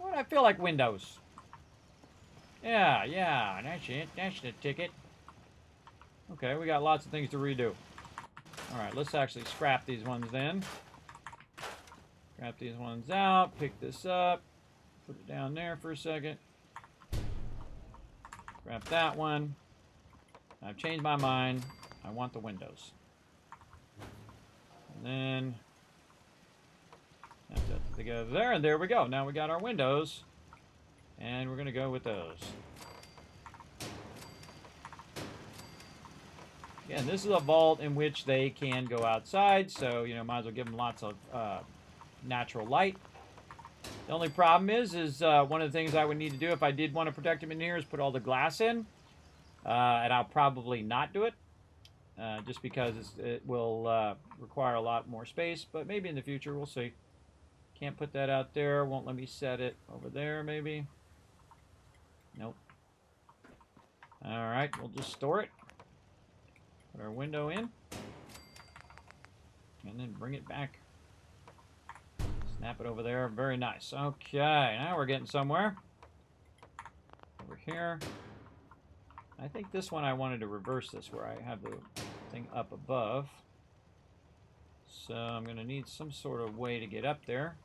Well, I feel like windows. Yeah, that's it. That's the ticket. Okay, we got lots of things to redo. Alright, let's actually scrap these ones then. Scrap these ones out, pick this up, put it down there for a second. Scrap that one. I've changed my mind. I want the windows. And then snap that together there, and there we go. Now we got our windows, and we're going to go with those. Again, this is a vault in which they can go outside, so, you know, might as well give them lots of natural light. The only problem is one of the things I would need to do if I did want to protect them in here is put all the glass in. And I'll probably not do it, just because it will require a lot more space, but maybe in the future, we'll see. Can't put that out there, won't let me set it over there, maybe. Nope. Alright, we'll just store it. Put our window in. And then bring it back. Snap it over there. Very nice. Okay, now we're getting somewhere. Over here. I think this one I wanted to reverse this where I have the thing up above. So I'm going to need some sort of way to get up there.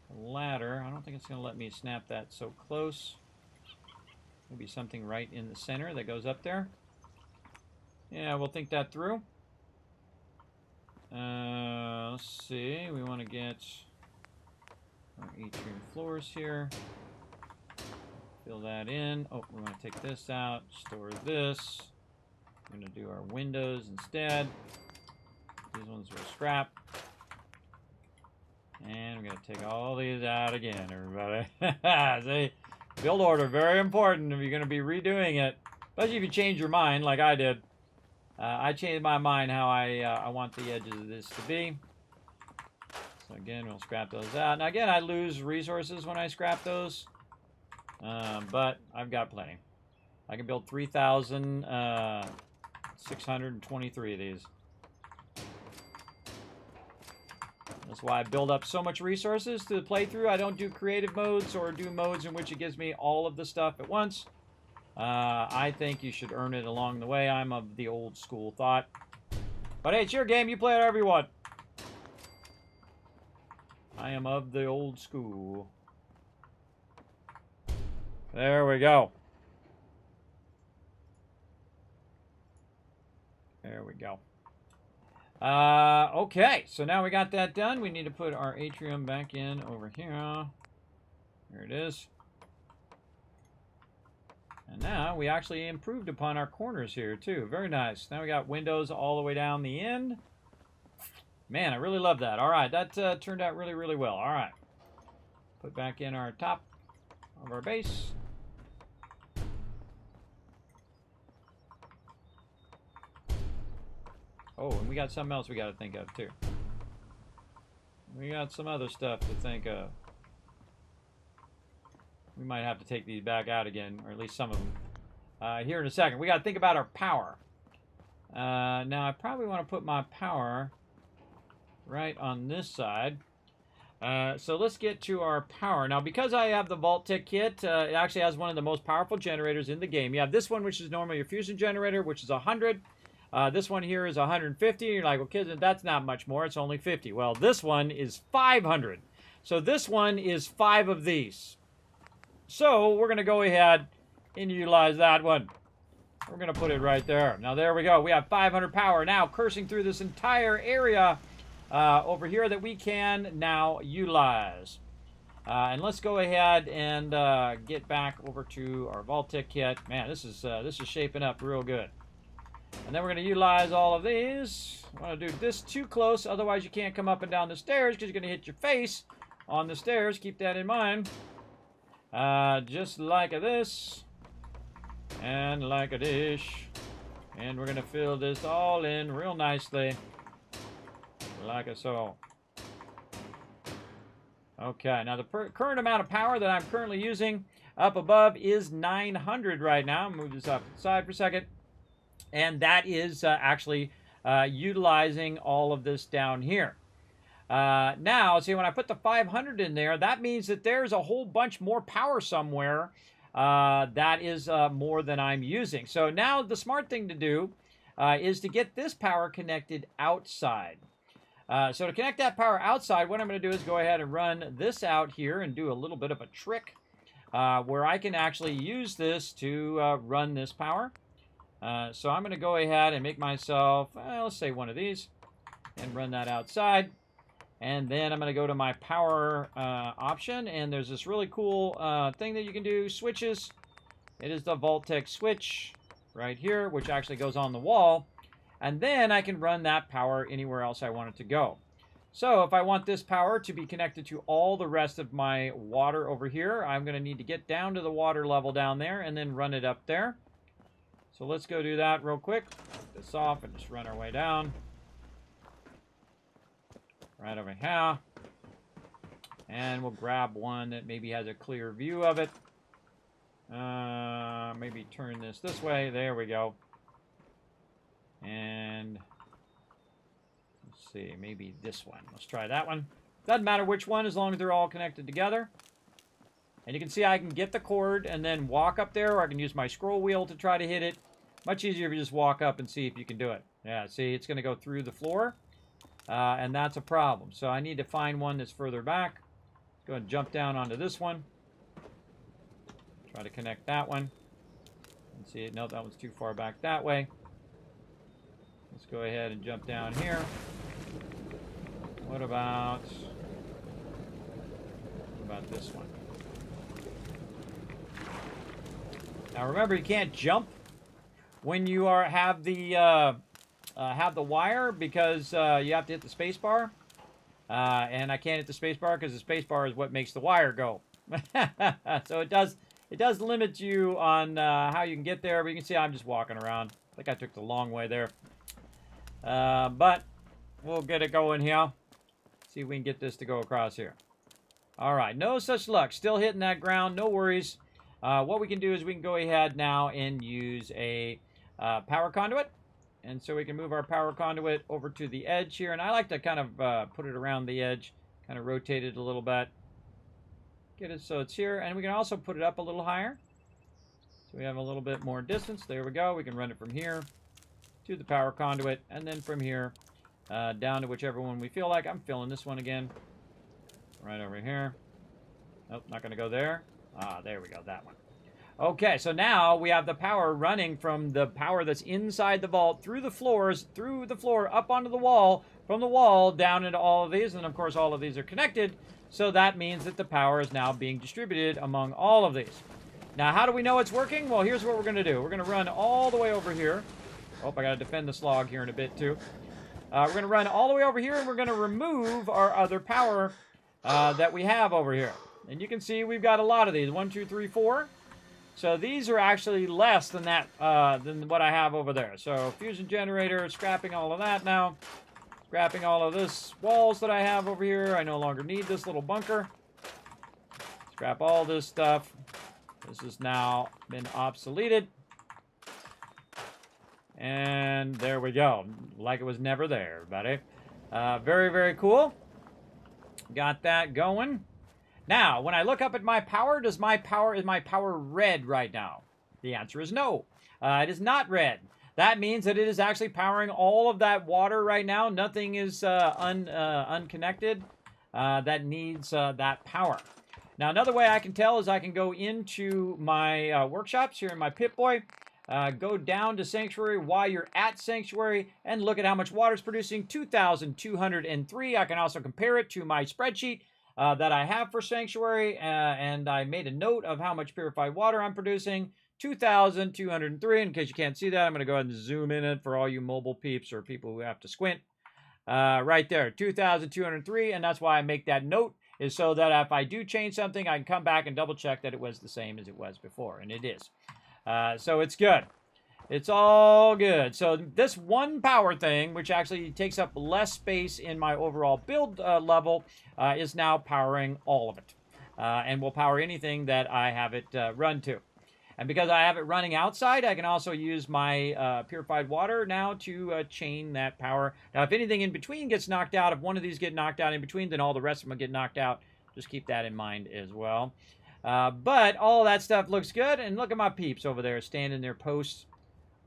A ladder. I don't think it's going to let me snap that so close. Maybe something right in the center that goes up there. Yeah, we'll think that through. Let's see. We want to get our atrium floors here. Fill that in. Oh, we're going to take this out, store this. We're going to do our windows instead. These ones will scrap. And we're going to take all these out again, everybody. See? Build order, very important if you're going to be redoing it. Especially if you change your mind, like I did. I changed my mind how I want the edges of this to be. So again, we'll scrap those out. Now again, I lose resources when I scrap those. But I've got plenty. I can build 3,623 of these. That's why I build up so much resources to the playthrough. I don't do creative modes or do modes in which it gives me all of the stuff at once. I think you should earn it along the way. I'm of the old school thought. But hey, it's your game. You play it however you want. I am of the old school. There we go. There we go. Okay, so now we got that done. We need to put our atrium back in over here. There it is. And now we actually improved upon our corners here too. Very nice. Now we got windows all the way down the end. Man, I really love that. All right, that turned out really, really well. All right. Put back in our top of our base. Oh, and we got something else we got to think of too. We got some other stuff to think of. We might have to take these back out again, or at least some of them, here in a second. We got to think about our power. Now, I probably want to put my power right on this side. So let's get to our power. Now, because I have the vault-tec kit, it actually has one of the most powerful generators in the game. You have this one, which is normally your fusion generator, which is 100. This one here is 150. You're like, well, kids, that's not much more. It's only 50. Well, this one is 500. So this one is 5 of these. So we're going to go ahead and utilize that one. We're going to put it right there. Now, there we go. We have 500 power now coursing through this entire area over here that we can now utilize. And let's go ahead and get back over to our vault-tec kit. Man, this is shaping up real good. And then we're going to utilize all of these. I want to do this too close, otherwise you can't come up and down the stairs because you're going to hit your face on the stairs. Keep that in mind. Just like this. And like a dish. And we're going to fill this all in real nicely. Like so. Okay, now the current amount of power that I'm currently using up above is 900 right now. Move this up to the side for a second. And that is actually utilizing all of this down here. Now, see, when I put the 500 in there, that means that there's a whole bunch more power somewhere that is more than I'm using. So now the smart thing to do is to get this power connected outside. So to connect that power outside, what I'm going to do is go ahead and run this out here and do a little bit of a trick where I can actually use this to run this power. So I'm going to go ahead and make myself, let's say one of these, and run that outside. And then I'm going to go to my power option, and there's this really cool thing that you can do, switches. It is the vault-tec switch right here, which actually goes on the wall. And then I can run that power anywhere else I want it to go. So if I want this power to be connected to all the rest of my water over here, I'm going to need to get down to the water level down there and then run it up there. So let's go do that real quick. Take this off and just run our way down. Right over here. And we'll grab one that maybe has a clear view of it. Maybe turn this way. There we go. And let's see, maybe this one. Let's try that one. Doesn't matter which one as long as they're all connected together. And you can see I can get the cord and then walk up there, or I can use my scroll wheel to try to hit it. Much easier if you just walk up and see if you can do it. Yeah, see, it's going to go through the floor. And that's a problem. So I need to find one that's further back. Let's go ahead and jump down onto this one. Try to connect that one. And see, no, that one's too far back that way. Let's go ahead and jump down here. What about this one? Now remember, you can't jump when you have the wire because you have to hit the space bar. And I can't hit the space bar because the space bar is what makes the wire go. So it does limit you on how you can get there. But you can see I'm just walking around. I think I took the long way there. But we'll get it going here. See if we can get this to go across here. All right, no such luck. Still hitting that ground, no worries. What we can do is we can go ahead now and use a power conduit. And so we can move our power conduit over to the edge here. And I like to kind of put it around the edge, kind of rotate it a little bit. Get it so it's here. And we can also put it up a little higher. So we have a little bit more distance. There we go. We can run it from here to the power conduit. And then from here down to whichever one we feel like. I'm filling this one again. Right over here. Nope, not going to go there. Ah, there we go, that one. Okay, so now we have the power running from the power that's inside the vault through the floor, up onto the wall, from the wall down into all of these, and of course all of these are connected, so that means that the power is now being distributed among all of these. Now, how do we know it's working? Well, here's what we're going to do. We're going to run all the way over here. Oh, I got to defend this log here in a bit, too. We're going to run all the way over here, and we're going to remove our other power that we have over here. And you can see we've got a lot of these. 1, 2, 3, 4. So these are actually less than that, than what I have over there. So fusion generator, scrapping all of that now. Scrapping all of this walls that I have over here. I no longer need this little bunker. Scrap all this stuff. This has now been obsoleted. And there we go. Like it was never there, everybody. Very, very cool. Got that going. Now, when I look up at my power, is my power red right now? The answer is no. It is not red. That means that it is actually powering all of that water right now. Nothing is unconnected that needs that power. Now, another way I can tell is I can go into my workshops here in my Pip-Boy, go down to Sanctuary while you're at Sanctuary, and look at how much water is producing, 2,203. I can also compare it to my spreadsheet that I have for Sanctuary, and I made a note of how much purified water I'm producing, 2,203. In case you can't see that, I'm going to go ahead and zoom in it for all you mobile peeps or people who have to squint. Right there, 2,203, and that's why I make that note, is so that if I do change something, I can come back and double check that it was the same as it was before, and it is. So it's good. It's all good. So this one power thing, which actually takes up less space in my overall build level, is now powering all of it. And will power anything that I have it run to. And because I have it running outside, I can also use my purified water now to chain that power. Now, if anything in between gets knocked out, if one of these get knocked out in between, then all the rest of them get knocked out. Just keep that in mind as well. But all that stuff looks good. And look at my peeps over there standing their posts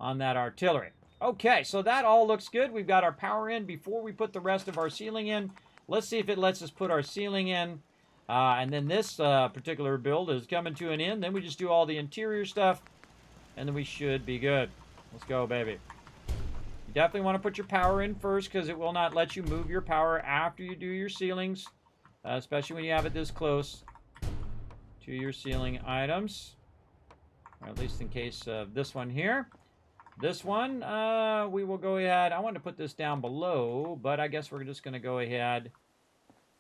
on that artillery. Okay, so that all looks good. We've got our power in before we put the rest of our ceiling in. Let's see if it lets us put our ceiling in. And then this particular build is coming to an end. Then we just do all the interior stuff, and then we should be good. Let's go, baby. You definitely want to put your power in first, because it will not let you move your power after you do your ceilings, especially when you have it this close to your ceiling items, or at least in case of this one here. This one, we will go ahead. I want to put this down below, but I guess we're just going to go ahead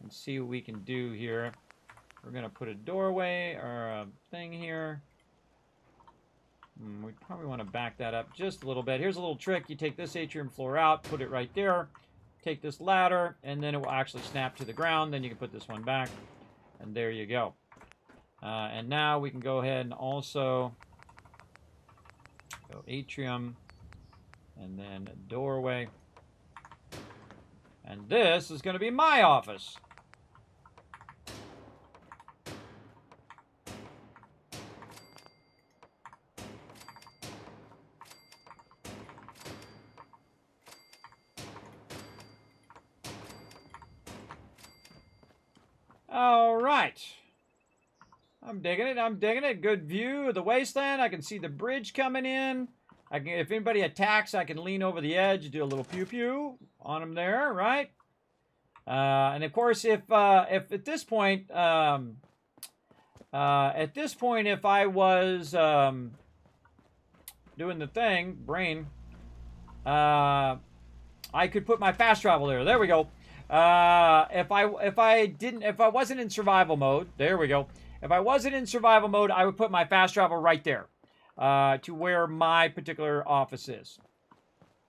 and see what we can do here. We're going to put a doorway or a thing here. We probably want to back that up just a little bit. Here's a little trick. You take this atrium floor out, put it right there, take this ladder, and then it will actually snap to the ground. Then you can put this one back, and there you go. And now we can go ahead and also go atrium, and then a doorway. And this is going to be my office. All right. I'm digging it. I'm digging it. Good view of the wasteland. I can see the bridge coming in. I can, if anybody attacks, I can lean over the edge, do a little pew-pew on them there, right? And of course, if at this point, if I was doing the thing, brain, I could put my fast travel there. There we go. If I wasn't in survival mode, there we go. If I wasn't in survival mode, I would put my fast travel right there, to where my particular office is.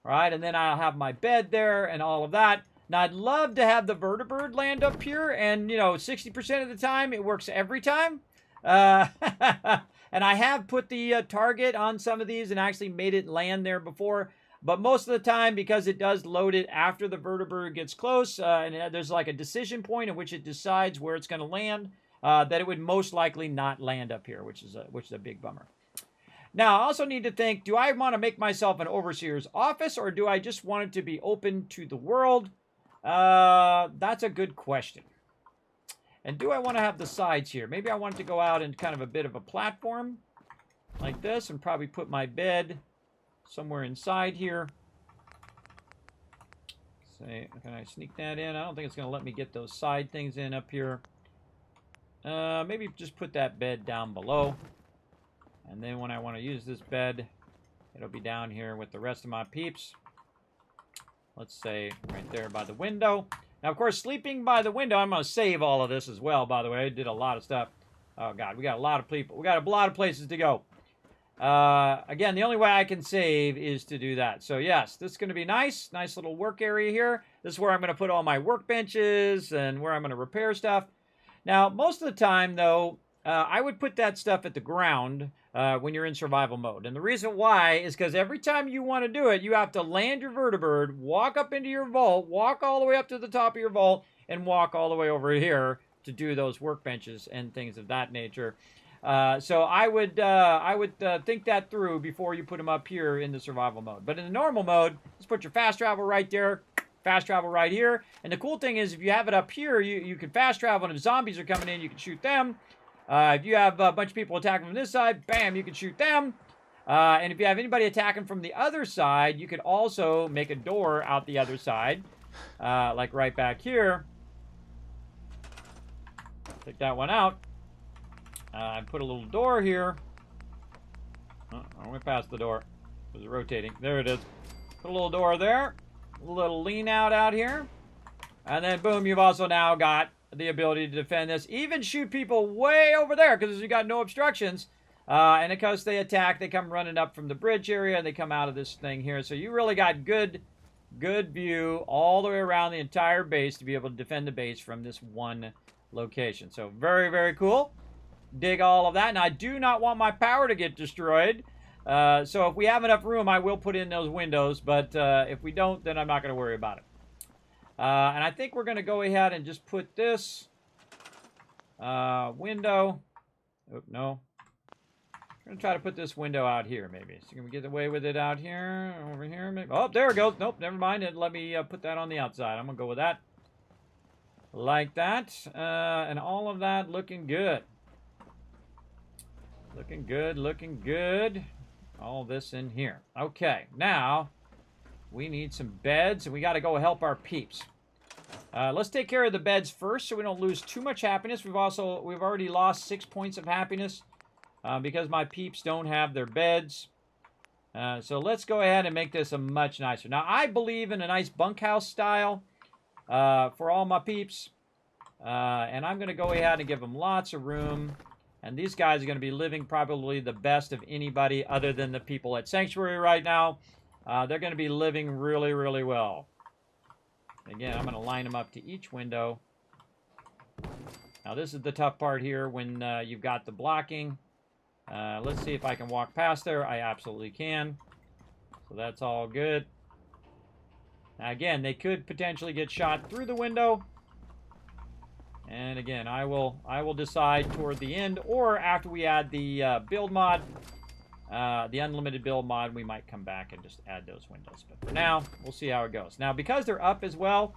All right, and then I'll have my bed there and all of that. Now, I'd love to have the vertibird land up here, and, you know, 60% of the time, it works every time. And I have put the target on some of these and actually made it land there before. But most of the time, because it does load it after the vertibird gets close, and there's like a decision point in which it decides where it's going to land, that it would most likely not land up here, which is a big bummer. Now, I also need to think, do I want to make myself an overseer's office, or do I just want it to be open to the world? That's a good question. And do I want to have the sides here? Maybe I want it to go out in kind of a bit of a platform like this, and probably put my bed somewhere inside here. Say, can I sneak that in? I don't think it's going to let me get those side things in up here. Maybe just put that bed down below. And then when I want to use this bed, it'll be down here with the rest of my peeps. Let's say right there by the window. Now, of course, sleeping by the window, I'm going to save all of this as well, by the way. I did a lot of stuff. Oh, God, we got a lot of people. We got a lot of places to go. Again, the only way I can save is to do that. So, yes, this is going to be nice. Nice little work area here. This is where I'm going to put all my workbenches and where I'm going to repair stuff. Now, most of the time, though, I would put that stuff at the ground when you're in survival mode. And the reason why is because every time you want to do it, you have to land your vertibird, walk up into your vault, walk all the way up to the top of your vault, and walk all the way over here to do those workbenches and things of that nature. So I would think that through before you put them up here in the survival mode. But in the normal mode, just put your fast travel right there, fast travel right here. And the cool thing is, if you have it up here, you can fast travel, and if zombies are coming in, you can shoot them. If you have a bunch of people attacking from this side, bam, you can shoot them. And if you have anybody attacking from the other side, you could also make a door out the other side, like right back here. Take that one out. Put a little door here. Oh, I went past the door. It was rotating. There it is. Put a little door there. A little lean out here. And then, boom, you've also now got the ability to defend this. Even shoot people way over there, because you got no obstructions. And because they attack, they come running up from the bridge area, and they come out of this thing here. So you really got good view all the way around the entire base to be able to defend the base from this one location. So very, very cool. Dig all of that. And I do not want my power to get destroyed. So if we have enough room, I will put in those windows. But if we don't, then I'm not going to worry about it. And I think we're going to go ahead and just put this window. Oh, no. I'm going to try to put this window out here, maybe. So can we get away with it out here? Over here, maybe? Oh, there it goes. Nope, never mind. Let me put that on the outside. I'm going to go with that. Like that. And all of that looking good. Looking good, looking good. All this in here. Okay, now we need some beds, and we got to go help our peeps. Let's take care of the beds first so we don't lose too much happiness. We've already lost 6 points of happiness because my peeps don't have their beds. So let's go ahead and make this a much nicer. Now, I believe in a nice bunkhouse style for all my peeps. And I'm going to go ahead and give them lots of room. And these guys are going to be living probably the best of anybody other than the people at Sanctuary right now. They're going to be living really, really well. Again, I'm going to line them up to each window. Now, this is the tough part here when you've got the blocking. Let's see if I can walk past there. I absolutely can. So that's all good. Now, again, they could potentially get shot through the window. And again, I will decide toward the end or after we add the build mod, the unlimited build mod, we might come back and just add those windows. But for now, we'll see how it goes. Now, because they're up as well,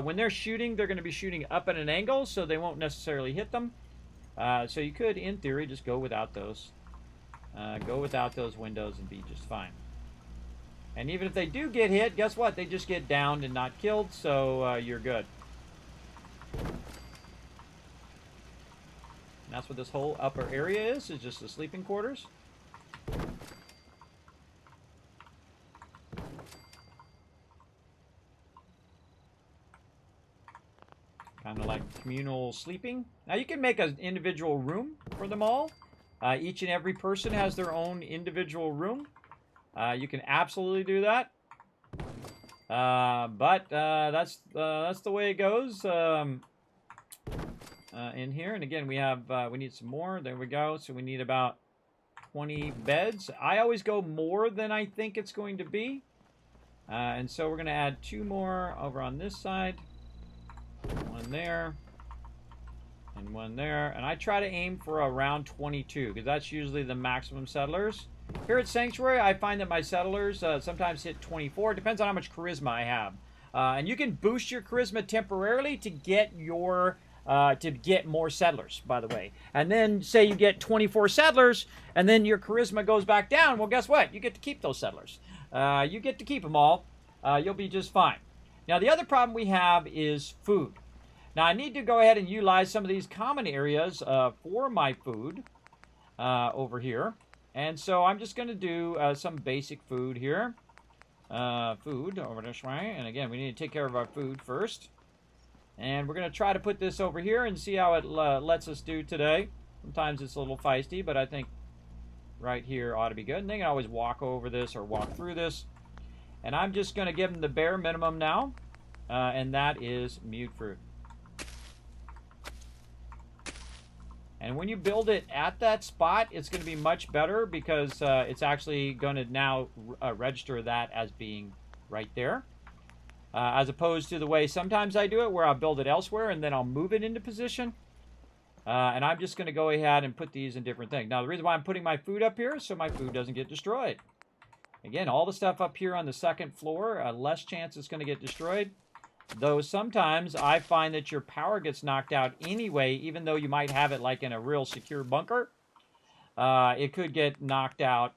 when they're shooting, they're going to be shooting up at an angle, so they won't necessarily hit them. So you could, in theory, just go without those. Go without those windows and be just fine. And even if they do get hit, guess what? They just get downed and not killed, so you're good. And that's what this whole upper area is just the sleeping quarters. Kind of like communal sleeping. Now you can make an individual room for them all. Each and every person has their own individual room. You can absolutely do that. But that's the way it goes in here. And again, we need some more. There we go. So we need about 20 beds. I always go more than I think it's going to be. And so we're going to add 2 more over on this side. 1 there. And 1 there. And I try to aim for around 22, because that's usually the maximum settlers. Here at Sanctuary, I find that my settlers sometimes hit 24. It depends on how much charisma I have. And you can boost your charisma temporarily to get your more settlers, by the way. And then say you get 24 settlers, and then your charisma goes back down. Well, guess what? You get to keep those settlers. You get to keep them all. You'll be just fine. Now, the other problem we have is food. Now, I need to go ahead and utilize some of these common areas for my food over here. And so I'm just going to do some basic food here. Food over this way. And again, we need to take care of our food first. And we're going to try to put this over here and see how it lets us do today. Sometimes it's a little feisty, but I think right here ought to be good. And they can always walk over this or walk through this. And I'm just going to give them the bare minimum now. And that is mute fruit. And when you build it at that spot, it's going to be much better because it's actually going to now register that as being right there. As opposed to the way sometimes I do it where I'll build it elsewhere and then I'll move it into position. And I'm just going to go ahead and put these in different things. Now, the reason why I'm putting my food up here is so my food doesn't get destroyed. Again, all the stuff up here on the second floor, less chance it's going to get destroyed. Though sometimes I find that your power gets knocked out anyway, even though you might have it like in a real secure bunker. It could get knocked out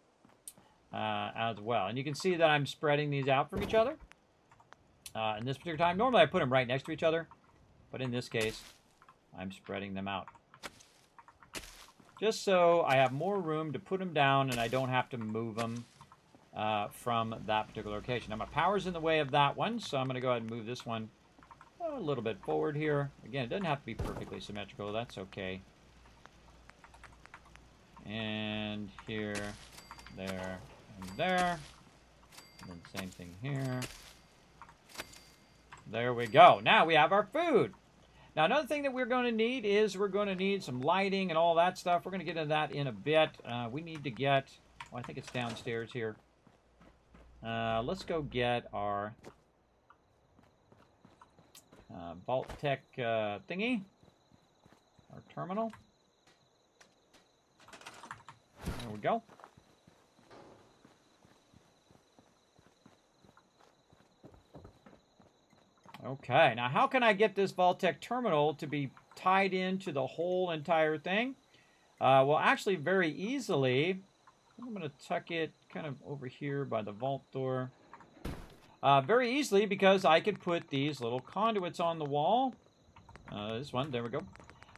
as well. And you can see that I'm spreading these out from each other. In this particular time, normally I put them right next to each other. But in this case, I'm spreading them out. Just so I have more room to put them down and I don't have to move them from that particular location. Now my power's in the way of that one, so I'm going to go ahead and move this one a little bit forward here. Again, it doesn't have to be perfectly symmetrical. That's okay. And here, there, and there. And then same thing here. There we go. Now we have our food. Now another thing that we're going to need is we're going to need some lighting and all that stuff. We're going to get into that in a bit. We need to get, well, I think it's downstairs here. Let's go get our vault-tec thingy, our terminal. There we go. Okay, now how can I get this vault-tec terminal to be tied into the whole entire thing? Well, actually, very easily. I'm going to tuck it kind of over here by the vault door. Very easily, because I could put these little conduits on the wall. This one, there we go.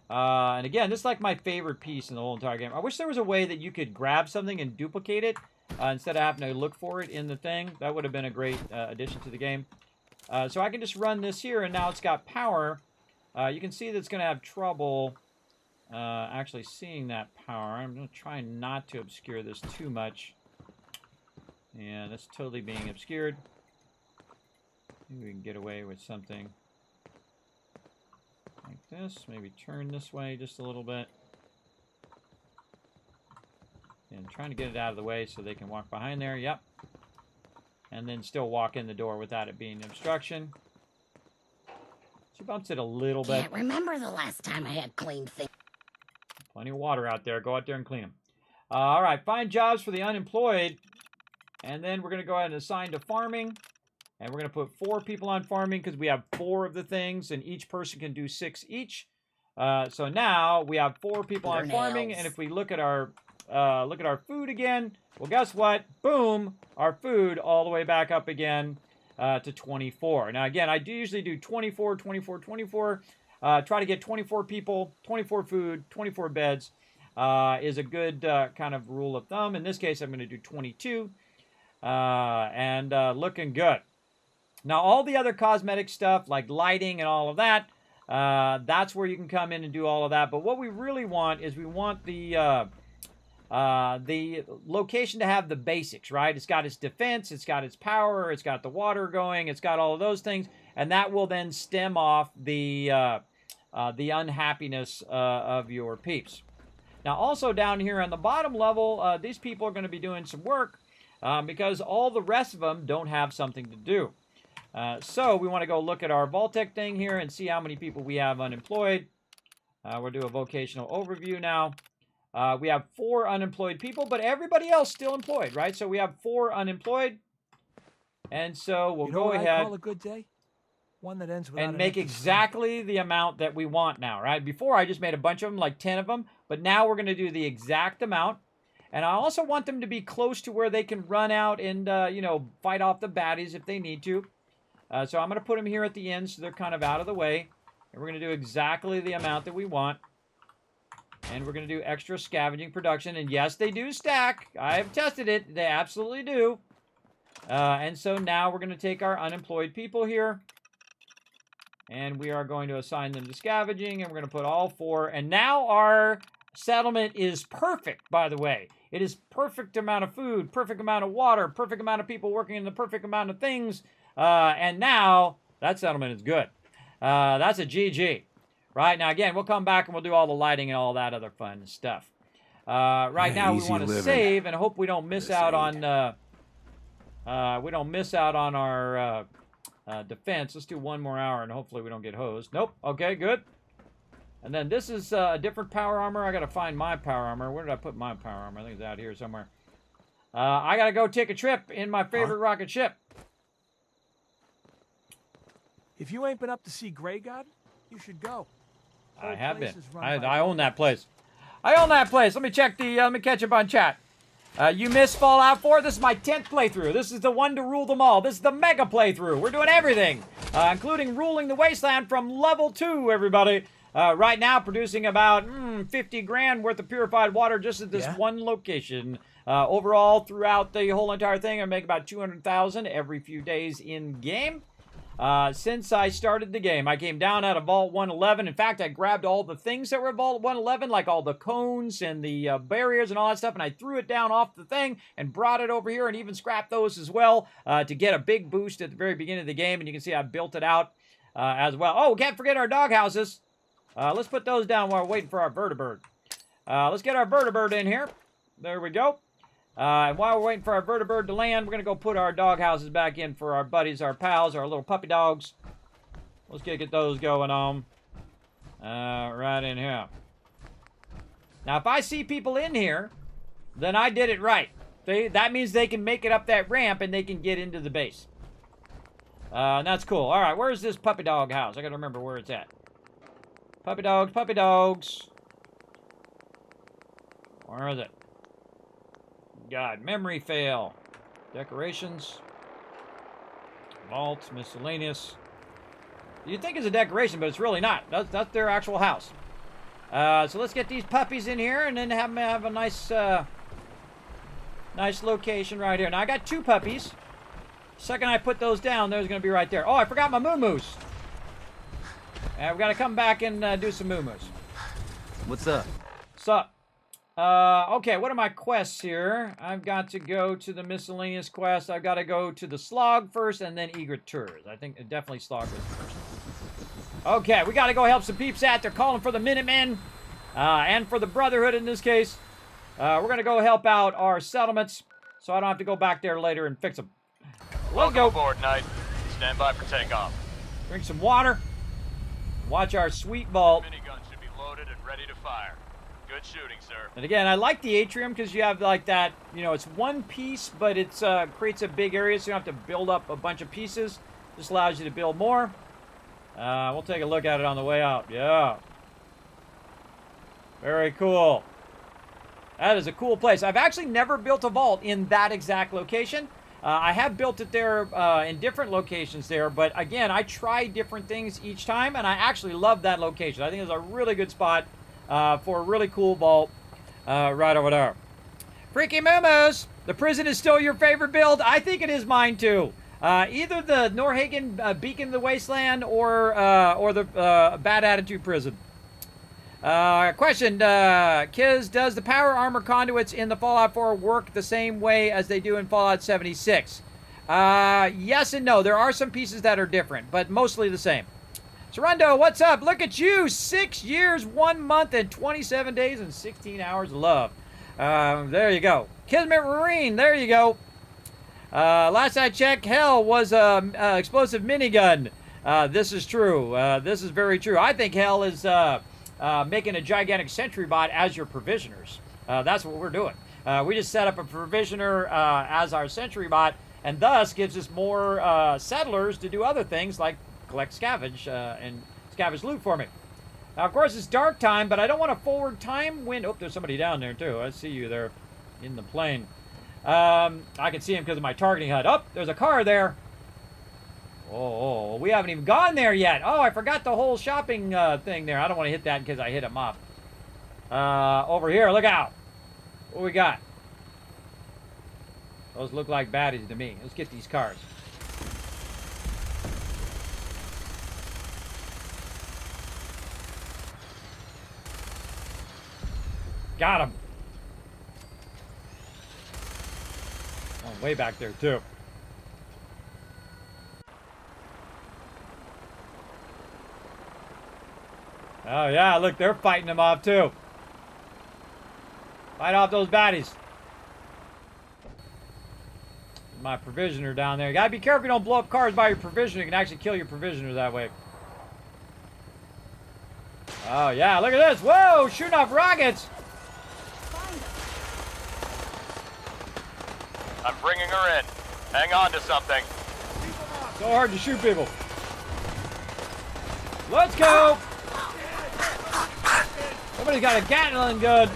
And again, this is like my favorite piece in the whole entire game. I wish there was a way that you could grab something and duplicate it instead of having to look for it in the thing. That would have been a great addition to the game. So I can just run this here, and now it's got power. You can see that it's going to have trouble actually seeing that power. I'm going to try not to obscure this too much. Yeah, that's totally being obscured. Maybe we can get away with something like this. Maybe turn this way just a little bit. And trying to get it out of the way so they can walk behind there. Yep. And then still walk in the door without it being an obstruction. She bumps it a little bit. Can't remember the last time I had cleaned things. Plenty of water out there. Go out there and clean them. All right. Find jobs for the unemployed. And then we're going to go ahead and assign to farming. And we're going to put 4 people on farming because we have 4 of the things. And each person can do 6 each. So now we have 4 people on farming. And if we look at our food again, well, guess what? Boom. Our food all the way back up again to 24. Now, again, I do usually do 24, 24, 24. Try to get 24 people, 24 food, 24 beds is a good kind of rule of thumb. In this case, I'm going to do 22 and looking good. Now, all the other cosmetic stuff like lighting and all of that, that's where you can come in and do all of that. But what we really want is we want the location to have the basics, right? It's got its defense, it's got its power, it's got the water going, it's got all of those things, and that will then stem off the unhappiness of your peeps. Now, also down here on the bottom level, these people are going to be doing some work because all the rest of them don't have something to do. So we want to go look at our vault-tec thing here and see how many people we have unemployed. We'll do a vocational overview now. We have 4 unemployed people, but everybody else still employed, right? So we have 4 unemployed. And so we'll go ahead. I call a good day? One that ends without and make exactly the amount that we want now, right? Before I just made a bunch of them, like 10 of them, but now we're going to do the exact amount. And I also want them to be close to where they can run out and, you know, fight off the baddies if they need to. So I'm going to put them here at the end so they're kind of out of the way. And we're going to do exactly the amount that we want. And we're going to do extra scavenging production. And yes, they do stack. I have tested it. They absolutely do. And so now we're going to take our unemployed people here. And we are going to assign them to scavenging. And we're going to put all 4. And now our settlement is perfect, by the way. It is perfect amount of food, perfect amount of water, perfect amount of people working in the perfect amount of things. And now that settlement is good. That's a GG. Right, now again, we'll come back and we'll do all the lighting and all that other fun stuff. Right now we want to save and hope we don't miss out on our defense. Let's do 1 more hour and hopefully we don't get hosed. Nope. Okay, good. And then this is a different power armor. I got to find my power armor. Where did I put my power armor? I think it's out here somewhere. I got to go take a trip in my favorite rocket ship. If you ain't been up to see Grey God, you should go. I have been. I own that place. I own that place. Let me check the, let me catch up on chat. You missed Fallout 4? This is my 10th playthrough. This is the one to rule them all. This is the mega playthrough. We're doing everything, including ruling the wasteland from level 2, everybody. Right now, producing about 50 grand worth of purified water just at this one location. Overall, throughout the whole entire thing, I make about 200,000 every few days in game. Since I started the game, I came down out of Vault 111. In fact, I grabbed all the things that were Vault 111, like all the cones and the barriers and all that stuff, and I threw it down off the thing and brought it over here and even scrapped those as well to get a big boost at the very beginning of the game. And you can see I built it out as well. Oh, can't forget our dog houses. Let's put those down while we're waiting for our vertibird. Let's get our vertibird in here. There we go. And while we're waiting for our vertibird to land, we're going to go put our dog houses back in for our buddies, our pals, our little puppy dogs. Let's get those going on. Right in here. Now, if I see people in here, then I did it right. That means they can make it up that ramp and they can get into the base. And that's cool. All right, where's this puppy dog house? I got to remember where it's at. Puppy dogs, puppy dogs. Where is it? God, memory fail. Decorations. Vault, miscellaneous. You'd think it's a decoration, but it's really not. That's their actual house. So let's get these puppies in here and then have them have a nice, nice location right here. Now, I got 2 puppies. Second I put those down, there's going to be right there. Oh, I forgot my moo-moos. And we've got to come back and do some moo-moos. What's up? What's up? Okay, what are my quests here? I've got to go to the miscellaneous quest. I've got to go to the slog first and then egret tours. I think definitely slog was first. Okay, we got to go help some peeps out. They're calling for the Minutemen, and for the Brotherhood in this case. We're going to go help out our settlements so I don't have to go back there later and fix them. Let's go. Aboard, Knight. Stand by for takeoff. Drink some water. Watch our sweet vault. Minigun should be loaded and ready to fire. Good shooting, sir. And again, I like the atrium because you have like that, you know, it's one piece, but it's creates a big area, so you don't have to build up a bunch of pieces. Just allows you to build more. We'll take a look at it on the way out. Yeah. Very cool. That is a cool place. I've actually never built a vault in that exact location. I have built it there in different locations there, but again, I try different things each time, and I actually love that location. I think it's a really good spot for a really cool vault right over there. Freaky Moomos! The prison is still your favorite build? I think it is mine too. Either the Norhagen Beacon of the Wasteland or the Bad Attitude Prison. Question, Kiz, does the power armor conduits in the Fallout 4 work the same way as they do in Fallout 76? Yes and no. There are some pieces that are different, but mostly the same. Sarundo, what's up? Look at you! 6 years, 1 month, and 27 days and 16 hours of love. There you go. Kismet Marine, there you go. Last I checked, Hell was a explosive minigun. This is true. This is very true. I think Hell is making a gigantic sentry bot as your provisioners. That's what we're doing. We just set up a provisioner as our sentry bot, and thus gives us more settlers to do other things like collect scavenge and scavenge loot for me. Now, of course, it's dark time, but I don't want a forward time wind. Oh, there's somebody down there, too. I see you there in the plane. I can see him because of my targeting HUD. Oh, there's a car there. Oh, we haven't even gone there yet. Oh, I forgot the whole shopping thing there. I don't want to hit that because I hit him up. Over here, look out. What we got? Those look like baddies to me. Let's get these cars. Got him. Oh, way back there, too. Oh, yeah, look, they're fighting them off, too. Fight off those baddies. My provisioner down there. You gotta be careful you don't blow up cars by your provisioner. You can actually kill your provisioner that way. Oh, yeah, look at this. Whoa, shooting off rockets. I'm bringing her in. Hang on to something. So hard to shoot people. Let's go. Somebody's got a Gatling gun.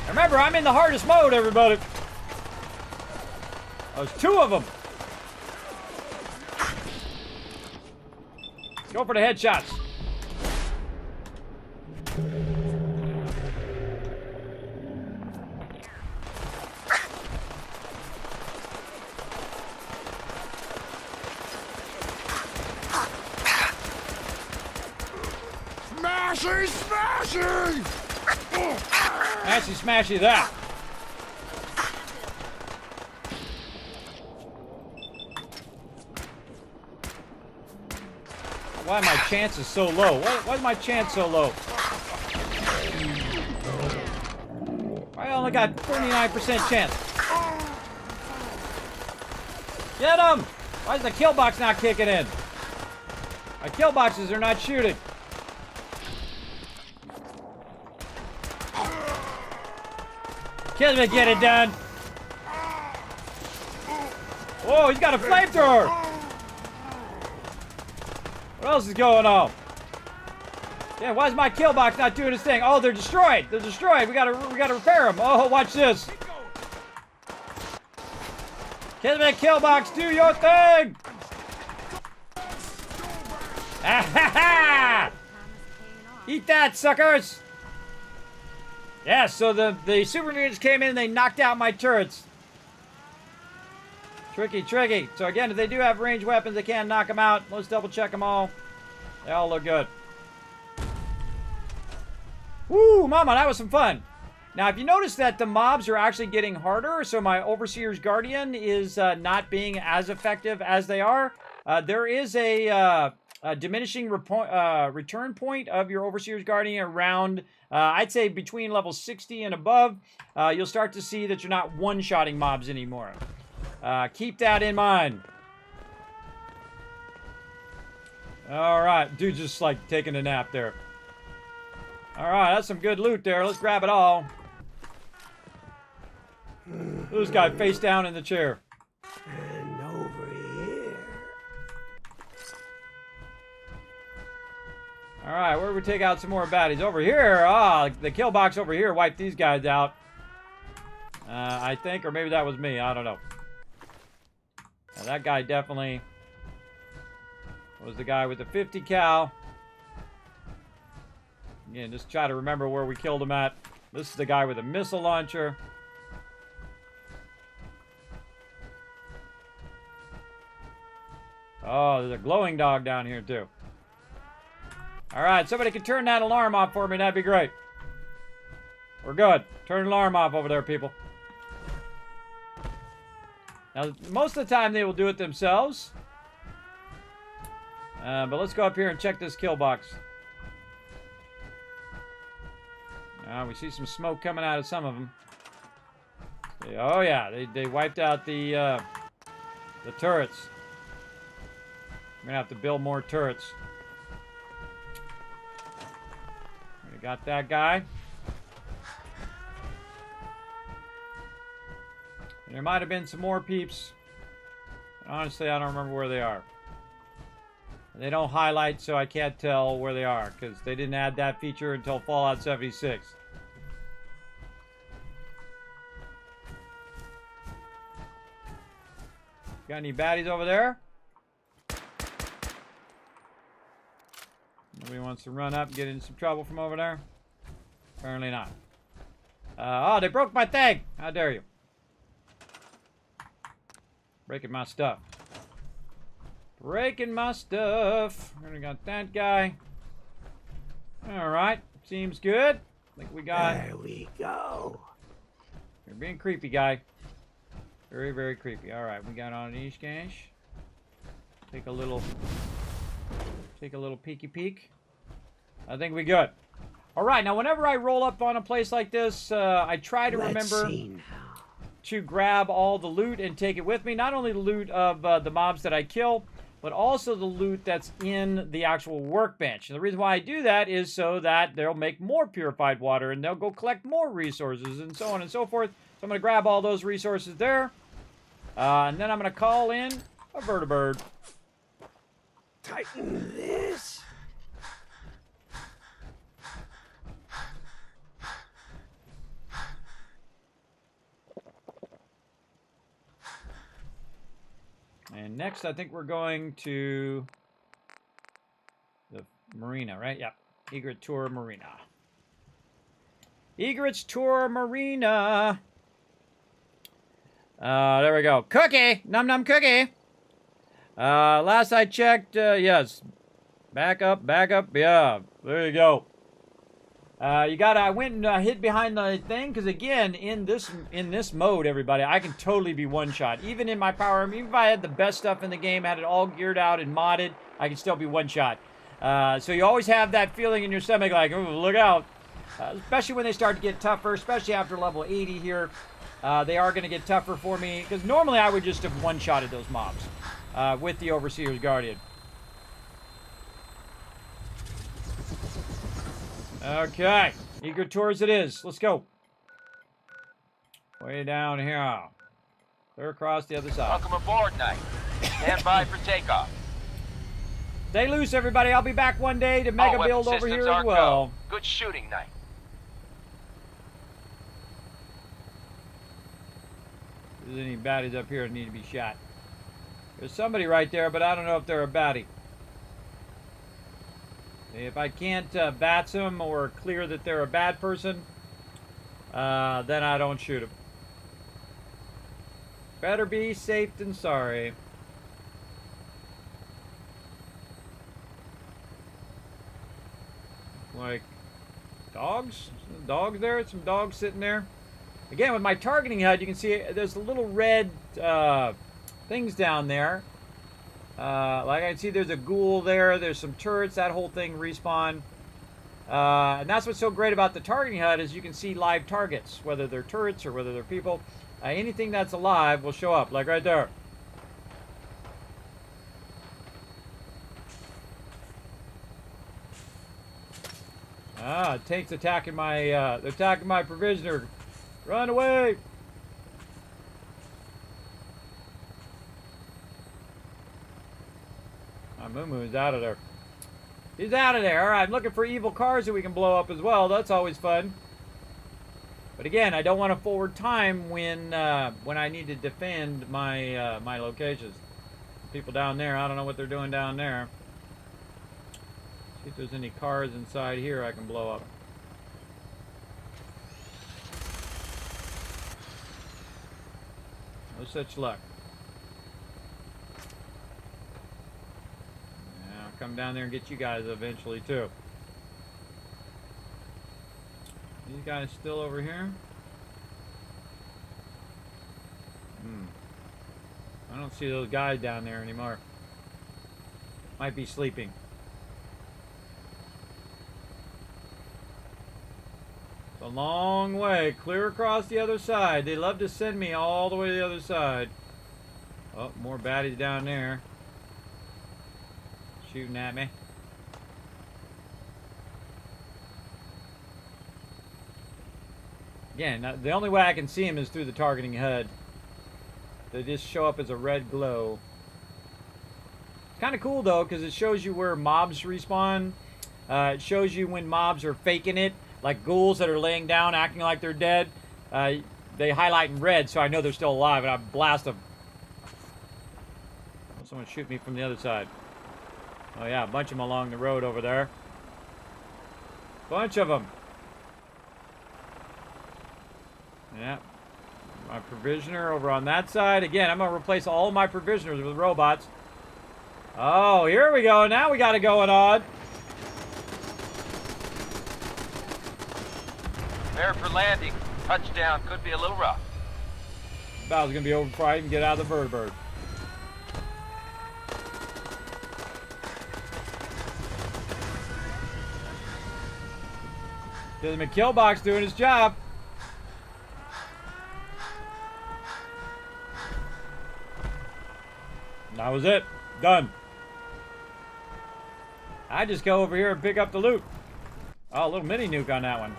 Remember, I'm in the hardest mode, everybody. There's 2 of them. Go for the headshots. Smashy! Smashy, smashy that. Why are my chances so low? Why is my chance so low? I only got 39% chance. Get him! Why is the kill box not kicking in? My kill boxes are not shooting. Kismet, get it done. Whoa, he's got a flamethrower. What else is going on? Yeah, why is my kill box not doing its thing? Oh, they're destroyed. They're destroyed. We gotta repair them. Oh, watch this. Kismet, kill box, do your thing. Eat that, suckers. Yeah, so the super mutants came in and they knocked out my turrets. Tricky, tricky. So again, if they do have ranged weapons, they can knock them out. Let's double check them all. They all look good. Woo, mama, that was some fun. Now, if you notice that the mobs are actually getting harder, so my Overseer's Guardian is not being as effective as they are, there is a diminishing return point of your Overseer's Guardian around, I'd say between level 60 and above. You'll start to see that you're not one-shotting mobs anymore. Keep that in mind. All right, dude, just like taking a nap there. All right, that's some good loot there. Let's grab it all. This guy face down in the chair. And over here. All right, where do we take out some more baddies? Over here. Ah, the kill box over here wiped these guys out. I think, or maybe that was me. I don't know. Now, that guy definitely was the guy with the 50 cal. Again, just try to remember where we killed him at. This is the guy with a missile launcher. Oh, there's a glowing dog down here, too. All right, somebody can turn that alarm off for me. That'd be great. We're good. Turn the alarm off over there, people. Now, most of the time, they will do it themselves. But let's go up here and check this kill box. We see some smoke coming out of some of them. Oh, yeah. They wiped out the turrets. We're going to have to build more turrets. We got that guy. And there might have been some more peeps. Honestly, I don't remember where they are. They don't highlight, so I can't tell where they are, because they didn't add that feature until Fallout 76. Got any baddies over there? Nobody wants to run up and get in some trouble from over there? Apparently not. Oh, they broke my thing! How dare you? Breaking my stuff. Breaking my stuff. We got that guy. Alright. Seems good. I think we got... There we go. You're being creepy, guy. Very, very creepy. Alright, we got on East Gash. Take a little peeky peek. I think we good. Alright, now whenever I roll up on a place like this, I try to remember to grab all the loot and take it with me. Not only the loot of the mobs that I kill, but also the loot that's in the actual workbench. And the reason why I do that is so that they'll make more purified water and they'll go collect more resources and so on and so forth. So I'm going to grab all those resources there. And then I'm going to call in a vertibird. Tighten this. And next, I think we're going to the marina, right? Yep. Egret Tour Marina. Egret's Tour Marina. There we go. Cookie! Num num cookie! Last I checked, yes. Back up, yeah. There you go. I went and hid behind the thing, because again, in this mode, everybody, I can totally be one-shot. Even in my power armor, even if I had the best stuff in the game, had it all geared out and modded, I can still be one-shot. So you always have that feeling in your stomach like, oh, look out. Especially when they start to get tougher, especially after level 80 here. They are going to get tougher for me, because normally I would just have one-shotted those mobs with the Overseer's Guardian. Okay, eager tours it is. Let's go. Way down here. Clear across the other side. Welcome aboard, Knight. Stand by for takeoff. Stay loose, everybody. I'll be back one day to mega build over here as well. Good shooting, Knight. If there's any baddies up here that need to be shot. There's somebody right there, but I don't know if they're a baddie. If I can't bats them or clear that they're a bad person, then I don't shoot them. Better be safe than sorry. Like dogs? Some dogs there? Some dogs sitting there. Again, with my targeting HUD, you can see there's the little red things down there. Like I can see there's a ghoul there, there's some turrets, that whole thing respawn. And that's what's so great about the targeting HUD is you can see live targets, whether they're turrets or whether they're people. Anything that's alive will show up, like right there. Tank's attacking my provisioner. Run away! Moo is out of there. He's out of there. All right, I'm looking for evil cars that we can blow up as well. That's always fun. But again, I don't want to forward time when I need to defend my my locations. People down there, I don't know what they're doing down there. See if there's any cars inside here I can blow up. No such luck. come down there and get you guys eventually, too. These guys still over here? I don't see those guys down there anymore. Might be sleeping. It's a long way, clear across the other side. They love to send me all the way to the other side. Oh, more baddies down there. Shooting at me. Again, the only way I can see them is through the targeting HUD. They just show up as a red glow. It's kind of cool, though, because it shows you where mobs respawn. It shows you when mobs are faking it, like ghouls that are laying down, acting like they're dead. They highlight in red, so I know they're still alive, and I blast them. Oh, someone shoot me from the other side. Oh, yeah, a bunch of them along the road over there. Bunch of them. Yeah. My provisioner over on that side. Again, I'm going to replace all my provisioners with robots. Oh, here we go. Now we got it going on. Prepare for landing. Touchdown could be a little rough. Battle's going to be over before I even get out of the vertibird. There's the kill box doing his job. That was it. Done. I just go over here and pick up the loot. Oh, a little mini nuke on that one.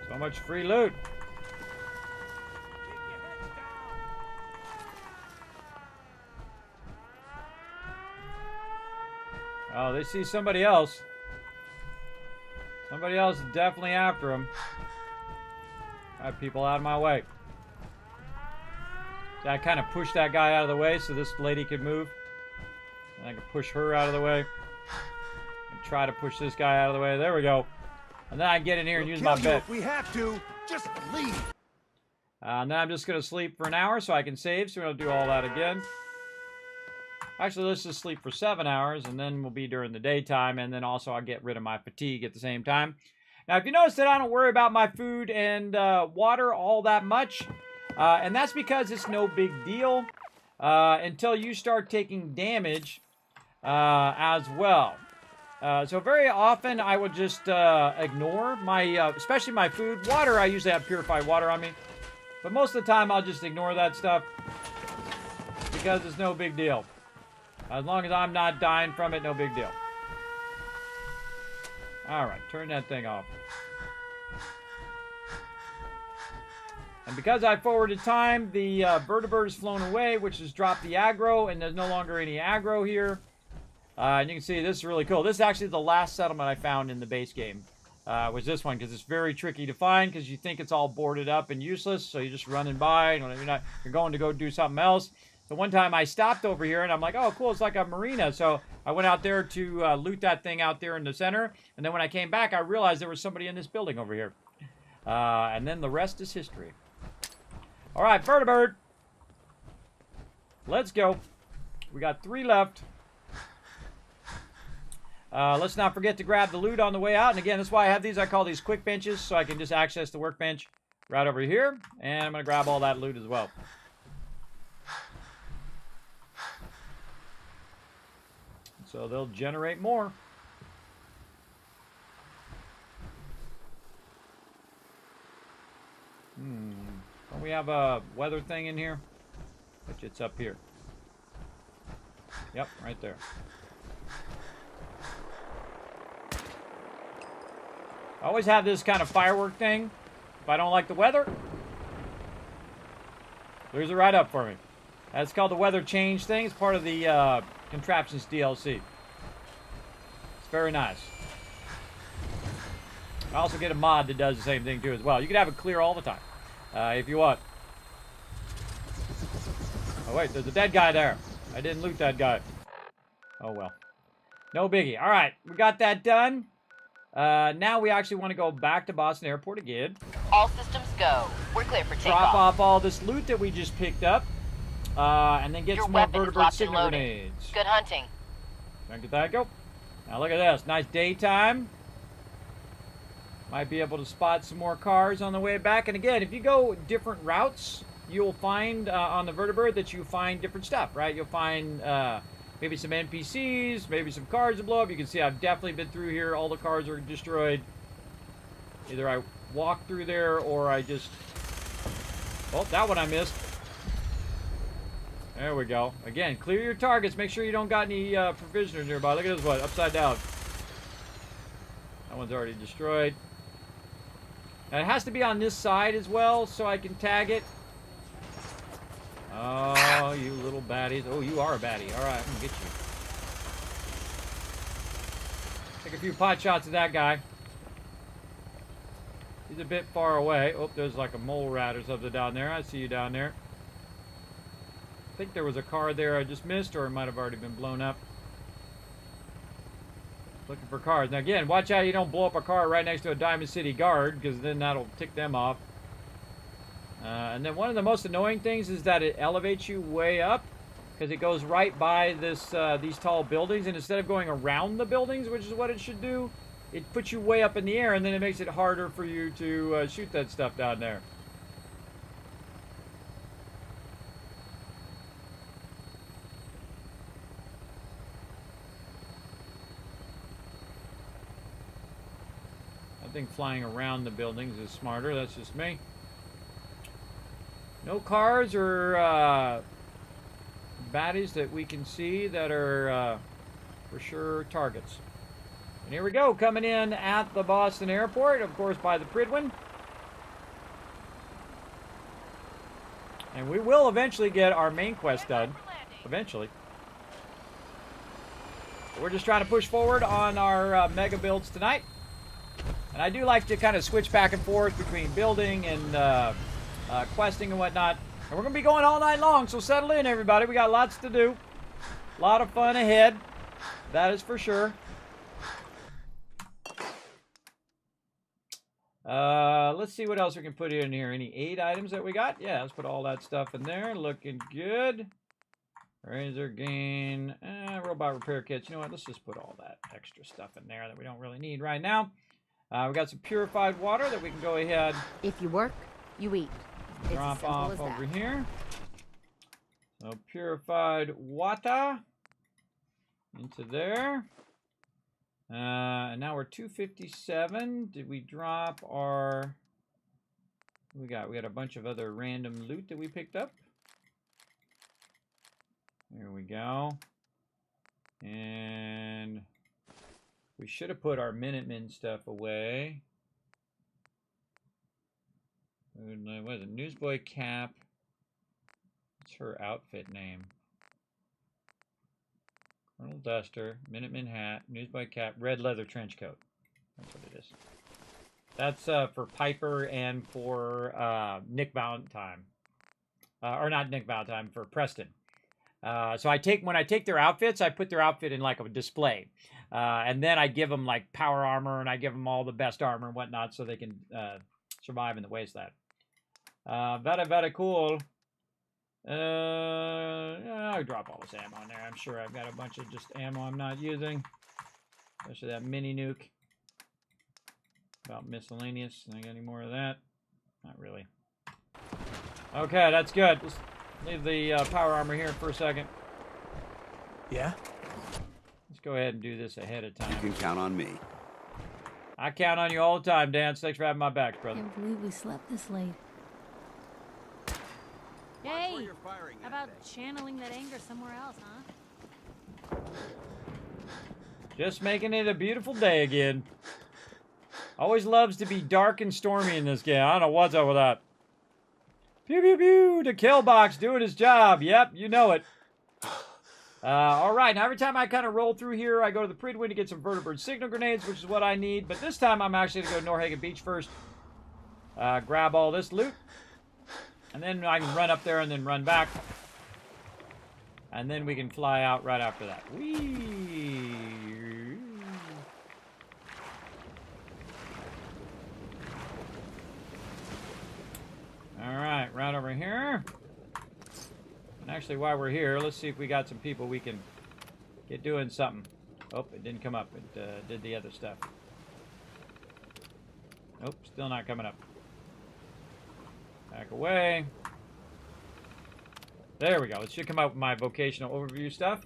So much free loot. Oh, they see somebody else. Somebody else is definitely after him. Got people out of my way. So I kind of pushed that guy out of the way so this lady could move. And I could push her out of the way. And try to push this guy out of the way. There we go. And then I get in here and use my bed. If we have to, just leave. And then I'm just going to sleep for an hour so I can save. So we'll do all that again. Actually, let's just sleep for 7 hours, and then we'll be during the daytime, and then also I'll get rid of my fatigue at the same time. Now, if you notice that I don't worry about my food and water all that much, and that's because it's no big deal until you start taking damage as well. So very often I would just ignore my, especially my food. Water, I usually have purified water on me, but most of the time I'll just ignore that stuff because it's no big deal. As long as I'm not dying from it, no big deal. Alright, turn that thing off. And because I forwarded time, the vertibird has flown away, which has dropped the aggro, and there's no longer any aggro here. And you can see this is really cool. This is actually the last settlement I found in the base game. Was this one, because it's very tricky to find, because you think it's all boarded up and useless, so you're just running by, and you're going to go do something else. The one time I stopped over here, and I'm like, oh, cool, it's like a marina. So I went out there to loot that thing out there in the center. And then when I came back, I realized there was somebody in this building over here. And then the rest is history. All right, vertibird. Let's go. We got 3 left. Let's not forget to grab the loot on the way out. And again, that's why I have these. I call these quick benches, so I can just access the workbench right over here. And I'm going to grab all that loot as well. So they'll generate more. Don't we have a weather thing in here? Which it's up here. Yep, right there. I always have this kind of firework thing. If I don't like the weather, there's it right up for me. That's called the weather change thing. It's part of the Contraptions DLC. It's very nice. I also get a mod that does the same thing too as well. You can have it clear all the time if you want. Oh wait, there's a dead guy there. I didn't loot that guy. Oh well. No biggie. All right, we got that done. Now we actually want to go back to Boston Airport again. All systems go. We're clear for takeoff. Drop off all this loot that we just picked up. And then get Your some more weapon is vertebrate locked and signal loaded. grenades. Good hunting. Thank you, thank you. Now look at this. Nice daytime. Might be able to spot some more cars on the way back. And again, if you go different routes, you'll find on the vertebrate that you find different stuff, right? You'll find maybe some NPCs, maybe some cars to blow up. You can see I've definitely been through here. All the cars are destroyed. Either I walked through there or I just... Oh, that one I missed. There we go. Again, clear your targets. Make sure you don't got any provisioners nearby. Look at this one, upside down. That one's already destroyed. Now, it has to be on this side as well, so I can tag it. Oh, you little baddies. Oh, you are a baddie. All right, I'm gonna get you. Take a few pot shots at that guy. He's a bit far away. Oh, there's like a mole rat or something down there. I see you down there. I think there was a car there I just missed, or it might have already been blown up. Looking for cars. Now again, watch out you don't blow up a car right next to a Diamond City guard, because then that'll tick them off. And then one of the most annoying things is that it elevates you way up, because it goes right by this these tall buildings, and instead of going around the buildings, which is what it should do, it puts you way up in the air, and then it makes it harder for you to shoot that stuff down there. I think flying around the buildings is smarter. That's just me. No cars or baddies that we can see that are for sure targets. And here we go, coming in at the Boston Airport, of course, by the Pridwin. And we will eventually get our main quest done. Eventually. We're just trying to push forward on our mega builds tonight. And I do like to kind of switch back and forth between building and questing and whatnot. And we're going to be going all night long, so settle in, everybody. We got lots to do. A lot of fun ahead. That is for sure. Let's see what else we can put in here. Any 8 items that we got? Yeah, let's put all that stuff in there. Looking good. Razor gain. Robot repair kits. You know what? Let's just put all that extra stuff in there that we don't really need right now. We got some purified water that we can go ahead. If you work, you eat. It's Drop as simple off as over that. here. So purified water into there. And now we're 257. Did we drop our... We got a bunch of other random loot that we picked up. There we go. And we should have put our Minutemen stuff away. What is it? Newsboy cap. What's her outfit name? Colonel Duster, Minuteman hat, Newsboy cap, red leather trench coat. That's what it is. That's for Piper and for Nick Valentine. Or not Nick Valentine, for Preston. So when I take their outfits, I put their outfit in like a display. And then I give them like power armor, and I give them all the best armor and whatnot so they can survive in the wasteland. Very cool. I'll drop all this ammo in there. I'm sure I've got a bunch of just ammo I'm not using. Especially that mini nuke. About miscellaneous. I got any more of that? Not really. Okay, that's good. Let's leave the power armor here for a second. Yeah? Let's go ahead and do this ahead of time. You can count on me. I count on you all the time, Dan. Thanks for having my back, brother. Can't believe we slept this late. Hey, how about channeling that anger somewhere else, huh? Just making it a beautiful day again. Always loves to be dark and stormy in this game. I don't know what's up with that. Pew, pew, pew. The kill box doing his job. Yep, you know it. All right, now every time I kind of roll through here, I go to the Pridwin to get some vertebrate signal grenades, which is what I need. But this time, I'm actually going to go to Norhagen Beach first. Grab all this loot. And then I can run up there and then run back. And then we can fly out right after that. Whee! Actually, while we're here, let's see if we got some people we can get doing something. Oh, it didn't come up. It did the other stuff. Nope, still not coming up. Back away. There we go. It should come up with my vocational overview stuff.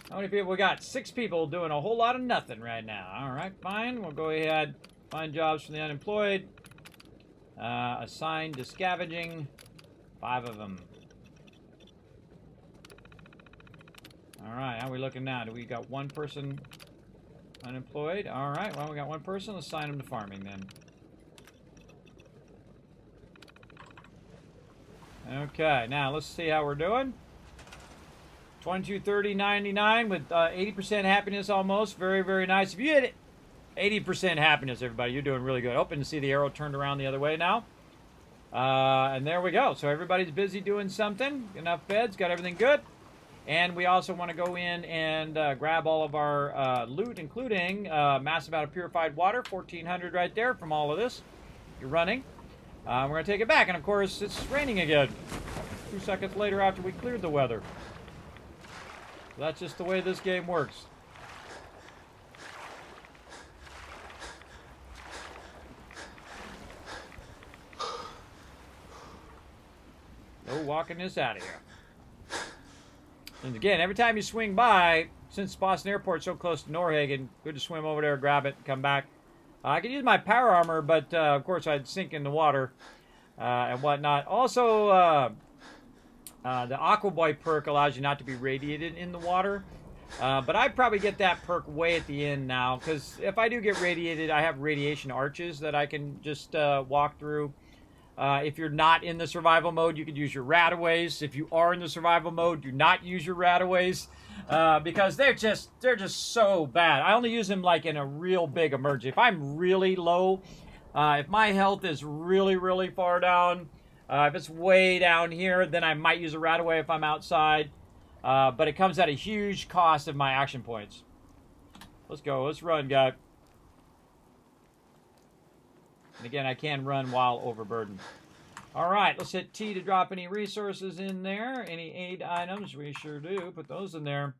How many people we got? 6 people doing a whole lot of nothing right now. All right, fine. We'll go ahead, find jobs for the unemployed. Assigned to scavenging. 5 of them. All right, how are we looking now? Do we got 1 person unemployed? All right, well, we got 1 person. Let's assign them to farming then. Okay, now let's see how we're doing. 22, 30, 99 with 80% happiness almost. Very, very nice. If you hit 80% happiness, everybody, you're doing really good. Open to see the arrow turned around the other way now. And there we go. So everybody's busy doing something. Enough beds, got everything good. And we also want to go in and grab all of our loot, including massive amount of purified water, 1,400 right there from all of this. You're running. We're going to take it back. And, of course, it's raining again. 2 seconds later after we cleared the weather. So that's just the way this game works. No walking this out of here. And again, every time you swing by, since Boston Airport's so close to Norhagen, good to swim over there, grab it, and come back. I could use my power armor, but of course I'd sink in the water and whatnot. Also, the Aqua Boy perk allows you not to be radiated in the water. But I'd probably get that perk way at the end now, because if I do get radiated, I have radiation arches that I can just walk through. If you're not in the survival mode, you could use your rataways. If you are in the survival mode, do not use your rataways because they're just so bad. I only use them like in a real big emergency. If I'm really low, if my health is really, really far down, if it's way down here, then I might use a rataway if I'm outside. But it comes at a huge cost of my action points. Let's go. Let's run, guy. And again, I can run while overburdened. All right, let's hit T to drop any resources in there. Any aid items, we sure do. Put those in there.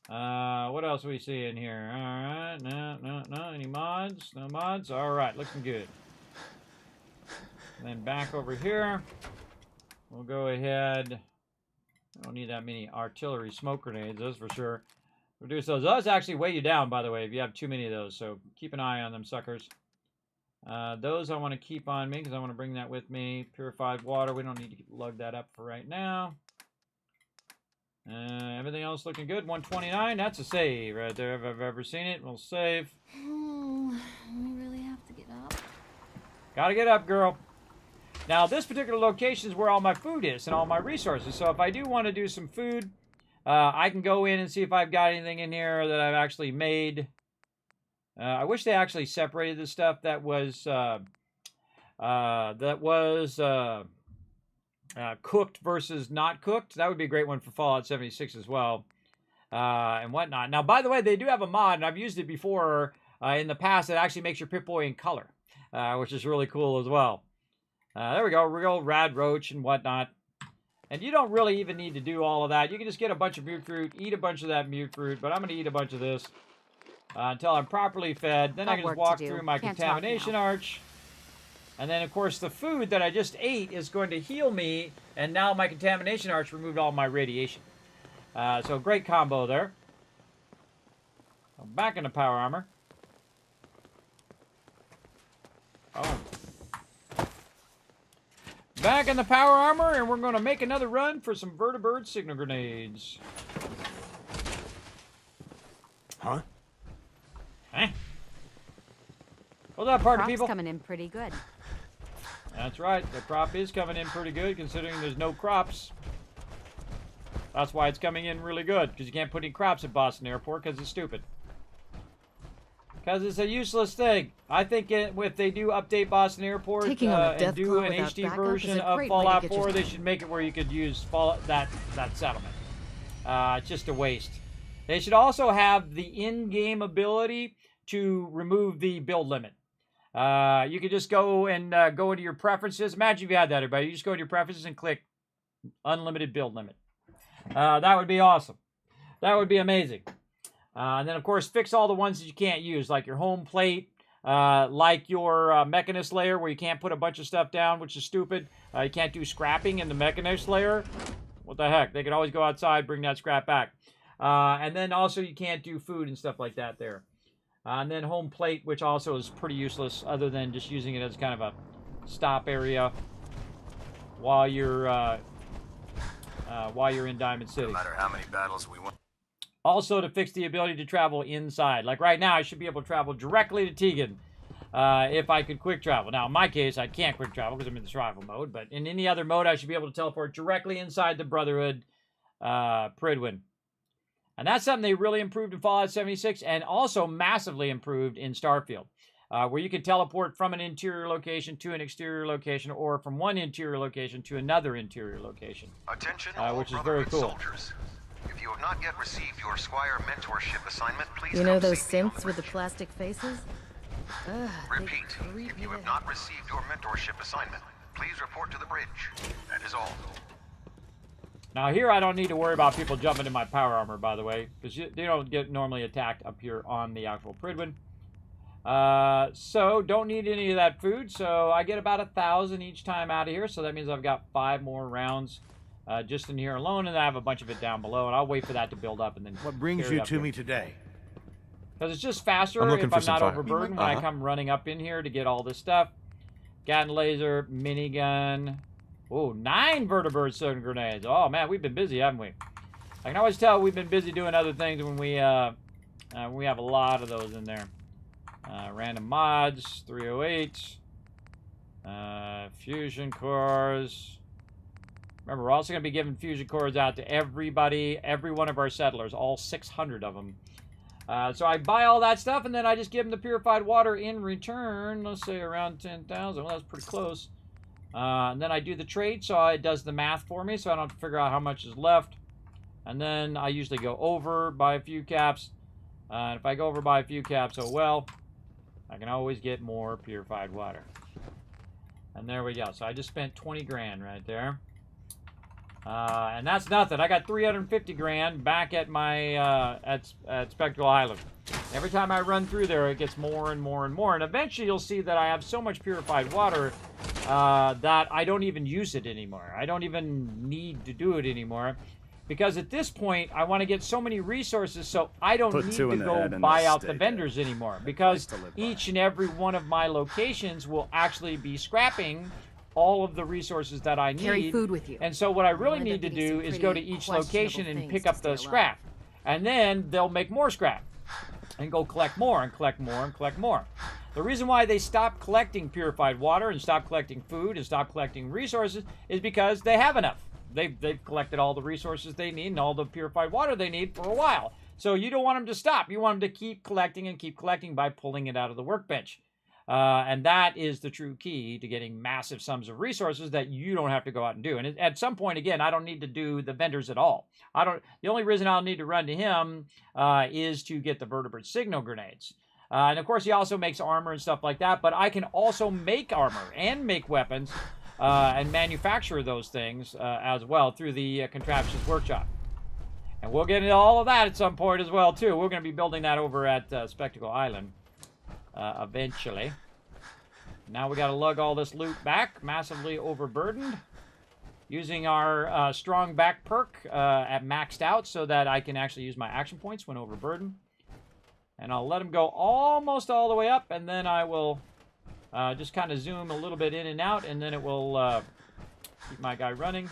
What else we see in here? All right, no. Any mods? No mods? All right, looking good. And then back over here, we'll go ahead. I don't need that many artillery smoke grenades, that's for sure. Reduce those. Those actually weigh you down, by the way, if you have too many of those. So keep an eye on them suckers. Those I want to keep on me because I want to bring that with me. Purified water. We don't need to lug that up for right now. Everything else looking good. 129. That's a save right there if I've ever seen it. We'll save. Oh, we really have to get up. Gotta get up, girl. Now, this particular location is where all my food is and all my resources. So if I do want to do some food, I can go in and see if I've got anything in here that I've actually made. I wish they actually separated the stuff that was cooked versus not cooked. That would be a great one for Fallout 76 as well, and whatnot. Now, by the way, they do have a mod, and I've used it before in the past that actually makes your Pip-Boy in color, which is really cool as well. There we go, real rad roach and whatnot. And you don't really even need to do all of that. You can just get a bunch of mute fruit, eat a bunch of that mute fruit, but I'm going to eat a bunch of this until I'm properly fed. Then I can just walk through my contamination arch. And then, of course, the food that I just ate is going to heal me, and now my contamination arch removed all my radiation. So great combo there. I'm back into power armor. Oh. Back in the power armor, and we're going to make another run for some vertibird signal grenades. Huh? Eh? What's up, party people? Coming in pretty good. That's right. The crop is coming in pretty good, considering there's no crops. That's why it's coming in really good, because you can't put any crops at Boston Airport, because it's stupid. Because it's a useless thing. I think if they do update Boston Airport and do an HD version of Fallout 4, they should make it where you could use that settlement. It's just a waste. They should also have the in-game ability to remove the build limit. You could just go and go into your preferences. Imagine if you had that, everybody. You just go to your preferences and click unlimited build limit. That would be awesome. That would be amazing. And then, of course, fix all the ones that you can't use, like your home plate, like your mechanist layer where you can't put a bunch of stuff down, which is stupid. You can't do scrapping in the mechanist layer. What the heck? They could always go outside, bring that scrap back. And then also you can't do food and stuff like that there. And then home plate, which also is pretty useless other than just using it as kind of a stop area while you're in Diamond City. No matter how many battles we win. Also to fix the ability to travel inside. Like right now, I should be able to travel directly to Tegan if I could quick travel. Now, in my case, I can't quick travel because I'm in the survival mode. But in any other mode, I should be able to teleport directly inside the Brotherhood Pridwin. And that's something they really improved in Fallout 76 and also massively improved in Starfield. Where you can teleport from an interior location to an exterior location or from one interior location to another interior location. Attention, which is very cool. Soldiers. If you have not yet received your Squire mentorship assignment, please You know come those see me on synths with the plastic faces? Ugh, Repeat, if you have not received your mentorship assignment, please report to the bridge. That is all. Now here I don't need to worry about people jumping in my power armor, by the way, because they don't get normally attacked up here on the actual Pridwin. So don't need any of that food, so I get about 1,000 each time out of here, so that means I've got 5 more rounds just in here alone, and I have a bunch of it down below, and I'll wait for that to build up and then What brings you to me today? Because it's just faster I'm looking if for I'm some not fire. overburdened when I come running up in here to get all this stuff. Gatling laser, minigun. Oh, 9 vertibird stun grenades. Oh man, we've been busy, haven't we? I can always tell we've been busy doing other things when we have a lot of those in there. Random mods, 308, fusion cores. Remember, we're also going to be giving fusion cores out to everybody, every one of our settlers, all 600 of them. So I buy all that stuff, and then I just give them the purified water in return. Let's say around 10,000. Well, that's pretty close. And then I do the trade, so it does the math for me, so I don't have to figure out how much is left. And then I usually go over by a few caps. And if I go over by a few caps, oh well. I can always get more purified water. And there we go. So I just spent 20 grand right there. And that's nothing. I got 350 grand back at my at Spectral Island. Every time I run through there, it gets more and more and more. And eventually you'll see that I have so much purified water that I don't even use it anymore. I don't even need to do it anymore. Because at this point, I want to get so many resources, so I don't need to go buy out the vendors anymore. Because each and every one of my locations will actually be scrapping all of the resources that I need. Carry food with you. And so what I really need to do is go to each location and pick up the scrap. And then they'll make more scrap. And go collect more and collect more and collect more. The reason why they stopped collecting purified water and stopped collecting food and stopped collecting resources is because they have enough. They've collected all the resources they need and all the purified water they need for a while. So you don't want them to stop. You want them to keep collecting by pulling it out of the workbench. And that is the true key to getting massive sums of resources that you don't have to go out and do. And at some point, again, I don't need to do the vendors at all. The only reason I'll need to run to him is to get the vertebrate signal grenades. And of course, he also makes armor and stuff like that. But I can also make armor and make weapons and manufacture those things as well through the Contraptions Workshop. And we'll get into all of that at some point as well, too. We're going to be building that over at Spectacle Island. Eventually. Now we got to lug all this loot back, massively overburdened, using our strong back perk at maxed out so that I can actually use my action points when overburdened. And I'll let them go almost all the way up, and then I will just kind of zoom a little bit in and out, and then it will keep my guy running.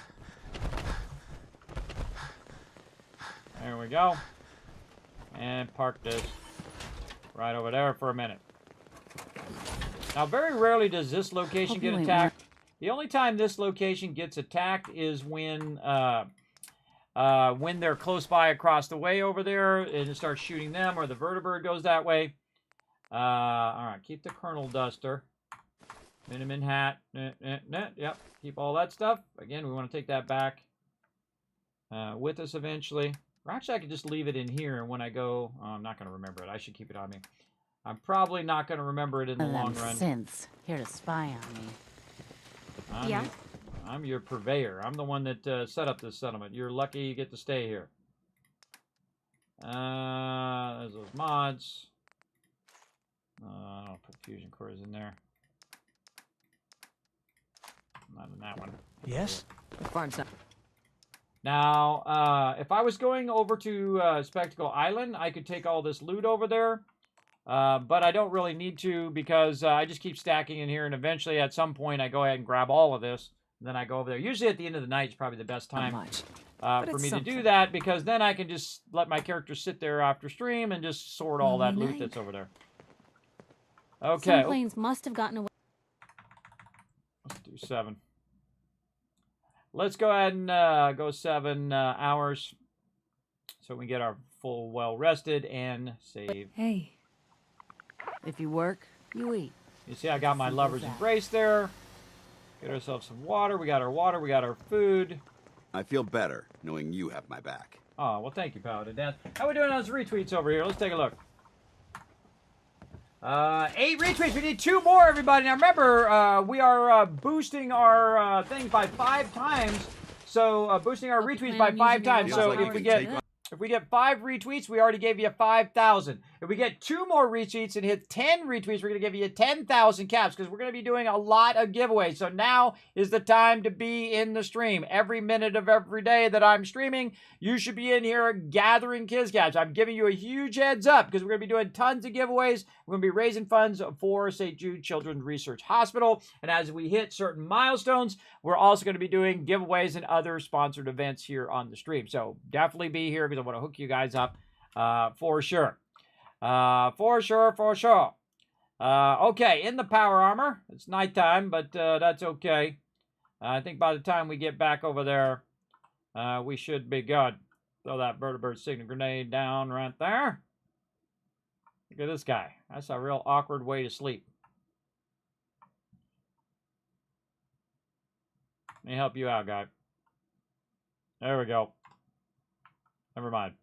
There we go. And park this right over there for a minute. Now, very rarely does this location get attacked. The only time this location gets attacked is when they're close by across the way over there and it starts shooting them, or the vertibird goes that way. All right, keep the kernel duster. Minimin hat. Yep, keep all that stuff. Again, we want to take that back with us eventually. Or actually, I could just leave it in here, and when I go, I'm not going to remember it. I should keep it on me. I'm probably not going to remember it in the long run. Synths here to spy on me. Yeah. I'm your purveyor. I'm the one that set up this settlement. You're lucky you get to stay here. There's those mods. I'll put fusion cores in there. Not in that one. Yes? Now, if I was going over to Spectacle Island, I could take all this loot over there. But I don't really need to because I just keep stacking in here, and eventually at some point I go ahead and grab all of this, and then I go over there. Usually at the end of the night is probably the best time for me to do that, because then I can just let my character sit there after stream and just sort all that loot that's over there. Okay. Some planes must have gotten away. Let's do 7. Let's go ahead and go 7 hours so we get our full well rested and save. Hey. If you work, you eat. You see I got my lover's embrace there. Get ourselves some water. We got our water. We got our food. I feel better knowing you have my back. Oh, well, thank you, Paladin Dan. How we doing on those retweets over here? Let's take a look. 8 retweets. We need 2 more, everybody. Now, remember, we are boosting our thing by 5 times. So, boosting our retweets by 5 times. So, if we get 5 retweets, we already gave you 5,000. If we get 2 more retweets and hit 10 retweets, we're going to give you 10,000 caps, because we're going to be doing a lot of giveaways. So now is the time to be in the stream. Every minute of every day that I'm streaming, you should be in here gathering Kiz caps. I'm giving you a huge heads up, because we're going to be doing tons of giveaways. We're going to be raising funds for St. Jude Children's Research Hospital. And as we hit certain milestones, we're also going to be doing giveaways and other sponsored events here on the stream. So definitely be here, because I want to hook you guys up for sure. For sure. Okay, in the power armor. It's nighttime, but that's okay. I think by the time we get back over there, we should be good. Throw that vertibird signal grenade down right there. Look at this guy. That's a real awkward way to sleep. Let me help you out, guy. There we go. Never mind.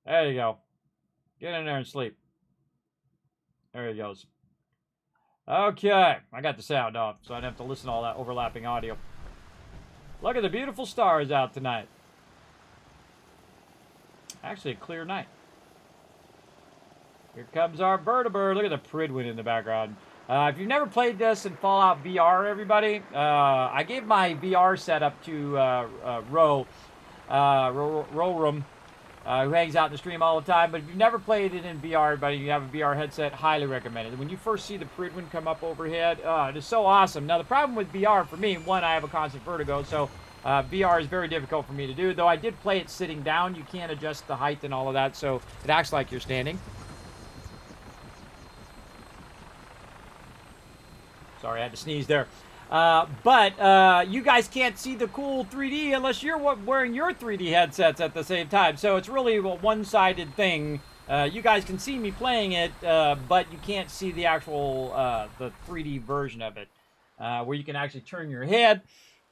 There you go. Get in there and sleep. There he goes. Okay. I got the sound off, so I don't have to listen to all that overlapping audio. Look at the beautiful stars out tonight. Actually, a clear night. Here comes our vertibird. Look at the Pridwin in the background. If you've never played this in Fallout VR, everybody, I gave my VR setup to Roram, who hangs out in the stream all the time. But if you've never played it in VR, everybody, you have a VR headset, highly recommend it. When you first see the Pridwin come up overhead, it is so awesome. Now, the problem with VR for me, one, I have a constant vertigo, so VR is very difficult for me to do. Though I did play it sitting down. You can't adjust the height and all of that, so it acts like you're standing. Sorry, I had to sneeze there. But you guys can't see the cool 3D unless you're wearing your 3D headsets at the same time. So it's really a one-sided thing. You guys can see me playing it, but you can't see the actual the 3D version of it, where you can actually turn your head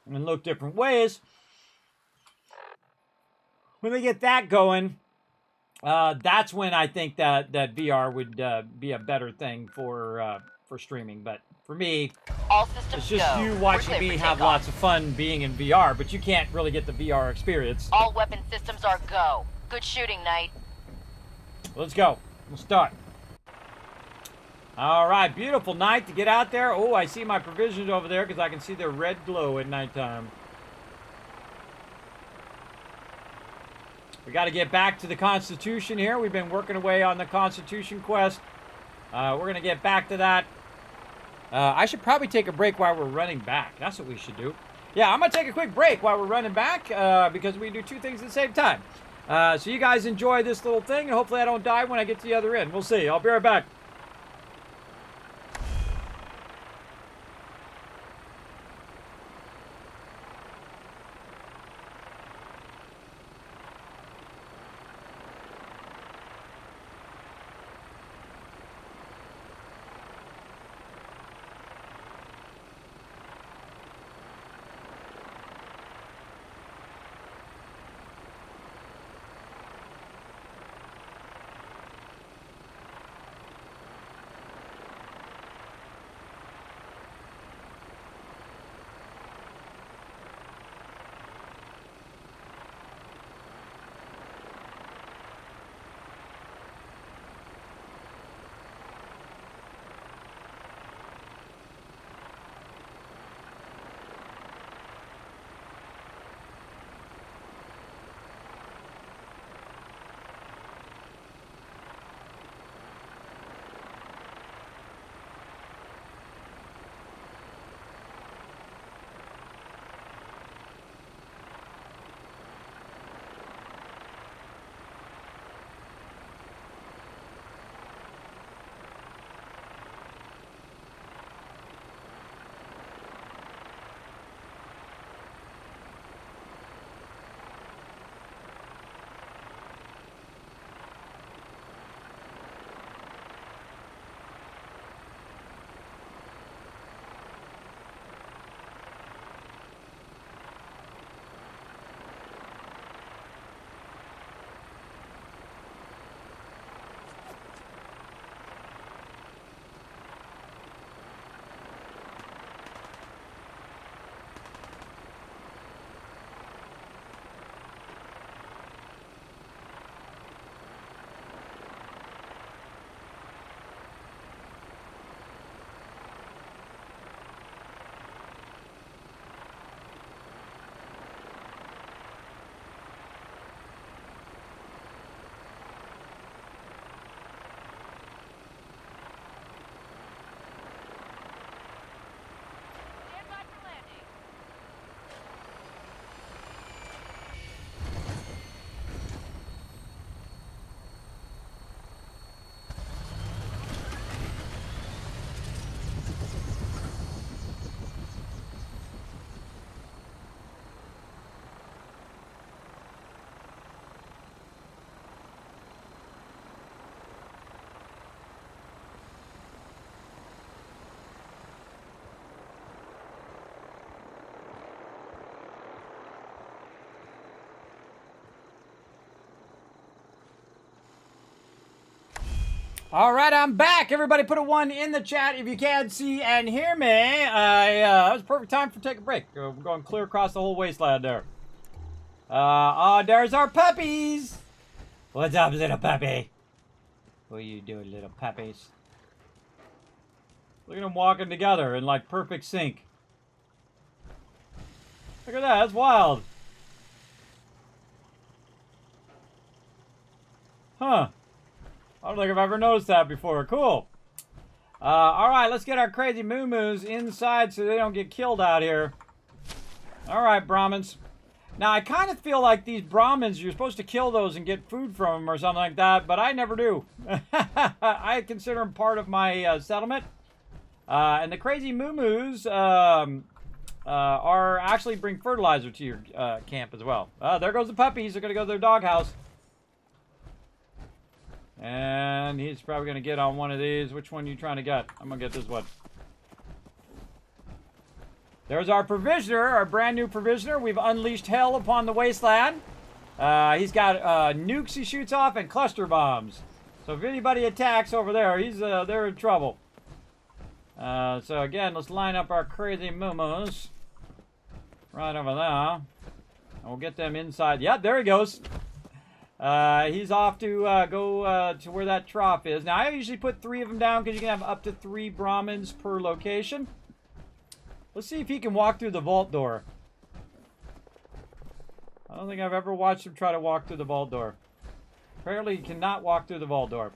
and look different ways. When they get that going, that's when I think that VR would be a better thing for streaming. But for me, it's just you watching me have lots of fun being in VR, but you can't really get the VR experience. All weapon systems are go. Good shooting, Knight. Let's go. We'll start. All right, beautiful night to get out there. Oh, I see my provisions over there because I can see their red glow at nighttime. We got to get back to the Constitution here. We've been working away on the Constitution quest. We're going to get back to that. I should probably take a break while we're running back. That's what we should do. Yeah, I'm going to take a quick break while we're running back because we do 2 things at the same time. So you guys enjoy this little thing, and hopefully I don't die when I get to the other end. We'll see. I'll be right back. All right, I'm back. Everybody put a 1 in the chat if you can see and hear me. That was a perfect time for take a break. We're going clear across the whole wasteland there. Oh, there's our puppies. What's up, little puppy? What are you doing, little puppies? Look at them walking together in like perfect sync. Look at that, that's wild. Huh. I don't think I've ever noticed that before. Cool. Alright, let's get our crazy moo-moos inside so they don't get killed out here. Alright, Brahmins. Now, I kind of feel like these Brahmins, you're supposed to kill those and get food from them or something like that, but I never do. I consider them part of my settlement. And the crazy moo-moos are actually bring fertilizer to your camp as well. There goes the puppies. They're going to go to their doghouse. And he's probably going to get on one of these. Which one are you trying to get? I'm going to get this one. There's our provisioner, our brand new provisioner. We've unleashed hell upon the wasteland. He's got nukes he shoots off and cluster bombs. So if anybody attacks over there, they're in trouble. So again, let's line up our crazy moo-moos. Right over there. And we'll get them inside. Yeah, there he goes. He's off to go to where that trough is. Now, I usually put 3 of them down because you can have up to 3 Brahmins per location. Let's see if he can walk through the vault door. I don't think I've ever watched him try to walk through the vault door. Apparently, he cannot walk through the vault door.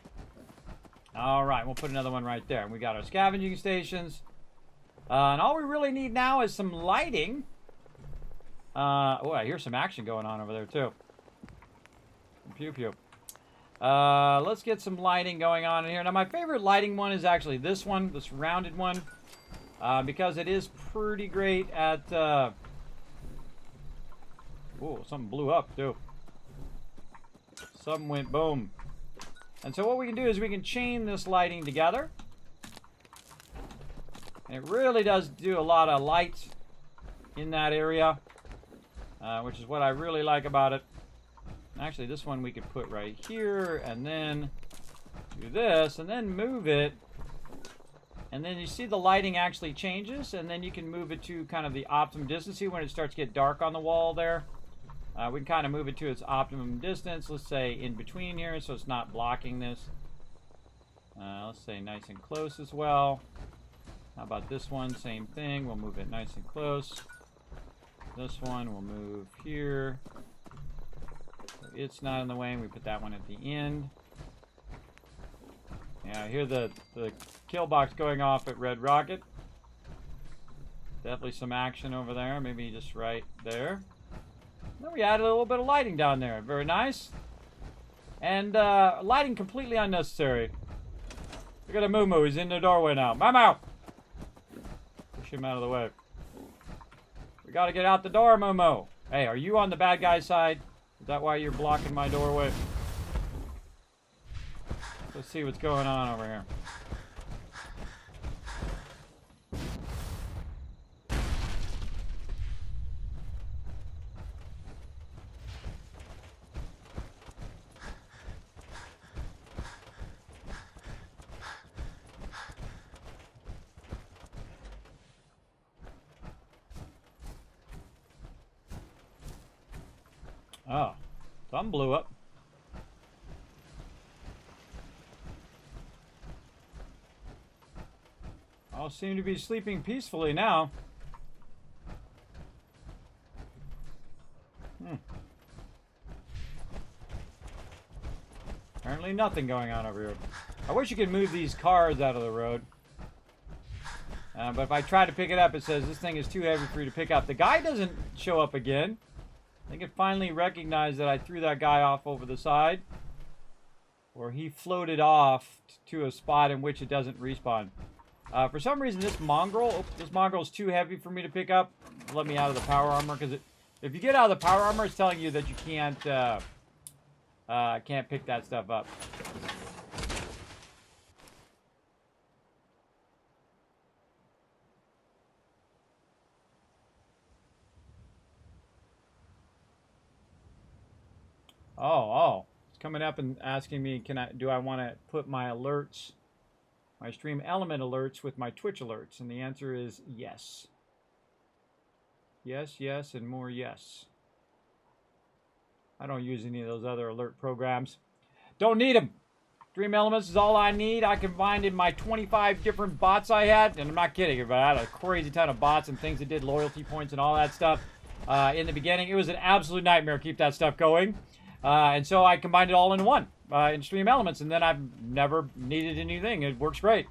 All right, we'll put another one right there. And we got our scavenging stations. And all we really need now is some lighting. Oh, I hear some action going on over there, too. Pew pew. Let's get some lighting going on in here. Now, my favorite lighting one is actually this one, this rounded one, because it is pretty great at. Oh, something blew up too. Something went boom. And so what we can do is we can chain this lighting together. And it really does do a lot of light in that area, which is what I really like about it. Actually, this one we could put right here, and then do this, and then move it. And then you see the lighting actually changes, and then you can move it to kind of the optimum distance. See when it starts to get dark on the wall there? We can kind of move it to its optimum distance. Let's say in between here, so it's not blocking this. Let's say nice and close as well. How about this one? Same thing. We'll move it nice and close. This one we'll move here. It's not in the way, and we put that one at the end. Yeah, I hear the kill box going off at Red Rocket. Definitely some action over there, maybe just right there. Then we added a little bit of lighting down there. Very nice. And lighting completely unnecessary. Look at a moo-moo, he's in the doorway now. Moo-moo! Push him out of the way. We gotta get out the door, moo-moo. Hey, are you on the bad guy's side? Is that why you're blocking my doorway? Let's see what's going on over here. Oh, something blew up. All seem to be sleeping peacefully now. Apparently nothing going on over here. I wish you could move these cars out of the road. But if I try to pick it up, it says this thing is too heavy for you to pick up. The guy doesn't show up again. I think it finally recognized that I threw that guy off over the side. Or he floated off to a spot in which it doesn't respawn. For some reason, this mongrel is too heavy for me to pick up. Let me out of the power armor, because if you get out of the power armor, it's telling you that you can't pick that stuff up. Oh, coming up and asking me, do I want to put my alerts, my stream element alerts with my Twitch alerts? And the answer is yes. Yes, yes, and more yes. I don't use any of those other alert programs. Don't need them. Stream Elements is all I need. I combined in my 25 different bots I had, and I'm not kidding, but I had a crazy ton of bots and things that did loyalty points and all that stuff in the beginning. It was an absolute nightmare to keep that stuff going. And so I combined it all in one in Stream Elements, and then I've never needed anything. It works great.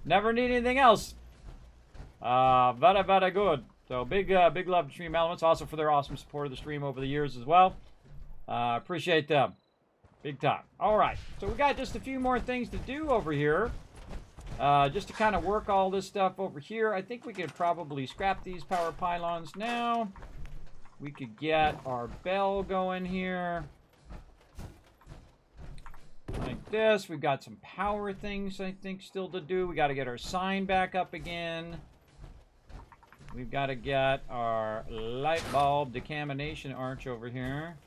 Never need anything else. Very, very good. So big love to Stream Elements, also for their awesome support of the stream over the years as well. Appreciate them. Big time. All right, so we got just a few more things to do over here. Just to kind of work all this stuff over here. I think we could probably scrap these power pylons now. We could get our bell going here. Like this. We've got some power things, I think, still to do. We got to get our sign back up again. We've got to get our light bulb decamination arch over here.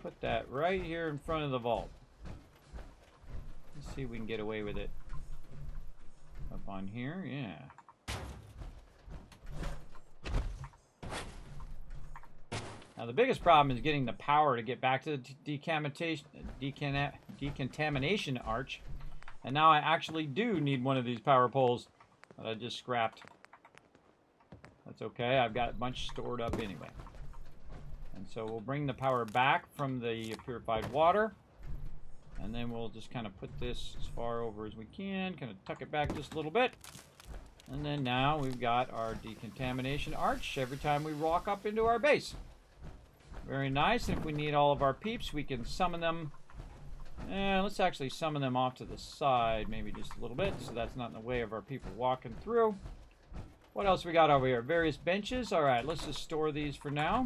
Put that right here in front of the vault. Let's see if we can get away with it. Up on here, yeah. Now the biggest problem is getting the power to get back to the decontamination arch. And now I actually do need one of these power poles that I just scrapped. That's okay, I've got a bunch stored up anyway. And so we'll bring the power back from the purified water. And then we'll just kind of put this as far over as we can. Kind of tuck it back just a little bit. And then now we've got our decontamination arch every time we walk up into our base. Very nice. And if we need all of our peeps, we can summon them. Let's actually summon them off to the side, maybe just a little bit, so that's not in the way of our people walking through. What else we got over here? Various benches. All right, let's just store these for now.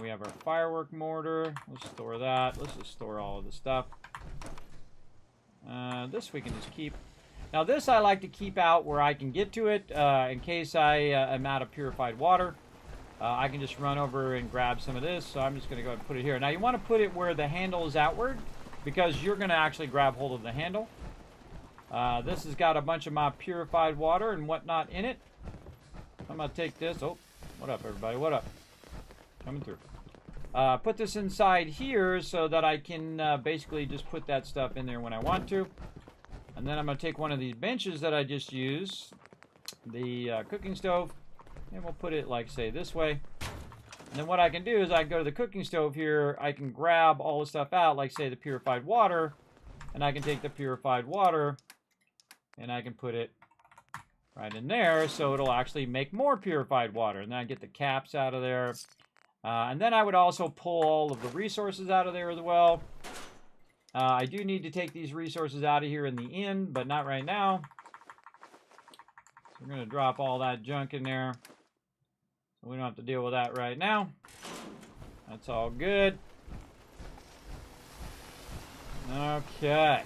We have our firework mortar. Let's store that. Let's just store all of the stuff. This we can just keep. Now this I like to keep out where I can get to it in case I am out of purified water. I can just run over and grab some of this. So I'm just going to go ahead and put it here. Now you want to put it where the handle is outward because you're going to actually grab hold of the handle. This has got a bunch of my purified water and whatnot in it. I'm going to take this. Oh, what up everybody? What up? Coming through. Put this inside here so that I can basically just put that stuff in there when I want to. And then I'm going to take one of these benches that I just used, the cooking stove, and we'll put it like, say, this way. And then what I can do is I can go to the cooking stove here, I can grab all the stuff out, like, say, the purified water, and I can take the purified water and I can put it right in there so it'll actually make more purified water. And then I get the caps out of there. And then I would also pull all of the resources out of there as well. I do need to take these resources out of here in the end, but not right now. So we're going to drop all that junk in there. So we don't have to deal with that right now. That's all good. Okay.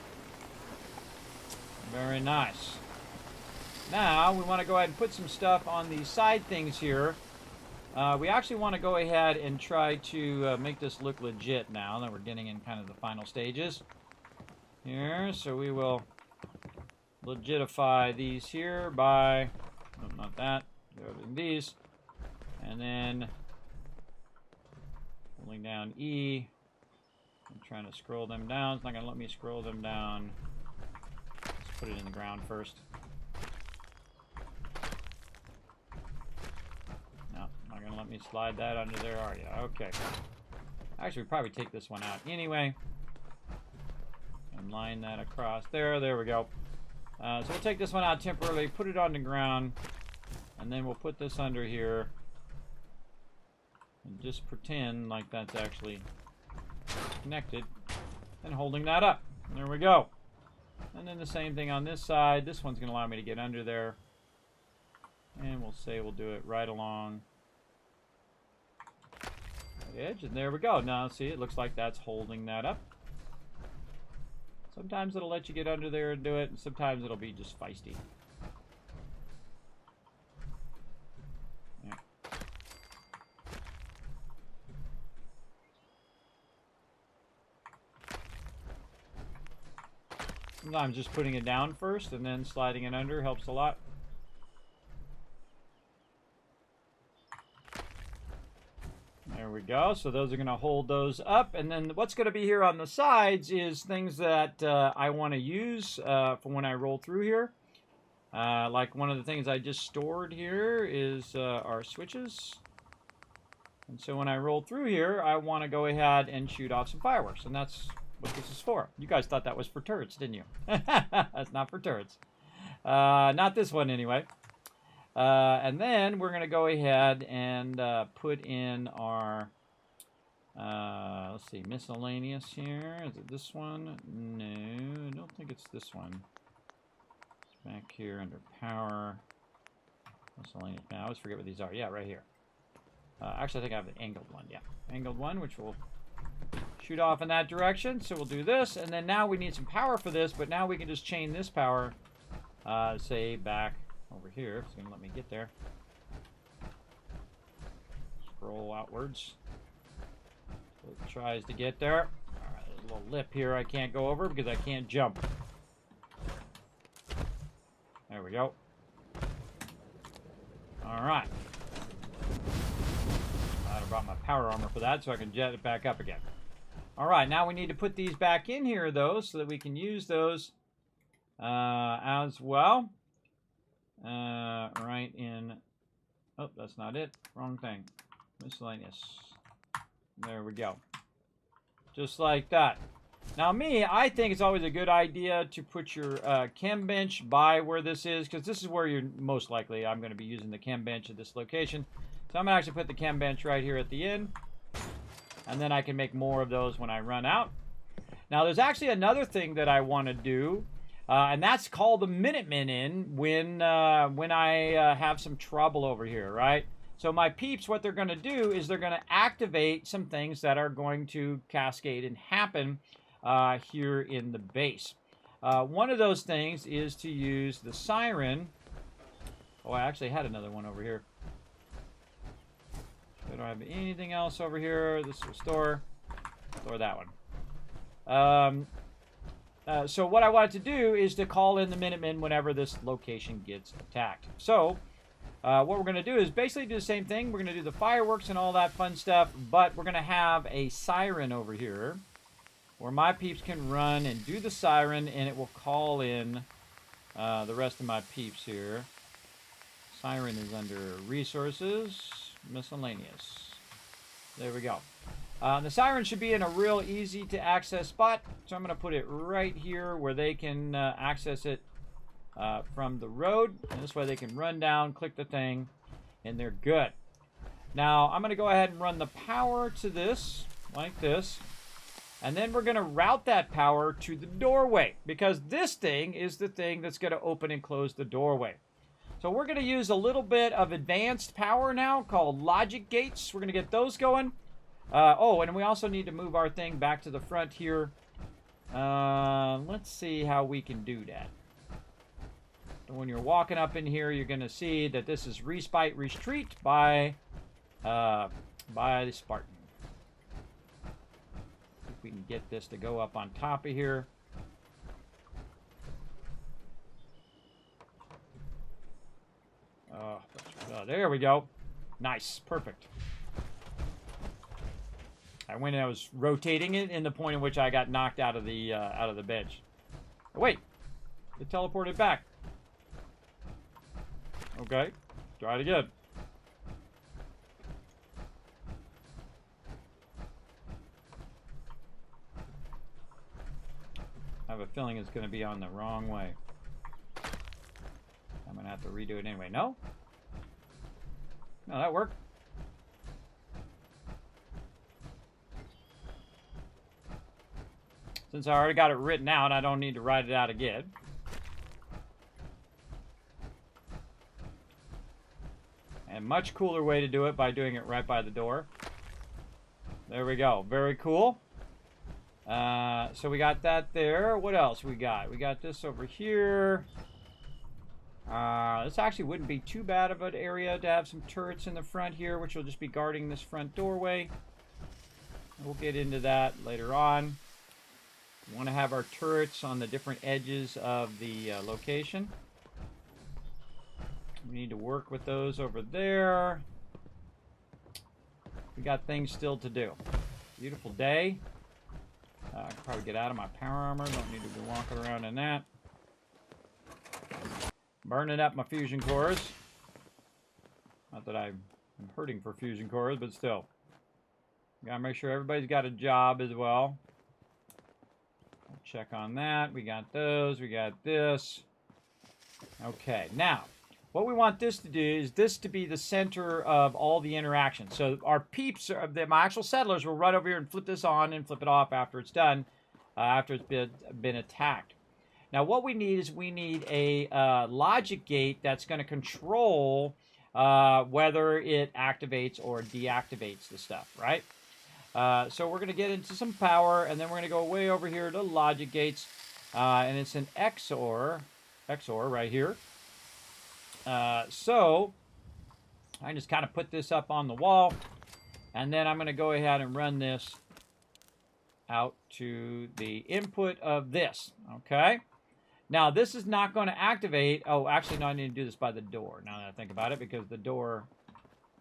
Very nice. Now we want to go ahead and put some stuff on these side things here. We actually want to go ahead and try to make this look legit now that we're getting in kind of the final stages here. So we will legitify these here by, no, not that, grabbing these, and then holding down E. I'm trying to scroll them down. It's not going to let me scroll them down. Let's put it in the ground first. Gonna let me slide that under there, are you? Okay. Actually, we'll probably take this one out anyway. And line that across there. There we go. So we'll take this one out temporarily, put it on the ground, and then we'll put this under here. And just pretend like that's actually connected. And holding that up. There we go. And then the same thing on this side. This one's gonna allow me to get under there. And we'll say we'll do it right along edge, and there we go. Now see, it looks like that's holding that up. Sometimes it'll let you get under there and do it, and sometimes it'll be just feisty. Yeah. Sometimes just putting it down first and then sliding it under helps a lot. There we go. So those are going to hold those up. And then what's going to be here on the sides is things that I want to use for when I roll through here. Like one of the things I just stored here is our switches. And so when I roll through here, I want to go ahead and shoot off some fireworks. And that's what this is for. You guys thought that was for turrets, didn't you? That's not for turrets. Not this one anyway. And then we're going to go ahead and put in our, let's see, miscellaneous here. Is it this one? No, I don't think it's this one. It's back here under power. Miscellaneous. Now, I always forget what these are. Yeah, right here. Actually, I think I have the angled one. Yeah, angled one, which will shoot off in that direction. So we'll do this. And then now we need some power for this, but now we can just chain this power, say, back over here. It's going to let me get there. Scroll outwards. So it tries to get there. Alright, there's a little lip here I can't go over because I can't jump. There we go. Alright. I brought my power armor for that so I can jet it back up again. Alright, now we need to put these back in here though so that we can use those as well. Right in, oh, that's not it. Wrong thing. Miscellaneous. There we go. Just like that. Now I think it's always a good idea to put your chem bench by where this is, because this is where you're most likely, I'm going to be using the chem bench at this location. So I'm going to actually put the chem bench right here at the end. And then I can make more of those when I run out. Now there's actually another thing that I want to do. And that's called the Minutemen in when I have some trouble over here, right? So my peeps, what they're going to do is they're going to activate some things that are going to cascade and happen here in the base. One of those things is to use the siren. Oh, I actually had another one over here. I don't have anything else over here. This will store that one. So what I wanted to do is to call in the Minutemen whenever this location gets attacked. So what we're going to do is basically do the same thing. We're going to do the fireworks and all that fun stuff, but we're going to have a siren over here where my peeps can run and do the siren, and it will call in the rest of my peeps here. Siren is under resources, miscellaneous. There we go. The siren should be in a real easy to access spot, so I'm going to put it right here where they can access it from the road. And this way they can run down, click the thing, and they're good. Now I'm going to go ahead and run the power to this, like this. And then we're going to route that power to the doorway, because this thing is the thing that's going to open and close the doorway. So we're going to use a little bit of advanced power now called logic gates. We're going to get those going. Oh, and we also need to move our thing back to the front here. Let's see how we can do that. So when you're walking up in here, you're going to see that this is Respite Retreat by the Spartan. If we can get this to go up on top of here. Oh, there we go. Nice. Perfect. When I was rotating it in the point in which I got knocked out of the bench. Oh, wait, it teleported back. Okay, try it again. I have a feeling it's going to be on the wrong way. I'm going to have to redo it anyway. No? No, that worked. Since I already got it written out, I don't need to write it out again. And much cooler way to do it by doing it right by the door. There we go. Very cool. So we got that there. What else we got? We got this over here. This actually wouldn't be too bad of an area to have some turrets in the front here, which will just be guarding this front doorway. We'll get into that later on. We want to have our turrets on the different edges of the location. We need to work with those over there. We got things still to do. Beautiful day. I can probably get out of my power armor. Don't need to be walking around in that. Burning up my fusion cores. Not that I'm hurting for fusion cores, but still. Gotta make sure everybody's got a job as well. I'll check on that. We got those. We got this. Okay, now, what we want this to do is this to be the center of all the interactions. So our peeps, my actual settlers, will run over here and flip this on and flip it off after it's done, after it's been attacked. Now, what we need is we need a logic gate that's going to control whether it activates or deactivates the stuff, right? So we're going to get into some power, and then we're going to go way over here to logic gates, and it's an XOR right here. So I just kind of put this up on the wall, and then I'm going to go ahead and run this out to the input of this, okay? Now, this is not going to activate. Oh, actually, no, I need to do this by the door, now that I think about it, because the door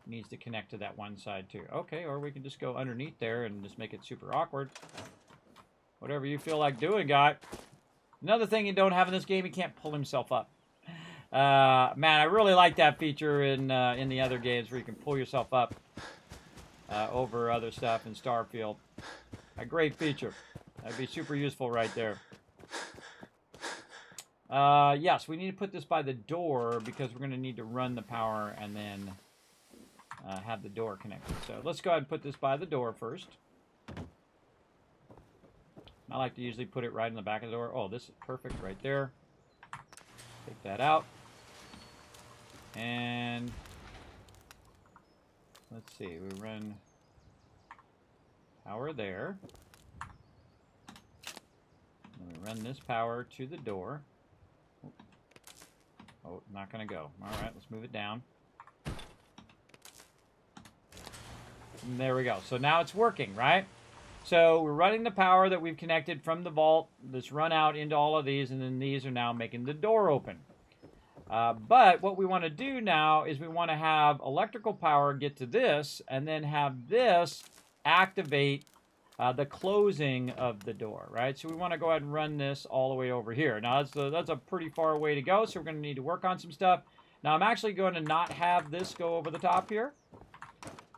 needs to connect to that one side, too. Okay, or we can just go underneath there and just make it super awkward. Whatever you feel like doing, guy. Another thing you don't have in this game, he can't pull himself up. Man, I really like that feature in the other games where you can pull yourself up over other stuff in Starfield. A great feature. That'd be super useful right there. Yes, we need to put this by the door because we're going to need to run the power and then have the door connected. So let's go ahead and put this by the door first. I like to usually put it right in the back of the door. Oh, this is perfect right there. Take that out. And let's see, we run power there. And we run this power to the door. Oh, not going to go. All right, let's move it down. And there we go. So now it's working, right? So we're running the power that we've connected from the vault that's run out into all of these, and then these are now making the door open. But what we want to do now is we want to have electrical power get to this, and then have this activate the closing of the door, right? So we want to go ahead and run this all the way over here. Now, that's a pretty far way to go, so we're going to need to work on some stuff. Now, I'm actually going to not have this go over the top here,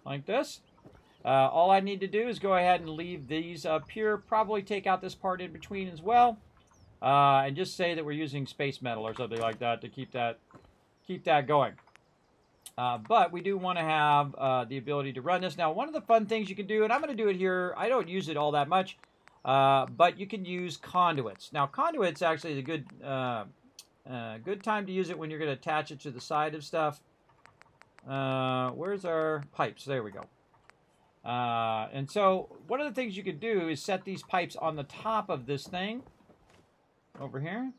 like this. All I need to do is go ahead and leave these up here, probably take out this part in between as well, and just say that we're using space metal or something like that to keep that going. But we do want to have the ability to run this. Now, one of the fun things you can do, and I'm going to do it here, I don't use it all that much, but you can use conduits. Now, conduits actually is a good time to use it when you're going to attach it to the side of stuff. Where's our pipes? There we go. And so one of the things you could do is set these pipes on the top of this thing over here,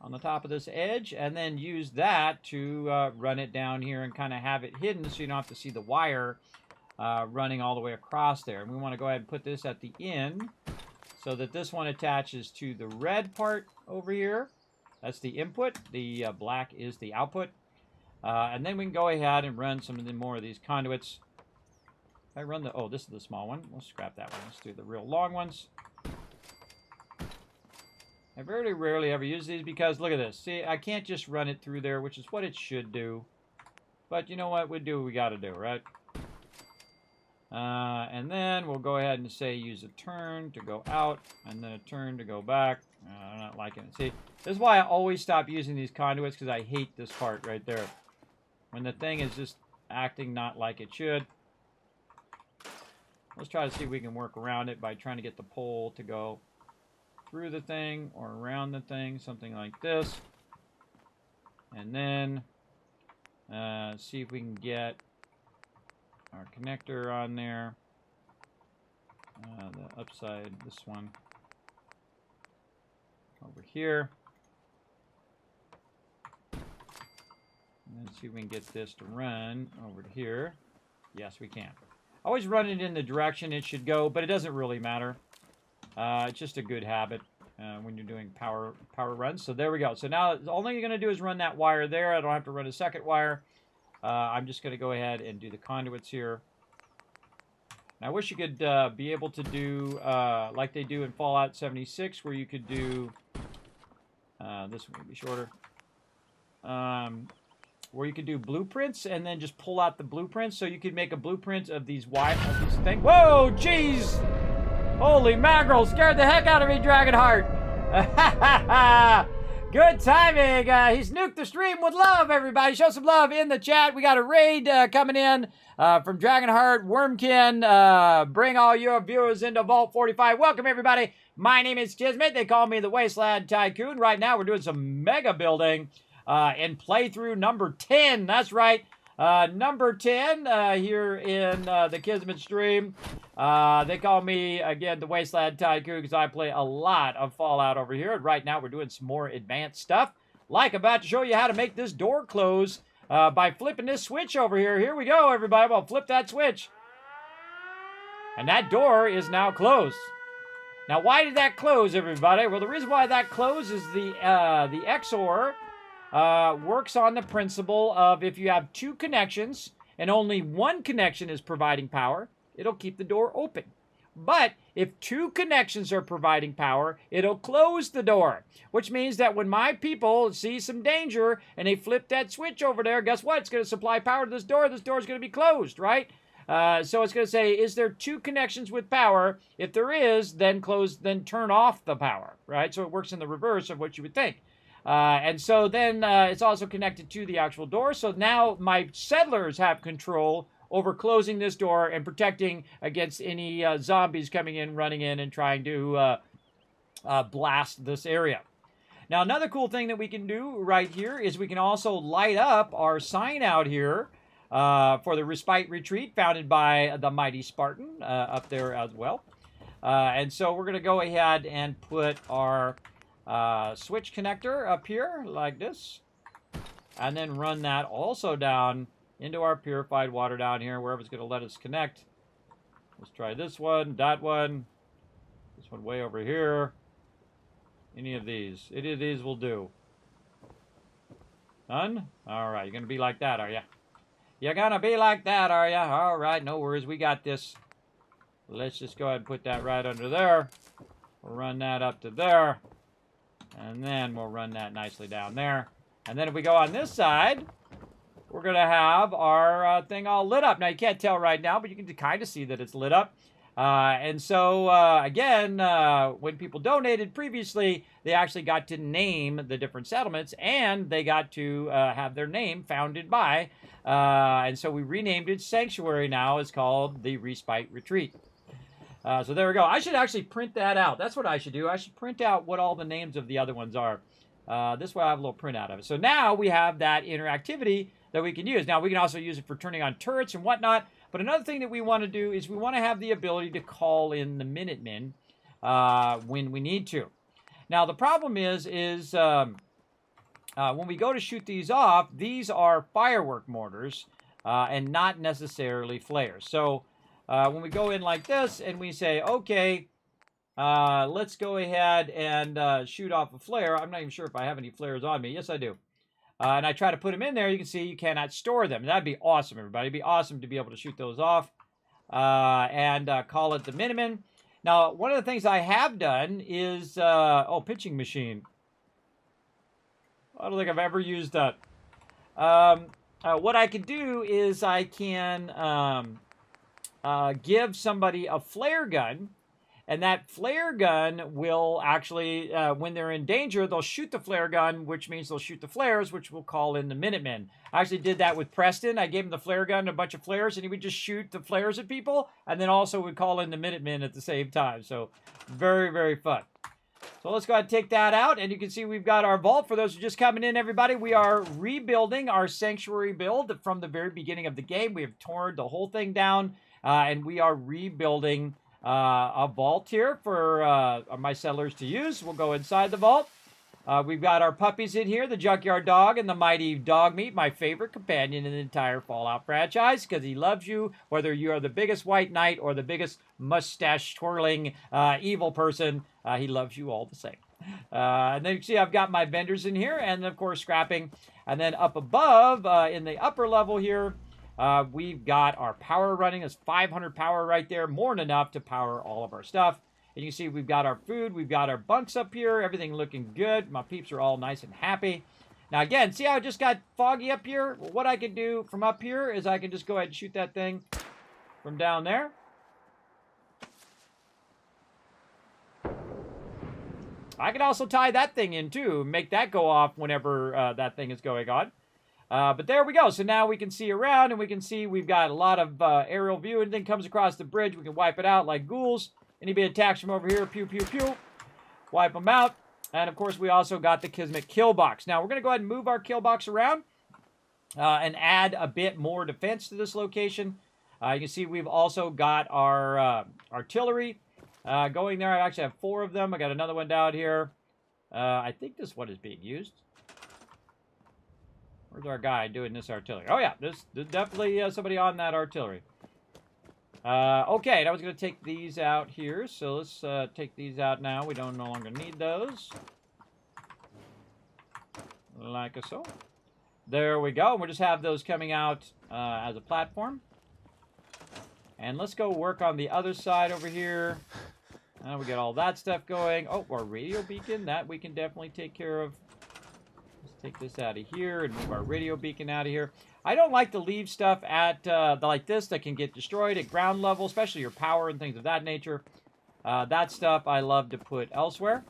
on the top of this edge, and then use that to run it down here and kind of have it hidden so you don't have to see the wire running all the way across there. And we want to go ahead and put this at the end so that this one attaches to the red part over here. That's the input. The black is the output. And then we can go ahead and run some of the more of these conduits. I run the, oh, this is the small one. We'll scrap that one. Let's do the real long ones. I very rarely ever use these because, look at this. See, I can't just run it through there, which is what it should do. But you know what? We do what we got to do, right? And then we'll go ahead and say use a turn to go out, and then a turn to go back. I'm not liking it. See, this is why I always stop using these conduits, because I hate this part right there. When the thing is just acting not like it should. Let's try to see if we can work around it by trying to get the pole to go through the thing or around the thing, something like this. And then see if we can get our connector on there. The upside, this one over here. And then see if we can get this to run over to here. Yes, we can. Always run it in the direction it should go, but it doesn't really matter. It's just a good habit when you're doing power runs. So there we go. So now all you're going to do is run that wire there. I don't have to run a second wire. I'm just going to go ahead and do the conduits here. Now, I wish you could be able to do like they do in Fallout 76, where you could do this one would be shorter. Where you could do blueprints and then just pull out the blueprints, so you could make a blueprint of these things. Whoa, jeez! Holy mackerel! Scared the heck out of me, Dragonheart. Good timing. He's nuked the stream with love, everybody. Show some love in the chat. We got a raid coming in from Dragonheart, Wormkin. Bring all your viewers into Vault 45. Welcome, everybody. My name is Kismet. They call me the Wasteland Tycoon. Right now, we're doing some mega building in playthrough number 10. That's right. Number 10 here in the Kismet stream. They call me, again, the Wasteland Tycoon because I play a lot of Fallout over here. And right now, we're doing some more advanced stuff. Like about to show you how to make this door close by flipping this switch over here. Here we go, everybody. I'm going to flip that switch. And that door is now closed. Now, why did that close, everybody? Well, the reason why that closed is the XOR works on the principle of if you have two connections and only one connection is providing power, it'll keep the door open. But if two connections are providing power, it'll close the door, which means that when my people see some danger and they flip that switch over there, guess what? It's going to supply power to this door. This door is going to be closed, right? So it's going to say, is there two connections with power? If there is, then turn off the power, right? So it works in the reverse of what you would think. And so then it's also connected to the actual door. So now my settlers have control over closing this door and protecting against any zombies coming in, running in, and trying to blast this area. Now, another cool thing that we can do right here is we can also light up our sign out here for the Respite Retreat, founded by the mighty Spartan up there as well. And so we're going to go ahead and put our switch connector up here like this, and then run that also down into our purified water down here, wherever it's going to let us connect. Let's try this one, that one, this one way over here. Any of these will do. None? All right, you're going to be like that, are you? You're going to be like that, are you? All right, no worries, we got this. Let's just go ahead and put that right under there. We'll run that up to there. And then we'll run that nicely down there. And then if we go on this side, we're going to have our thing all lit up. Now, you can't tell right now, but you can kind of see that it's lit up. And so, again, when people donated previously, they actually got to name the different settlements, and they got to have their name founded by. And so we renamed it Sanctuary now. It's called the Respite Retreat. So there we go. I should actually print that out. That's what I should do. I should print out what all the names of the other ones are. This way I have a little printout of it. So now we have that interactivity that we can use. Now, we can also use it for turning on turrets and whatnot. But another thing that we want to do is we want to have the ability to call in the Minutemen when we need to. Now, the problem is when we go to shoot these off, these are firework mortars and not necessarily flares. So when we go in like this and we say, okay, let's go ahead and shoot off a flare. I'm not even sure if I have any flares on me. Yes, I do. And I try to put them in there. You can see you cannot store them. That'd be awesome, everybody. It'd be awesome to be able to shoot those off and call it the Minutemen. Now, one of the things I have done is, pitching machine. I don't think I've ever used that. What I can do is I can give somebody a flare gun, and that flare gun will actually, when they're in danger, they'll shoot the flare gun, which means they'll shoot the flares, which will call in the Minutemen. I actually did that with Preston. I gave him the flare gun and a bunch of flares, and he would just shoot the flares at people, and then also would call in the Minutemen at the same time. So very, very fun. So let's go ahead and take that out, and you can see we've got our vault. For those who are just coming in, everybody, we are rebuilding our Sanctuary build from the very beginning of the game. We have torn the whole thing down, and we are rebuilding a vault here for my settlers to use. We'll go inside the vault. We've got our puppies in here, the Junkyard Dog and the Mighty Dog Meat, my favorite companion in the entire Fallout franchise, because he loves you, whether you are the biggest white knight or the biggest mustache-twirling evil person. He loves you all the same. And then you see I've got my vendors in here, and of course scrapping. And then up above, in the upper level here, we've got our power running. It's 500 power right there, more than enough to power all of our stuff. And you can see we've got our food, we've got our bunks up here, everything looking good. My peeps are all nice and happy. Now again, see how it just got foggy up here? Well, what I can do from up here is I can just go ahead and shoot that thing from down there. I can also tie that thing in too, make that go off whenever that thing is going on. But there we go. So now we can see around, and we can see we've got a lot of aerial view. Anything comes across the bridge, we can wipe it out like ghouls. Anybody attacks from over here, pew, pew, pew. Wipe them out. And, of course, we also got the Kismet kill box. Now, we're going to go ahead and move our kill box around and add a bit more defense to this location. You can see we've also got our artillery going there. I actually have 4 of them. I got another one down here. I think this one is being used. Where's our guy doing this artillery? Oh, yeah. There's definitely somebody on that artillery. Okay, and I was going to take these out here, so let's take these out now. We no longer need those. Like so. There we go. We'll just have those coming out as a platform. And let's go work on the other side over here. And we get all that stuff going. Oh, our radio beacon. That we can definitely take care of. Let's take this out of here and move our radio beacon out of here. I don't like to leave stuff at like this that can get destroyed at ground level, especially your power and things of that nature. That stuff I love to put elsewhere.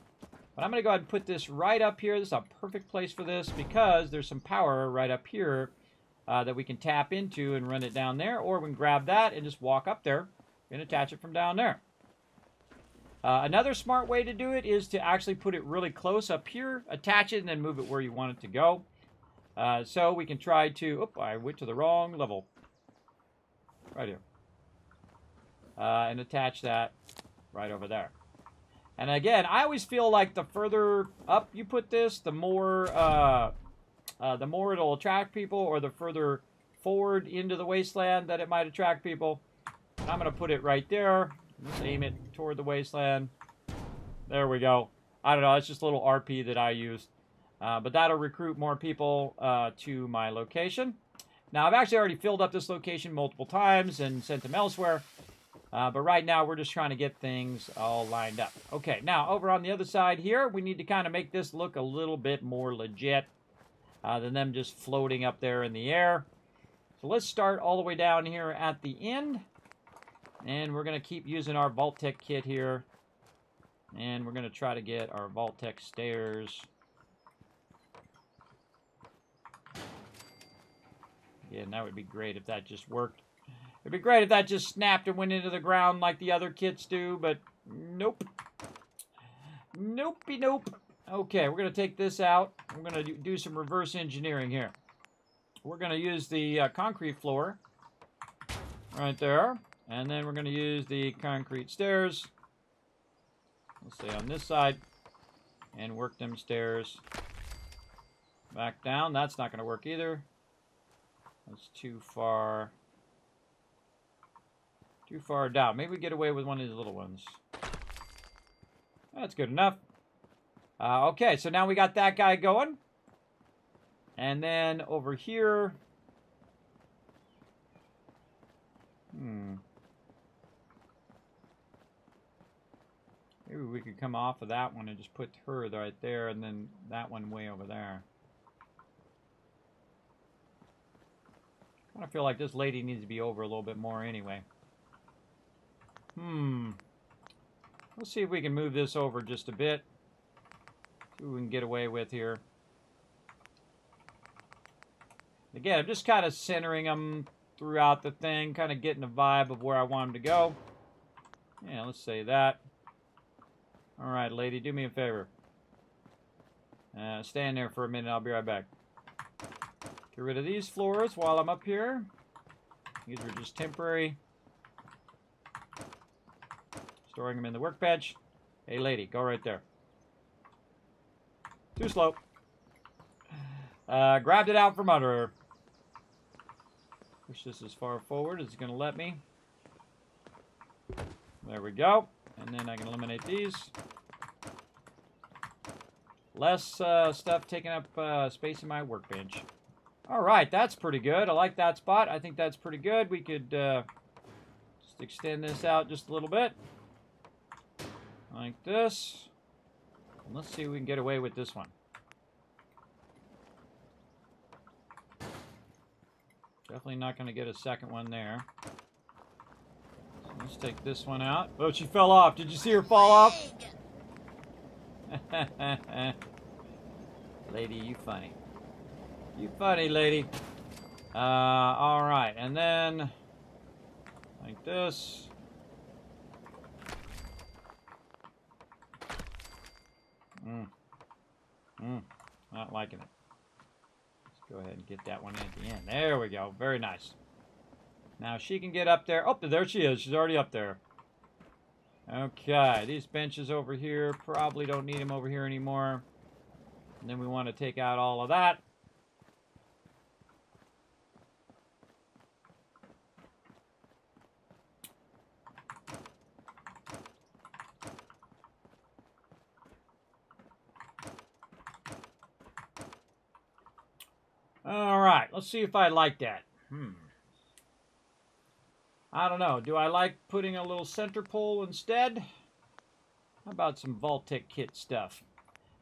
But I'm going to go ahead and put this right up here. This is a perfect place for this because there's some power right up here that we can tap into and run it down there. Or we can grab that and just walk up there and attach it from down there. Another smart way to do it is to actually put it really close up here, attach it, and then move it where you want it to go. So we can try to... Oop, I went to the wrong level. Right here. And attach that right over there. And again, I always feel like the further up you put this, the more it'll attract people, or the further forward into the wasteland that it might attract people. And I'm going to put it right there. Let's aim it toward the wasteland. There we go. I don't know, it's just a little RP that I use. But that'll recruit more people to my location. Now, I've actually already filled up this location multiple times and sent them elsewhere. But right now, we're just trying to get things all lined up. Okay, now, over on the other side here, we need to kind of make this look a little bit more legit than them just floating up there in the air. So let's start all the way down here at the end. And we're going to keep using our vault-tec kit here. And we're going to try to get our vault-tec stairs. Again, that would be great if that just worked. It'd be great if that just snapped and went into the ground like the other kits do, but nope. Nope-y nope. Okay, we're going to take this out. We're going to do some reverse engineering here. We're going to use the concrete floor right there. And then we're going to use the concrete stairs. Let's say on this side. And work them stairs back down. That's not going to work either. That's too far down. Maybe we get away with one of these little ones. That's good enough. Okay, so now we got that guy going. And then over here... Maybe we could come off of that one and just put her right there, and then that one way over there. I kind of feel like this lady needs to be over a little bit more anyway. Let's see if we can move this over just a bit. See what we can get away with here. Again, I'm just kind of centering them throughout the thing, kind of getting the vibe of where I want them to go. Yeah, let's say that. All right, lady, do me a favor. Stand there for a minute. I'll be right back. Get rid of these floors while I'm up here. These are just temporary. Storing them in the workbench. Hey, lady, go right there. Too slow. Grabbed it out from under her. Push this as far forward as it's going to let me. There we go. And then I can eliminate these. Less stuff taking up space in my workbench. All right, that's pretty good. I like that spot. I think that's pretty good. We could just extend this out just a little bit. Like this. And let's see if we can get away with this one. Definitely not going to get a second one there. So let's take this one out. Oh, she fell off. Did you see her fall off? Lady, you funny. You funny, lady. All right. And then, like this. Not liking it. Let's go ahead and get that one in at the end. There we go. Very nice. Now she can get up there. Oh, there she is. She's already up there. Okay. These benches over here, probably don't need them over here anymore. And then we want to take out all of that. All right, let's see if I like that. I don't know. Do I like putting a little center pole instead? How about some vault-tec kit stuff?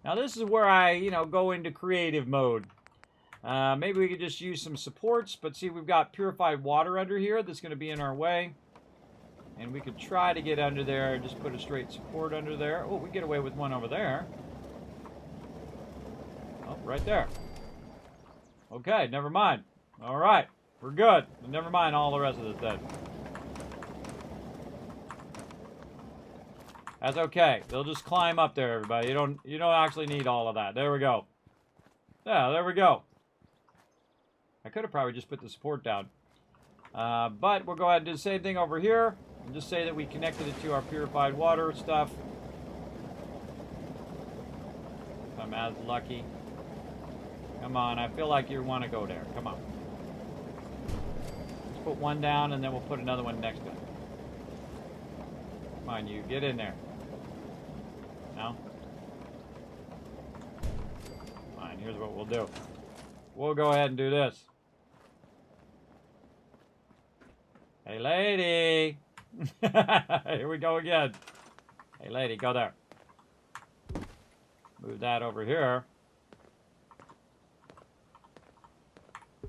Now this is where I, go into creative mode. Maybe we could just use some supports, but see, we've got purified water under here that's going to be in our way. And we could try to get under there and just put a straight support under there. Oh, we get away with one over there. Oh, right there. Okay, never mind. All right, we're good. Never mind all the rest of this then. That's okay. They'll just climb up there, everybody. You don't actually need all of that. There we go. Yeah, there we go. I could have probably just put the support down. But we'll go ahead and do the same thing over here. And just say that we connected it to our purified water stuff. If I'm as lucky. Come on, I feel like you want to go there. Come on. Let's put one down and then we'll put another one next to it. Come on, you. Get in there. No? Fine, here's what we'll do. We'll go ahead and do this. Hey, lady! Here we go again. Hey, lady, go there. Move that over here.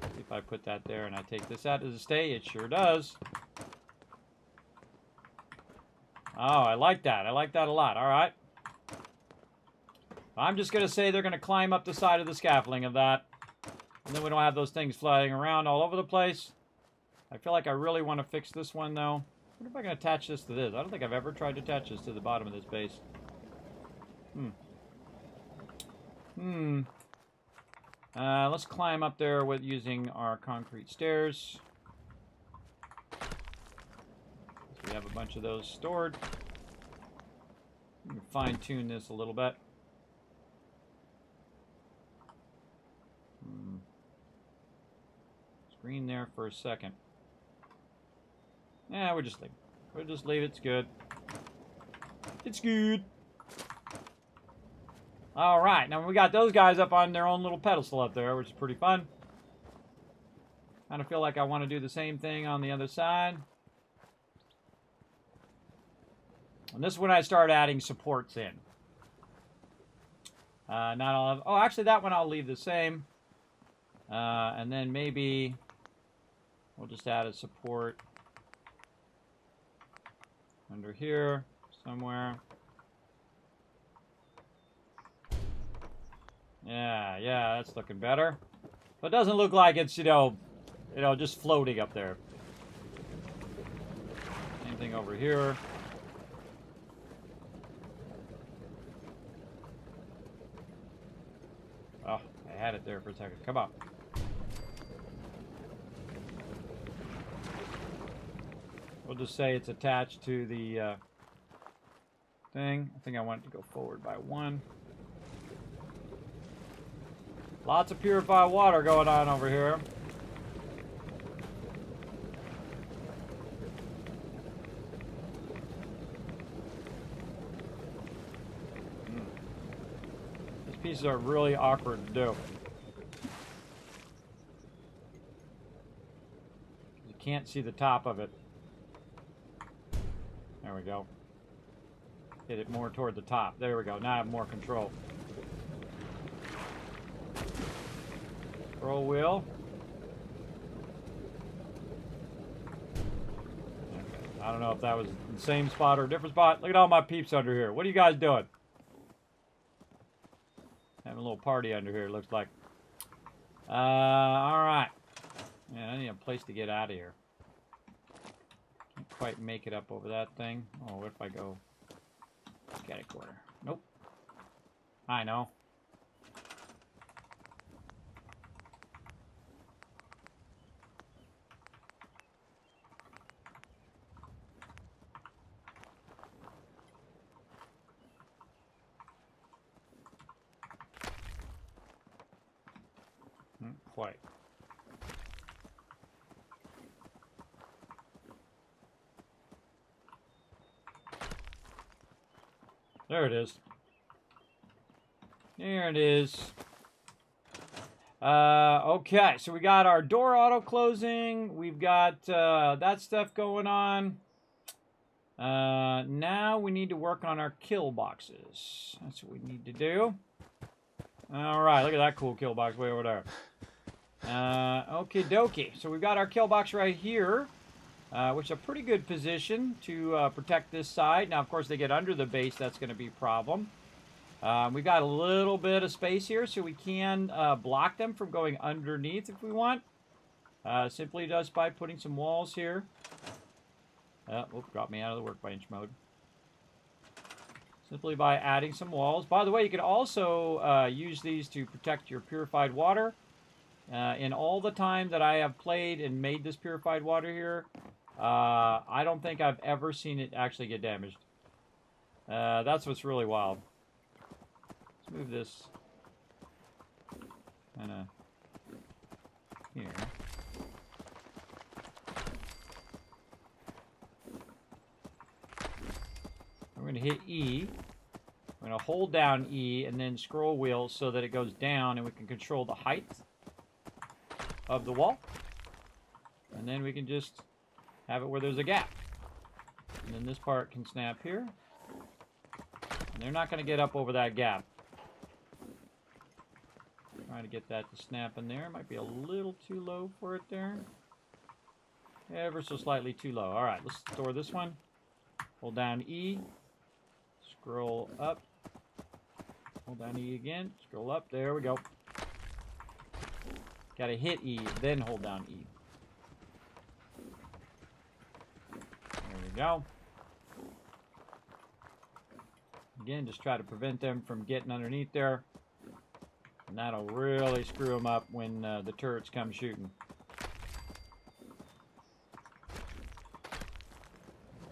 See if I put that there and I take this out. Does it stay? It sure does. Oh, I like that. I like that a lot. All right. I'm just going to say they're going to climb up the side of the scaffolding of that. And then we don't have those things flying around all over the place. I feel like I really want to fix this one, though. I wonder if I can attach this to this. I don't think I've ever tried to attach this to the bottom of this base. Let's climb up there with using our concrete stairs. We have a bunch of those stored. We can fine-tune this a little bit. Screen there for a second. Yeah, we'll just leave it. We'll just leave it. It's good. It's good. All right, now we got those guys up on their own little pedestal up there, which is pretty fun. Kind of feel like I want to do the same thing on the other side. And this is when I start adding supports in. Not all of... Oh, actually, that one I'll leave the same. And then maybe we'll just add a support under here somewhere. Yeah, that's looking better. But it doesn't look like it's, just floating up there. Same thing over here. Oh, I had it there for a second. Come on. We'll just say it's attached to the thing. I think I want it to go forward by 1. Lots of purified water going on over here. These pieces are really awkward to do. You can't see the top of it. There we go. Hit it more toward the top. There we go. Now I have more control. Scroll wheel. Okay. I don't know if that was the same spot or a different spot. Look at all my peeps under here. What are you guys doing? Having a little party under here, it looks like. Alright. Man, I need a place to get out of here. Can't quite make it up over that thing. Oh, what if I go... Got a quarter. Nope. I know. Quite. There it is. There it is. Okay, so we got our door auto closing. We've got that stuff going on. Now we need to work on our kill boxes. That's what we need to do. All right, look at that cool kill box way over there. Okie dokie. So we've got our kill box right here. Which is a pretty good position to protect this side. Now, of course, they get under the base. That's going to be a problem. We've got a little bit of space here, so we can block them from going underneath if we want. Simply just by putting some walls here. Whoop, got me out of the workbench mode. Simply by adding some walls. By the way, you can also use these to protect your purified water. In all the time that I have played and made this purified water here, I don't think I've ever seen it actually get damaged. That's what's really wild. Let's move this kind of here. We're going to hit E. We're going to hold down E and then scroll wheel so that it goes down and we can control the height of the wall. And then we can just have it where there's a gap. And then this part can snap here. And they're not going to get up over that gap. Trying to get that to snap in there. Might be a little too low for it there. Ever so slightly too low. Alright, let's store this one. Hold down E. Scroll up. Hold down E again. Scroll up. There we go. Got to hit E, then hold down E. There we go. Again, just try to prevent them from getting underneath there. And that'll really screw them up when the turrets come shooting.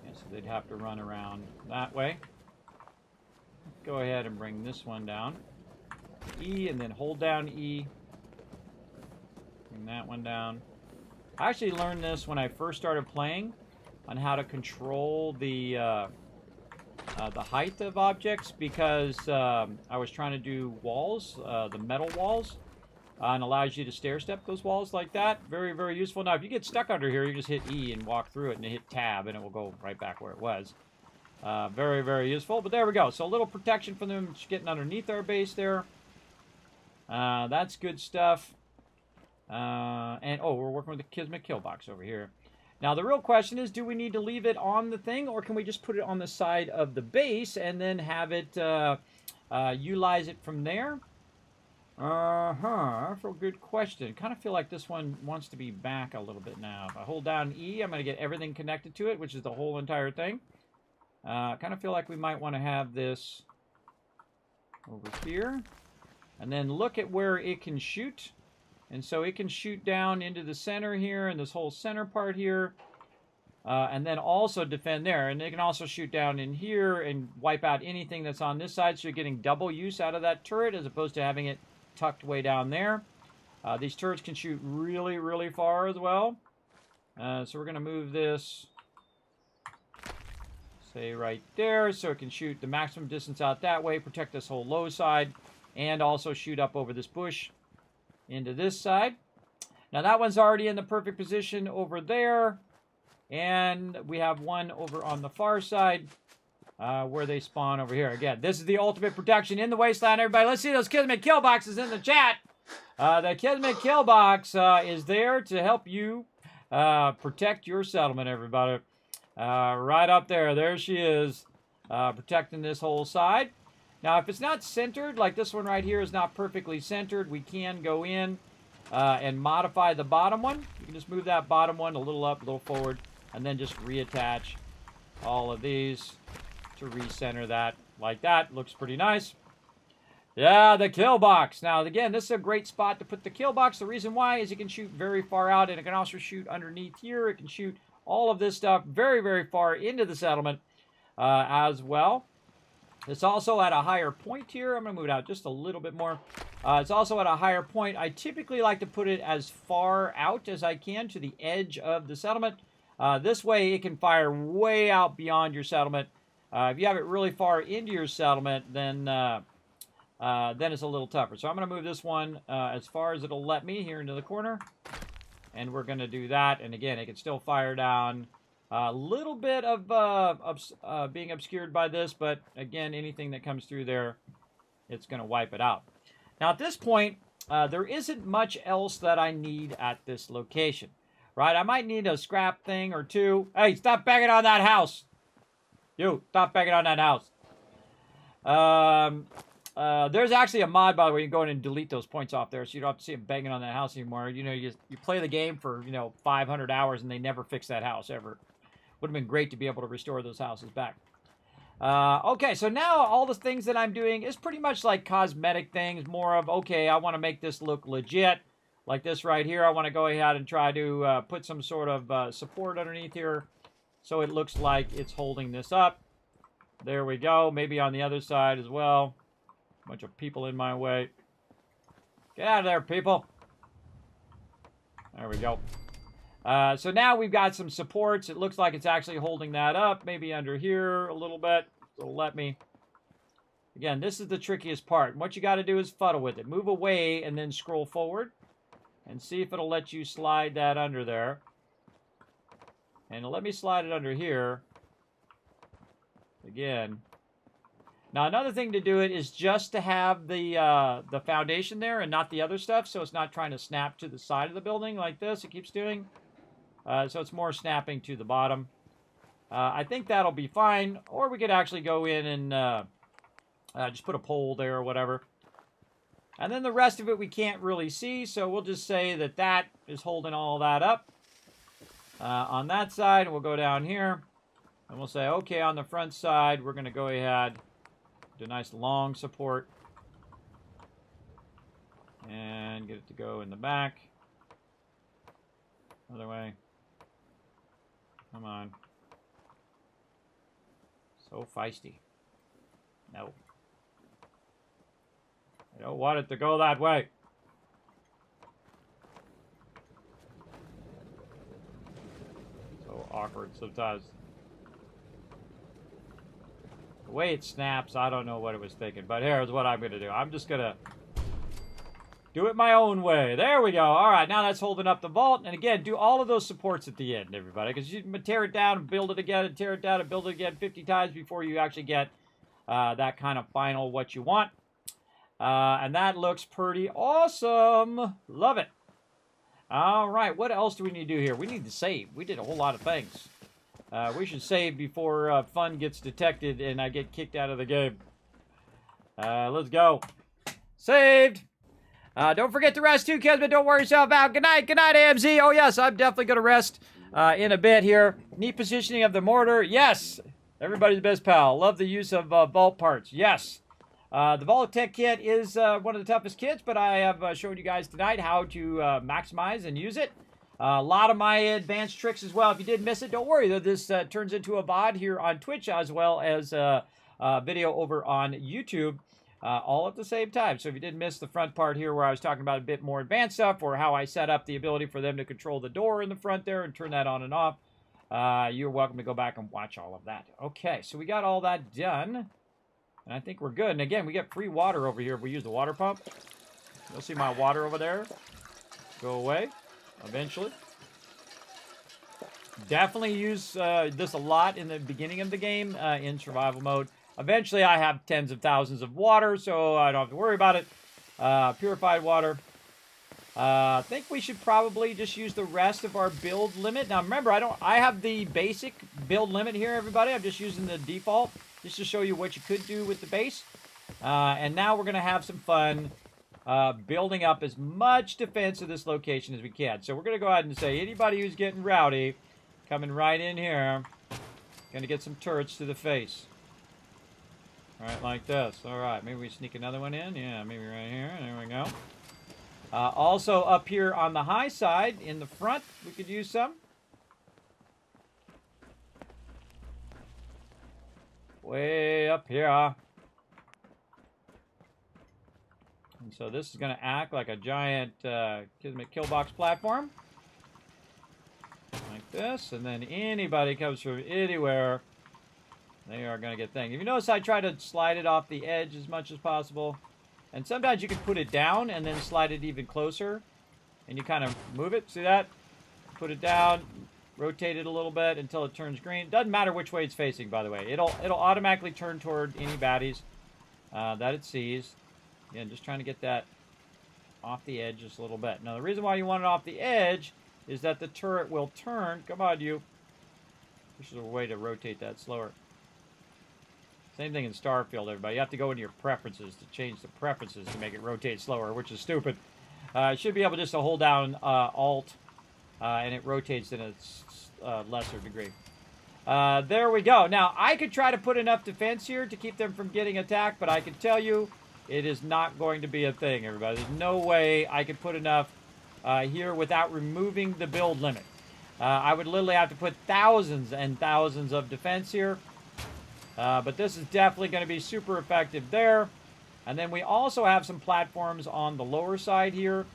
Yeah, so they'd have to run around that way. Go ahead and bring this one down. E, and then hold down E. Bring that one down. I actually learned this when I first started playing on how to control the height of objects, because I was trying to do walls, the metal walls, and allows you to stair step those walls like that. Very, very useful. Now, if you get stuck under here, you just hit E and walk through it and hit tab, and it will go right back where it was. Very, very useful. But there we go. So a little protection from them getting underneath our base there. That's good stuff. And, oh, we're working with the Kismet kill box over here. Now, the real question is, do we need to leave it on the thing, or can we just put it on the side of the base and then have it utilize it from there? For a good question. Kind of feel like this one wants to be back a little bit now. If I hold down E, I'm going to get everything connected to it, which is the whole entire thing. Kind of feel like we might want to have this over here. And then look at where it can shoot. And so it can shoot down into the center here and this whole center part here. And then also defend there. And it can also shoot down in here and wipe out anything that's on this side. So you're getting double use out of that turret as opposed to having it tucked way down there. These turrets can shoot really, really far as well. So we're going to move this, say, right there, so it can shoot the maximum distance out that way, protect this whole low side, and also shoot up over this bush into this side. Now that one's already in the perfect position over there, and we have one over on the far side where they spawn over here. Again, this is the ultimate protection in the wasteland, everybody. Let's see those Kismet kill boxes in the chat. The Kismet kill box is there to help you protect your settlement, everybody. Right up there. There she is, protecting this whole side. Now, if it's not centered, like this one right here is not perfectly centered, we can go in and modify the bottom one. You can just move that bottom one a little up, a little forward, and then just reattach all of these to recenter that like that. Looks pretty nice. Yeah, the kill box. Now, again, this is a great spot to put the kill box. The reason why is it can shoot very far out, and it can also shoot underneath here. It can shoot all of this stuff very, very far into the settlement as well. It's also at a higher point here. I'm going to move it out just a little bit more. It's also at a higher point. I typically like to put it as far out as I can to the edge of the settlement. This way, it can fire way out beyond your settlement. If you have it really far into your settlement, then it's a little tougher. So I'm going to move this one as far as it'll let me here into the corner. And we're going to do that. And again, it can still fire down. A little bit of being obscured by this, but again, anything that comes through there, it's going to wipe it out. Now, at this point, there isn't much else that I need at this location, right? I might need a scrap thing or two. Hey, stop banging on that house. You, stop banging on that house. There's actually a mod, by the way, you can go in and delete those points off there, so you don't have to see them banging on that house anymore. You know, you play the game for, 500 hours, and they never fix that house, ever. Would have been great to be able to restore those houses back. Okay, so now all the things that I'm doing is pretty much like cosmetic things, more of, okay, I want to make this look legit. Like this right here, I want to go ahead and try to put some sort of support underneath here so it looks like it's holding this up. There we go. Maybe on the other side as well. Bunch of people in my way. Get out of there, people. There we go. So now we've got some supports. It looks like it's actually holding that up. Maybe under here a little bit. It'll let me. Again, this is the trickiest part. What you got to do is fuddle with it. Move away and then scroll forward. And see if it'll let you slide that under there. And let me slide it under here. Again. Now, another thing to do it is just to have the foundation there and not the other stuff, so it's not trying to snap to the side of the building like this. It keeps doing. So it's more snapping to the bottom. I think that'll be fine. Or we could actually go in and just put a pole there or whatever. And then the rest of it we can't really see, so we'll just say that that is holding all that up. On that side, we'll go down here. And we'll say, okay, on the front side, we're going to go ahead. Do a nice long support. And get it to go in the back. Other way. Come on. So feisty. No. I don't want it to go that way. So awkward sometimes. The way it snaps, I don't know what it was thinking. But here's what I'm going to do. I'm just going to do it my own way. There we go. All right, now that's holding up the vault. And again, do all of those supports at the end, everybody. Because you can tear it down and build it again and tear it down and build it again 50 times before you actually get that kind of final what you want. And that looks pretty awesome. Love it. All right, what else do we need to do here? We need to save. We did a whole lot of things. We should save before fun gets detected and I get kicked out of the game. Let's go. Saved. Don't forget to rest too, Kismet. Don't wear yourself out. Good night, AMZ. Oh, yes, I'm definitely going to rest in a bit here. Neat positioning of the mortar. Yes. Everybody's best pal. Love the use of vault parts. Yes. The vault-tec kit is one of the toughest kits, but I have shown you guys tonight how to maximize and use it. A lot of my advanced tricks as well. If you did miss it, don't worry. This turns into a VOD here on Twitch as well as a video over on YouTube. all at the same time. So if you did miss the front part here where I was talking about a bit more advanced stuff or how I set up the ability for them to control the door in the front there and turn that on and off, you're welcome to go back and watch all of that. Okay, so we got all that done. And I think we're good. And again, we get free water over here if we use the water pump. You'll see my water over there go away eventually. Definitely use this a lot in the beginning of the game in survival mode. Eventually, I have tens of thousands of water, so I don't have to worry about it. Purified water. I think we should probably just use the rest of our build limit. Now, remember, I have the basic build limit here, everybody. I'm just using the default just to show you what you could do with the base. And now we're going to have some fun building up as much defense of this location as we can. So we're going to go ahead and say anybody who's getting rowdy, coming right in here, going to get some turrets to the face. All right, like this. All right, maybe we sneak another one in. Yeah, maybe right here. There we go. Also up here on the high side, in the front, we could use some. Way up here. And so this is going to act like a giant Kismet killbox platform. Like this. And then anybody comes from anywhere, they are going to get things. If you notice, I try to slide it off the edge as much as possible. And sometimes you can put it down and then slide it even closer. And you kind of move it. See that? Put it down, rotate it a little bit until it turns green. Doesn't matter which way it's facing, by the way. It'll automatically turn toward any baddies that it sees. Again, just trying to get that off the edge just a little bit. Now, the reason why you want it off the edge is that the turret will turn. Come on, you. This is a way to rotate that slower. Same thing in Starfield, everybody. You have to go into your preferences to change the preferences to make it rotate slower, which is stupid. You should be able just to hold down Alt, and it rotates in a lesser degree. There we go. Now, I could try to put enough defense here to keep them from getting attacked, but I can tell you it is not going to be a thing, everybody. There's no way I could put enough here without removing the build limit. I would literally have to put thousands and thousands of defense here. But this is definitely going to be super effective there. And then we also have some platforms on the lower side here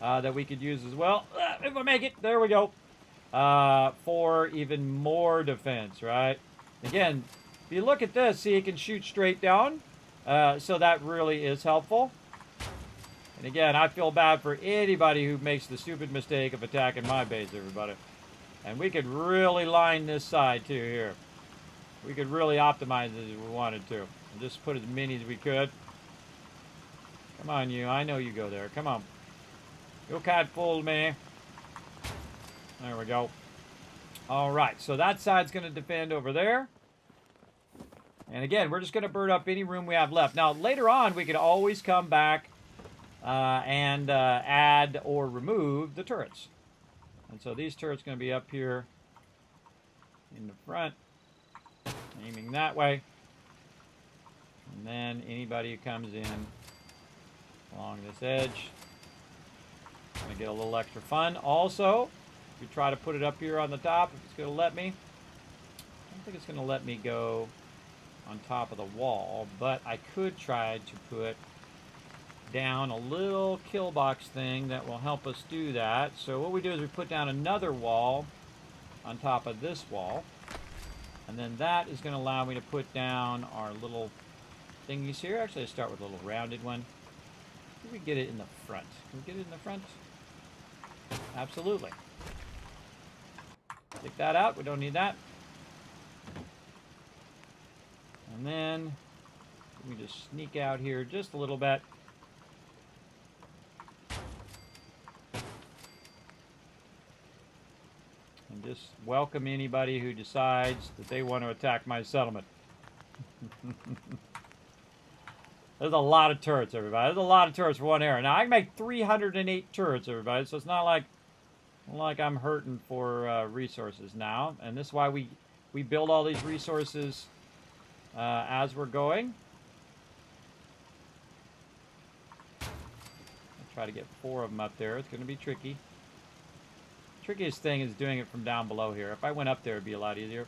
that we could use as well. If I make it, there we go. For even more defense, right? Again, if you look at this, see, it can shoot straight down. So that really is helpful. And again, I feel bad for anybody who makes the stupid mistake of attacking my base, everybody. And we could really line this side too here. We could really optimize it if we wanted to. And just put as many as we could. Come on, you. I know you go there. Come on. You can't fool me. There we go. All right. So that side's going to defend over there. And again, we're just going to bird up any room we have left. Now, later on, we could always come back and add or remove the turrets. And so these turrets are going to be up here in the front. Aiming that way. And then anybody who comes in along this edge is going to get a little extra fun. Also, if you try to put it up here on the top, if it's going to let me. I don't think it's going to let me go on top of the wall, but I could try to put down a little kill box thing that will help us do that. So what we do is we put down another wall on top of this wall. And then that is going to allow me to put down our little thingies here. Actually, let's start with a little rounded one. Can we get it in the front? Can we get it in the front? Absolutely. Take that out. We don't need that. And then let me just sneak out here just a little bit. And just welcome anybody who decides that they want to attack my settlement. There's a lot of turrets, everybody. There's a lot of turrets for one area. Now, I can make 308 turrets, everybody, so it's not like I'm hurting for resources now. And this is why we build all these resources as we're going. I'll try to get 4 of them up there. It's going to be tricky. Trickiest thing is doing it from down below here. If I went up there, it'd be a lot easier.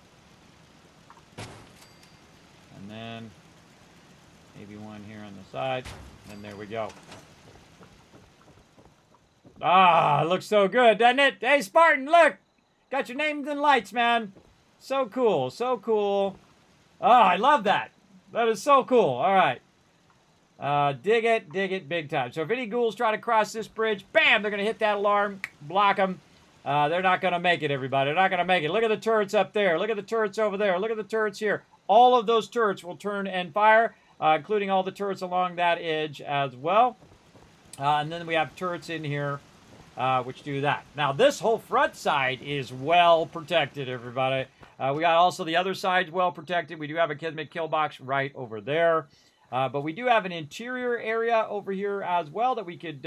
And then Maybe one here on the side. And there we go. Ah, looks so good, doesn't it? Hey, Spartan, look! Got your names and lights, man. So cool, so cool. Oh, I love that. That is so cool. All right. Dig it big time. So if any ghouls try to cross this bridge, bam, they're going to hit that alarm, block them. They're not going to make it, everybody. They're not going to make it. Look at the turrets up there. Look at the turrets over there. Look at the turrets here. All of those turrets will turn and fire, including all the turrets along that edge as well. And then we have turrets in here, which do that. Now, this whole front side is well protected, everybody. We got also the other side well protected. We do have a Kismet kill box right over there. But we do have an interior area over here as well that we could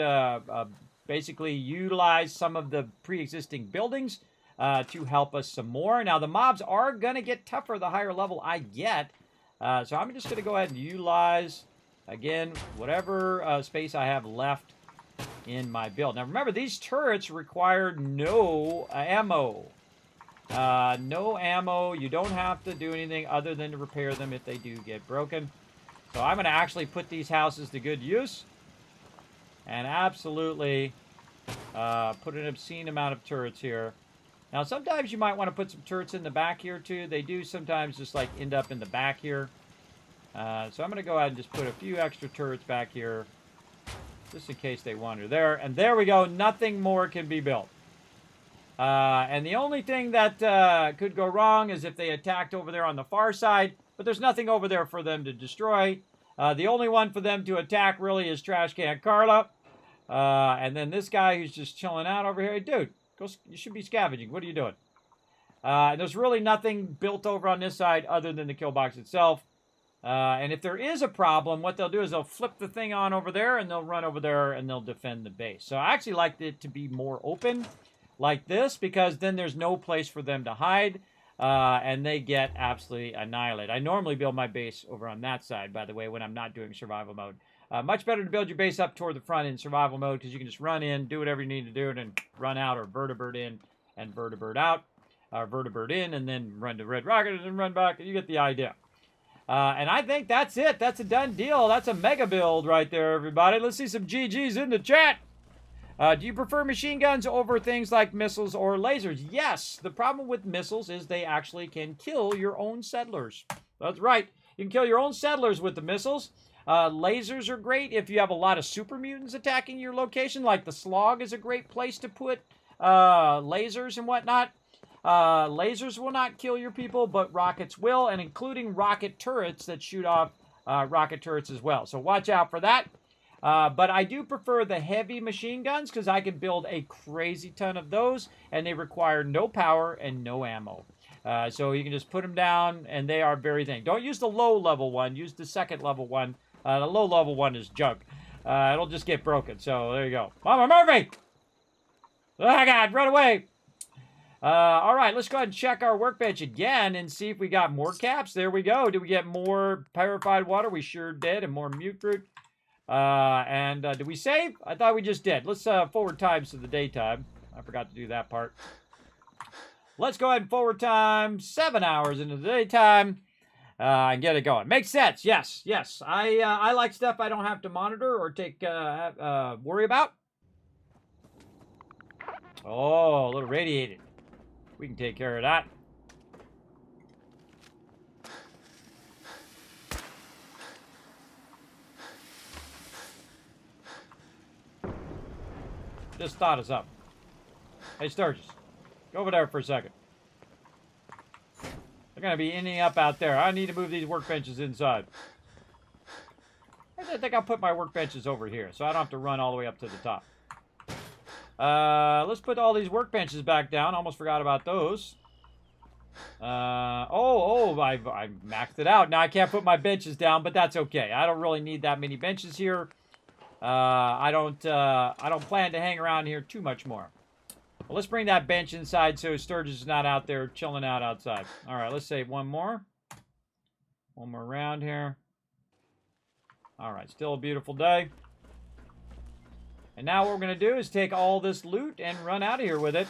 basically utilize some of the pre-existing buildings to help us some more. Now, the mobs are going to get tougher the higher level I get. So I'm just going to go ahead and utilize, again, whatever space I have left in my build. Now, remember, these turrets require no ammo. No ammo. You don't have to do anything other than to repair them if they do get broken. So I'm going to actually put these houses to good use. And absolutely put an obscene amount of turrets here. Now, sometimes you might want to put some turrets in the back here, too. They do sometimes just, like, end up in the back here. So I'm going to go ahead and just put a few extra turrets back here, just in case they wander there. And there we go. Nothing more can be built. And the only thing that could go wrong is if they attacked over there on the far side. But there's nothing over there for them to destroy. The only one for them to attack really is Trash Can Carla. And then this guy who's just chilling out over here. Hey, dude, you should be scavenging. What are you doing? And there's really nothing built over on this side other than the kill box itself. And if there is a problem, what they'll do is they'll flip the thing on over there, and they'll run over there, and they'll defend the base. So I actually like it to be more open like this, because then there's no place for them to hide. And they get absolutely annihilated. I normally build my base over on that side, by the way, when I'm not doing survival mode. Much better to build your base up toward the front in survival mode, because you can just run in, do whatever you need to do, and then run out, or vertibird in and vertibird out, or vertibird in, and then run to Red Rocket, and then run back. You get the idea. And I think that's it. That's a done deal. That's a mega build right there, everybody. Let's see some GGs in the chat. Do you prefer machine guns over things like missiles or lasers? Yes. The problem with missiles is they actually can kill your own settlers. That's right. You can kill your own settlers with the missiles. Lasers are great if you have a lot of super mutants attacking your location, like the Slog is a great place to put lasers and whatnot. Lasers will not kill your people, but rockets will, and including rocket turrets that shoot off rocket turrets as well. So watch out for that. But I do prefer the heavy machine guns because I can build a crazy ton of those, and they require no power and no ammo. So you can just put them down, and they are very thin. Don't use the low-level one. Use the second-level one. The low-level one is junk. It'll just get broken. So there you go. Mama Murphy! Oh, God, run away! All right, let's go ahead and check our workbench again and see if we got more caps. There we go. Did we get more purified water? We sure did, and more mute fruit. Did we save? I thought we just did. Let's forward times to the daytime. I forgot to do that part. Let's go ahead and forward time 7 hours into the daytime and get it going. Makes sense. Yes, yes. I like stuff I don't have to monitor or take worry about. Oh, a little radiated. We can take care of that. Just thought us up. Hey, Sturgis, go over there for a second. They're going to be ending up out there. I need to move these workbenches inside. I think I'll put my workbenches over here, so I don't have to run all the way up to the top. Let's put all these workbenches back down. Almost forgot about those. I maxed it out. Now I can't put my benches down, but that's okay. I don't really need that many benches here. I don't plan to hang around here too much more. Well, let's bring that bench inside so Sturgis is not out there chilling out outside. All right, let's save one more. One more round here. All right, still a beautiful day. And now what we're going to do is take all this loot and run out of here with it.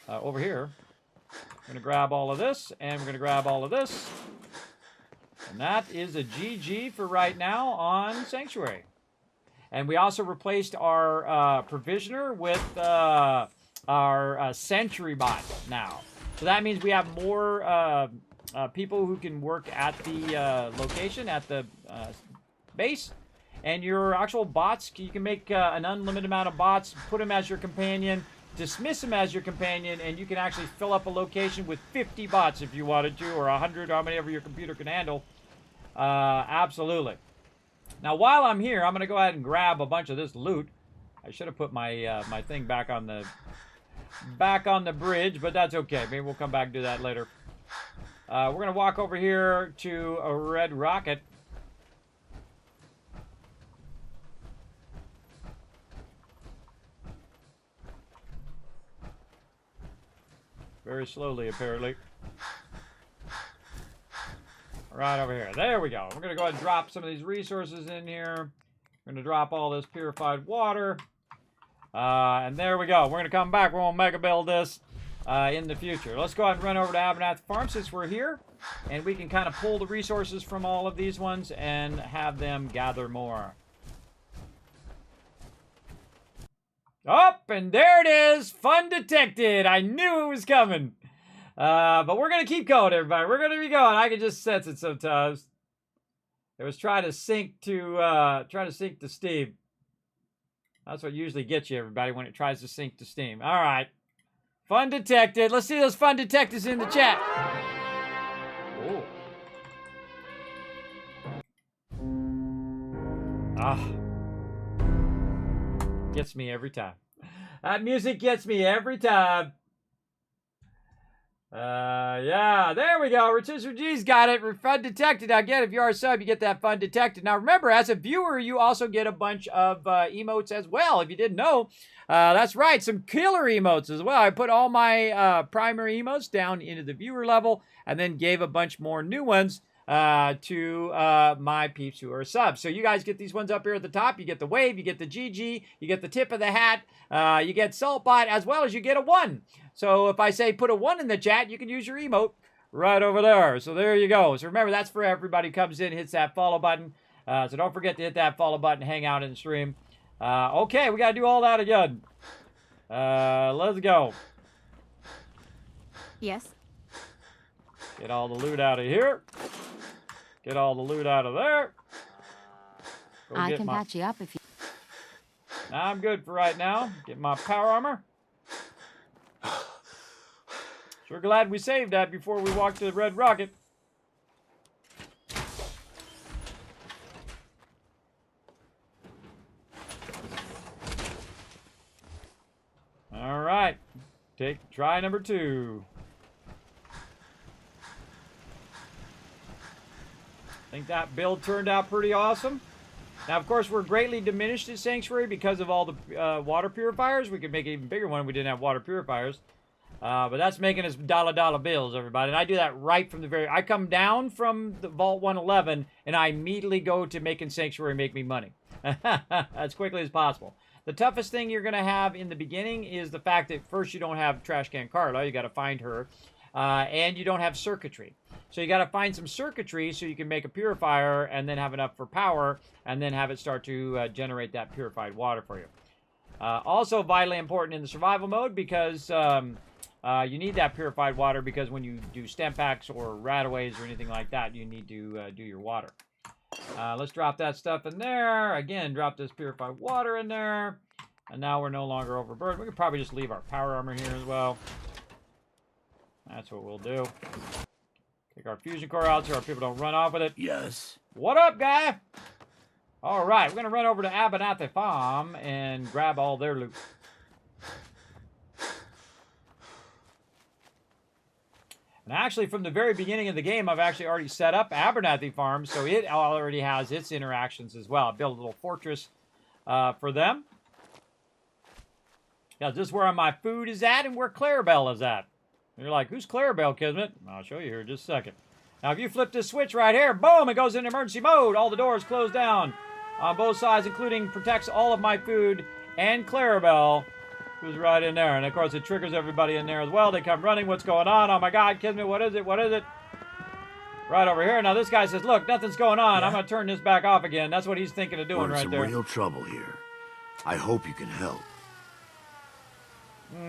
Over here. We're going to grab all of this, and we're going to grab all of this. And that is a GG for right now on Sanctuary. And we also replaced our provisioner with our sentry bot now. So that means we have more people who can work at the location, at the base. And your actual bots, you can make an unlimited amount of bots, put them as your companion, dismiss them as your companion, and you can actually fill up a location with 50 bots if you wanted to, or 100, or however your computer can handle. Absolutely. Now, while I'm here, I'm going to go ahead and grab a bunch of this loot. I should have put my my thing back on the bridge, but that's okay. Maybe we'll come back and do that later. We're going to walk over here to a red rocket. Very slowly, apparently. Right over here. There we go. We're going to go ahead and drop some of these resources in here. We're going to drop all this purified water. And there we go. We're going to come back. We're going to mega build this in the future. Let's go ahead and run over to Abernathy Farm since we're here. And we can kind of pull the resources from all of these ones and have them gather more. Up, and there it is. Fun detected. I knew it was coming. But we're going to keep going, everybody. We're going to be going. I can just sense it sometimes. It was trying to sync to Steam. That's what usually gets you, everybody, when it tries to sync to Steam. All right. Fun detected. Let's see those fun detectives in the chat. Oh. Ah. Gets me every time. That music gets me every time. Yeah, there we go. Rotisserie G's got it. Fun detected. Again, if you are a sub, you get that fun detected. Now, remember, as a viewer, you also get a bunch of emotes as well. If you didn't know, that's right. Some killer emotes as well. I put all my primary emotes down into the viewer level and then gave a bunch more new ones to my peeps who are subs. So you guys get these ones up here at the top. You get the wave, you get the GG, you get the tip of the hat, you get Saltbot, as well as you get a 1. So if I say put a 1 in the chat, you can use your emote right over there. So there you go. So remember, that's for everybody who comes in, hits that follow button. So don't forget to hit that follow button, hang out in the stream. Okay, we got to do all that again. Let's go. Yes. Get all the loot out of here. Get all the loot out of there. I can patch you up if you... I'm good for right now. Get my power armor. Sure glad we saved that before we walked to the red rocket. All right. Try number 2. I think that build turned out pretty awesome. Now, of course, we're greatly diminished at Sanctuary because of all the water purifiers. We could make an even bigger one if we didn't have water purifiers. But that's making us dollar bills, everybody. And I do that right from the very... I come down from the Vault 111, and I immediately go to making Sanctuary make me money. As quickly as possible. The toughest thing you're going to have in the beginning is the fact that first you don't have Trash Can Carla. You got to find her. And you don't have circuitry. So you got to find some circuitry so you can make a purifier and then have enough for power and then have it start to generate that purified water for you. Also vitally important in the survival mode because you need that purified water because when you do stem packs or rataways or anything like that, you need to do your water. Let's drop that stuff in there. Again, drop this purified water in there. And now we're no longer overburdened. We could probably just leave our power armor here as well. That's what we'll do. Take our fusion core out so our people don't run off with it. Yes. What up, guy? All right, we're going to run over to Abernathy Farm and grab all their loot. And actually, from the very beginning of the game, I've actually already set up Abernathy Farm, so it already has its interactions as well. I built a little fortress for them. Yeah, this is where my food is at and where Clarabelle is at. You're like, who's Clarabelle, Kismet? I'll show you here in just a second. Now, if you flip this switch right here, boom, it goes into emergency mode. All the doors close down on both sides, including protects all of my food and Clarabelle, who's right in there. And, of course, it triggers everybody in there as well. They come running. What's going on? Oh, my God, Kismet, what is it? What is it? right over here. Now this guy says, look, nothing's going on. Yeah? I'm going to turn this back off again. That's what he's thinking of doing We're in right some there. real trouble here. I hope you can help.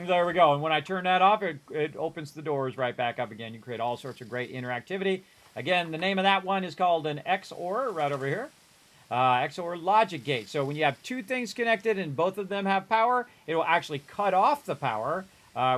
There we go. And when I turn that off, it opens the doors right back up again. You create all sorts of great interactivity. Again, the name of that one is called an XOR right over here. XOR logic gate. So when you have two things connected and both of them have power, it will actually cut off the power,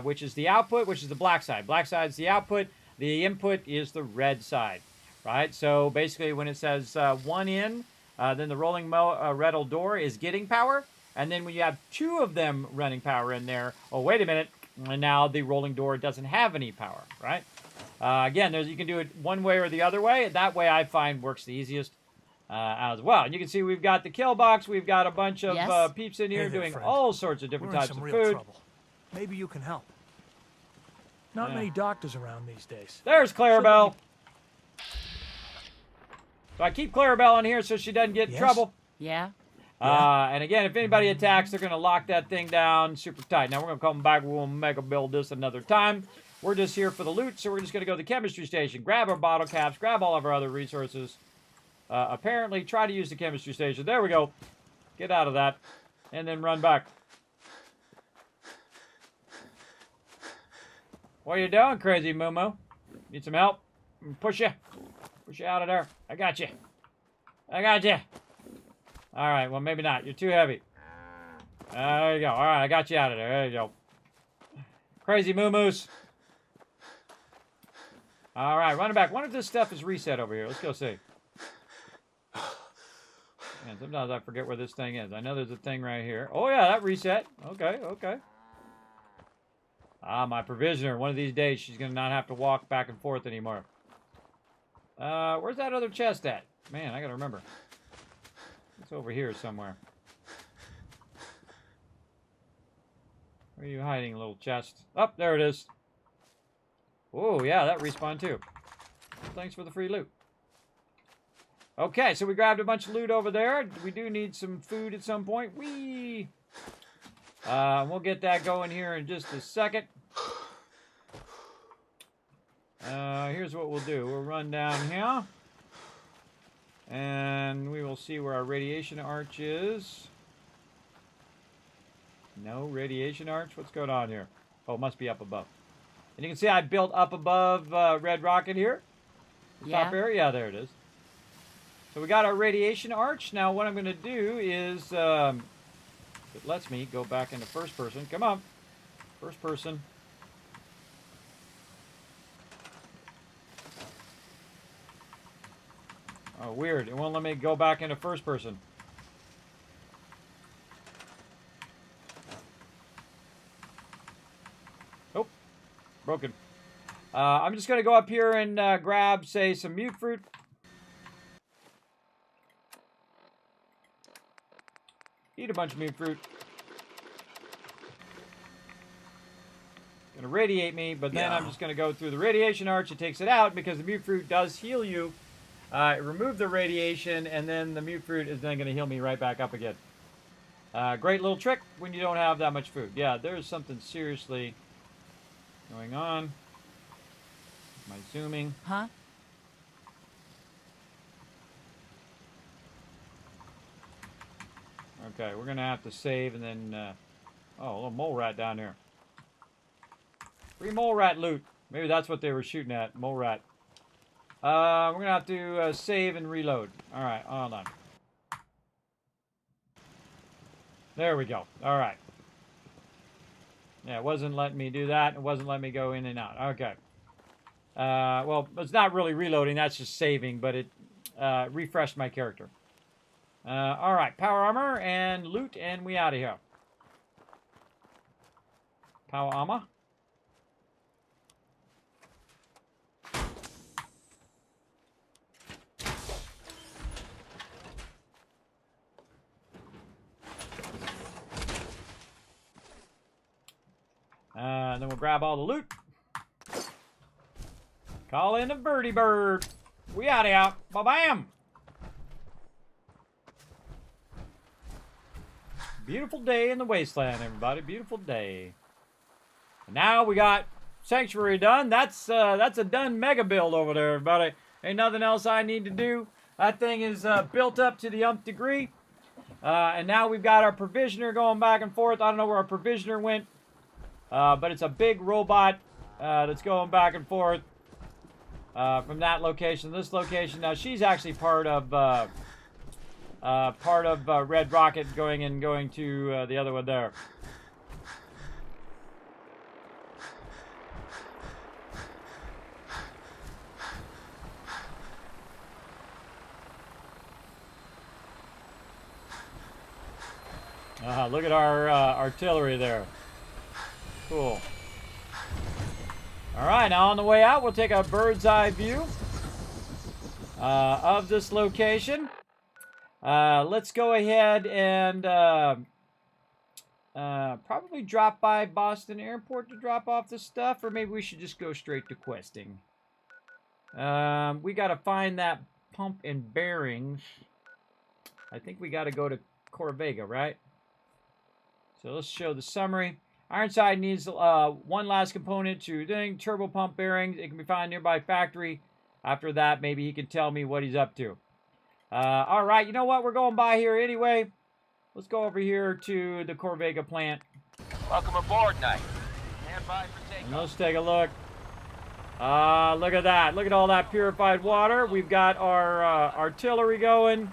which is the output, which is the black side. Black side is the output. The input is the red side, right? So basically when it says 1 in, then the rolling rattle door is getting power. And then when you have two of them running power in there, oh, wait a minute, and now the rolling door doesn't have any power, right? Again, you can do it one way or the other way. That way I find works the easiest as well. And you can see we've got the kill box. We've got a bunch of peeps in here Hey there, doing friend. all sorts of different We're in types some of real food. trouble. Maybe you can help. Not many doctors around these days. There's Clarabelle. So I keep Clarabelle in here so she doesn't get in trouble. Yeah. And again, if anybody attacks, they're going to lock that thing down super tight. Now, we're going to come back. We'll mega build this another time. We're just here for the loot, so we're just going to go to the chemistry station, grab our bottle caps, grab all of our other resources. Apparently, try to use the chemistry station. There we go. Get out of that. And then run back. What are you doing, crazy Moo-Moo? Need some help? Push you. Push you out of there. I got you. I got you. All right, well, maybe not. You're too heavy. There you go. All right, I got you out of there. There you go. Crazy Moo-Moos. All right, running back. Wonder if this stuff is reset over here. Let's go see. Man, sometimes I forget where this thing is. I know there's a thing right here. Oh, yeah, that reset. Okay, okay. Ah, my provisioner. One of these days, she's going to not have to walk back and forth anymore. Where's that other chest at? Man, I got to remember. It's over here somewhere. Where are you hiding, little chest? Oh, there it is. Oh, yeah, that respawned too. Thanks for the free loot. Okay, so we grabbed a bunch of loot over there. We do need some food at some point. Whee! We'll get that going here in just a second. Here's what we'll do. We'll run down here. And we will see where our radiation arch is. No radiation arch? What's going on here? Oh, it must be up above. And you can see I built up above Red Rocket here. The top area. Yeah, there it is. So we got our radiation arch. Now what I'm going to do is, if it lets me go back into first person. Come on. First person. Oh, weird. It won't let me go back into first person. Oh, broken. I'm just going to go up here and grab, say, some mute fruit. Eat a bunch of mute fruit. Going to radiate me, but then I'm just going to go through the radiation arch. It takes it out because the mute fruit does heal you. Remove the radiation, and then the mute fruit is then going to heal me right back up again. Great little trick when you don't have that much food. Yeah, there's something seriously going on. My zooming. Huh? Okay, we're going to have to save and then... oh, a little mole rat down there. Free mole rat loot. Maybe that's what they were shooting at, mole rat. We're going to have to save and reload. All right, hold on. There we go. All right. Yeah, it wasn't letting me do that. It wasn't letting me go in and out. Okay. Well, it's not really reloading. That's just saving, but it refreshed my character. All right, power armor and loot, and we out of here. Power armor. And then we'll grab all the loot. Call in the birdie bird. We out of here. Ba-bam. Beautiful day in the wasteland, everybody. Beautiful day. And now we got Sanctuary done. That's a done mega build over there, everybody. Ain't nothing else I need to do. That thing is built up to the nth degree. And now we've got our provisioner going back and forth. I don't know where our provisioner went. But it's a big robot that's going back and forth from that location to this location. Now, she's actually part of Red Rocket going to the other one there. Look at our artillery there. Cool. All right, now on the way out, we'll take a bird's eye view of this location. Let's go ahead and probably drop by Boston Airport to drop off the stuff, or maybe we should just go straight to questing. We got to find that pump and bearings. I think we got to go to Corvega, right? So let's show the summary. Ironside needs one last component to doing turbo pump bearings. It can be found nearby factory. After that, maybe he can tell me what he's up to. All right, you know what? We're going by here anyway. Let's go over here to the Corvega plant. Welcome aboard, Knight. Stand by for takeoff. And let's take a look. Look at that. Look at all that purified water. We've got our artillery going.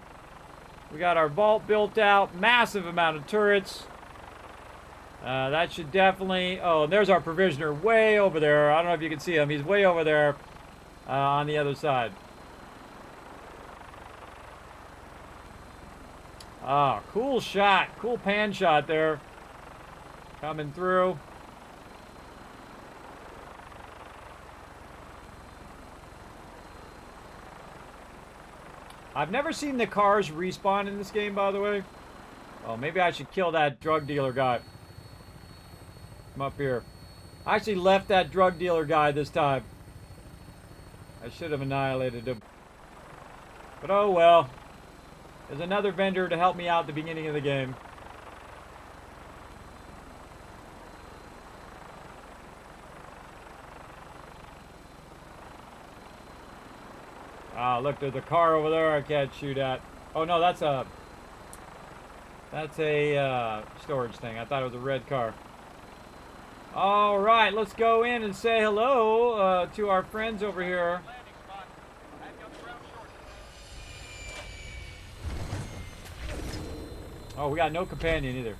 We got our vault built out. Massive amount of turrets. That should definitely... Oh, and there's our provisioner way over there. I don't know if you can see him. He's way over there on the other side. Ah, cool shot. Cool pan shot there. Coming through. I've never seen the cars respawn in this game, by the way. Oh, maybe I should kill that drug dealer guy. Come up here. I actually left that drug dealer guy this time. I should have annihilated him. But oh well. There's another vendor to help me out at the beginning of the game. Ah, look, there's a car over there I can't shoot at. Oh no, that's a storage thing. I thought it was a red car. All right, let's go in and say hello to our friends over here. Oh, we got no companion either.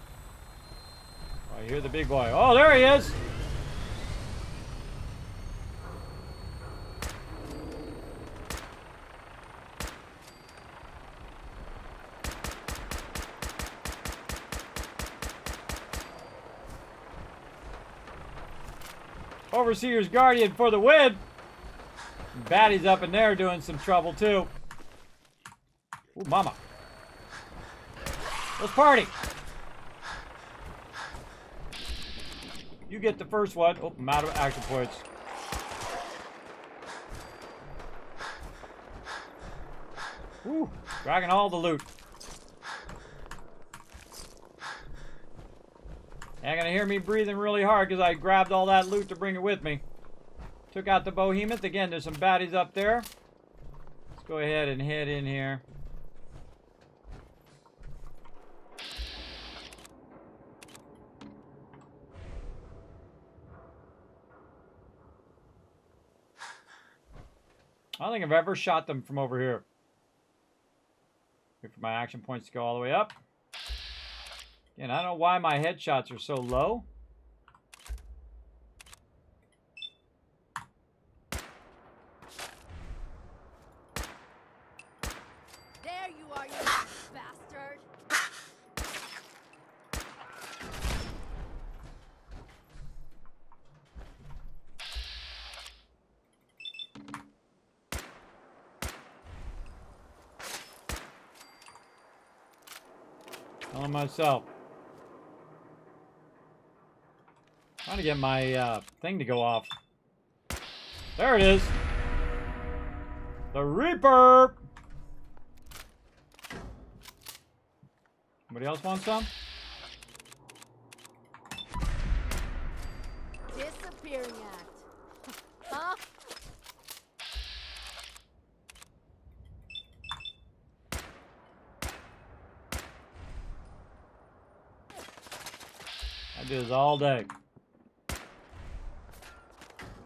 Oh, I hear the big boy. Oh, there he is. Overseer's Guardian for the win. Batty's up in there doing some trouble too. Ooh, mama. Let's party. You get the first one. Oh, I'm out of action points. Woo, dragging all the loot. You're gonna hear me breathing really hard because I grabbed all that loot to bring it with me. Took out the behemoth. Again, there's some baddies up there. Let's go ahead and head in here. I don't think I've ever shot them from over here. Wait for my action points to go all the way up. And I don't know why my headshots are so low. There you are, you bastard! Telling myself. Trying to get my thing to go off. There it is. The Reaper. Anybody else want some? Disappearing act. Huh? I do this all day. Because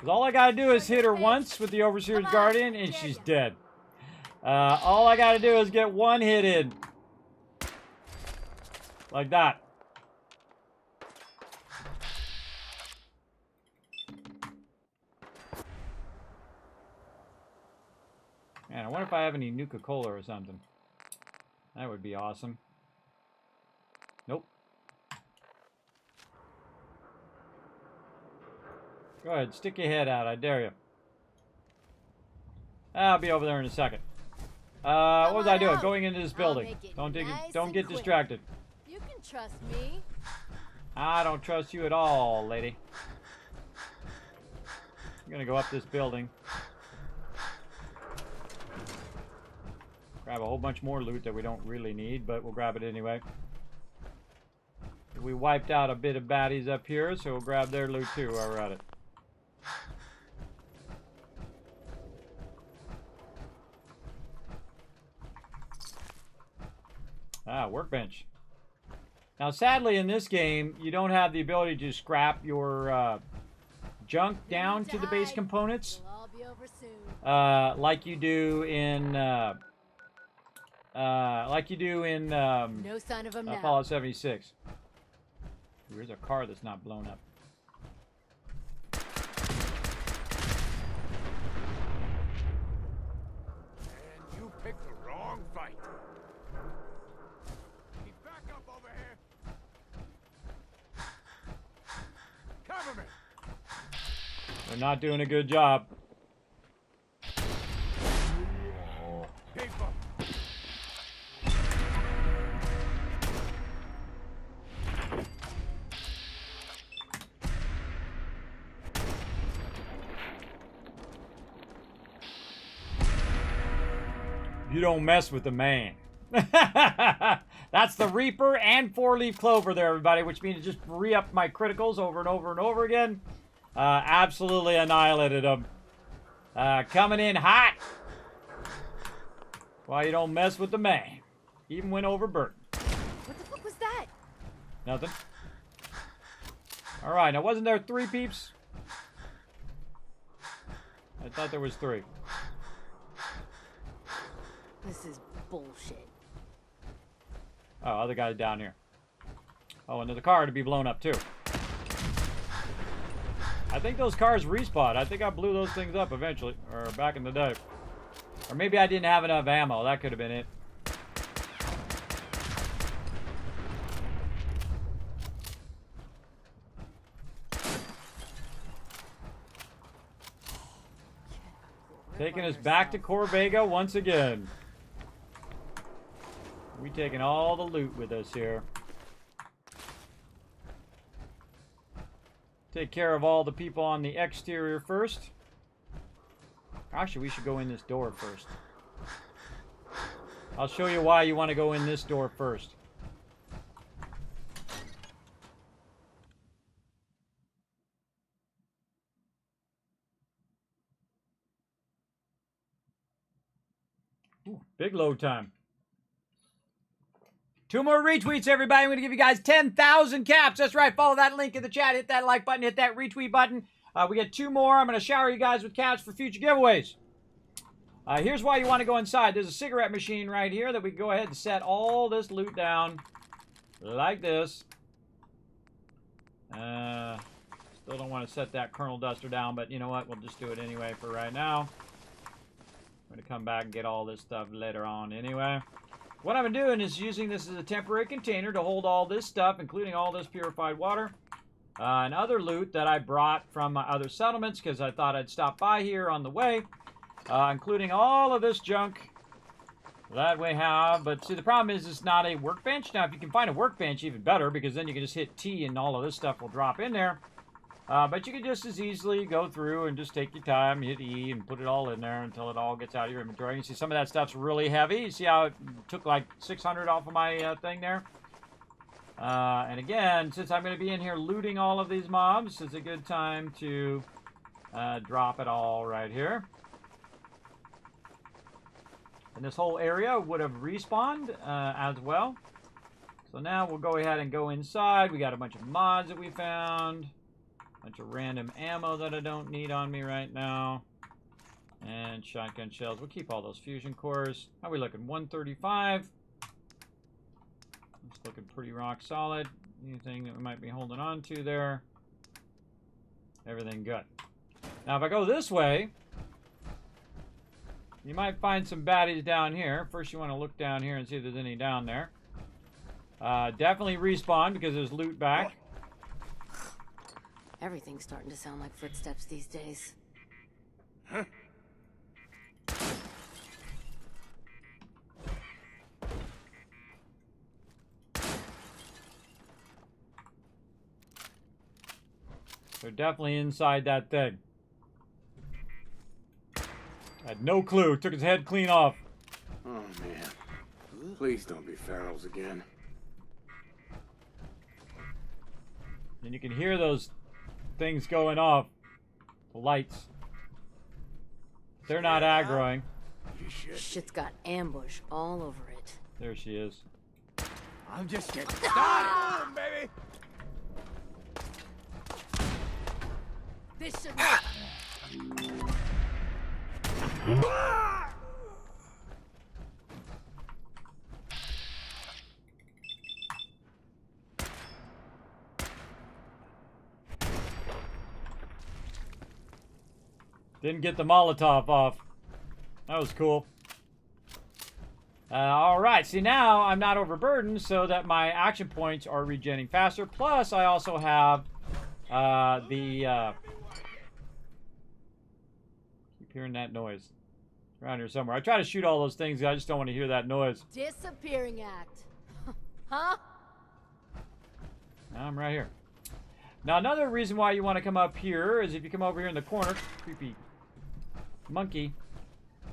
all I gotta do is hit her once with the Overseer's Guardian, and she's dead. All I gotta do is get one hit in. Like that. Man, I wonder if I have any Nuka-Cola or something. That would be awesome. Nope. Go ahead, stick your head out, I dare you. I'll be over there in a second. What was I doing? Going into this building. Don't get distracted. You can trust me. I don't trust you at all, lady. I'm gonna go up this building. Grab a whole bunch more loot that we don't really need, but we'll grab it anyway. We wiped out a bit of baddies up here, so we'll grab their loot too while we're at it. Ah, workbench. Now, sadly, in this game, you don't have the ability to scrap your junk down to the base components, like you do in No sign of him now. Fallout 76. There's a car that's not blown up. And you picked the wrong fight. Need backup over here. Cover me. They're not doing a good job. People. You don't mess with the man. That's the Reaper and 4-leaf clover there, everybody, which means just re-up my criticals over and over and over again. Absolutely annihilated them. Coming in hot. Why you don't mess with the man. Even went over Burton. What the fuck was that? Nothing. Alright, now wasn't there 3 peeps? I thought there was 3. This is bullshit. Oh, other guy's down here. Oh, and there's a car to be blown up too. I think those cars respawn. I think I blew those things up eventually, or back in the day. Or maybe I didn't have enough ammo. That could have been it. Taking us back to Corvega once again. We taking all the loot with us here. Take care of all the people on the exterior first. Actually, we should go in this door first. I'll show you why you want to go in this door first. Ooh, big load time. 2 more retweets, everybody. I'm going to give you guys 10,000 caps. That's right. Follow that link in the chat. Hit that like button. Hit that retweet button. We get 2 more. I'm going to shower you guys with caps for future giveaways. Here's why you want to go inside. There's a cigarette machine right here that we can go ahead and set all this loot down like this. Still don't want to set that kernel duster down, but you know what? We'll just do it anyway for right now. I'm going to come back and get all this stuff later on anyway. What I'm doing is using this as a temporary container to hold all this stuff, including all this purified water and other loot that I brought from my other settlements because I thought I'd stop by here on the way, including all of this junk that we have. But see, the problem is it's not a workbench. Now, if you can find a workbench, even better, because then you can just hit T and all of this stuff will drop in there. But you can just as easily go through and just take your time, hit E, and put it all in there until it all gets out of your inventory. You see some of that stuff's really heavy. You see how it took like 600 off of my thing there? And again, since I'm going to be in here looting all of these mobs, it's a good time to drop it all right here. And this whole area would have respawned as well. So now we'll go ahead and go inside. We got a bunch of mods that we found. A bunch of random ammo that I don't need on me right now. And shotgun shells. We'll keep all those fusion cores. How are we looking? 135. It's looking pretty rock solid. Anything that we might be holding on to there? Everything good. Now if I go this way, you might find some baddies down here. First you want to look down here and see if there's any down there. Definitely respawn because there's loot back. Everything's starting to sound like footsteps these days. Huh? They're definitely inside that thing. Had no clue. Took his head clean off. Oh, man. Please don't be ferals again. And you can hear those things going off. The lights. They're not aggroing. Shit's got ambush all over it. There she is. I'm just getting started, baby! This should Didn't get the Molotov off. That was cool. Alright, see now I'm not overburdened so that my action points are regenerating faster. Plus I also have keep hearing that noise. It's around here somewhere. I try to shoot all those things, I just don't want to hear that noise. disappearing act. Huh? I'm right here. Now another reason why you want to come up here is if you come over here in the corner, creepy monkey,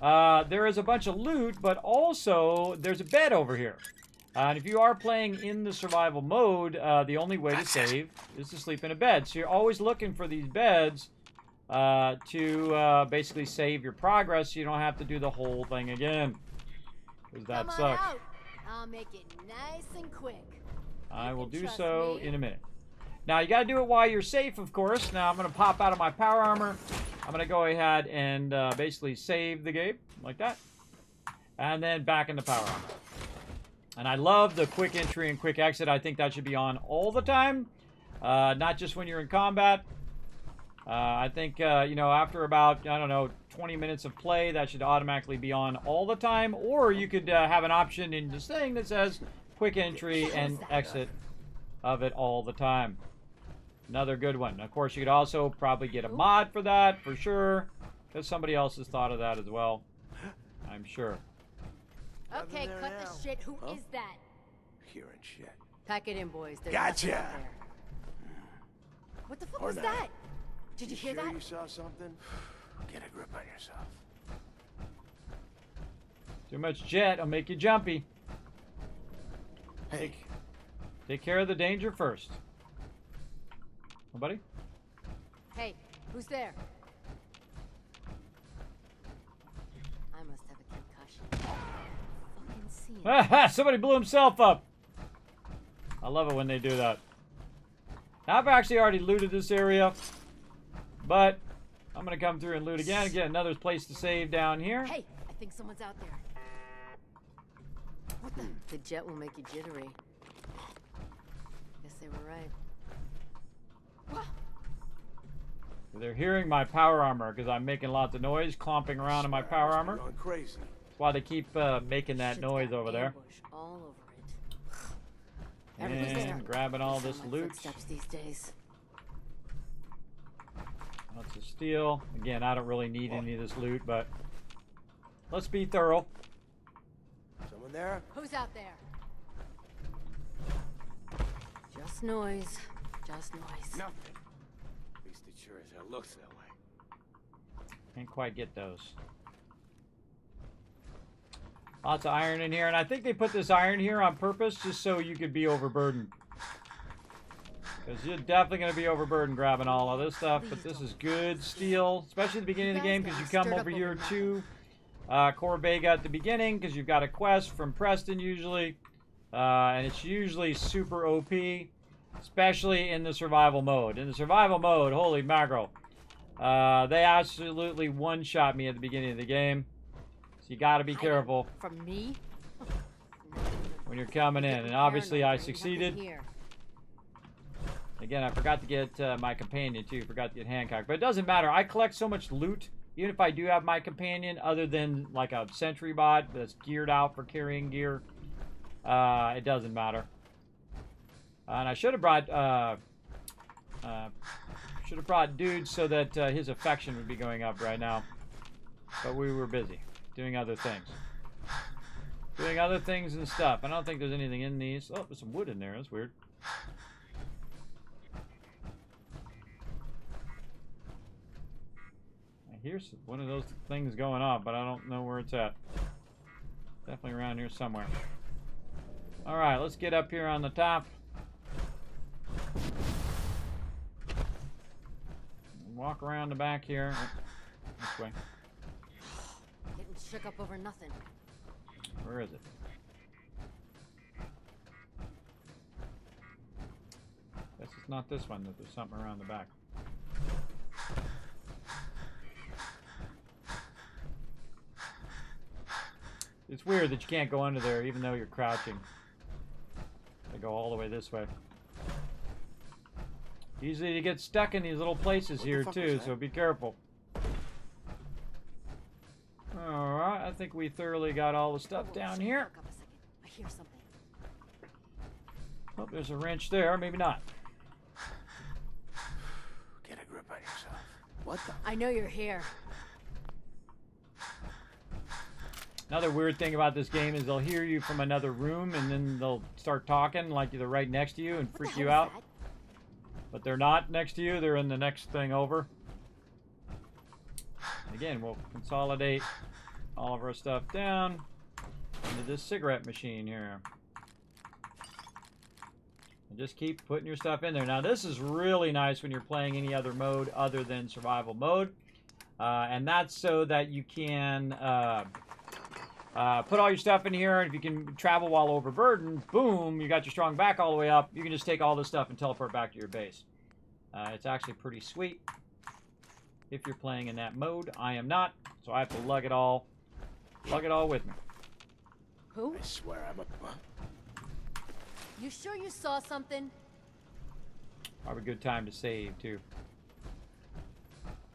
there is a bunch of loot, but also there's a bed over here. And if you are playing in the survival mode, the only way to save is to sleep in a bed. So you're always looking for these beds to basically save your progress so you don't have to do the whole thing again. Because that sucks. Out. I'll make it nice and quick. I will do so in a minute. Now, you got to do it while you're safe, of course. Now, I'm going to pop out of my power armor. I'm going to go ahead and basically save the game, like that. And then back into power armor. And I love the quick entry and quick exit. I think that should be on all the time, not just when you're in combat. I think, you know, after about, I don't know, 20 minutes of play, that should automatically be on all the time. Or you could have an option in this thing that says quick entry and exit of it all the time. Another good one. Of course, you could also probably get a mod for that, for sure. Because somebody else has thought of that as well. I'm sure. Okay, cut the shit. Who is that? Hearing shit. Pack it in, boys. There's Gotcha! nothing out there. What the fuck was that? Did you hear that? You saw something? Get a grip on yourself. Too much jet will make you jumpy. Hey. Take care of the danger first. Nobody? Hey, who's there? I must have a concussion. Fucking see him. Somebody blew himself up. I love it when they do that. Now, I've actually already looted this area, but I'm going to come through and loot again. Get another place to save down here. Hey, I think someone's out there. What the? The jet will make you jittery. Guess they were right. They're hearing my power armor because I'm making lots of noise, clomping around in my power armor. Going crazy. That's why they keep making that noise over there. All over it. And grabbing all this loot. These days. Lots of steel. Again, I don't really need any of this loot, but let's be thorough. Someone there? Who's out there? Just noise. Just noise. Nothing. At least it sure as hell looks that way. Can't quite get those. Lots of iron in here, and I think they put this iron here on purpose just so you could be overburdened. Because you're definitely going to be overburdened grabbing all of this stuff, but this is good steel, especially at the beginning of the game because you come over here to Core Vega at the beginning because you've got a quest from Preston usually. And it's usually super OP, especially in the survival mode. In the survival mode, holy mackerel. They absolutely one-shot me at the beginning of the game. So you gotta be careful. From me? When you're coming in. And obviously I succeeded. Again, I forgot to get my companion too. Forgot to get Hancock. But it doesn't matter. I collect so much loot. Even if I do have my companion, other than like a sentry bot that's geared out for carrying gear. It doesn't matter. And I should have brought dudes so that his affection would be going up right now. But we were busy doing other things. Doing other things and stuff. I don't think there's anything in these. Oh, there's some wood in there. That's weird. I hear one of those things going off, but I don't know where it's at. Definitely around here somewhere. Alright, let's get up here on the top. Walk around the back here. Oh, this way. Getting shook up over nothing. Where is it? Guess it's not this one, that there's something around the back. It's weird that you can't go under there even though you're crouching. They go all the way this way. Easy to get stuck in these little places here too, so be careful. Alright, I think we thoroughly got all the stuff down here. I hear something. Oh, there's a wrench there, maybe not. Get a grip on yourself. What the? I know you're here. Another weird thing about this game is they'll hear you from another room and then they'll start talking like they're right next to you and freak you out. But they're not next to you, they're in the next thing over. Again, we'll consolidate all of our stuff down into this cigarette machine here. And just keep putting your stuff in there. Now this is really nice when you're playing any other mode other than survival mode. And that's so that you can put all your stuff in here, and if you can travel while overburdened, boom, you got your strong back all the way up. You can just take all this stuff and teleport back to your base. It's actually pretty sweet if you're playing in that mode. I am not, so I have to lug it all with me. Who? I swear I'm a... You sure you saw something? Probably a good time to save, too.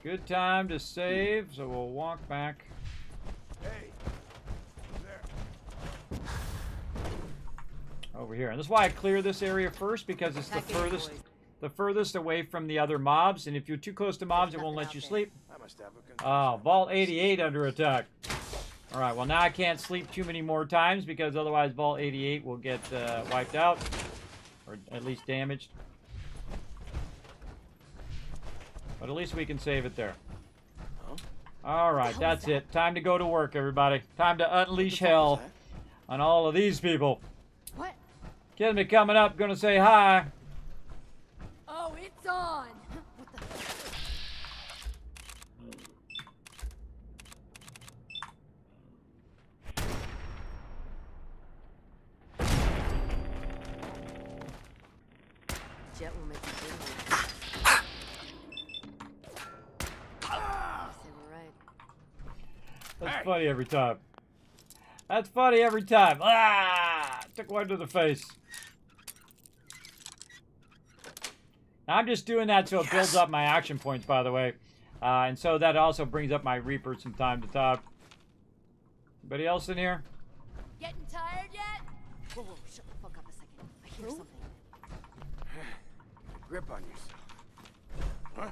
Good time to save, so we'll walk back. Hey. Over here. And that's why I clear this area first, because it's the furthest away from the other mobs, and if you're too close to mobs, it won't let you sleep. Oh, Vault 88 under attack. Alright, well now I can't sleep too many more times, because otherwise Vault 88 will get wiped out. Or at least damaged. But at least we can save it there. Alright, that's it. Time to go to work, everybody. Time to unleash hell on all of these people. What? Kismet coming up, gonna say hi. Oh, it's on! What the... Jet will make you big. That's funny every time. That's funny every time. Ah! Took one to the face. Now, I'm just doing that so it builds up my action points, by the way. And so that also brings up my Reapers from time to time. Anybody else in here? Getting tired yet? Whoa, whoa, shut the fuck up a second. I hear something. Grip on yourself. Huh?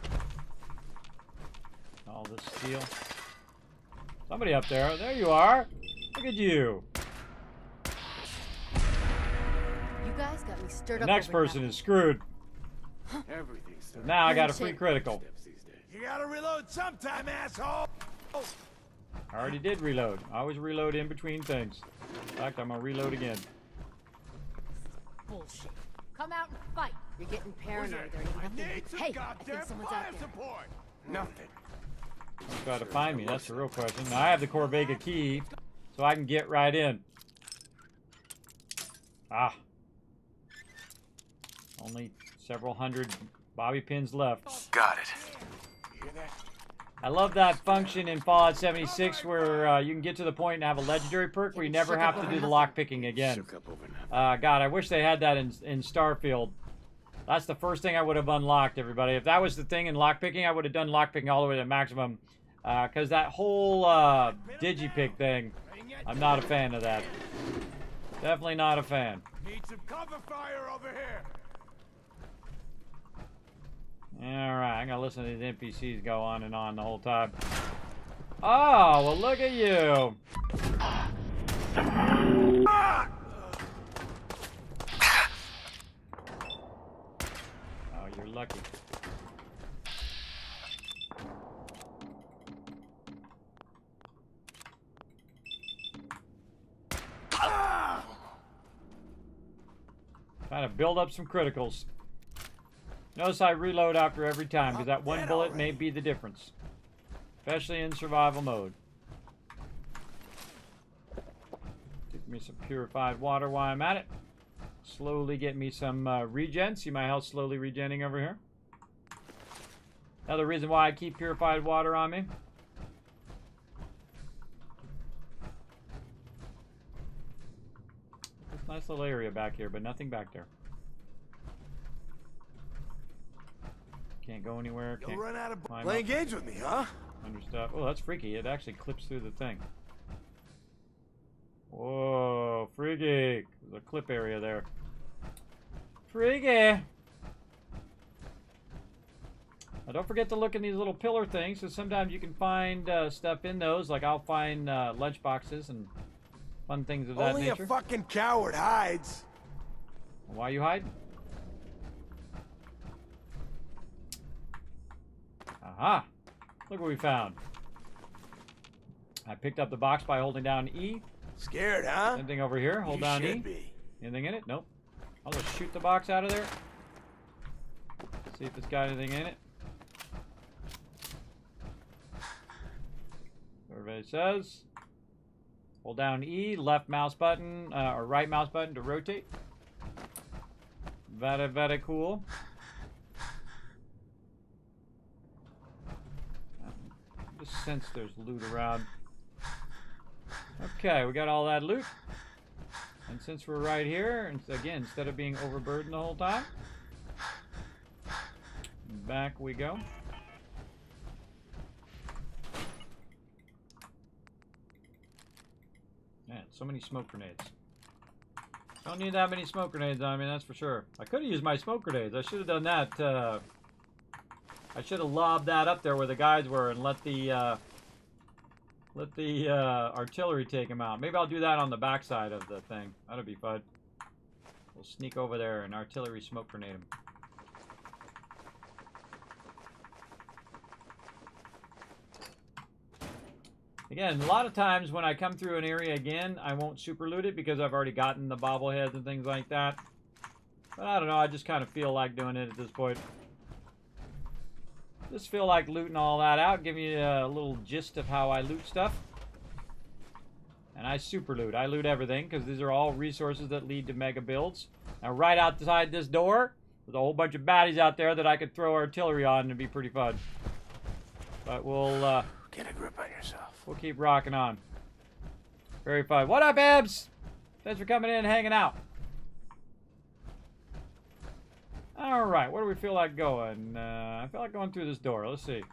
All this steel. Somebody up there. There you are. Look at you. You guys got me stirred The up. next person is screwed. Everything's So now I got a free critical. You gotta reload sometime, asshole! I already did reload. I always reload in between things. In fact, I'm gonna reload again. Bullshit. Come out and fight. You're getting paranoid. There ain't nothing. Hey, I think someone's out there. Support. Nothing. Try to find me. That's the real question. Now I have the Corvega key, so I can get right in. Ah. Only several hundred bobby pins left. Got it. I love that function in Fallout 76 where you can get to the point and have a legendary perk where you never have to do the lockpicking again. God, I wish they had that in Starfield. That's the first thing I would have unlocked, everybody. If that was the thing in lockpicking, I would have done lockpicking all the way to maximum. Because that whole digipick thing, I'm not a fan of that. Definitely not a fan. Need some cover fire over here. Alright, I'm gonna listen to these NPCs go on and on the whole time. Oh, well look at you! Oh, you're lucky. Trying to build up some criticals. Notice I reload after every time, because that one bullet may be the difference. Especially in survival mode. Give me some purified water while I'm at it. Slowly get me some regen. See my health slowly regenning over here. Another reason why I keep purified water on me. This nice little area back here, but nothing back there. Can't go anywhere. You'll run out of playing games with me, huh? Under stuff. Oh, that's freaky. It actually clips through the thing. Whoa, freaky. There's a clip area there. Freaky. Now, don't forget to look in these little pillar things, because sometimes you can find stuff in those. Like I'll find lunch boxes and fun things of that nature. Only a fucking coward hides. Why are you hiding? Aha! Look what we found. I picked up the box by holding down E. Scared, huh? Anything over here? Hold down E. Anything in it? Nope. I'll just shoot the box out of there. See if it's got anything in it. Everybody says. Hold down E, left mouse button, or right mouse button to rotate. Very, very cool. Just sense there's loot around. Okay, we got all that loot. And since we're right here, again, instead of being overburdened the whole time, back we go. Man, so many smoke grenades. Don't need that many smoke grenades on me, that's for sure. I could have used my smoke grenades. I should have done that. I should have lobbed that up there where the guys were and let the artillery take them out. Maybe I'll do that on the backside of the thing. That'll be fun. We'll sneak over there and artillery smoke grenade them. Again, a lot of times when I come through an area again, I won't super loot it because I've already gotten the bobbleheads and things like that. But I don't know, I just kind of feel like doing it at this point. Just feel like looting all that out, giving you a little gist of how I loot stuff. And I super loot. I loot everything because these are all resources that lead to mega builds. Now right outside this door, there's a whole bunch of baddies out there that I could throw artillery on and it'd be pretty fun. But we'll get a grip on yourself. We'll keep rocking on. Very fun. What up, Ebs? Thanks for coming in and hanging out. Alright, where do we feel like going? I feel like going through this door. Let's see.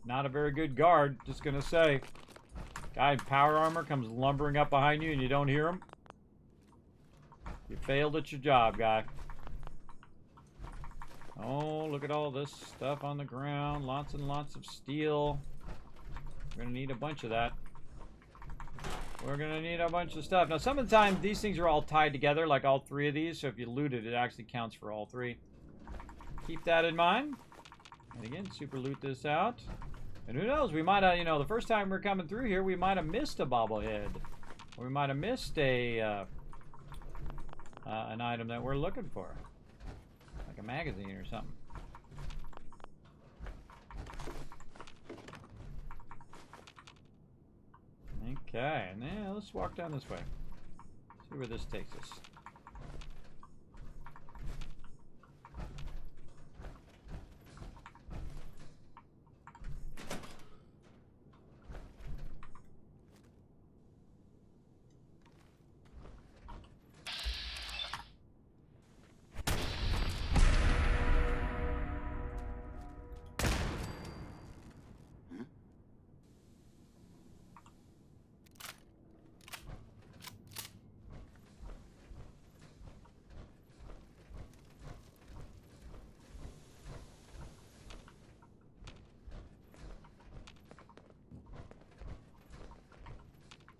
Not a very good guard, just gonna say. Guy in power armor comes lumbering up behind you and you don't hear him. You failed at your job, guy. Oh, look at all this stuff on the ground. Lots and lots of steel. We're gonna need a bunch of that. We're gonna need a bunch of stuff. Now, some of the time, these things are all tied together, like all three of these. So if you loot it, it actually counts for all three. Keep that in mind. And again, super loot this out. And who knows, we might have, you know, the first time we're coming through here, we might have missed a bobblehead. Or we might have missed a, an item that we're looking for. Like a magazine or something. Okay, and then let's walk down this way. See where this takes us.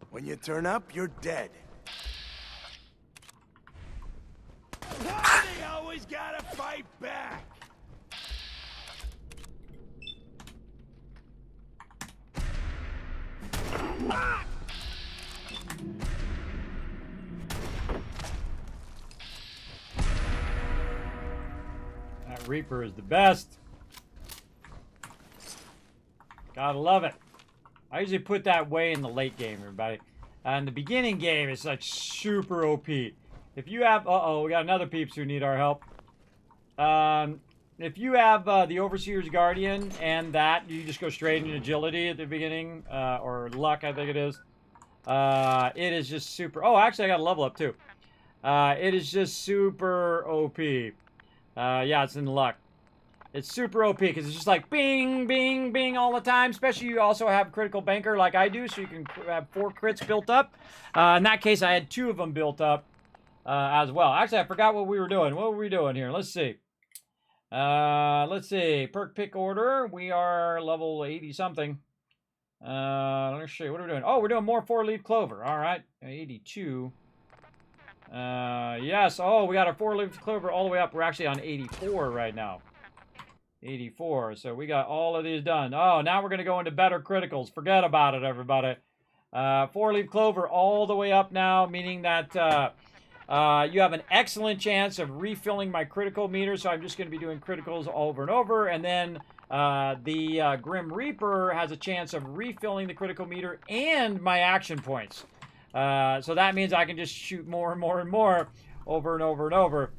When you turn up, you're dead. Why they always gotta fight back? That Reaper is the best. Gotta love it. I usually put that way in the late game, everybody. In the beginning game, it's like super OP. If you have... Uh-oh, we got another peeps who need our help. If you have the Overseer's Guardian and that, you just go straight into agility at the beginning. Or luck, I think it is. It is just super... Oh, actually, I got a level up, too. It is just super OP. Yeah, it's in luck. It's super OP because it's just like bing, bing, bing all the time. Especially you also have critical banker like I do, so you can have 4 crits built up. In that case, I had 2 of them built up as well. Actually, I forgot what we were doing. What were we doing here? Let's see. Let's see. Perk pick order. We are level 80-something. Let's see. What are we doing? Oh, we're doing more 4-leaf clover. All right. 82. Yes. Oh, we got our 4-leaf clover all the way up. We're actually on 84 right now. 84. So we got all of these done. Oh, now we're going to go into better criticals. Forget about it, everybody. 4-leaf clover all the way up now, meaning that you have an excellent chance of refilling my critical meter. So I'm just going to be doing criticals over and over. And then the Grim Reaper has a chance of refilling the critical meter and my action points. So that means I can just shoot more and more and more over and over and over.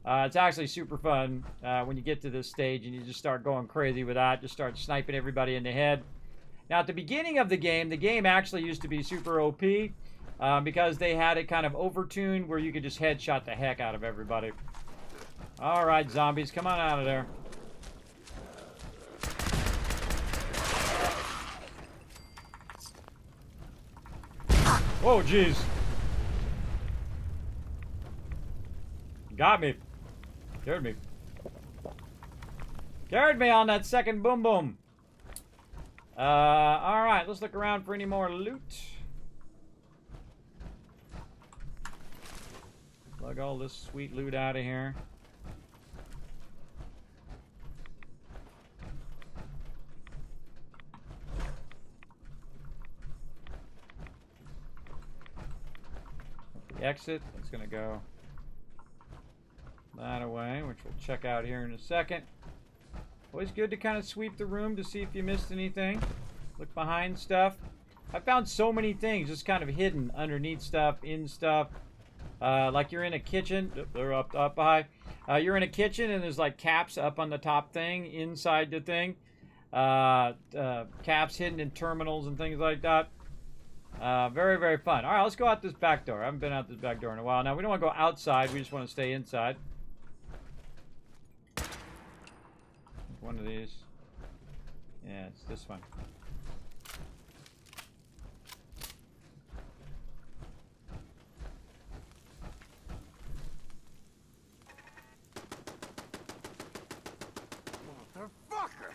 It's actually super fun when you get to this stage and you just start going crazy with that. Just start sniping everybody in the head. Now, at the beginning of the game actually used to be super OP because they had it kind of overtuned where you could just headshot the heck out of everybody. All right, zombies, come on out of there. Whoa, jeez. Got me. Scared me. Scared me on that second boom boom. Alright, let's look around for any more loot. Plug all this sweet loot out of here. The exit, it's gonna go that away, which we'll check out here in a second. Always good to kind of sweep the room to see if you missed anything. Look behind stuff. I found so many things just kind of hidden underneath stuff, in stuff. Like you're in a kitchen. They're up high. You're in a kitchen and there's like caps up on the top thing, inside the thing. Caps hidden in terminals and things like that. Very, very fun. All right, let's go out this back door. I haven't been out this back door in a while. Now, we don't want to go outside. We just want to stay inside. One of these. Yeah, it's this one. Motherfucker!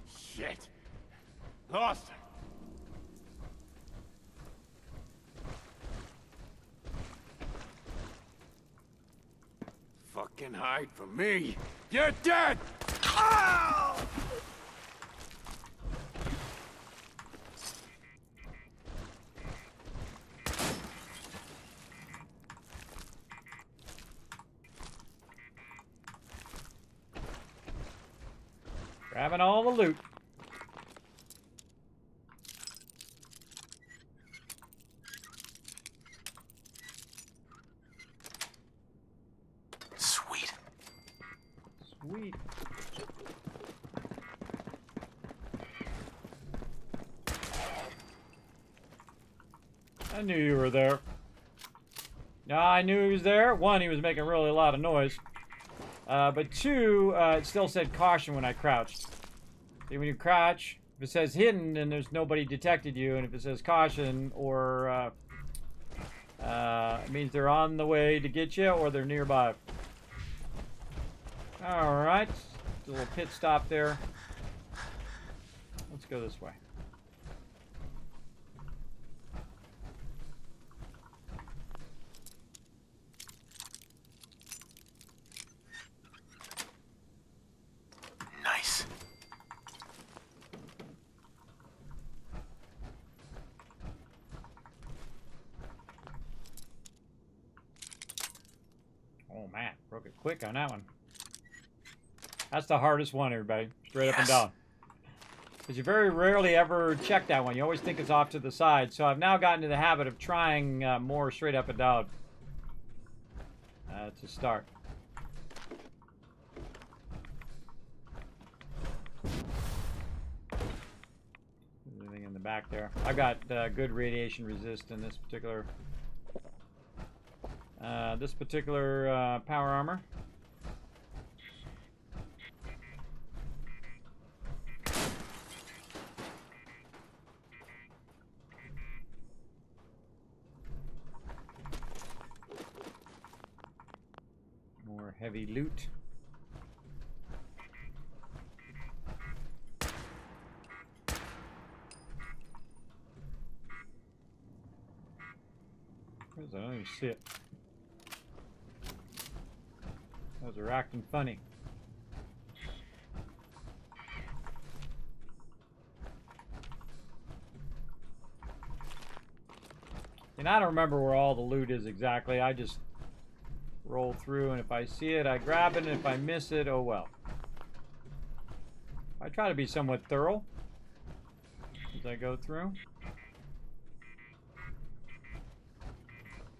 Shit! Lost her! Fucking hide from me! You're dead! Ow! Grabbing all the loot. Sweet. Sweet. I knew you were there. Yeah, I knew he was there. One, he was making really a lot of noise. But two, it still said caution when I crouched. See, when you crouch, if it says hidden, then there's nobody detected you. And if it says caution, or it means they're on the way to get you, or they're nearby. Alright. A little pit stop there. Let's go this way. Nice. Oh man, broke it quick on that one. That's the hardest one, everybody. Straight up and down. Because you very rarely ever check that one. You always think it's off to the side. So I've now gotten into the habit of trying more straight up and down. That's a start. Anything in the back there. I've got good radiation resist in this particular power armor. More heavy loot. I don't even see it. Those are acting funny. And I don't remember where all the loot is exactly. I just roll through, and if I see it, I grab it, and if I miss it, oh well. I try to be somewhat thorough as I go through.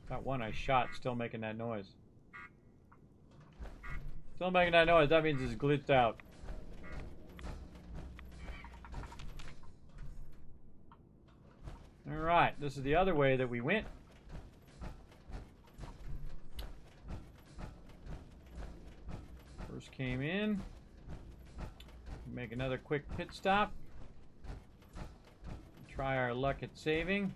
That one I shot still making that noise. Still making that noise. That means it's glitched out. Alright, this is the other way that we went. First came in. Make another quick pit stop. Try our luck at saving.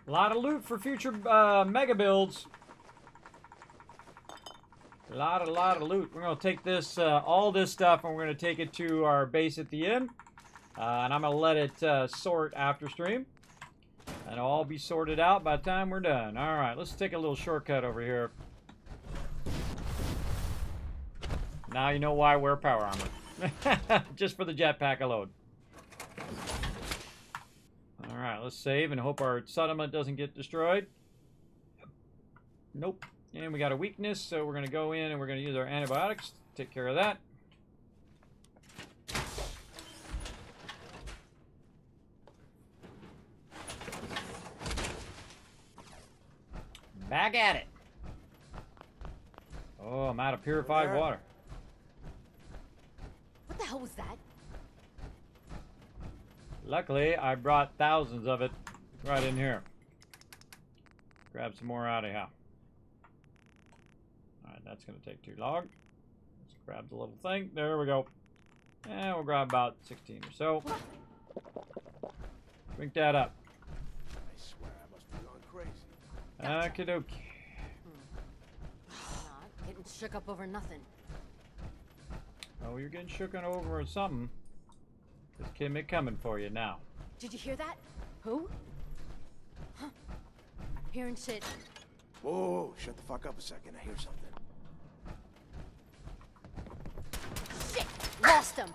A lot of loot for future mega builds. A lot of loot. We're going to take this, all this stuff, and we're going to take it to our base at the end. And I'm going to let it sort after stream. And it'll all be sorted out by the time we're done. Alright, let's take a little shortcut over here. Now you know why I wear power armor. Just for the jetpack alone. Alright, let's save and hope our settlement doesn't get destroyed. Nope. And we got a weakness, so we're going to go in and we're going to use our antibiotics to take care of that. Back at it. Oh, I'm out of purified water. What the hell was that? Luckily, I brought thousands of it right in here. Grab some more out of here. Alright, that's going to take too long. Let's grab the little thing. There we go. And we'll grab about 16 or so. Drink that up. I swear I must be going crazy. Okie dokie. Not getting shook up over nothing. Oh, you're getting shooken over or something. This Kismet coming for you now. Did you hear that? Who? Huh? Hearing shit. Whoa, shut the fuck up a second. I hear something. Shit! Lost him!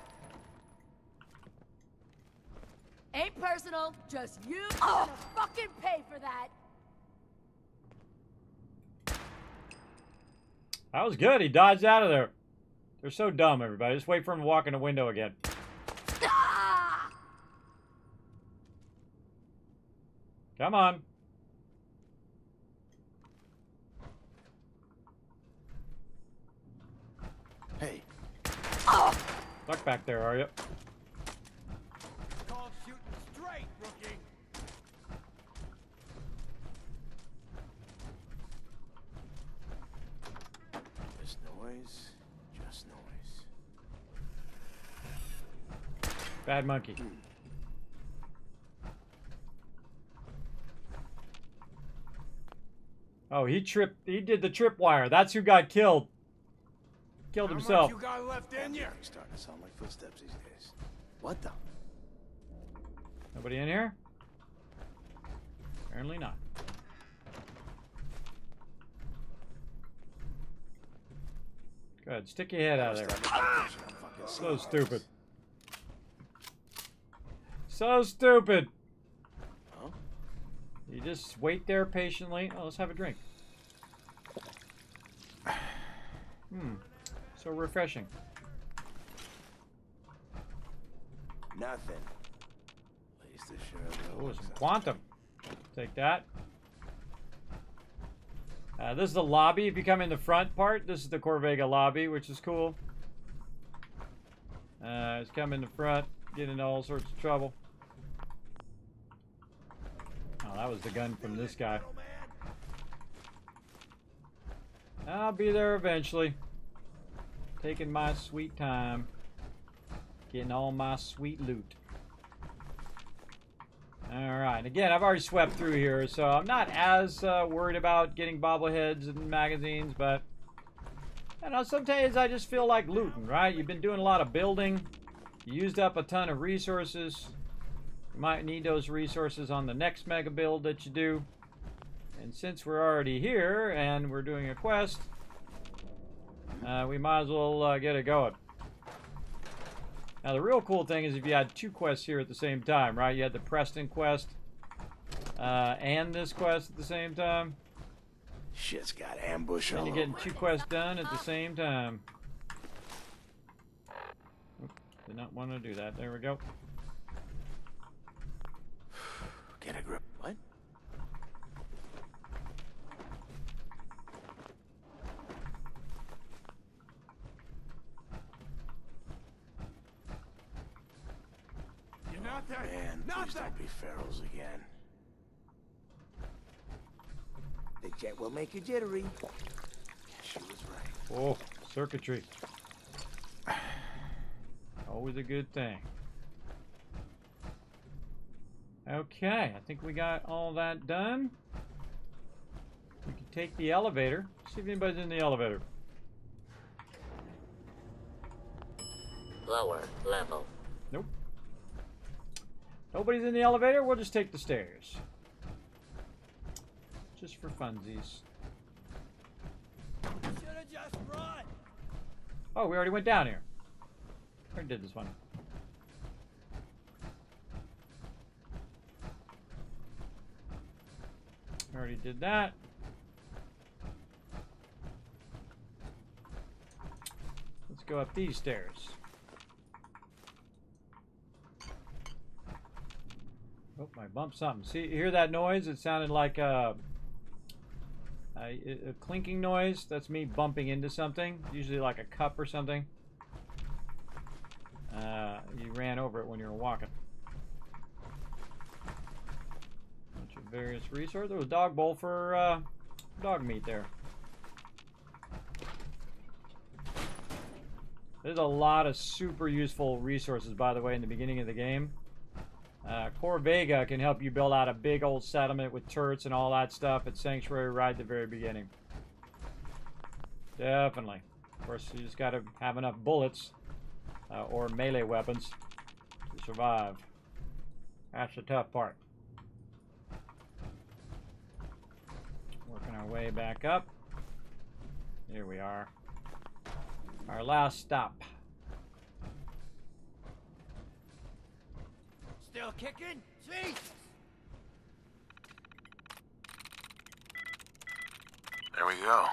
Ain't personal, just you gonna fucking pay for that! That was good. He dodged out of there. They're so dumb, everybody. Just wait for him to walk in the window again. Ah! Come on. Hey. Stuck back there, are you? Call shooting straight, rookie. Just noise. Just noise. Bad monkey. Oh, he did the tripwire. That's who got killed. Killed himself. How much you got left in you? Starting to sound like footsteps these days. What the? Nobody in here? Apparently not. Go ahead, stick your head out of there. So stupid. So stupid. Huh? You just wait there patiently. Oh, let's have a drink. So refreshing. Nothing. At least it sure Oh, some quantum. Take that. This is the lobby. If you come in the front part, this is the Corvega lobby, which is cool. It's come in the front, get into all sorts of trouble. Oh, that was the gun from this guy. I'll be there eventually. Taking my sweet time. Getting all my sweet loot. Alright, again, I've already swept through here, so I'm not as worried about getting bobbleheads and magazines, but you know, sometimes I just feel like looting, right? You've been doing a lot of building. You used up a ton of resources. You might need those resources on the next mega build that you do. And since we're already here and we're doing a quest, we might as well get it going. Now the real cool thing is if you had two quests here at the same time, right? You had the Preston quest and this quest at the same time. Shit's got ambush all and you're getting two quests done at the same time. Oop, did not want to do that. There we go. Get a grip. What? You're not there. Man, please don't be ferals again. The jet will make you jittery. She was right. Oh, circuitry. Always a good thing. Okay, I think we got all that done. We can take the elevator. See if anybody's in the elevator. Lower level. Nope. Nobody's in the elevator. We'll just take the stairs. Just for funsies. Should've just run. Oh, we already went down here. Already did this one. Already did that. Let's go up these stairs. Oh, I bumped something. See, you hear that noise? It sounded like a clinking noise. That's me bumping into something, usually like a cup or something. You ran over it when you were walking. Bunch of various resources. There was a dog bowl for dog meat there. There's a lot of super useful resources, by the way, in the beginning of the game. Corvega can help you build out a big old settlement with turrets and all that stuff at Sanctuary right at the very beginning. Definitely. Of course, you just got to have enough bullets or melee weapons to survive. That's the tough part. Working our way back up. Here we are. Our last stop. Still kicking? Jesus! There we go.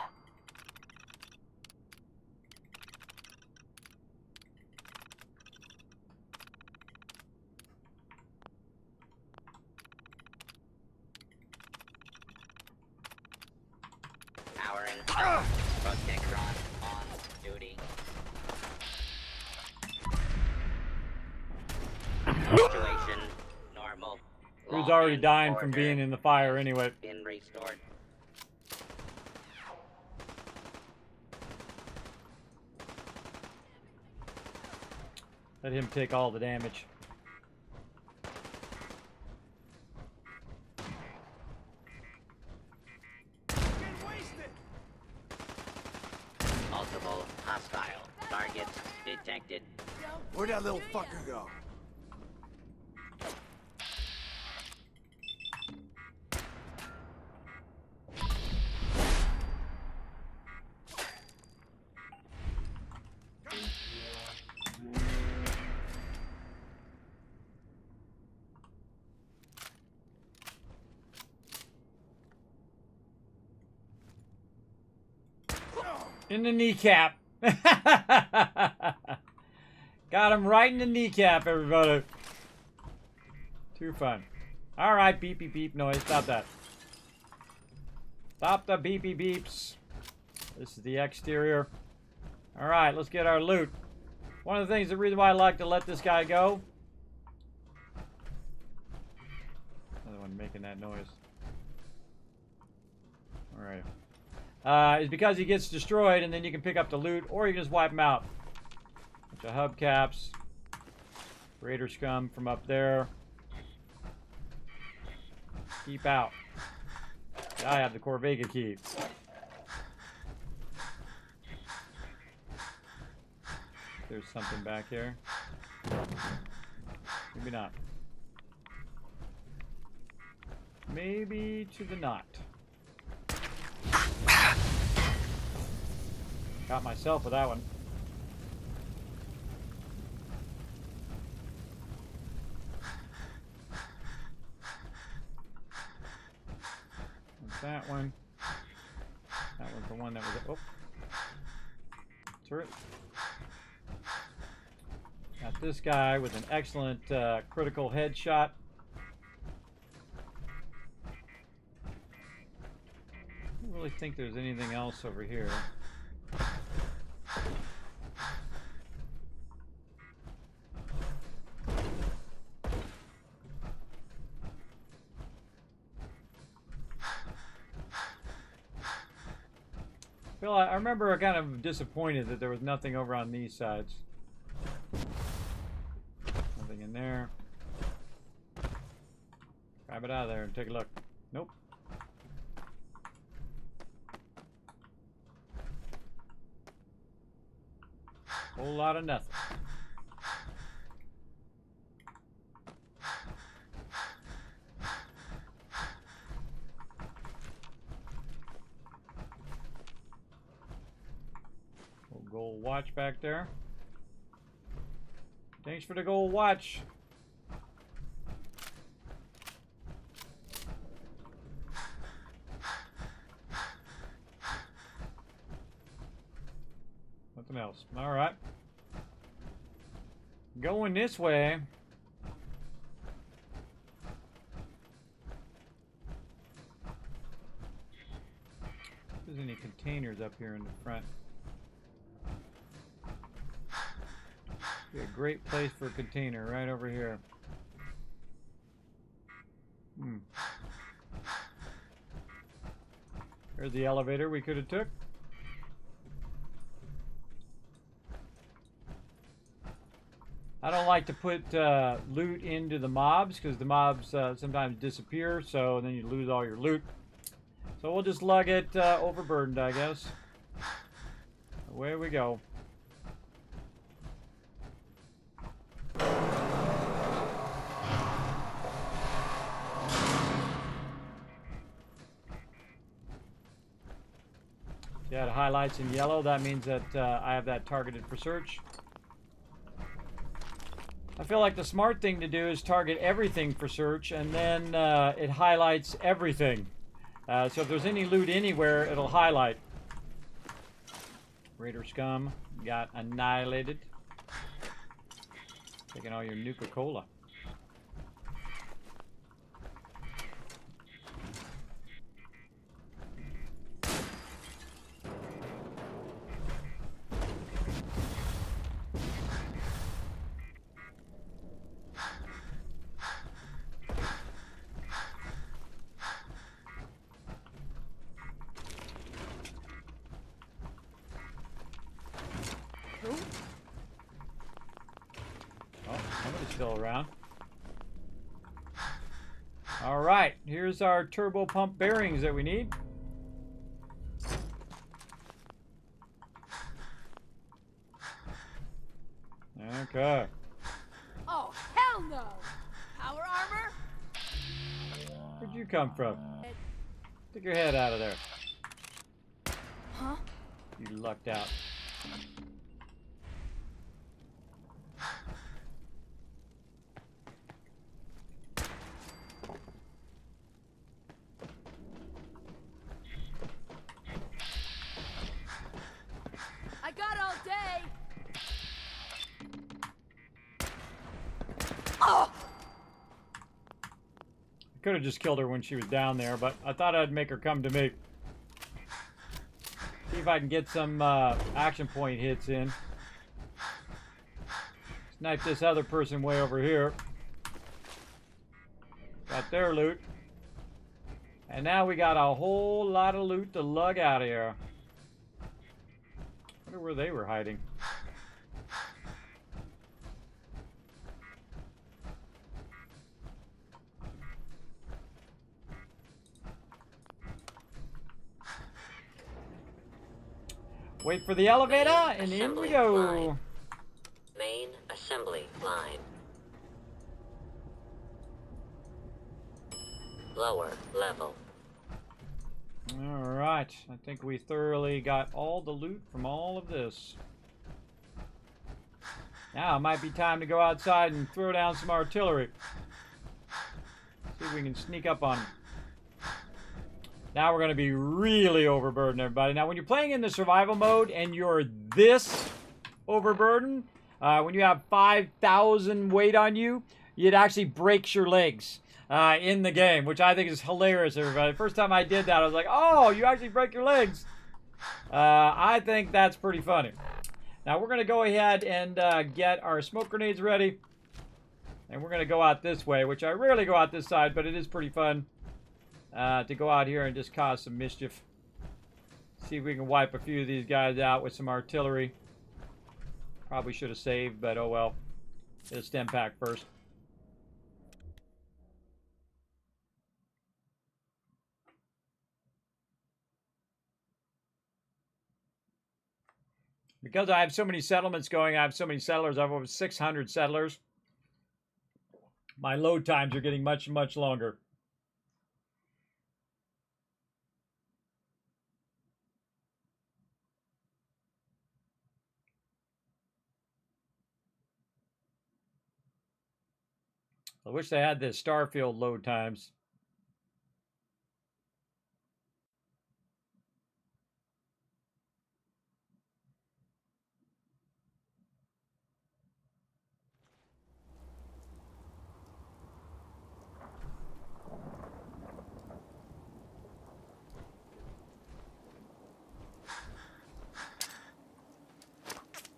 Powering up. Protectron on duty. Situation normal. Who's already dying from being in the fire anyway? Been restored. Let him take all the damage. Multiple hostile targets detected. Where'd that little fucker go? In the kneecap. Got him right in the kneecap, everybody. Too fun. All right, beep, beep, beep noise. Stop that. Stop the beep, beep, beeps. This is the exterior. All right, let's get our loot. One of the things, the reason why I like to let this guy go. Another one making that noise. All right. Is because he gets destroyed and then you can pick up the loot or you can just wipe him out. Bunch of hubcaps. Raider scum from up there. Keep out. I have the Corvega key. There's something back here. Maybe not. Maybe to the not. Got myself with that one. That one. That was the one that was. Oh. Turret. Got this guy with an excellent critical headshot. I don't really think there's anything else over here. Well, I remember kind of disappointed that there was nothing over on these sides. Nothing in there. Grab it out of there and take a look. Nope. Whole lot of nothing. Gold watch back there. Thanks for the gold watch. Nothing else. All right. Going this way. If there's any containers up here in the front. Be a great place for a container right over here. There's the elevator we could have took. I don't like to put loot into the mobs because the mobs sometimes disappear, so then you lose all your loot. So we'll just lug it overburdened, I guess. Away we go. Yeah, it highlights in yellow. That means that I have that targeted for search. I feel like the smart thing to do is target everything for search, and then it highlights everything. So if there's any loot anywhere, it'll highlight. Raider scum got annihilated. Taking all your Nuka-Cola. Still around. All right, here's our turbo pump bearings that we need. Okay. Oh, hell no! Power armor? Where'd you come from? Stick your head out of there. Huh? You lucked out. I got all day. Oh! I could have just killed her when she was down there, but I thought I'd make her come to me. See if I can get some action point hits in. Snipe this other person way over here. Got their loot. And now we got a whole lot of loot to lug out of here. I wonder where they were hiding. Wait for the elevator, and in we go. Main assembly line. Lower level. Alright, I think we thoroughly got all the loot from all of this. Now it might be time to go outside and throw down some artillery. See if we can sneak up on them. Now we're going to be really overburdened, everybody. Now when you're playing in the survival mode and you're this overburdened, when you have 5,000 weight on you, it actually breaks your legs in the game, which I think is hilarious, everybody. First time I did that, I was like, oh, you actually break your legs. I think that's pretty funny. Now we're going to go ahead and get our smoke grenades ready. And we're going to go out this way, which I rarely go out this side, but it is pretty fun to go out here and just cause some mischief. See if we can wipe a few of these guys out with some artillery. Probably should have saved, but oh well. Get a stem pack first. Because I have so many settlements going, I have so many settlers, I have over 600 settlers. My load times are getting much, much longer. I wish they had this Starfield load times.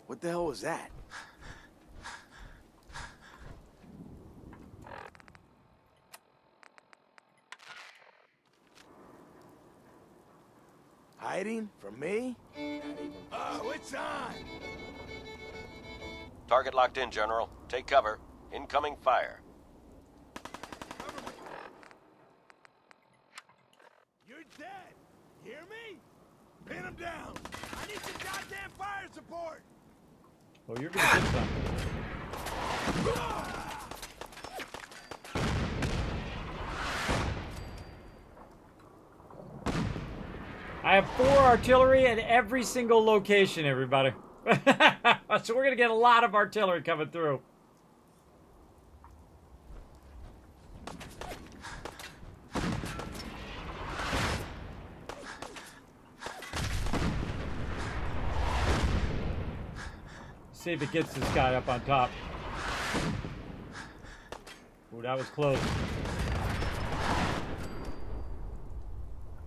What the hell was that? Hiding from me? Oh, it's on! Target locked in, General. Take cover. Incoming fire. You're dead! Hear me? Pin him down! I need some goddamn fire support! Well, you're gonna get some. I I have 4 artillery at every single location, everybody. So we're going to get a lot of artillery coming through. See if it gets this guy up on top. Ooh, that was close.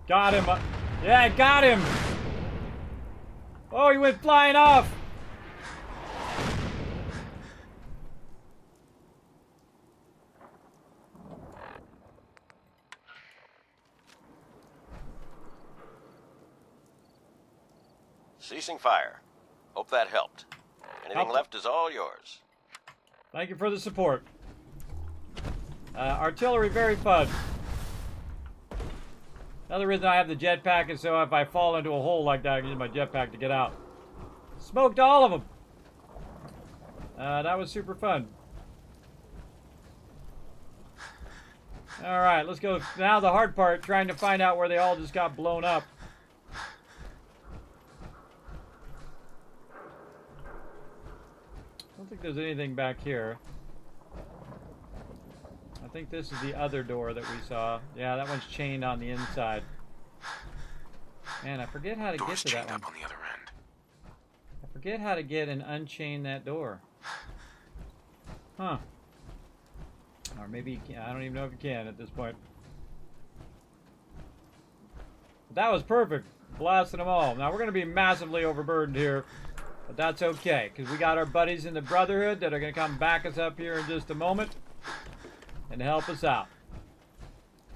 Got him. Yeah, I got him. Oh, he went flying off. Ceasing fire. Hope that helped. Anything left is all yours. Thank you for the support. Artillery, very fun. Another reason I have the jetpack is so if I fall into a hole like that, I can use my jetpack to get out. Smoked all of them. That was super fun. All right, let's go. Now the hard part, trying to find out where they all just got blown up. I don't think there's anything back here. I think this is the other door that we saw. Yeah, that one's chained on the inside. Man, I forget how to get to that one. Up on the other end. I forget how to get and unchain that door. Huh. Or maybe you can. I don't even know if you can at this point. But that was perfect. Blasting them all. Now we're going to be massively overburdened here. But that's okay, because we got our buddies in the Brotherhood that are going to come back us up here in just a moment and help us out.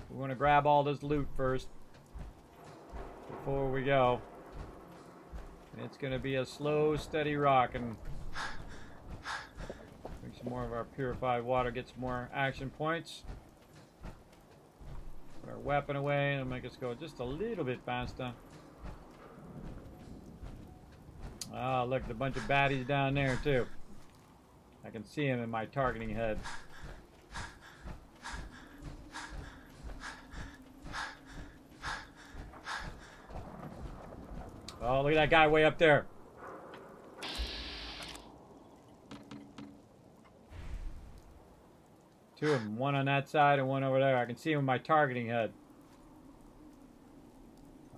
We want to grab all this loot first before we go. And it's going to be a slow, steady rocking. Drink some more of our purified water, get some more action points. Put our weapon away and make us go just a little bit faster. Oh, look, a bunch of baddies down there, too. I can see them in my targeting head. Oh, look at that guy way up there. Two of them, one on that side and one over there. I can see him in my targeting head.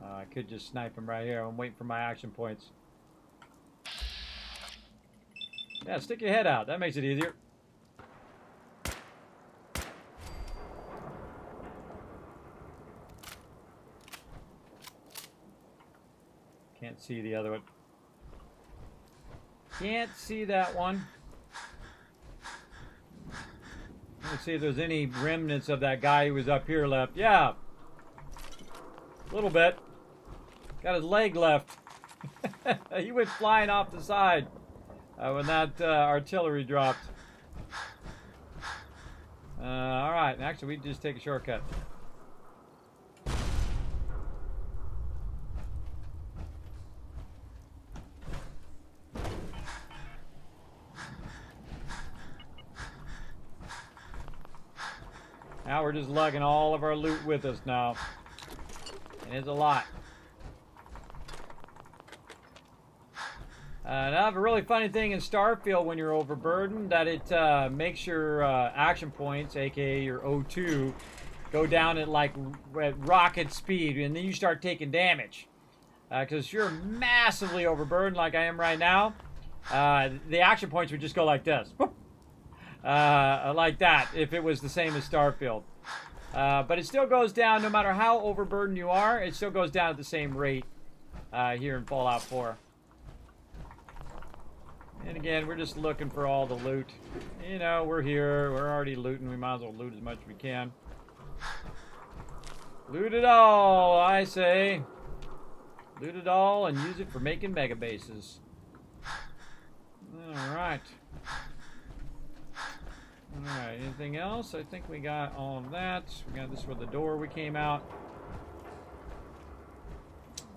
I could just snipe him right here. I'm waiting for my action points. Yeah, stick your head out. That makes it easier. Can't see the other one. Can't see that one. Let's see if there's any remnants of that guy who was up here left. Yeah. A little bit. Got his leg left. He went flying off the side. When that artillery dropped. Alright, actually we just take a shortcut. Now we're just lugging all of our loot with us now. And it's a lot. Now, a really funny thing in Starfield when you're overburdened, that it makes your action points, aka your O2, go down at like rocket speed, and then you start taking damage. Because if you're massively overburdened like I am right now, the action points would just go like this. Like that, if it was the same as Starfield. But it still goes down, no matter how overburdened you are, it still goes down at the same rate here in Fallout 4. And again, we're just looking for all the loot. You know, we're here. We're already looting. We might as well loot as much as we can. Loot it all, I say. Loot it all and use it for making mega bases. Alright. Alright, anything else? I think we got all of that. We got this where the door we came out.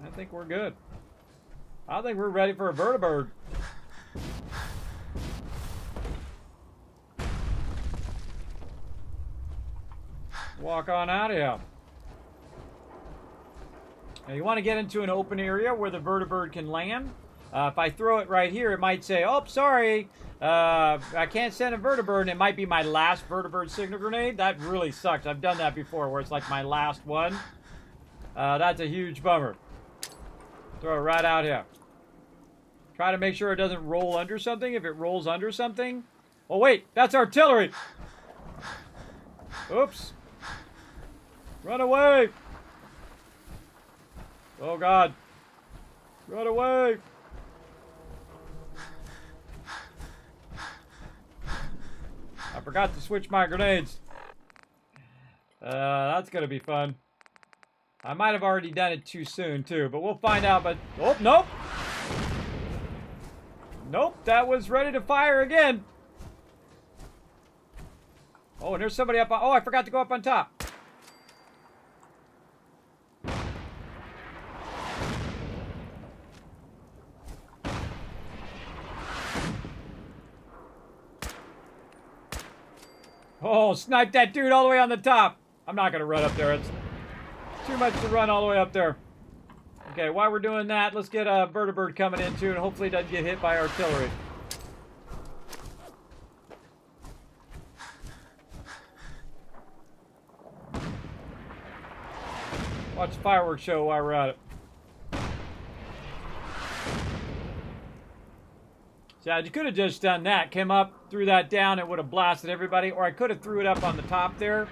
I think we're good. I think we're ready for a vertibird. Walk on out of here. Now you want to get into an open area where the vertibird can land. If I throw it right here, it might say, oh, sorry, I can't send a vertibird, and it might be my last vertibird signal grenade. That really sucks. I've done that before, where it's like my last one. That's a huge bummer. Throw it right out here. Try to make sure it doesn't roll under something. If it rolls under something... Oh, wait, that's artillery! Oops. Run away! Oh, God. Run away! I forgot to switch my grenades. That's gonna be fun. I might have already done it too soon, too, but we'll find out, but... Oh, nope! Nope, that was ready to fire again. Oh, and there's somebody up on... Oh, I forgot to go up on top. Oh, snipe that dude all the way on the top. I'm not going to run up there. It's too much to run all the way up there. Okay, while we're doing that, let's get a vertibird coming in too, and hopefully it doesn't get hit by artillery. Watch the fireworks show while we're at it. Yeah, you could have just done that. Came up, threw that down, it would have blasted everybody. Or I could have threw it up on the top there.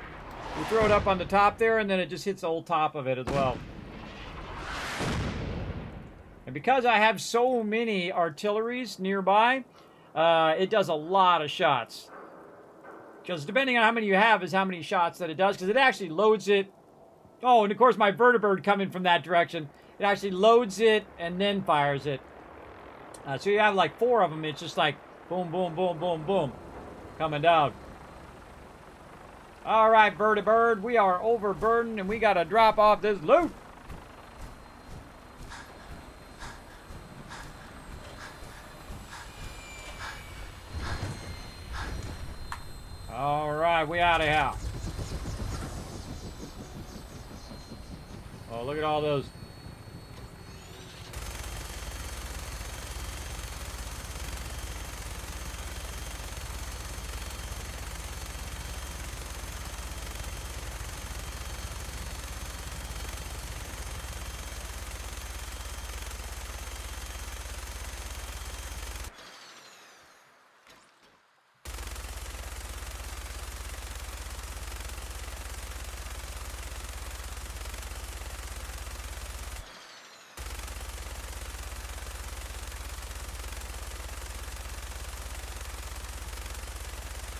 You throw it up on the top there, and then it just hits the whole top of it as well. And because I have so many artilleries nearby, it does a lot of shots. Because depending on how many you have is how many shots that it does. Because it actually loads it. Oh, and of course my vertibird coming from that direction. It actually loads it and then fires it. So you have like 4 of them. It's just like boom, boom, boom, boom, boom. Coming down. All right, vertibird. We are overburdened and we got to drop off this loot. All right, we out of here. Oh, look at all those.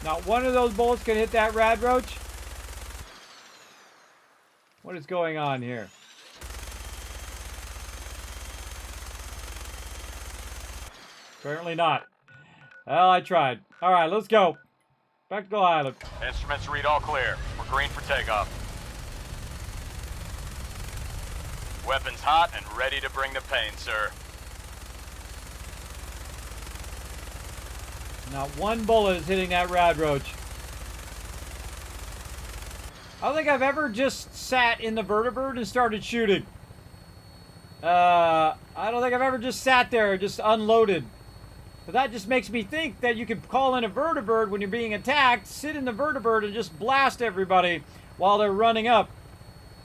Not one of those bullets can hit that rad roach. What is going on here? Apparently not. Well, I tried. All right, let's go. Back to Go Island. Instruments read all clear. We're green for takeoff. Weapons hot and ready to bring the pain, sir. Not one bullet is hitting that rad roach. I don't think I've ever just sat in the vertibird and started shooting. I don't think I've ever just sat there and just unloaded. But that just makes me think that you could call in a vertibird when you're being attacked, sit in the vertibird and just blast everybody while they're running up.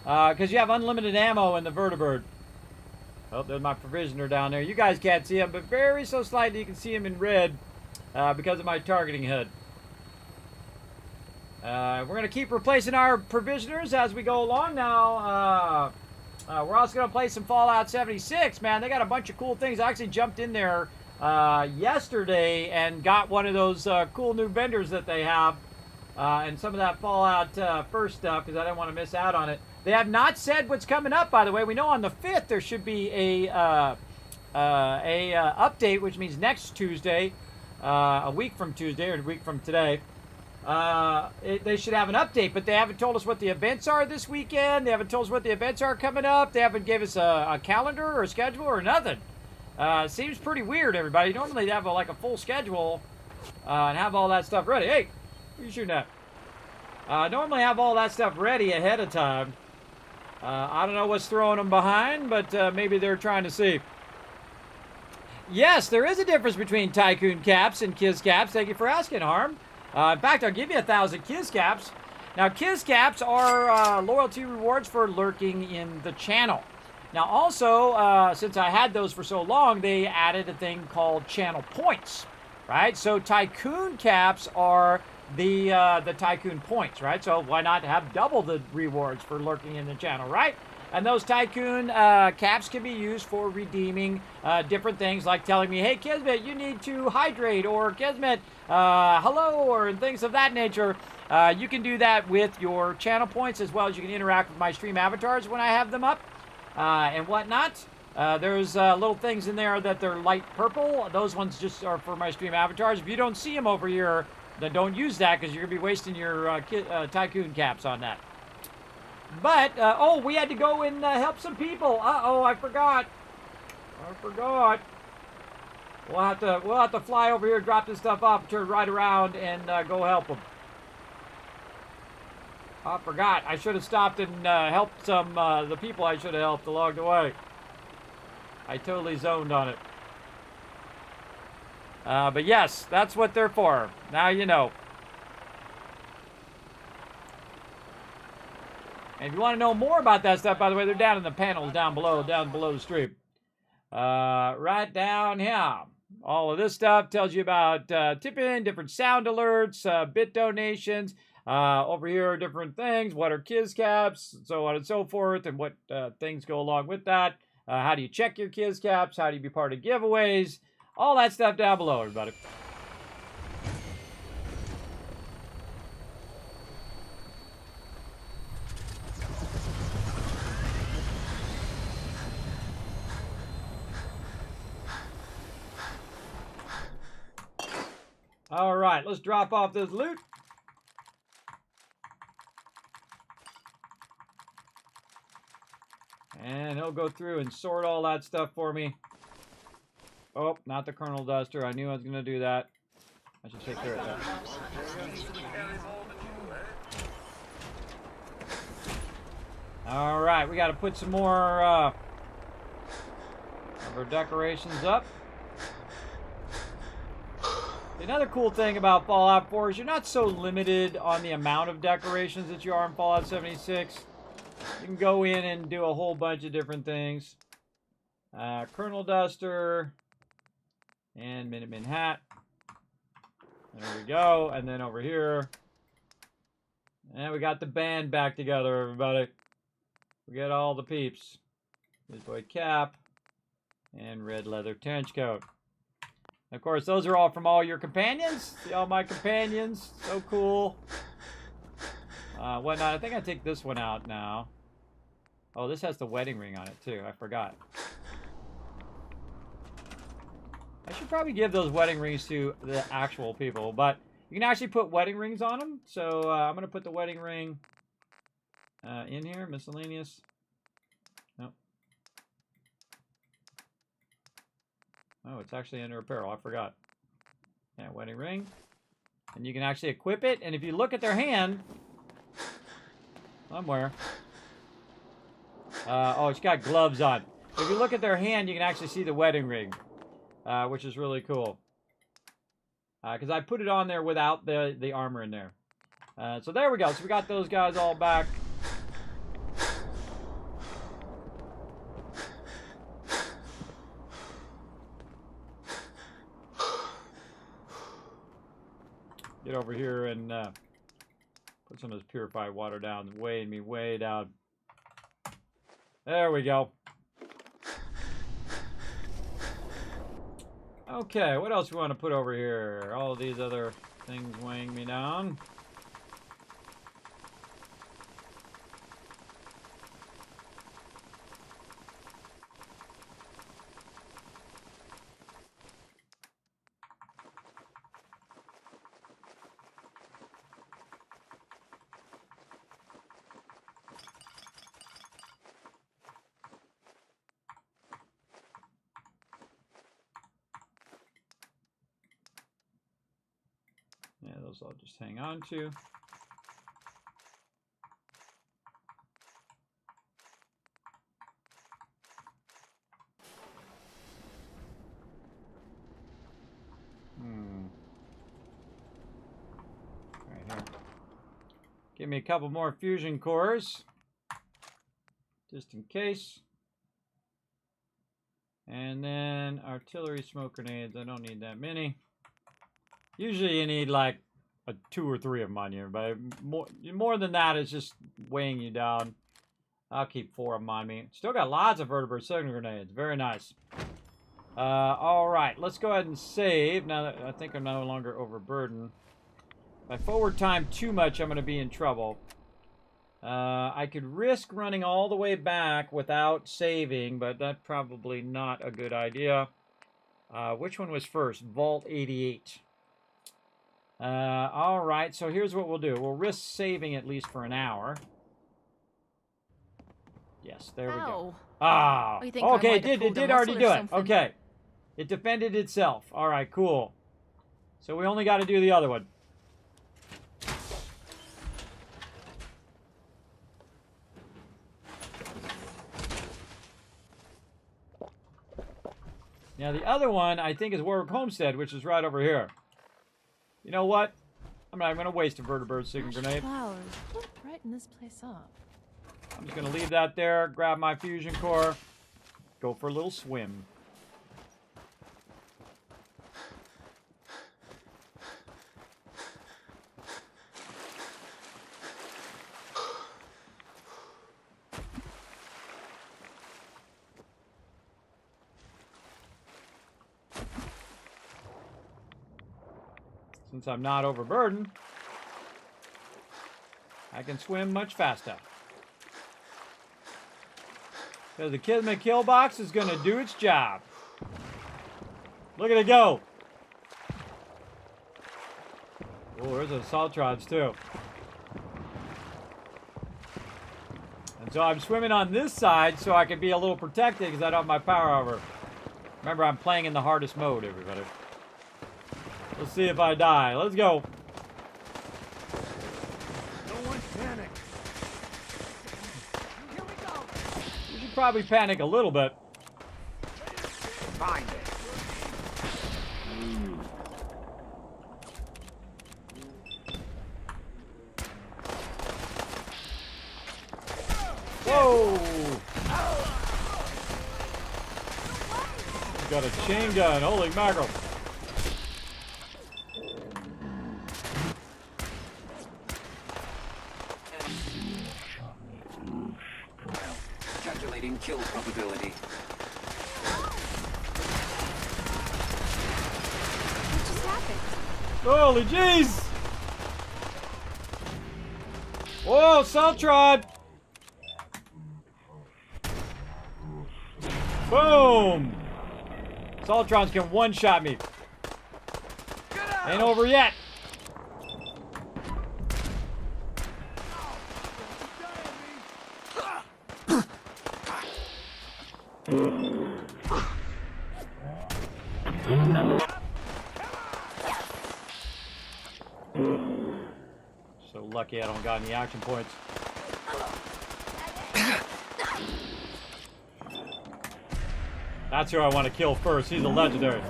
Because you have unlimited ammo in the vertibird. Oh, there's my provisioner down there. You guys can't see him, but very so slightly you can see him in red. Because of my targeting HUD. We're going to keep replacing our provisioners as we go along now. We're also going to play some Fallout 76, man. They got a bunch of cool things. I actually jumped in there yesterday and got one of those cool new vendors that they have. And some of that Fallout first stuff, because I didn't want to miss out on it. They have not said what's coming up, by the way. We know on the 5th there should be a update, which means next Tuesday. A week from Tuesday, or a week from today. They should have an update, but they haven't told us what the events are this weekend. They haven't told us what the events are coming up. They haven't gave us a calendar or a schedule or nothing. Seems pretty weird, everybody. Normally they have like a full schedule and have all that stuff ready. Hey, what are you shooting at? Normally have all that stuff ready ahead of time. I don't know what's throwing them behind, but maybe they're trying to see. Yes, there is a difference between Tycoon caps and Kiz caps. Thank you for asking, Harm. In fact, I'll give you 1,000 Kiz caps. Now, Kiz caps are loyalty rewards for lurking in the channel. Now, also, since I had those for so long, they added a thing called channel points, right? So Tycoon caps are the Tycoon points, right? So why not have double the rewards for lurking in the channel, right? And those Tycoon caps can be used for redeeming different things, like telling me, hey, Kismet, you need to hydrate, or Kismet, hello, or things of that nature. You can do that with your channel points, as well as you can interact with my stream avatars when I have them up and whatnot. There's little things in there that they're light purple. Those ones just are for my stream avatars. If you don't see them over here, then don't use that, because you're going to be wasting your Tycoon caps on that. But, oh, we had to go and help some people. Uh-oh, I forgot. We'll have to fly over here, drop this stuff off, turn right around, and go help them. I forgot. I should have stopped and helped some the people I should have helped along the way. I totally zoned on it. But yes, that's what they're for. Now you know. And if you want to know more about that stuff, by the way, they're down in the panels down below the stream. Right down here. All of this stuff tells you about tipping, different sound alerts, bit donations. Over here are different things. What are Kiz caps, so on and so forth, and what things go along with that. How do you check your Kiz caps? How do you be part of giveaways? All that stuff down below, everybody. All right, let's drop off this loot. And he'll go through and sort all that stuff for me. Oh, not the Colonel Duster. I knew I was going to do that. I should take care of that. All right, we got to put some more of our decorations up. Another cool thing about Fallout 4 is you're not so limited on the amount of decorations that you are in Fallout 76. You can go in and do a whole bunch of different things. Colonel Duster and Minuteman hat. There we go. And then over here, and we got the band back together, everybody. We got all the peeps. His boy Cap and red leather trench coat. Of course, those are all from all your companions. See all my companions. So cool. Whatnot. I think I take this one out now. Oh, this has the wedding ring on it, too. I forgot. I should probably give those wedding rings to the actual people, but you can actually put wedding rings on them. So I'm going to put the wedding ring in here. Miscellaneous. Nope. Oh, it's actually under apparel. I forgot. Yeah, wedding ring. And you can actually equip it. And if you look at their hand, somewhere. Oh, it's got gloves on. If you look at their hand, you can actually see the wedding ring, which is really cool. Because I put it on there without the armor in there. So there we go. So we got those guys all back. Get over here and put some of this purified water down, weighing me way down. There we go. Okay, what else we want to put over here? All of these other things weighing me down. Yeah, those I'll just hang on to. Right here. Give me a couple more fusion cores. Just in case. And then artillery smoke grenades. I don't need that many. Usually you need like 2 or 3 of them on you, but more than that is just weighing you down. I'll keep 4 of them on me. Still got lots of vertebrate signal grenades. Very nice. All right, let's go ahead and save. Now that I think I'm no longer overburdened. If I forward time too much, I'm going to be in trouble. I could risk running all the way back without saving, but that's probably not a good idea. Which one was first? Vault 88. All right, so here's what we'll do. We'll risk saving at least for an hour. Yes, there we go. Ah, okay, it did already do it. Okay, it defended itself. All right, cool. So we only got to do the other one. Now the other one, I think, is Warwick Homestead, which is right over here. You know what? I'm not going to waste a vertebrate signal grenade. Flowers. Brighten this place up. I'm just going to leave that there, grab my fusion core, go for a little swim. Since I'm not overburdened, I can swim much faster. Because the Kismet kill box is going to do its job. Look at it go. Oh, there's assault rods too. And so I'm swimming on this side so I can be a little protected because I don't have my power over. Remember, I'm playing in the hardest mode, everybody. Let's see if I die. Let's go. No one panic. Here we go. You should probably panic a little bit. Find it. Whoa! Got a chain gun. Holy mackerel. Calculating kill probability. What just happened? Holy jeez! Whoa, Saltrod! Boom! Saltrons can one-shot me. Ain't over yet. So lucky I don't got any action points. That's who I want to kill first. He's a legendary.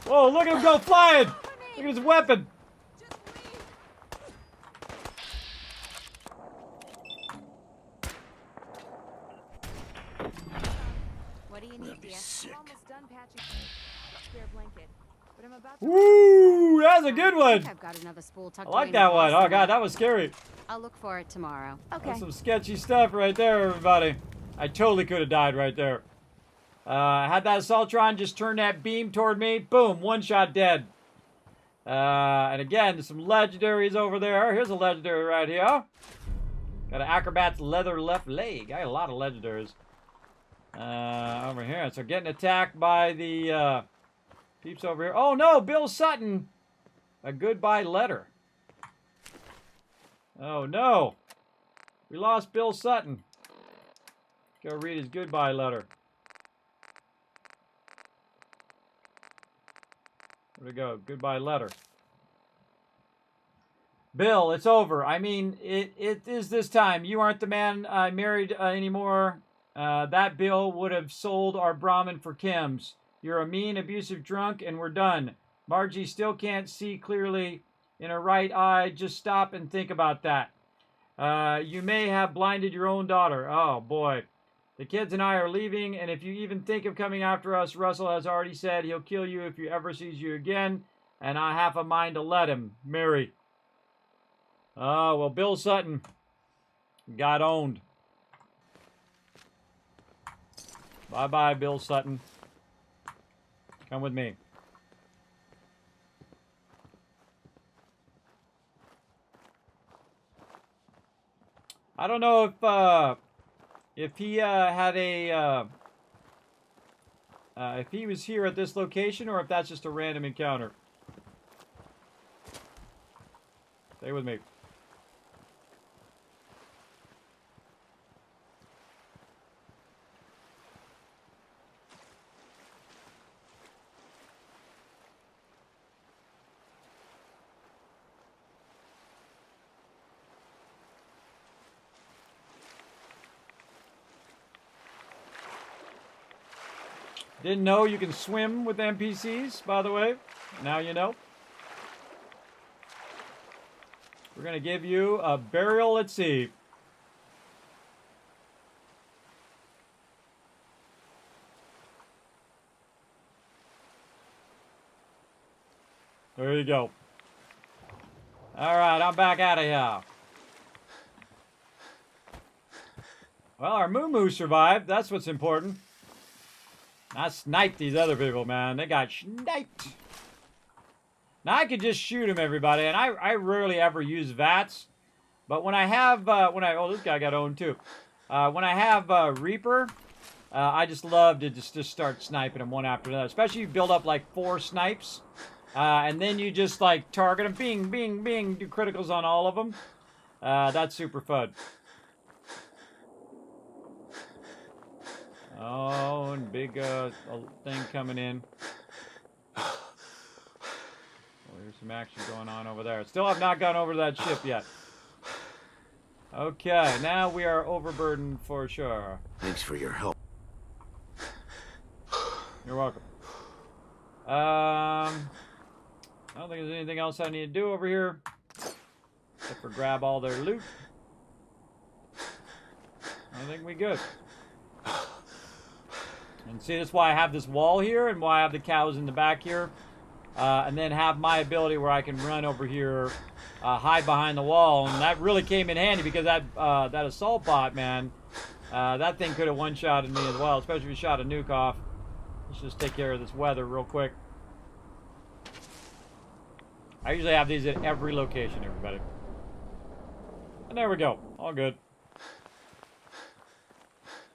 Whoa, look at him go flying! Look at his weapon! What do you need, dear? I'm almost done patching spare blanket, but I'm about to... Woo! That's a good one! I've got another spool tucked I away like in that the one. closet. Oh god, that was scary. I'll look for it tomorrow. Okay. That's some sketchy stuff right there, everybody. I totally could have died right there. Had that Assaultron just turn that beam toward me, boom, one shot dead. And again, there's some legendaries over there. Here's a legendary right here. Got an Acrobat's leather left leg. I got a lot of legendaries. Over here. So getting attacked by the peeps over here. Oh no, Bill Sutton. A goodbye letter. Oh no. We lost Bill Sutton. Go read his goodbye letter. Where'd it go? Goodbye letter. Bill, it's over. I mean, it is this time. You aren't the man I married anymore. That Bill would have sold our Brahmin for Kim's. You're a mean, abusive drunk, and we're done. Margie still can't see clearly in her right eye. Just stop and think about that. You may have blinded your own daughter. Oh, boy. The kids and I are leaving, and if you even think of coming after us, Russell has already said he'll kill you if he ever sees you again, and I have a mind to let him. Mary. Oh, well, Bill Sutton got owned. Bye-bye, Bill Sutton. Come with me. I don't know if he had a if he was here at this location or if that's just a random encounter. Stay with me. Didn't know you can swim with NPCs, by the way. Now you know. We're going to give you a burial at sea. There you go. All right, I'm back out of here. Well, our Moo survived. That's what's important. I sniped these other people, man. They got sniped. Now, I could just shoot them, everybody, and I rarely ever use VATS. But when I have, oh, this guy got owned, too. When I have Reaper, I just love to just start sniping them one after another. Especially if you build up, like, 4 snipes. And then you just, like, target them. Bing, bing, bing. Do criticals on all of them. That's super fun. Oh, and big thing coming in. Oh, there's some action going on over there. Still have not gone over to that ship yet. Okay, now we are overburdened for sure. Thanks for your help. You're welcome. I don't think there's anything else I need to do over here. Except for grab all their loot. I think we good. And see, that's why I have this wall here and why I have the cows in the back here. And then have my ability where I can run over here, hide behind the wall. And that really came in handy because that assault bot, man, that thing could have one-shotted me as well, especially if you shot a nuke off. Let's just take care of this weather real quick. I usually have these at every location, everybody. And there we go. All good.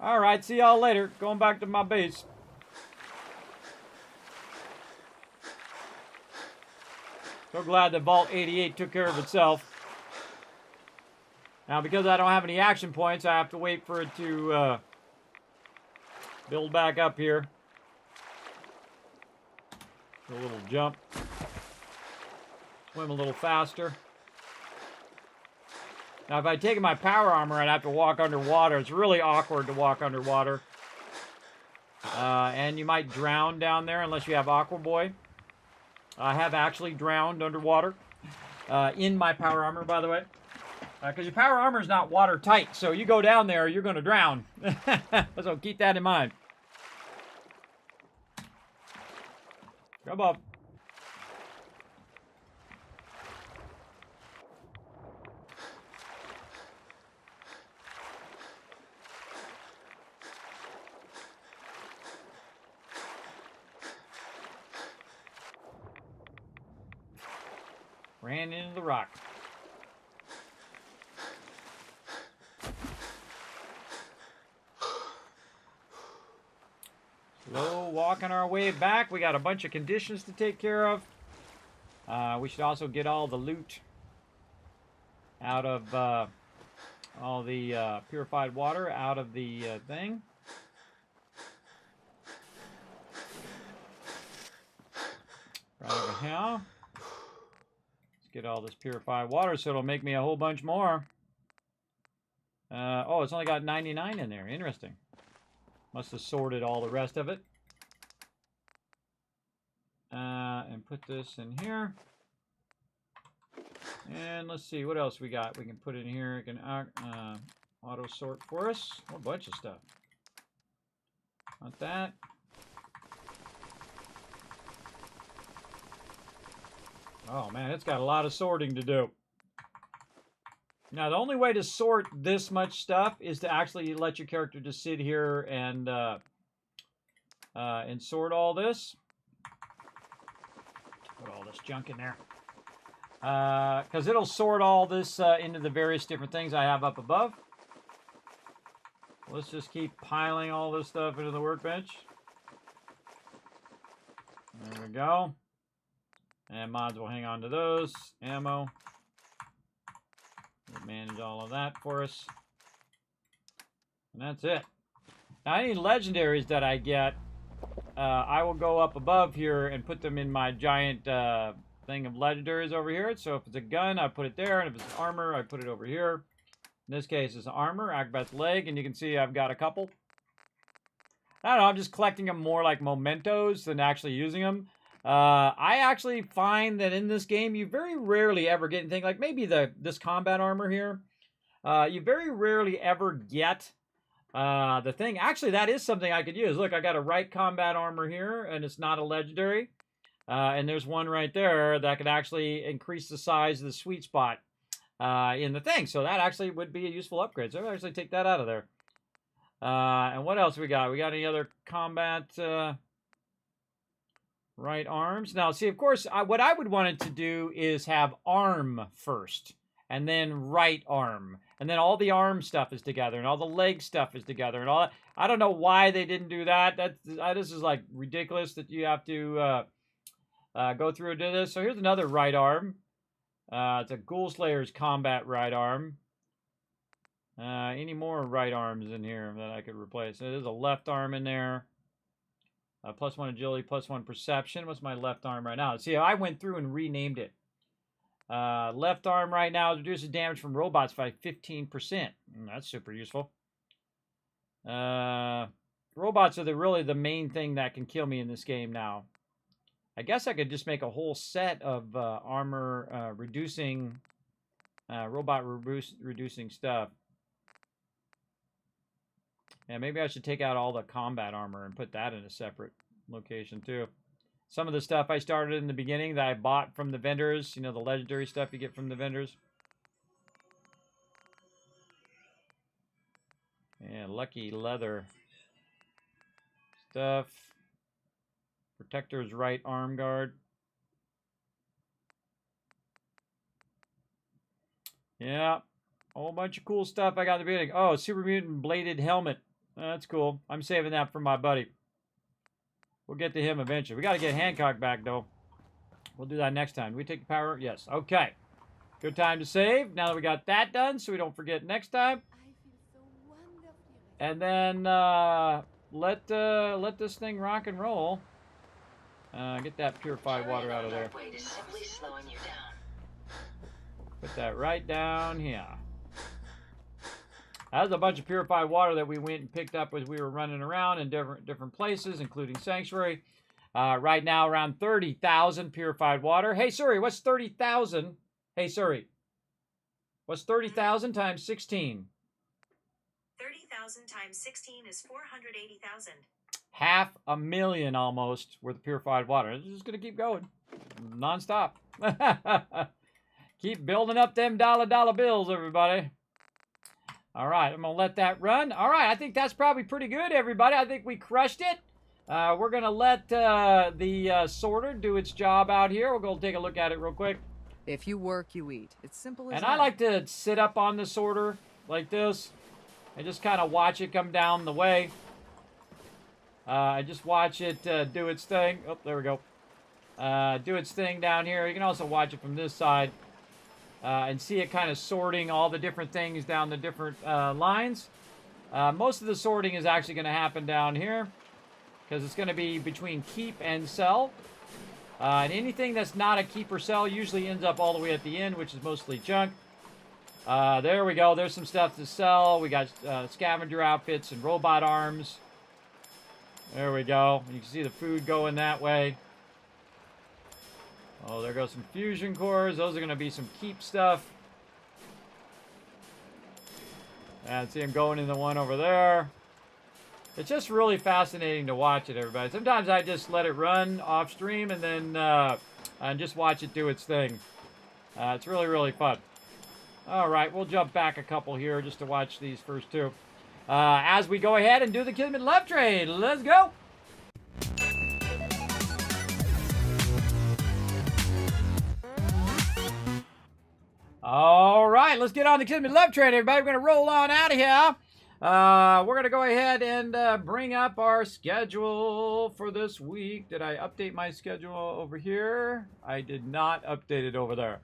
Alright, see y'all later. Going back to my base. So glad that Vault 88 took care of itself. Now, because I don't have any action points, I have to wait for it to build back up here. Do a little jump. Swim a little faster. Now, if I'd taken my power armor, I'd have to walk underwater. It's really awkward to walk underwater. And you might drown down there unless you have Aqua Boy. I have actually drowned underwater in my power armor, by the way. Because your power armor is not watertight, so you go down there, you're going to drown. So keep that in mind. Come up. Ran into the rock. Slow walking our way back. We got a bunch of conditions to take care of. We should also get all the loot out of all the purified water out of the thing. Right over here. Get all this purified water so it'll make me a whole bunch more. Oh, it's only got 99 in there. Interesting. Must have sorted all the rest of it. and put this in here. And let's see what else we got. We can put in here. It can auto sort for us. A whole bunch of stuff. Want that. Oh man, it's got a lot of sorting to do. Now, the only way to sort this much stuff is to actually let your character just sit here and sort all this. Put all this junk in there. Because it'll sort all this into the various different things I have up above. Let's just keep piling all this stuff into the workbench. There we go. And mods will hang on to those. Ammo. We'll manage all of that for us. And that's it. Now, any legendaries that I get, I will go up above here and put them in my giant thing of legendaries over here. So if it's a gun, I put it there. And if it's armor, I put it over here. In this case, it's armor, Acrobat's leg. And you can see I've got a couple. I don't know, I'm just collecting them more like mementos than actually using them. I actually find that in this game, you very rarely ever get anything like maybe this combat armor here. You very rarely ever get the thing. Actually, that is something I could use. Look, I got a right combat armor here, and it's not a legendary. And there's one right there that could actually increase the size of the sweet spot in the thing. So that actually would be a useful upgrade. So I'll actually take that out of there. And what else we got? We got any other combat... right arms. Now, see, of course, what I would want it to do is have arm first, and then right arm, and then all the arm stuff is together, and all the leg stuff is together, and all that. I don't know why they didn't do that. This is like ridiculous that you have to go through and do this. So here's another right arm. It's a Ghoul Slayer's combat right arm. Any more right arms in here that I could replace? There's a left arm in there. +1 agility, +1 perception. What's my left arm right now? See, I went through and renamed it. Left arm right now reduces damage from robots by 15%. That's super useful. Robots are really the main thing that can kill me in this game now. I guess I could just make a whole set of armor reducing, robot reducing stuff. Yeah, maybe I should take out all the combat armor and put that in a separate location too. Some of the stuff I started in the beginning that I bought from the vendors, you know, the legendary stuff you get from the vendors. Yeah, lucky leather stuff. Protector's right arm guard. Yeah, a whole bunch of cool stuff I got in the beginning. Oh, super mutant bladed helmet. That's cool. I'm saving that for my buddy. We'll get to him eventually. We got to get Hancock back, though. We'll do that next time. Do we take the power? Yes. Okay. Good time to save. Now that we got that done, so we don't forget next time. And then let this thing rock and roll. Get that purified water out of there. Put that right down here. That was a bunch of purified water that we went and picked up as we were running around in different places, including Sanctuary. Right now, around 30,000 purified water. Hey, Suri, what's 30,000? Hey, Suri. What's 30,000 times 16? 30,000 times 16 is 480,000. 500,000 almost worth of purified water. It's just going to keep going. Non-stop. Keep building up them dollar bills, everybody. All right, I'm going to let that run. All right, I think that's probably pretty good, everybody. I think we crushed it. We're going to let the sorter do its job out here. We'll go take a look at it real quick. If you work, you eat. It's simple as and that. I like to sit up on the sorter like this and just kind of watch it come down the way. I just watch it do its thing. Oh, there we go. Do its thing down here. You can also watch it from this side. And see it kind of sorting all the different things down the different lines. Most of the sorting is actually going to happen down here because it's going to be between keep and sell. And anything that's not a keep or sell usually ends up all the way at the end, which is mostly junk. There we go. There's some stuff to sell. We got scavenger outfits and robot arms. There we go. You can see the food going that way. Oh, there goes some fusion cores. Those are going to be some keep stuff. And see him going in the one over there. It's just really fascinating to watch it, everybody. Sometimes I just let it run off stream and then and just watch it do its thing. It's really, really fun. All right, we'll jump back a couple here just to watch these first two. As we go ahead and do the Kismet Love Train. Let's go. All right, let's get on the Kismet Love Train, everybody. We're going to roll on out of here. We're going to go ahead and bring up our schedule for this week. Did I update my schedule over here? I did not update it over there.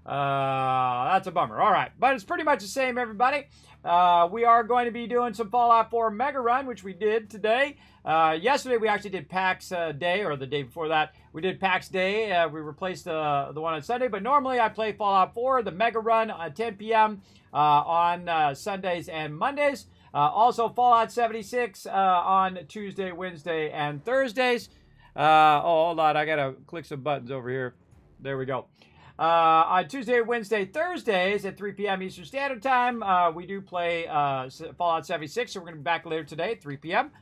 That's a bummer. All right, but it's pretty much the same, everybody. We are going to be doing some Fallout 4 Mega Run, which we did today. Yesterday, we actually did PAX Day, or the day before that, we did PAX Day. We replaced the one on Sunday, but normally I play Fallout 4, the Mega Run at 10 p.m. On Sundays and Mondays. Also, Fallout 76 on Tuesday, Wednesday, and Thursdays. Oh, hold on. I got to click some buttons over here. There we go. On Tuesday, Wednesday, Thursdays at 3 p.m. Eastern Standard Time, we do play Fallout 76, so we're going to be back later today at 3 p.m.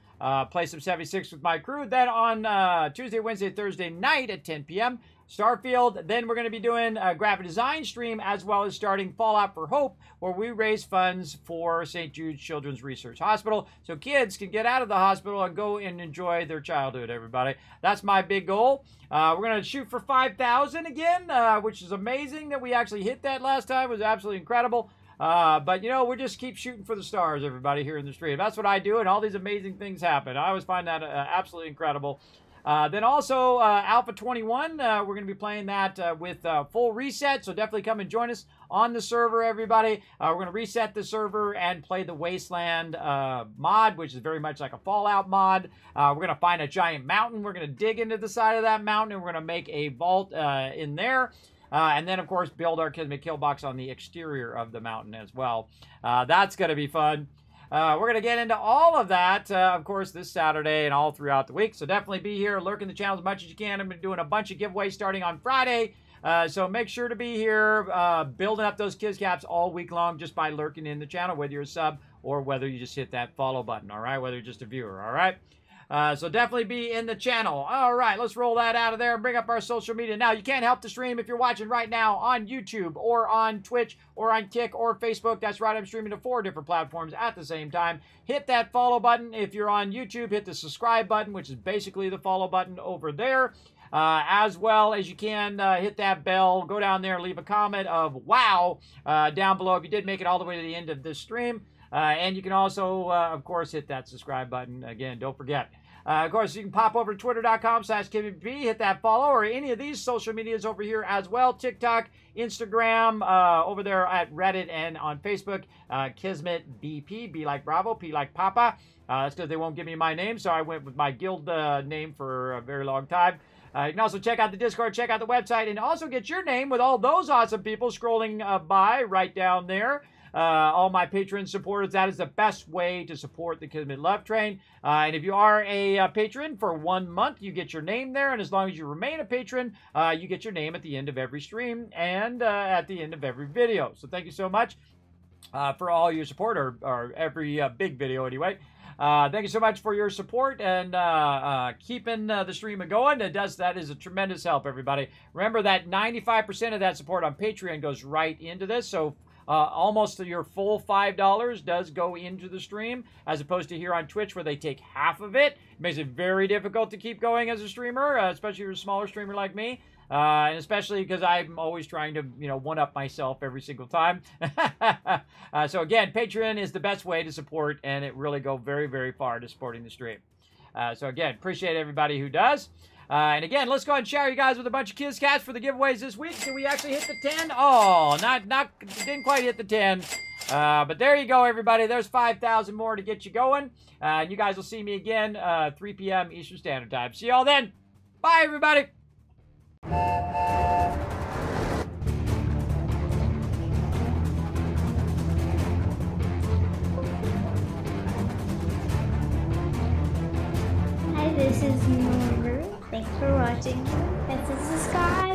Play some 76 with my crew. Then on Tuesday, Wednesday, Thursday night at 10 p.m., Starfield. Then we're going to be doing a graphic design stream as well as starting Fallout for Hope, where we raise funds for St. Jude Children's Research Hospital so kids can get out of the hospital and go and enjoy their childhood, everybody. That's my big goal. We're going to shoot for 5,000 again, which is amazing that we actually hit that last time. It was absolutely incredible. But, you know, we just keep shooting for the stars, everybody, here in the stream. That's what I do, and all these amazing things happen. I always find that absolutely incredible. Then also, Alpha 21, we're going to be playing that with full reset, so definitely come and join us on the server, everybody. We're going to reset the server and play the Wasteland mod, which is very much like a Fallout mod. We're going to find a giant mountain. We're going to dig into the side of that mountain, and we're going to make a vault in there. And then, of course, build our Kismet kill box on the exterior of the mountain as well. That's going to be fun. We're going to get into all of that, of course, this Saturday and all throughout the week. So definitely be here, lurking the channel as much as you can. I'm going to be doing a bunch of giveaways starting on Friday. So make sure to be here, building up those Kiz Caps all week long just by lurking in the channel, whether you're a sub or whether you just hit that follow button, all right? Whether you're just a viewer, all right? So definitely be in the channel. All right, let's roll that out of there and bring up our social media. Now, you can't help the stream if you're watching right now on YouTube or on Twitch or on Kick or Facebook. That's right, I'm streaming to 4 different platforms at the same time. Hit that follow button. If you're on YouTube, hit the subscribe button, which is basically the follow button over there. As well as you can hit that bell, go down there, leave a comment of wow down below if you did make it all the way to the end of this stream. And you can also, of course, hit that subscribe button. Again, don't forget. Of course, you can pop over to twitter.com/KismetB, hit that follow, or any of these social medias over here as well. TikTok, Instagram, over there at Reddit and on Facebook, Kismet BP, B like Bravo, P like Papa. That's because they won't give me my name, so I went with my guild name for a very long time. You can also check out the Discord, check out the website, and also get your name with all those awesome people scrolling by right down there. All my patron supporters, that is the best way to support the Kismet Love Train. And if you are a patron for 1 month, you get your name there. And as long as you remain a patron, you get your name at the end of every stream and at the end of every video. So thank you so much for all your support, or every big video anyway. Thank you so much for your support and keeping the stream going. That is a tremendous help, everybody. Remember that 95% of that support on Patreon goes right into this. So almost your full $5 does go into the stream, as opposed to here on Twitch where they take half of it. It makes it very difficult to keep going as a streamer, especially if you're a smaller streamer like me. And especially because I'm always trying to, one-up myself every single time. So again, Patreon is the best way to support, and it really go very, very far to supporting the stream. So again, appreciate everybody who does. And again, let's go ahead and shower you guys with a bunch of Kiz Cats for the giveaways this week. Did we actually hit the 10? Oh, didn't quite hit the 10. But there you go, everybody. There's 5,000 more to get you going. And you guys will see me again 3 p.m. Eastern Standard Time. See y'all then. Bye, everybody. Hi, this is Norbert. Thanks for watching. This is the Sky.